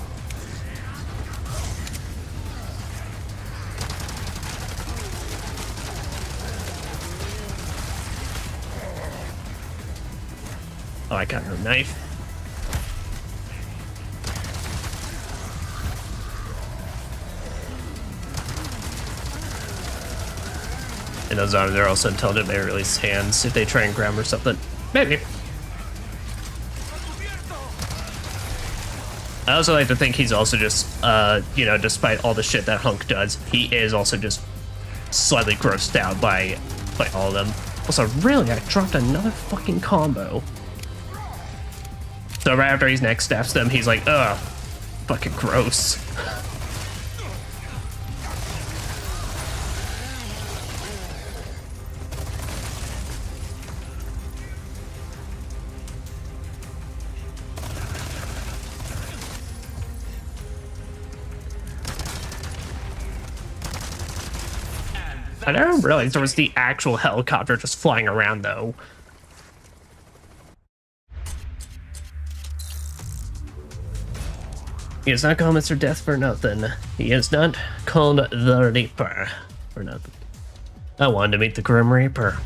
Oh, I got her knife. And those zombies are also intelligent, may release hands if they try and grab or something. Maybe. I also like to think he's also just, you know, despite all the shit that Hunk does, he is also just slightly grossed out by all of them. Also, really, I dropped another fucking combo. So right after he's next steps them, he's like, ugh, fucking gross. I didn't realize there was the actual helicopter just flying around, though. He is not called Mr. Death for nothing. He is not called the Reaper for nothing. I wanted to meet the Grim Reaper.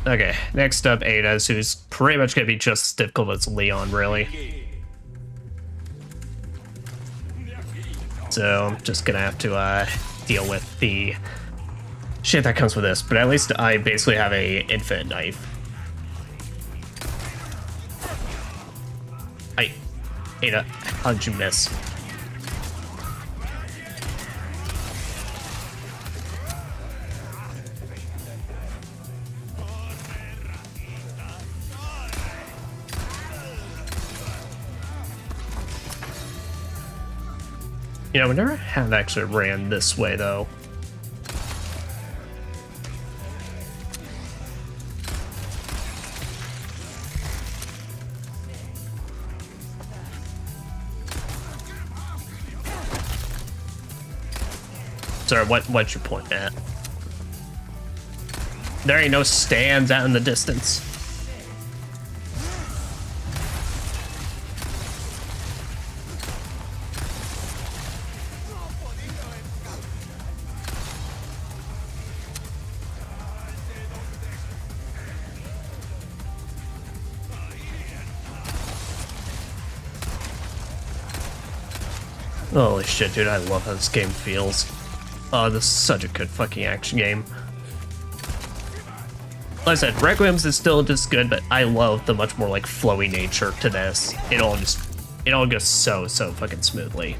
Okay, next up, Ada's, who's pretty much gonna be just as difficult as Leon, really. So I'm just gonna have to deal with the shit that comes with this, but at least I basically have a infinite knife. Ada, how'd you miss? You know, we never have actually ran this way, though. Sorry, what's your point, Matt? There ain't no stands out in the distance. Holy shit, dude, I love how this game feels. Oh, this is such a good fucking action game. Like I said, Requiem's is still just good, but I love the much more like flowy nature to this. It all goes so fucking smoothly.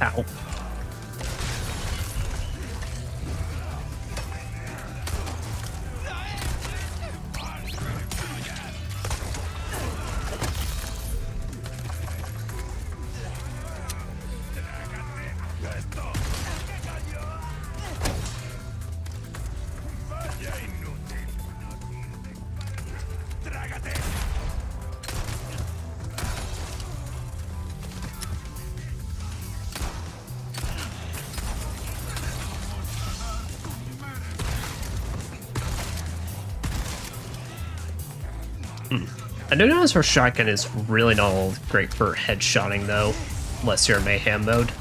Ow. I do notice her shotgun is really not all great for headshotting though, unless you're in mayhem mode.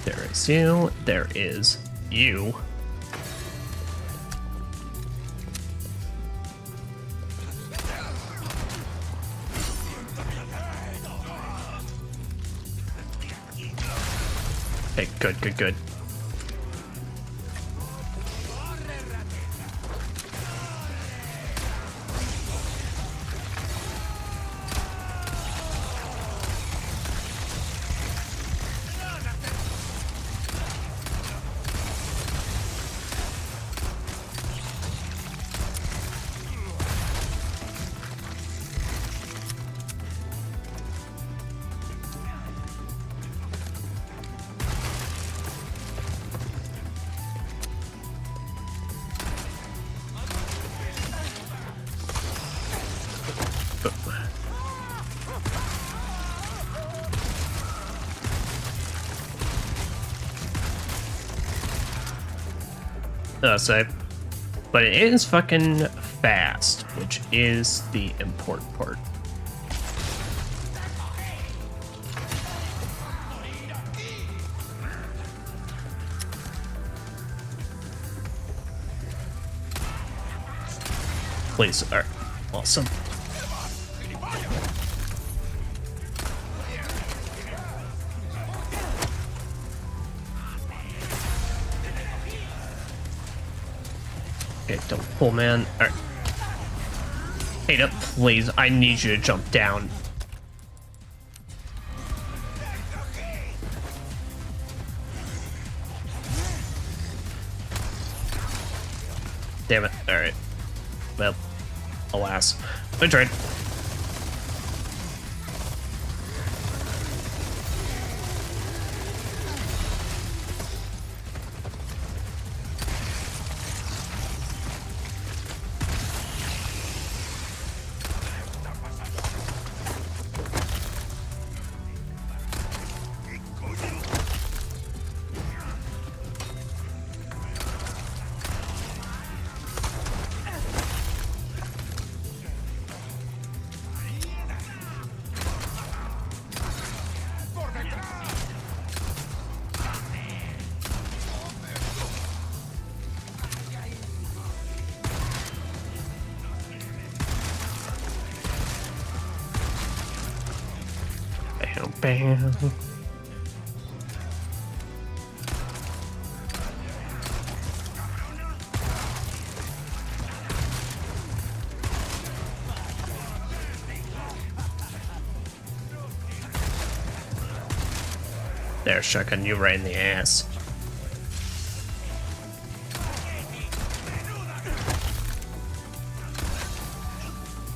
There is you, there is you. Okay, good, good, good. So, but it is fucking fast, which is the important part. Please, alright, awesome. Okay, don't pull, man. Alright. Hey, up, please. I need you to jump down. Damn it. Alright. Well, alas. I tried. Bam. There, shotgun you right in the ass.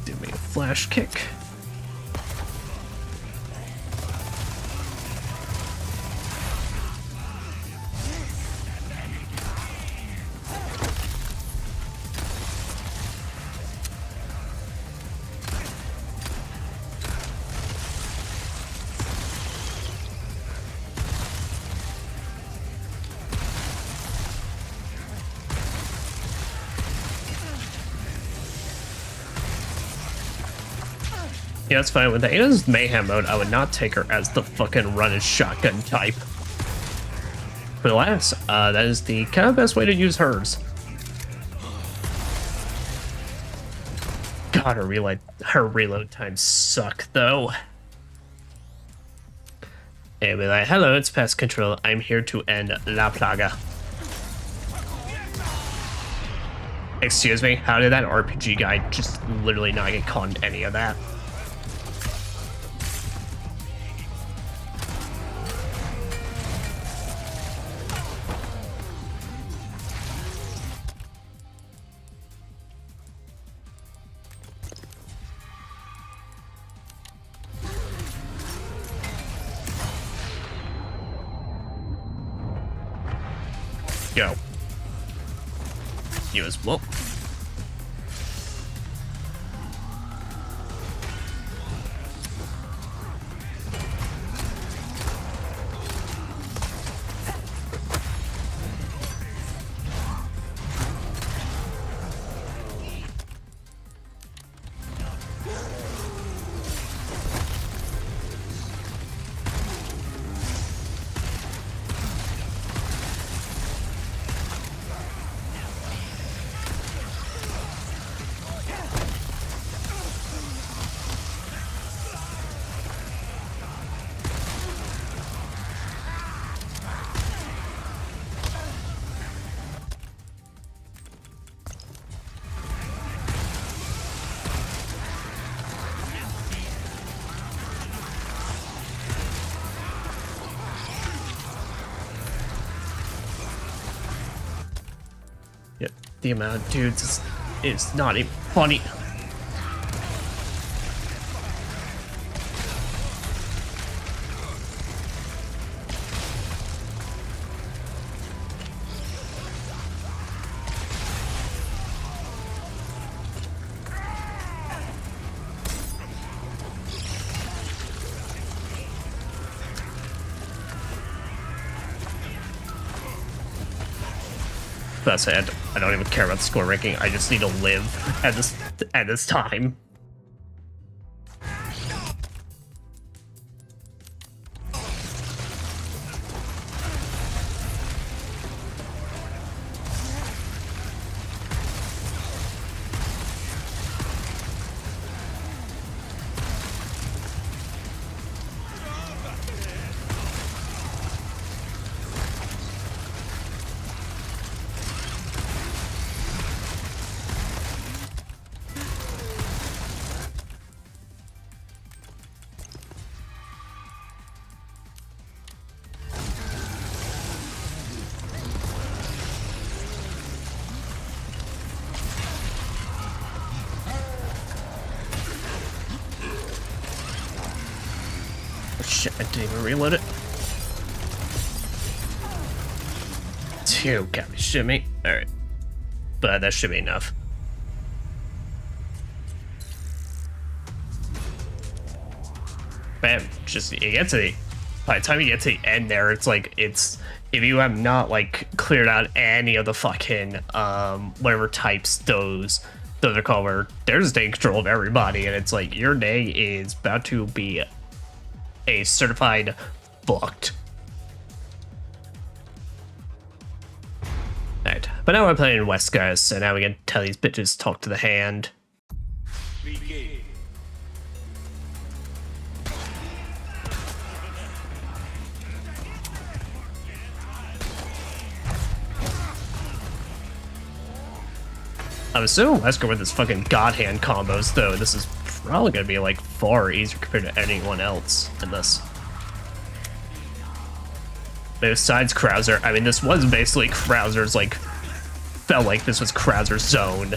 Do me a flash kick. Yeah, that's fine. With the Ada's mayhem mode, I would not take her as the fucking run and shotgun type. But alas, that is the kind of best way to use hers. God, her reload times suck though. And be like, hello, it's Pest Control. I'm here to end La Plaga. Excuse me, how did that RPG guy just literally not get caught in any of that? Yo. You as well. Yep, the amount of dudes is not even funny. That's it. I don't even care about the score ranking. I just need to live at this time. Shit, I didn't even reload it. Two copy shimmy. Alright. But that should be enough. Bam. Just, you get to the, by the time you get to the end there, it's like, it's, if you have not, like, cleared out any of the fucking, whatever types those are called, where they're just taking control of everybody, and it's like, your day is about to be a certified fucked. Alright, but now we're playing Wesker, so now we can tell these bitches talk to the hand. I'm assuming Wesker with his fucking god hand combos, though, this is probably gonna be like far easier compared to anyone else in this. Besides Krauser, I mean, this was basically Krauser's, like, felt like this was Krauser's zone.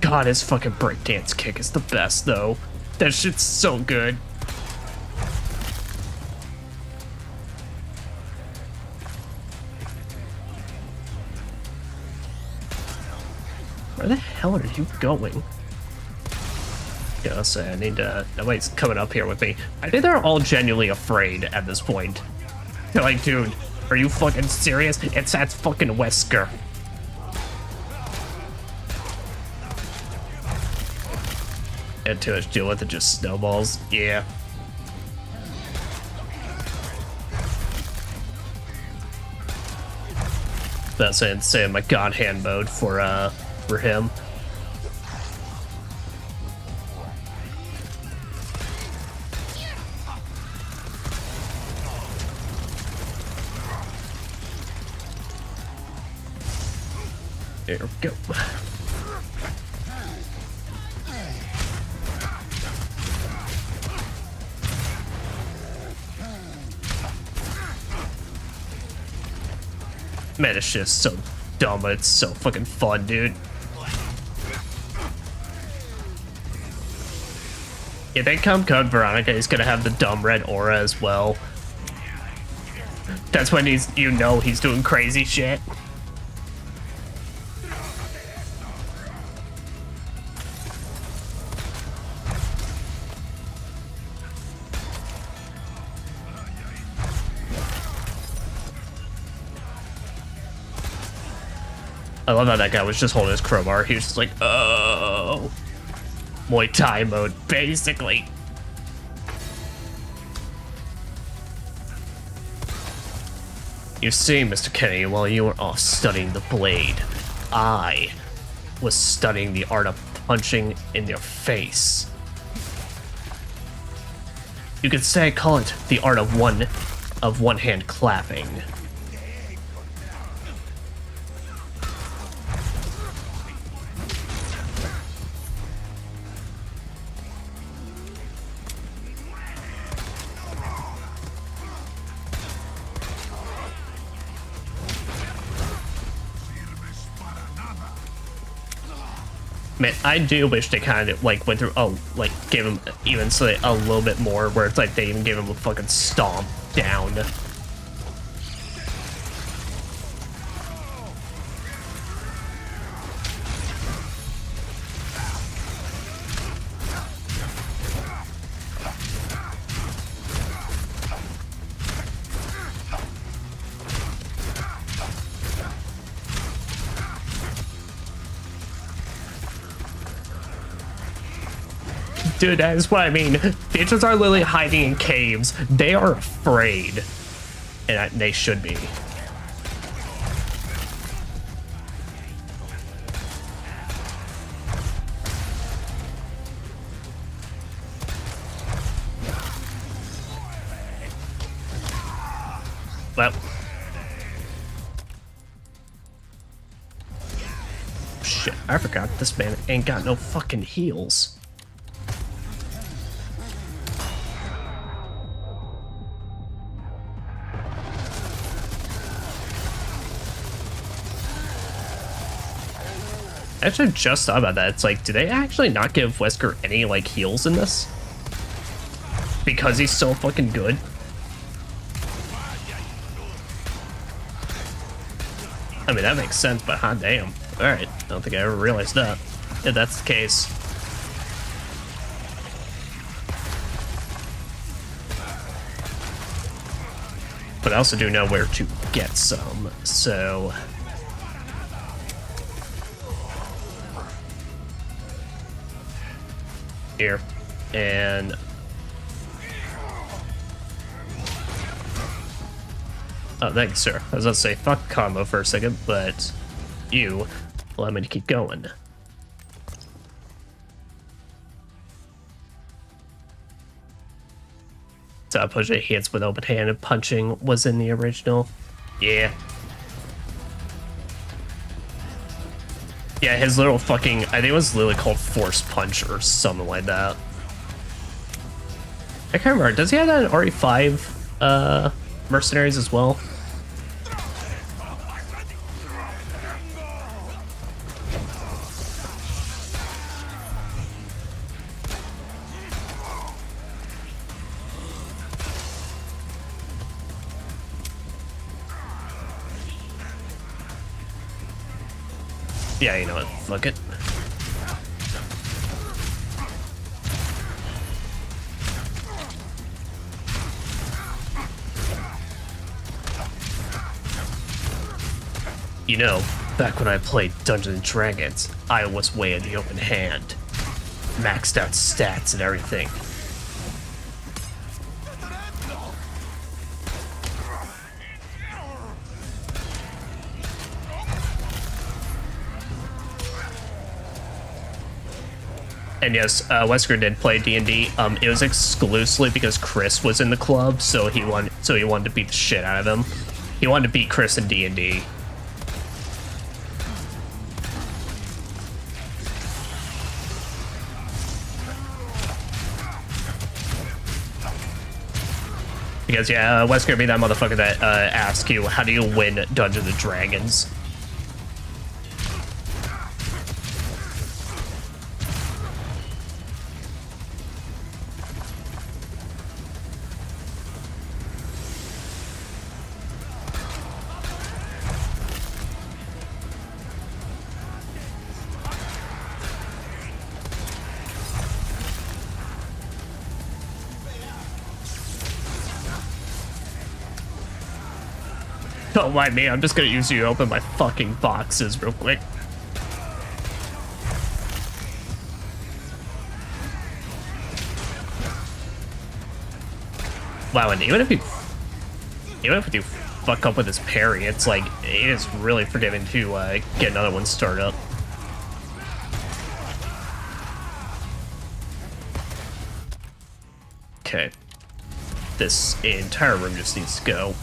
God, his fucking breakdance kick is the best, though. That shit's so good. Where the hell are you going? Yeah, I'll say I need to... Nobody's coming up here with me. I think they're all genuinely afraid at this point. They're like, dude, are you fucking serious? It's that fucking Wesker. And too much deal with it, just snowballs. Yeah. That's insane. My god hand mode for him. There we go. Man, it's just so dumb, but it's so fucking fun, dude. Yeah, they come Code Veronica is gonna have the dumb red aura as well. That's when he's doing crazy shit. I love how that guy was just holding his crowbar. He was just like, oh. Muay Thai mode, basically. You see, Mr. Kennedy, while you were off studying the blade, I was studying the art of punching in your face. You could say I call it the art of one hand clapping. Man, I do wish they kind of like went through, gave him even so a little bit more, where it's like they even gave him a fucking stomp down. Dude, that is what I mean. Bitches are literally hiding in caves. They are afraid. And they should be. Well. Shit, I forgot this man ain't got no fucking heals. Actually, I just thought about that. It's like, do they actually not give Wesker any, like, heals in this? Because he's so fucking good? I mean, that makes sense, but hot damn. Alright, I don't think I ever realized that. If that's the case. But I also do know where to get some, so... Here and oh, thanks, sir. I was about to say fuck combo for a second, but you allow me to keep going. So pushing hits with open hand and punching was in the original. Yeah. Yeah, his little fucking, I think it was literally called Force Punch or something like that. I can't remember, does he have that in RE5 Mercenaries as well? Yeah, you know what, fuck it. You know, back when I played Dungeons and Dragons, I was way in the open hand. Maxed out stats and everything. And yes, Wesker did play D&D. It was exclusively because Chris was in the club, so he wanted to beat the shit out of him. He wanted to beat Chris in D&D. Because yeah, Wes gonna be that motherfucker that asks you, how do you win Dungeons and Dragons? Don't mind me, I'm just gonna use you to open my fucking boxes real quick. Wow, and even if you fuck up with this parry, it's like, it is really forgiving to get another one started up. Okay. This entire room just needs to go.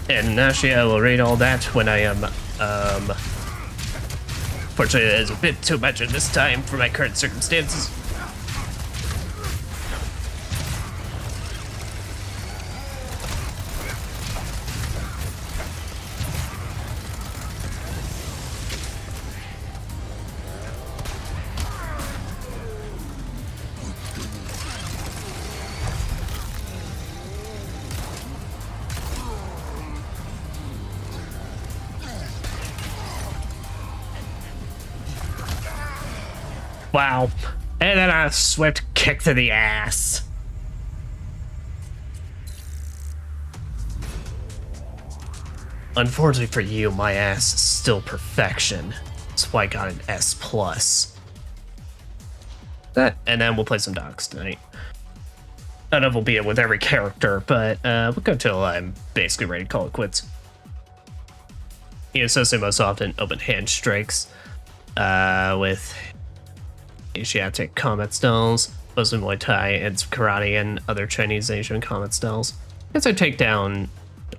And actually, I will read all that when I am, fortunately, there's a bit too much at this time for my current circumstances. Wow. And then a swift kick to the ass. Unfortunately for you, my ass is still perfection. That's why I got an S+. And then we'll play some docs tonight. None of will be it with every character, but we'll go till I'm basically ready to call it quits. You associate most often open hand strikes with Asiatic combat styles, mostly Muay Thai and karate and other Chinese Asian combat styles. I guess I take down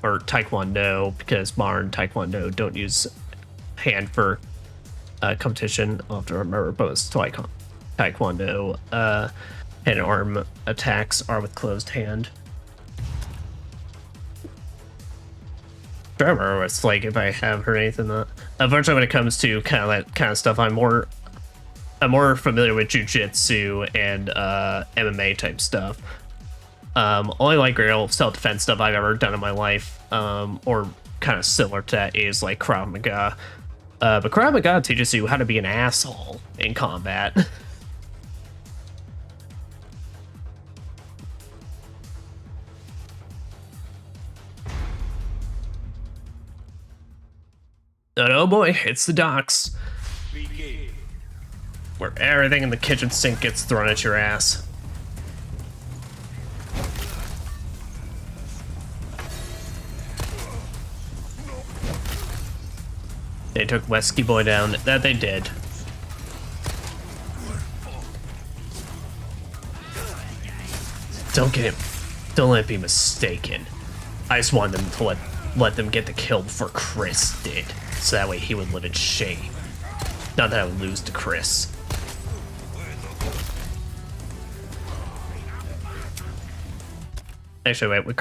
or Taekwondo because modern Taekwondo don't use hand for competition. I'll have to remember both Taekwondo and arm attacks are with closed hand. I don't remember what it's like if I have heard anything that. Unfortunately, when it comes to that kind of stuff, I'm more familiar with jiu-jitsu and MMA type stuff. Only like real self-defense stuff I've ever done in my life, or kind of similar to that, is like Krav Maga. But Krav Maga teaches you how to be an asshole in combat. And oh boy, it's the docks. Where everything in the kitchen sink gets thrown at your ass. They took Wesky Boy down. That they did. Don't let it be mistaken. I just wanted them to let them get the kill before Chris did. So that way he would live in shame. Not that I would lose to Chris. Actually, wait, would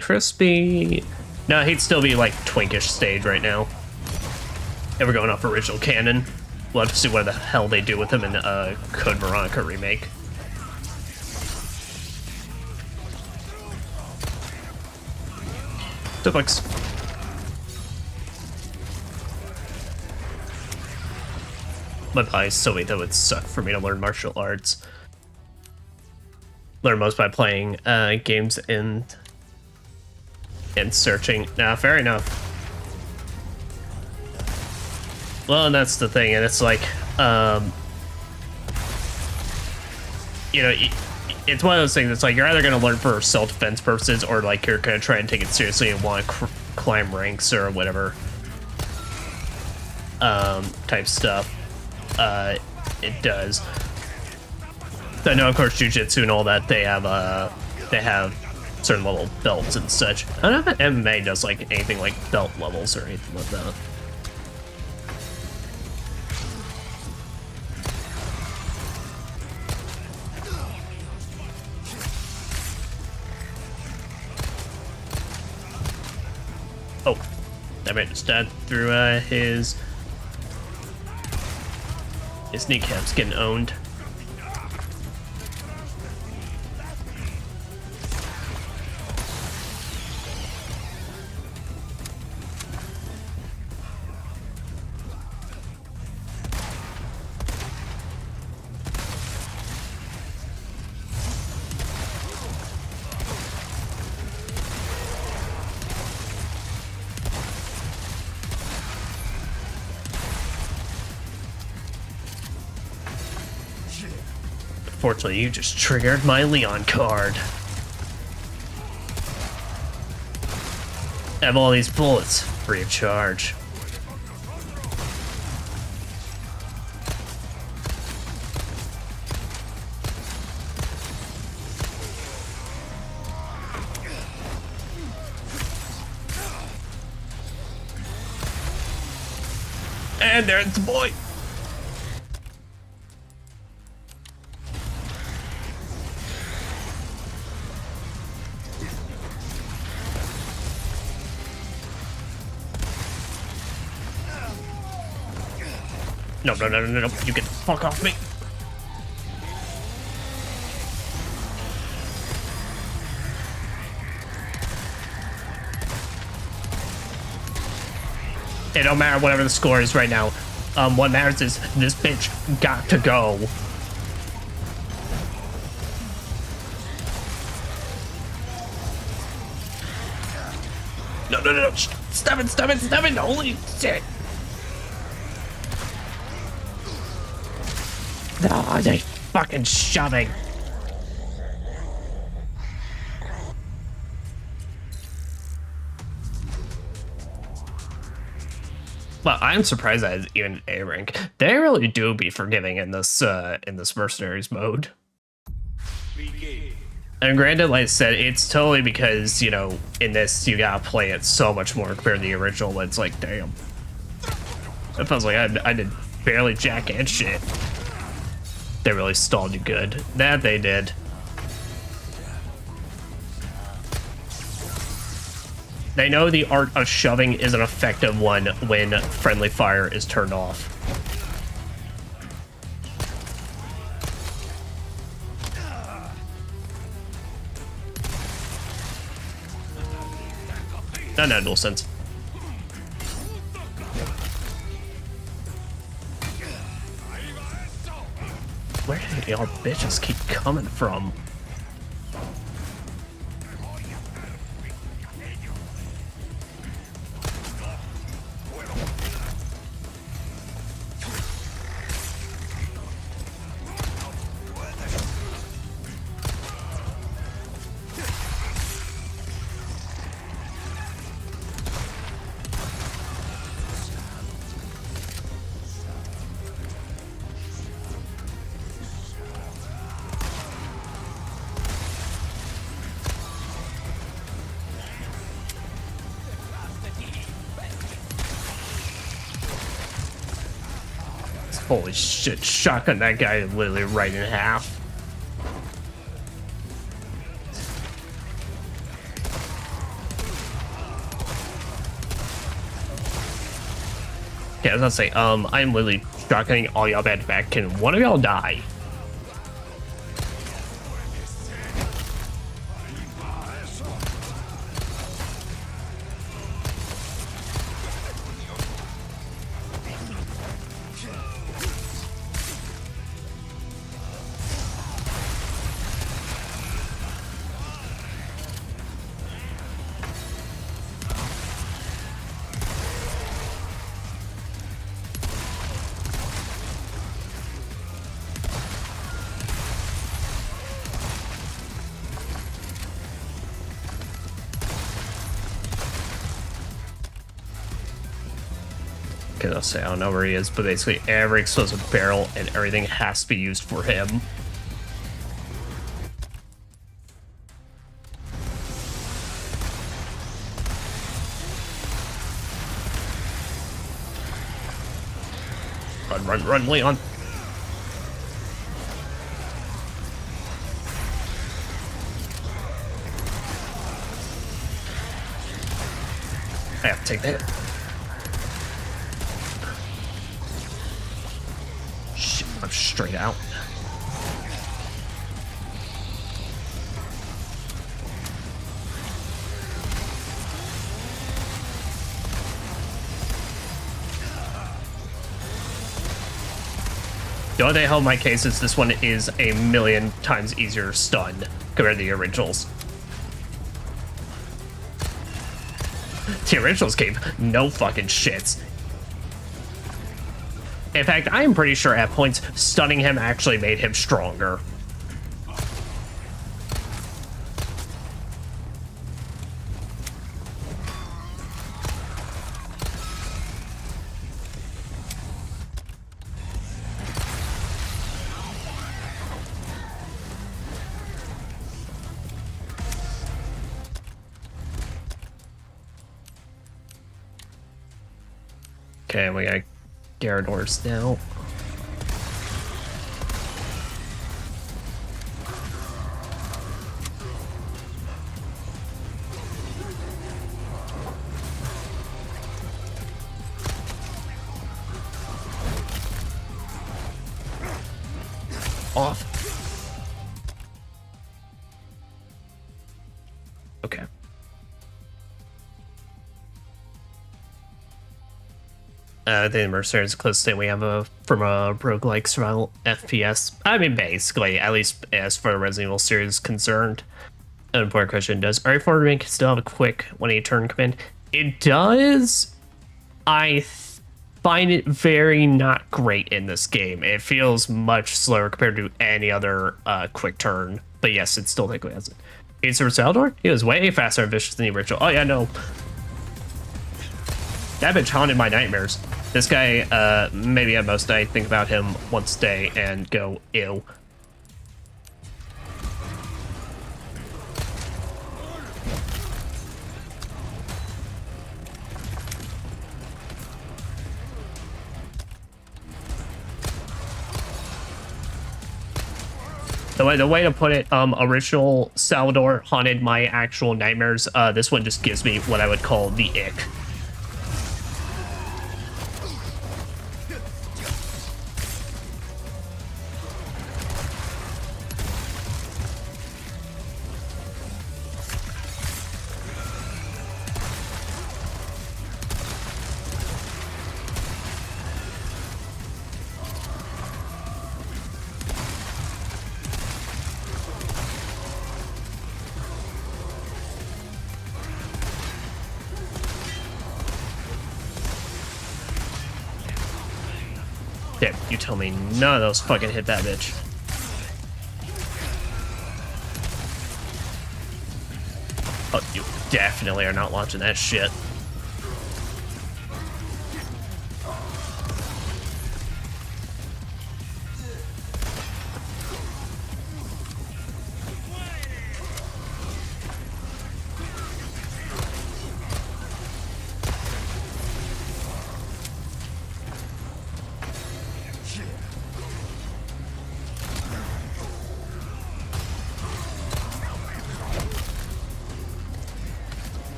Chris be... No, he'd still be like twinkish stage right now. If we're going off original canon. We'll have to see what the hell they do with him in Code Veronica remake. Suplex. My pie is so weak that would suck for me to learn martial arts. Learn most by playing games and searching. Nah, fair enough. Well, and that's the thing, and it's like, you know, it's one of those things that's like, you're either going to learn for self-defense purposes, or like you're going to try and take it seriously and want to climb ranks or whatever type stuff. It does. I know, of course, Jiu-Jitsu and all that, they have certain level belts and such. I don't know if MMA does like anything like belt levels or anything like that. Oh, that man just died through his kneecaps getting owned. Fortunately, you just triggered my Leon card. I have all these bullets free of charge. And there's the boy. No, no, no, no, no, you get the fuck off me. It don't matter whatever the score is right now. What matters is this bitch got to go. No, no, no, no. Stab it, stab it, stab it. Holy shit. Oh, they fucking shoving. Well, I'm surprised that it's even A rank. They really do be forgiving in this Mercenaries mode. And granted, like I said, it's totally because, you know, in this you gotta play it so much more compared to the original. But it's like, damn, it feels like I did barely jack and shit. They really stalled you good. That they did. They know the art of shoving is an effective one when friendly fire is turned off. That had no sense. Where do y'all bitches keep coming from? Holy shit, shotgun that guy literally right in half. Yeah, I was gonna say, I'm literally shotgunning all y'all back to back. Can one of y'all die? gonna say I don't know where he is, but basically every explosive barrel and everything has to be used for him. Run, run, run, Leon. I have to take that. Shit, I'm straight out. The only thing held my case is this one is a million times easier to stun compared to the originals. The originals gave no fucking shits. In fact, I'm pretty sure at points stunning him actually made him stronger. Okay, we got Garradors now. Off. Okay. I think the Mercenaries is the closest thing we have from a roguelike survival FPS. I mean, basically, at least as far as the Resident Evil series is concerned. An important question: does RE4R still have a quick 180 turn command? It does. I find it very not great in this game. It feels much slower compared to any other quick turn. But yes, it still technically has it. It's a Salvador? He was way faster and vicious than the original. Oh yeah, no. That bitch haunted my nightmares. This guy, maybe at most I think about him once a day and go, ew. The way to put it, original Salvador haunted my actual nightmares. This one just gives me what I would call the ick. Damn, you tell me none of those fucking hit that bitch. Oh, you definitely are not launching that shit.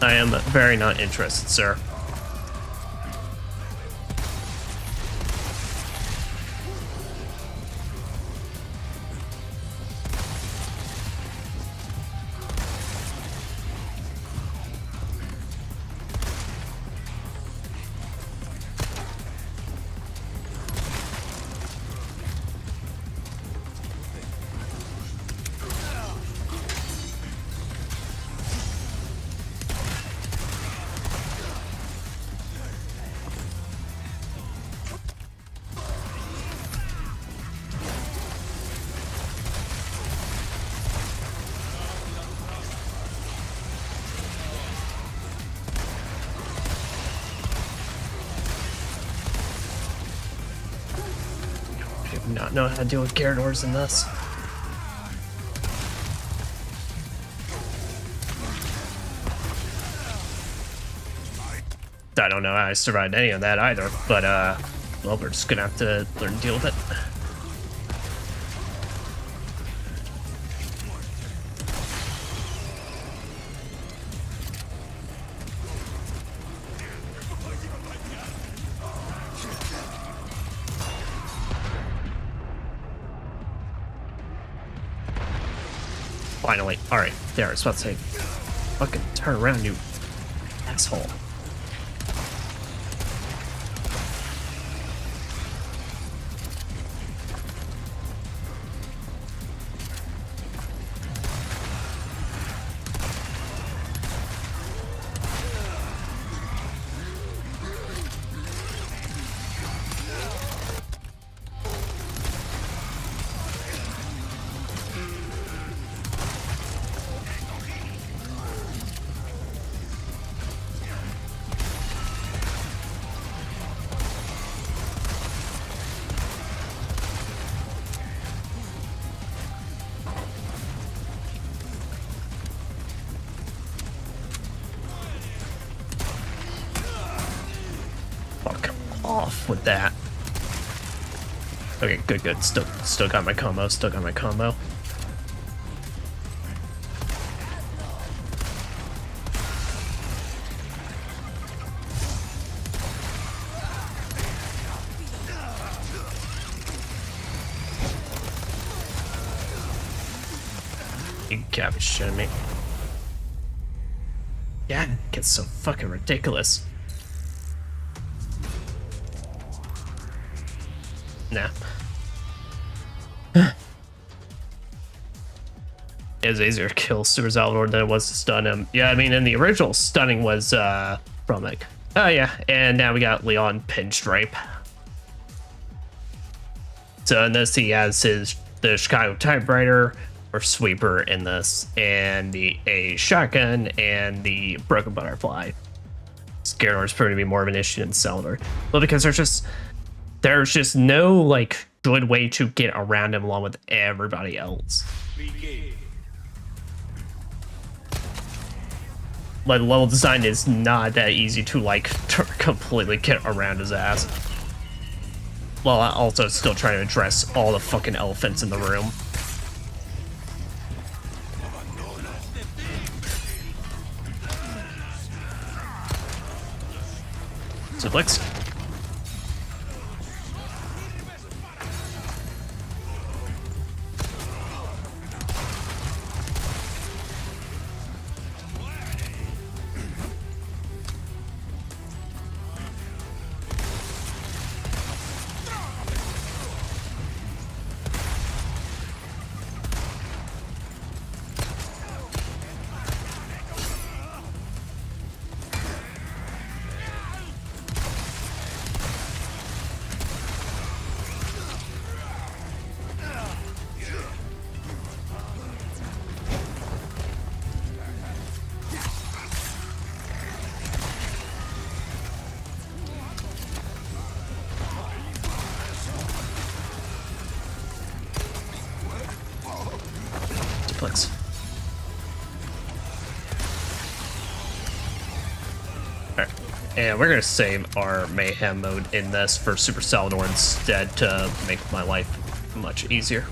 I am very not interested, sir. not know how to deal with Gyarados in this. I don't know how I survived any of that either, but well, we're just gonna have to learn to deal with it. Finally. Alright, there, I was about to say, fucking turn around, you asshole. Off with that. Okay, good. Still got my combo. You gotta be shitting me. Yeah, it gets so fucking ridiculous. Nah. It was easier to kill Super Salvador than it was to stun him. Yeah, I mean, in the original, stunning was from like, oh yeah, and now we got Leon Pinstripe. So in this, he has the Chicago Typewriter or Sweeper in this, and a shotgun and the Broken Butterfly. Gyarados proved to be more of an issue than Salvador, well, because there's just no like good way to get around him along with everybody else. Like, level design is not that easy to like completely get around his ass. Well, also still trying to address all the fucking elephants in the room. Suplex. Suplex. Alright, and we're gonna save our Mayhem mode in this for Super Salvador instead to make my life much easier.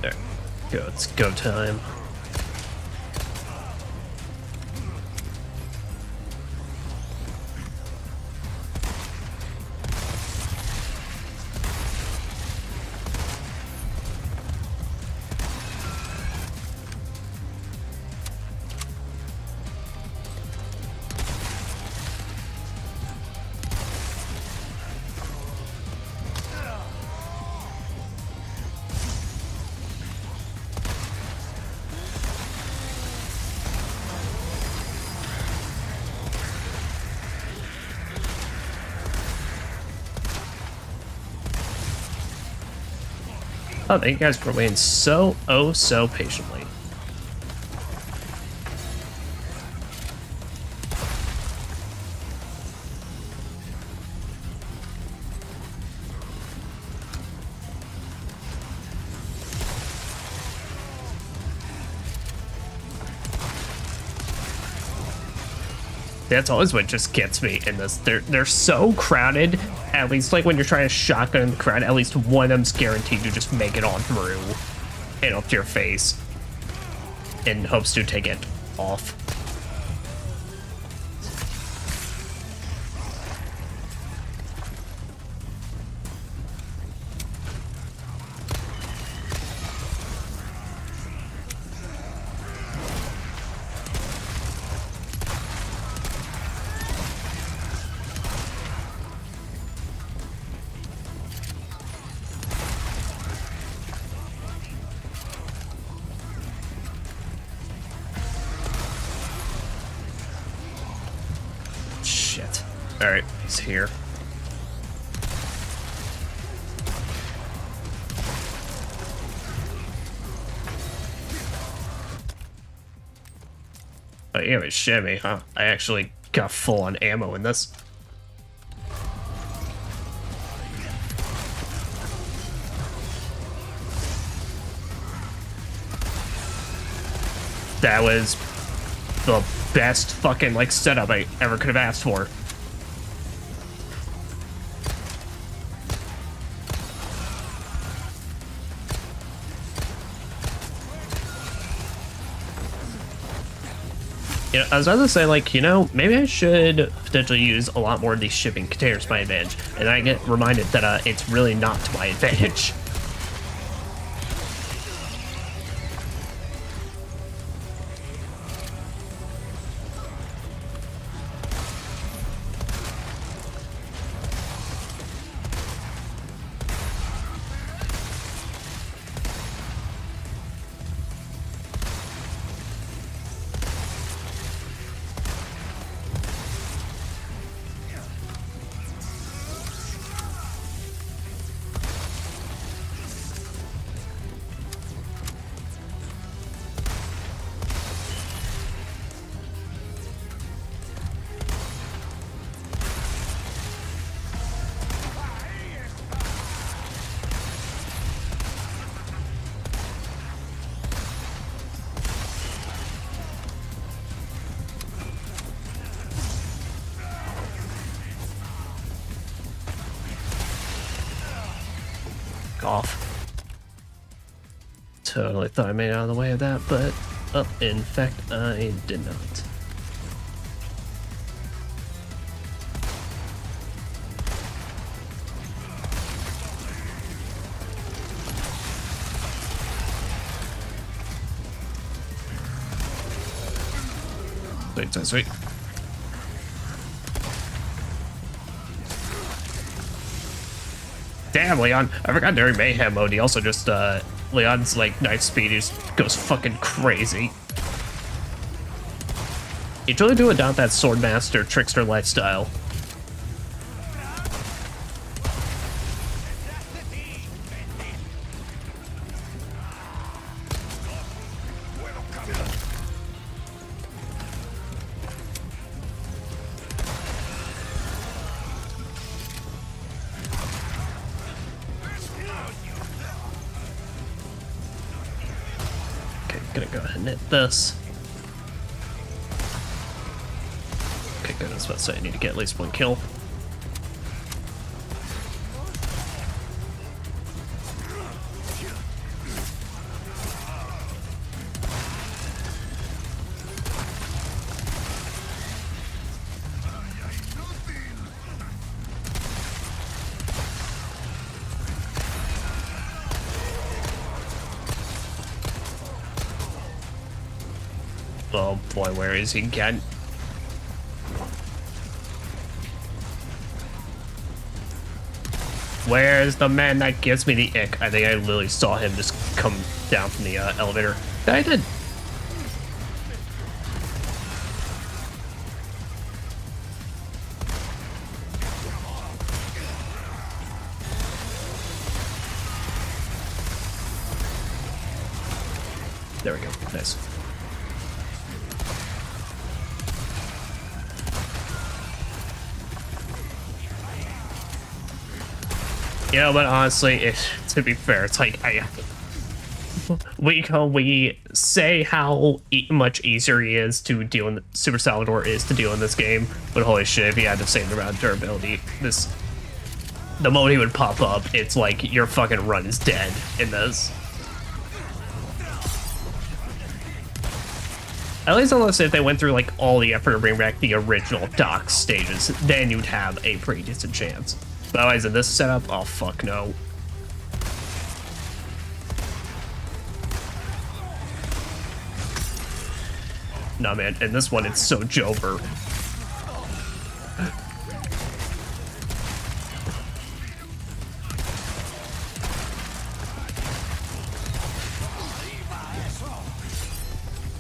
There. Go, it's go time. Oh, thank you guys for waiting so patiently. That's always what just gets me in this. They're so crowded. At least like when you're trying to shotgun the crowd, at least one of them's guaranteed to just make it on through and up to your face in hopes to take it off. Alright, he's here. Oh, you have a shimmy, huh? I actually got full on ammo in this. That was the best fucking like setup I ever could have asked for. You know, I was about to say, like, you know, maybe I should potentially use a lot more of these shipping containers to my advantage. And I get reminded that it's really not to my advantage. Off. Totally thought I made it out of the way of that, but in fact I did not. Sweet, sweet. Damn, Leon. I forgot during Mayhem mode, he also just, Leon's, like, knife speed just goes fucking crazy. You truly do adopt that swordmaster, trickster lifestyle. Gonna go ahead and hit this. Okay, good. I was about to say I need to get at least one kill. Oh boy, where is he again? Where's the man that gives me the ick? I think I literally saw him just come down from the elevator. Yeah, I did. There we go. Nice. Yeah, but honestly, to be fair, it's like we say how much easier he is to deal in Super Salvador is to deal in this game, but holy shit, if he had the same amount of durability, the moment he would pop up, it's like your fucking run is dead in this. At least unless if they went through like all the effort to bring back the original dock stages, then you'd have a pretty decent chance. But otherwise in this setup, oh fuck no. Nah man, in this one it's so Jover.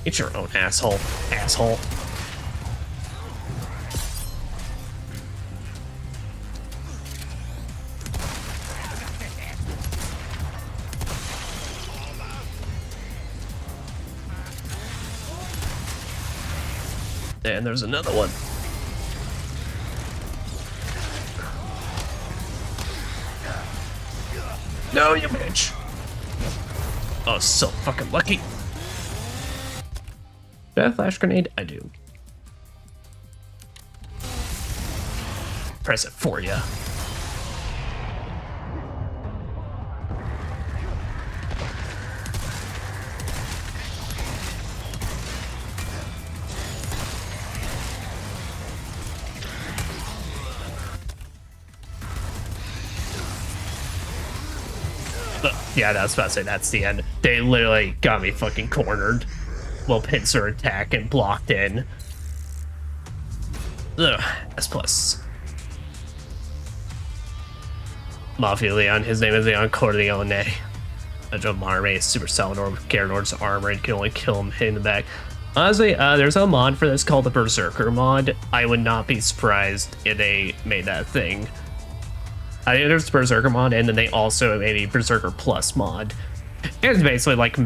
It's your own asshole, asshole. And there's another one. No, you bitch. Oh, so fucking lucky. Do I have a flash grenade? I do. Press it for ya. Yeah, I was about to say that's the end. They literally got me fucking cornered. Well, pincer attack and blocked in. Ugh, S+. Mafia Leon, his name is Leon Corleone. A Joe Marme, Super Salvador with Gyarados armor and can only kill him in the back. Honestly, there's a mod for this called the Berserker mod. I would not be surprised if they made that thing. I think there's Berserker mod, and then they also made a Berserker Plus mod. It's basically like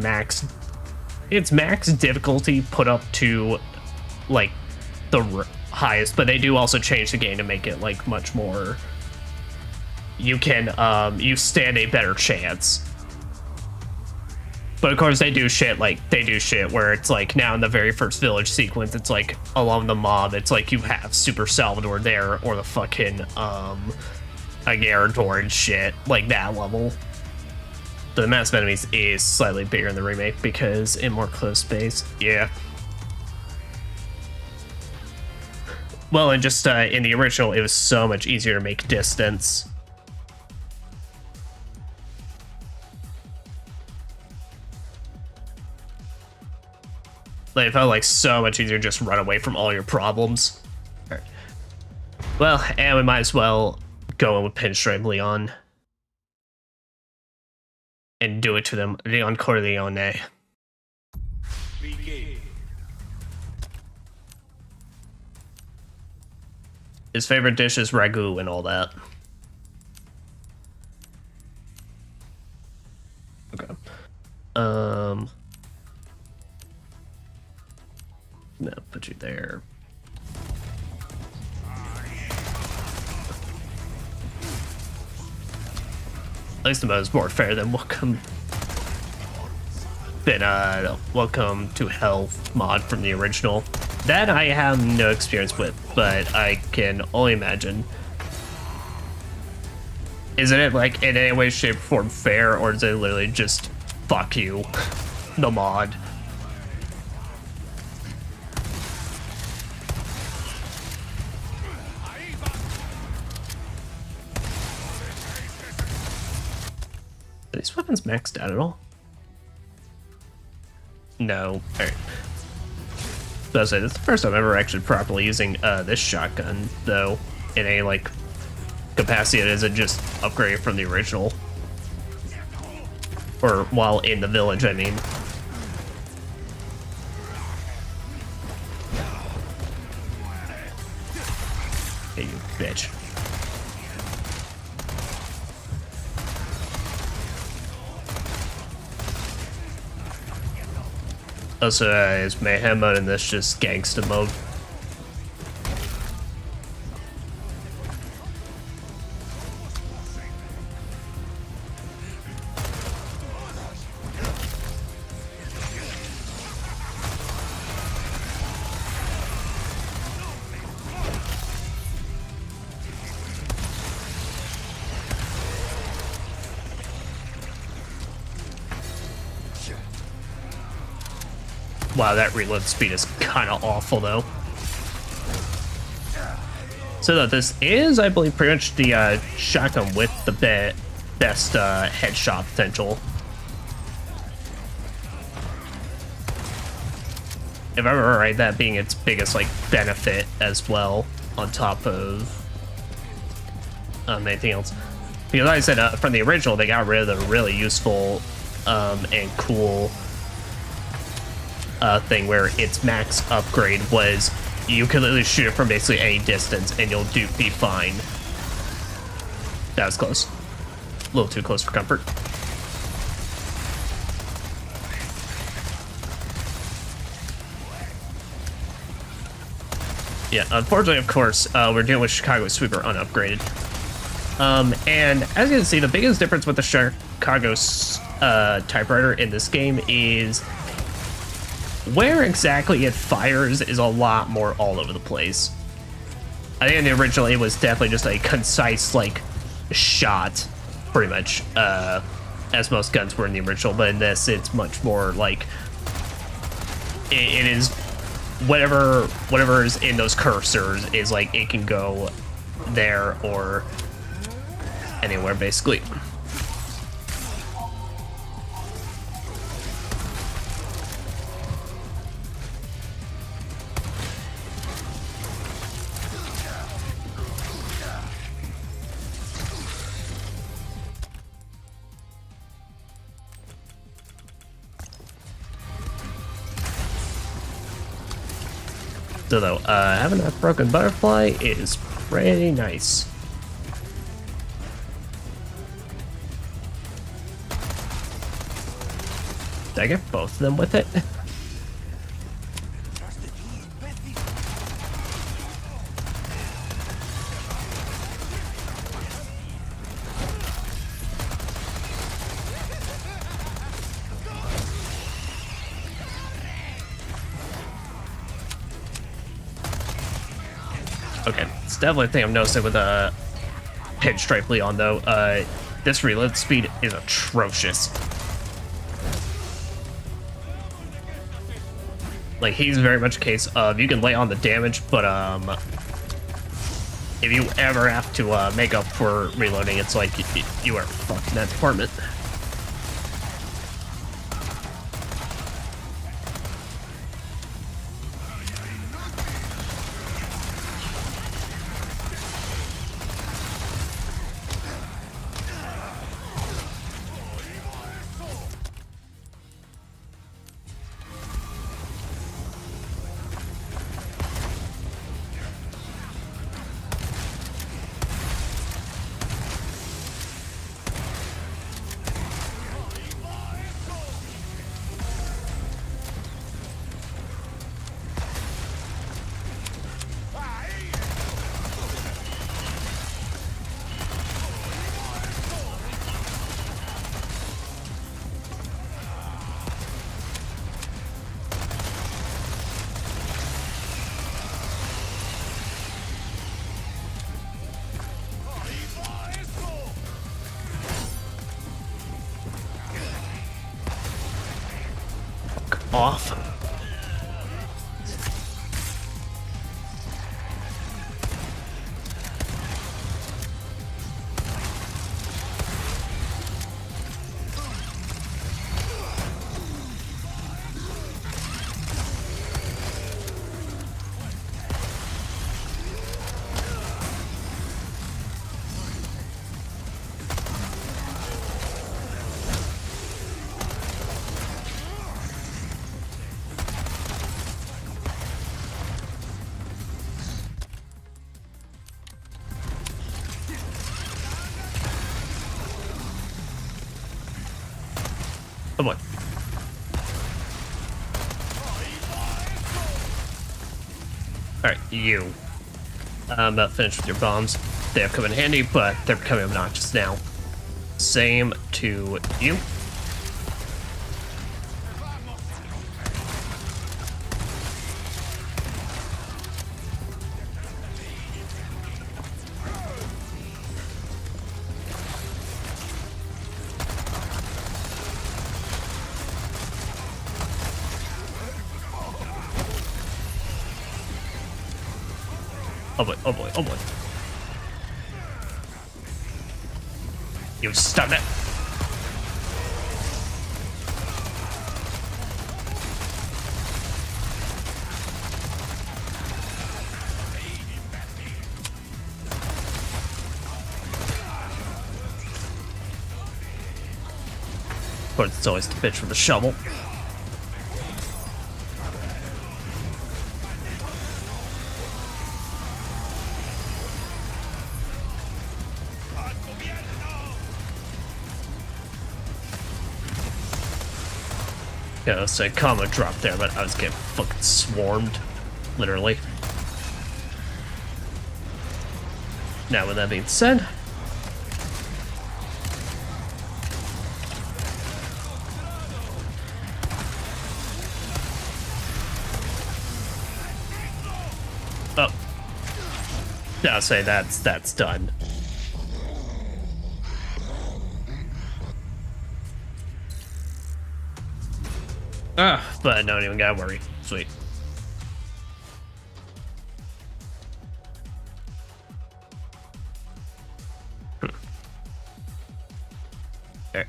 it's max difficulty put up to like the highest, but they do also change the game to make it like much more. You can you stand a better chance. But of course they do shit where it's like now in the very first village sequence, it's like along the mob, it's like you have Super Salvador there or the fucking a Gyarados and shit, like that level. The mass of enemies is slightly bigger in the remake because in more close space. Yeah. Well, and just in the original, it was so much easier to make distance. Like, it felt like so much easier to just run away from all your problems. All right. Well, and we might as well go in with Pinstripe Leon. And do it to them, Leon Corleone. His favorite dish is ragu and all that. Okay. No, put you there. At least the mode is more fair than Welcome to Hell mod from the original. That I have no experience with, but I can only imagine. Isn't it like in any way, shape, or form fair, or is it literally just fuck you, the mod? Are these weapons maxed out at all? No. Alright. So I was saying, this is the first time I'm ever actually properly using this shotgun, though, in a, like, capacity that isn't just upgraded from the original. Or while in the village, I mean. Hey, you bitch. Also, is mayhem mode and this just gangsta mode. Wow, that reload speed is kind of awful, though. So this is, I believe, pretty much the shotgun with the best headshot potential. If I remember right, that being its biggest like benefit as well, on top of anything else. Because like I said, from the original, they got rid of the really useful and cool thing where its max upgrade was you could literally shoot it from basically any distance and you'll be fine. That was close. A little too close for comfort. Yeah, unfortunately, of course, we're dealing with Chicago Sweeper unupgraded. And as you can see, the biggest difference with the Chicago typewriter in this game is where exactly it fires is a lot more all over the place. I think in the original it was definitely just a concise like shot, pretty much, as most guns were in the original, but in this it's much more like it is whatever is in those cursors is like it can go there or anywhere basically. So though, having that broken butterfly is pretty nice. Did I get both of them with it? Okay, it's definitely a thing I'm noticing with Pinstripe Leon though. This reload speed is atrocious. Like, he's very much a case of you can lay on the damage, but if you ever have to make up for reloading, it's like you are fucked in that department. Off. Oh boy. Alright, you. I'm about finished with your bombs. They have come in handy, but they're becoming obnoxious now. Same to you. Oh boy, oh boy, oh boy. You stunned it. Of course, it's always the bitch with the shovel. Yeah, so a comma dropped there, but I was getting fucking swarmed. Literally. Now, with that being said, oh, yeah, I'll say that's done. But don't even gotta worry. Sweet. Okay.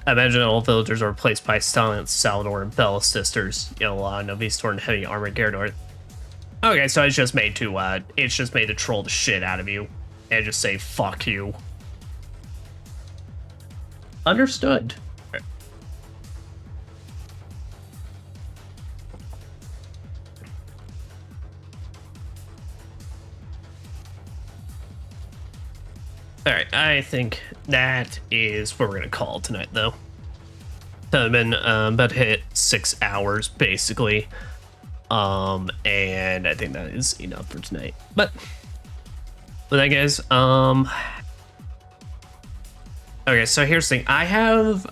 I imagine all villagers are replaced by Silent Salvador and Bella sisters. You know, Novistor and Heavy Armor Gyarados. Okay, so it's just made to troll the shit out of you and just say fuck you. Understood. Alright, I think that is what we're gonna call it tonight, though. So I've been about to hit 6 hours, basically. And I think that is enough for tonight. But, with that, guys, okay, so here's the thing. I have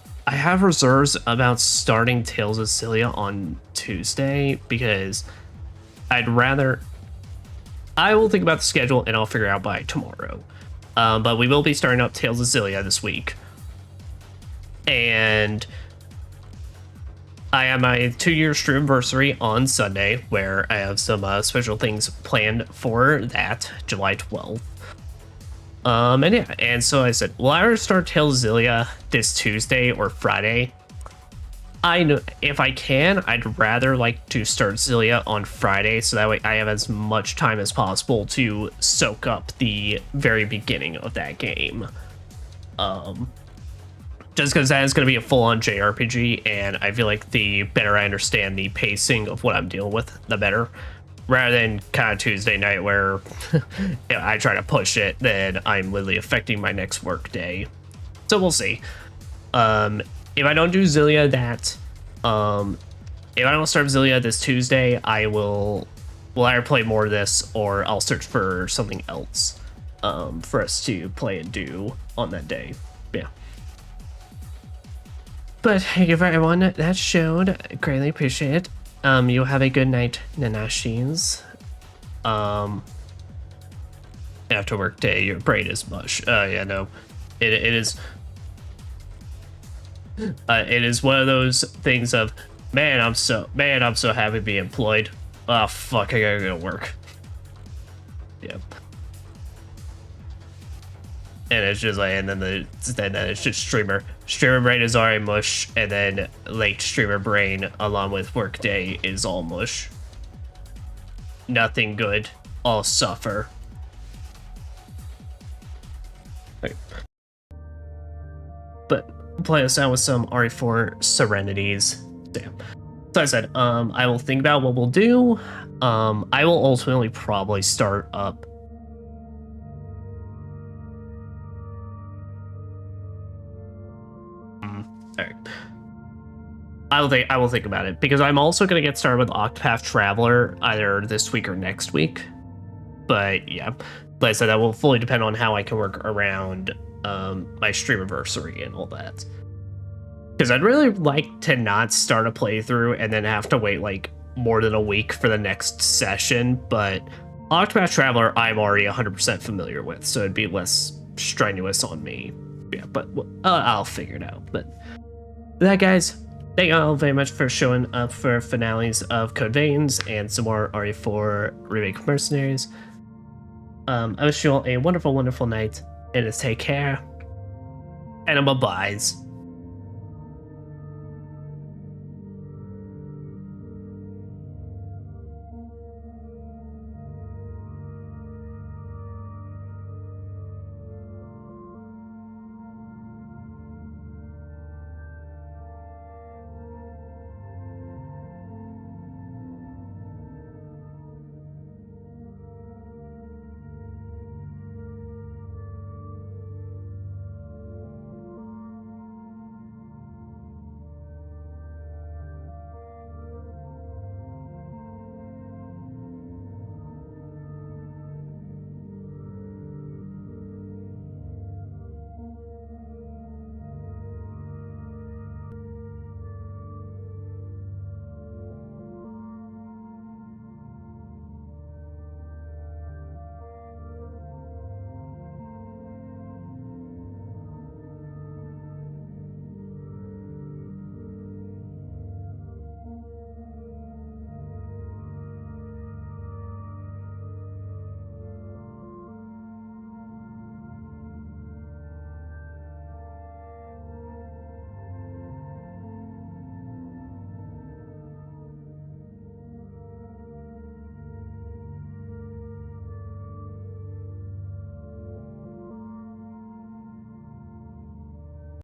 reserves about starting Tales of Cilia on Tuesday, because I will think about the schedule, and I'll figure it out by tomorrow. But we will be starting up Tales of Cilia this week. And I have my 2-year stream anniversary on Sunday, where I have some special things planned for that, July 12th. And yeah, and so I said, will I either start Tales of Cilia this Tuesday or Friday? I know if I can, I'd rather like to start Cilia on Friday, so that way I have as much time as possible to soak up the very beginning of that game. Just because that is going to be a full-on JRPG, and I feel like the better I understand the pacing of what I'm dealing with, the better. Rather than kind of Tuesday night where if I try to push it, then I'm literally affecting my next work day. So we'll see. If I don't do Cilia if I don't start Cilia this Tuesday, I will either play more of this, or I'll search for something else for us to play and do on that day. Yeah. But thank you for everyone that showed. Greatly appreciate it. You have a good night, Nanashis. After work day, your brain is mush. Yeah, no. It is. It is one of those things of, man, I'm so happy to be employed. Oh fuck, I gotta go to work. Yep. And it's just like, and then it's just streamer brain is already mush, and then late streamer brain along with work day is all mush. Nothing good, all suffer. Okay. But play us out with some RE4R Serenities. Damn. So I said, I will think about what we'll do. I will ultimately probably start up. Alright. I will think about it, because I'm also going to get started with Octopath Traveler either this week or next week. But yeah, like I said, that will fully depend on how I can work around my streamiversary and all that. Because I'd really like to not start a playthrough and then have to wait like more than a week for the next session. But Octopath Traveler, I'm already 100% familiar with, so it'd be less strenuous on me. Yeah, but I'll figure it out. But that, guys. Thank you all very much for showing up for finales of Code Veins and some more RE4 Remake Mercenaries. I wish you all a wonderful, wonderful night, and take care. And bye-byes.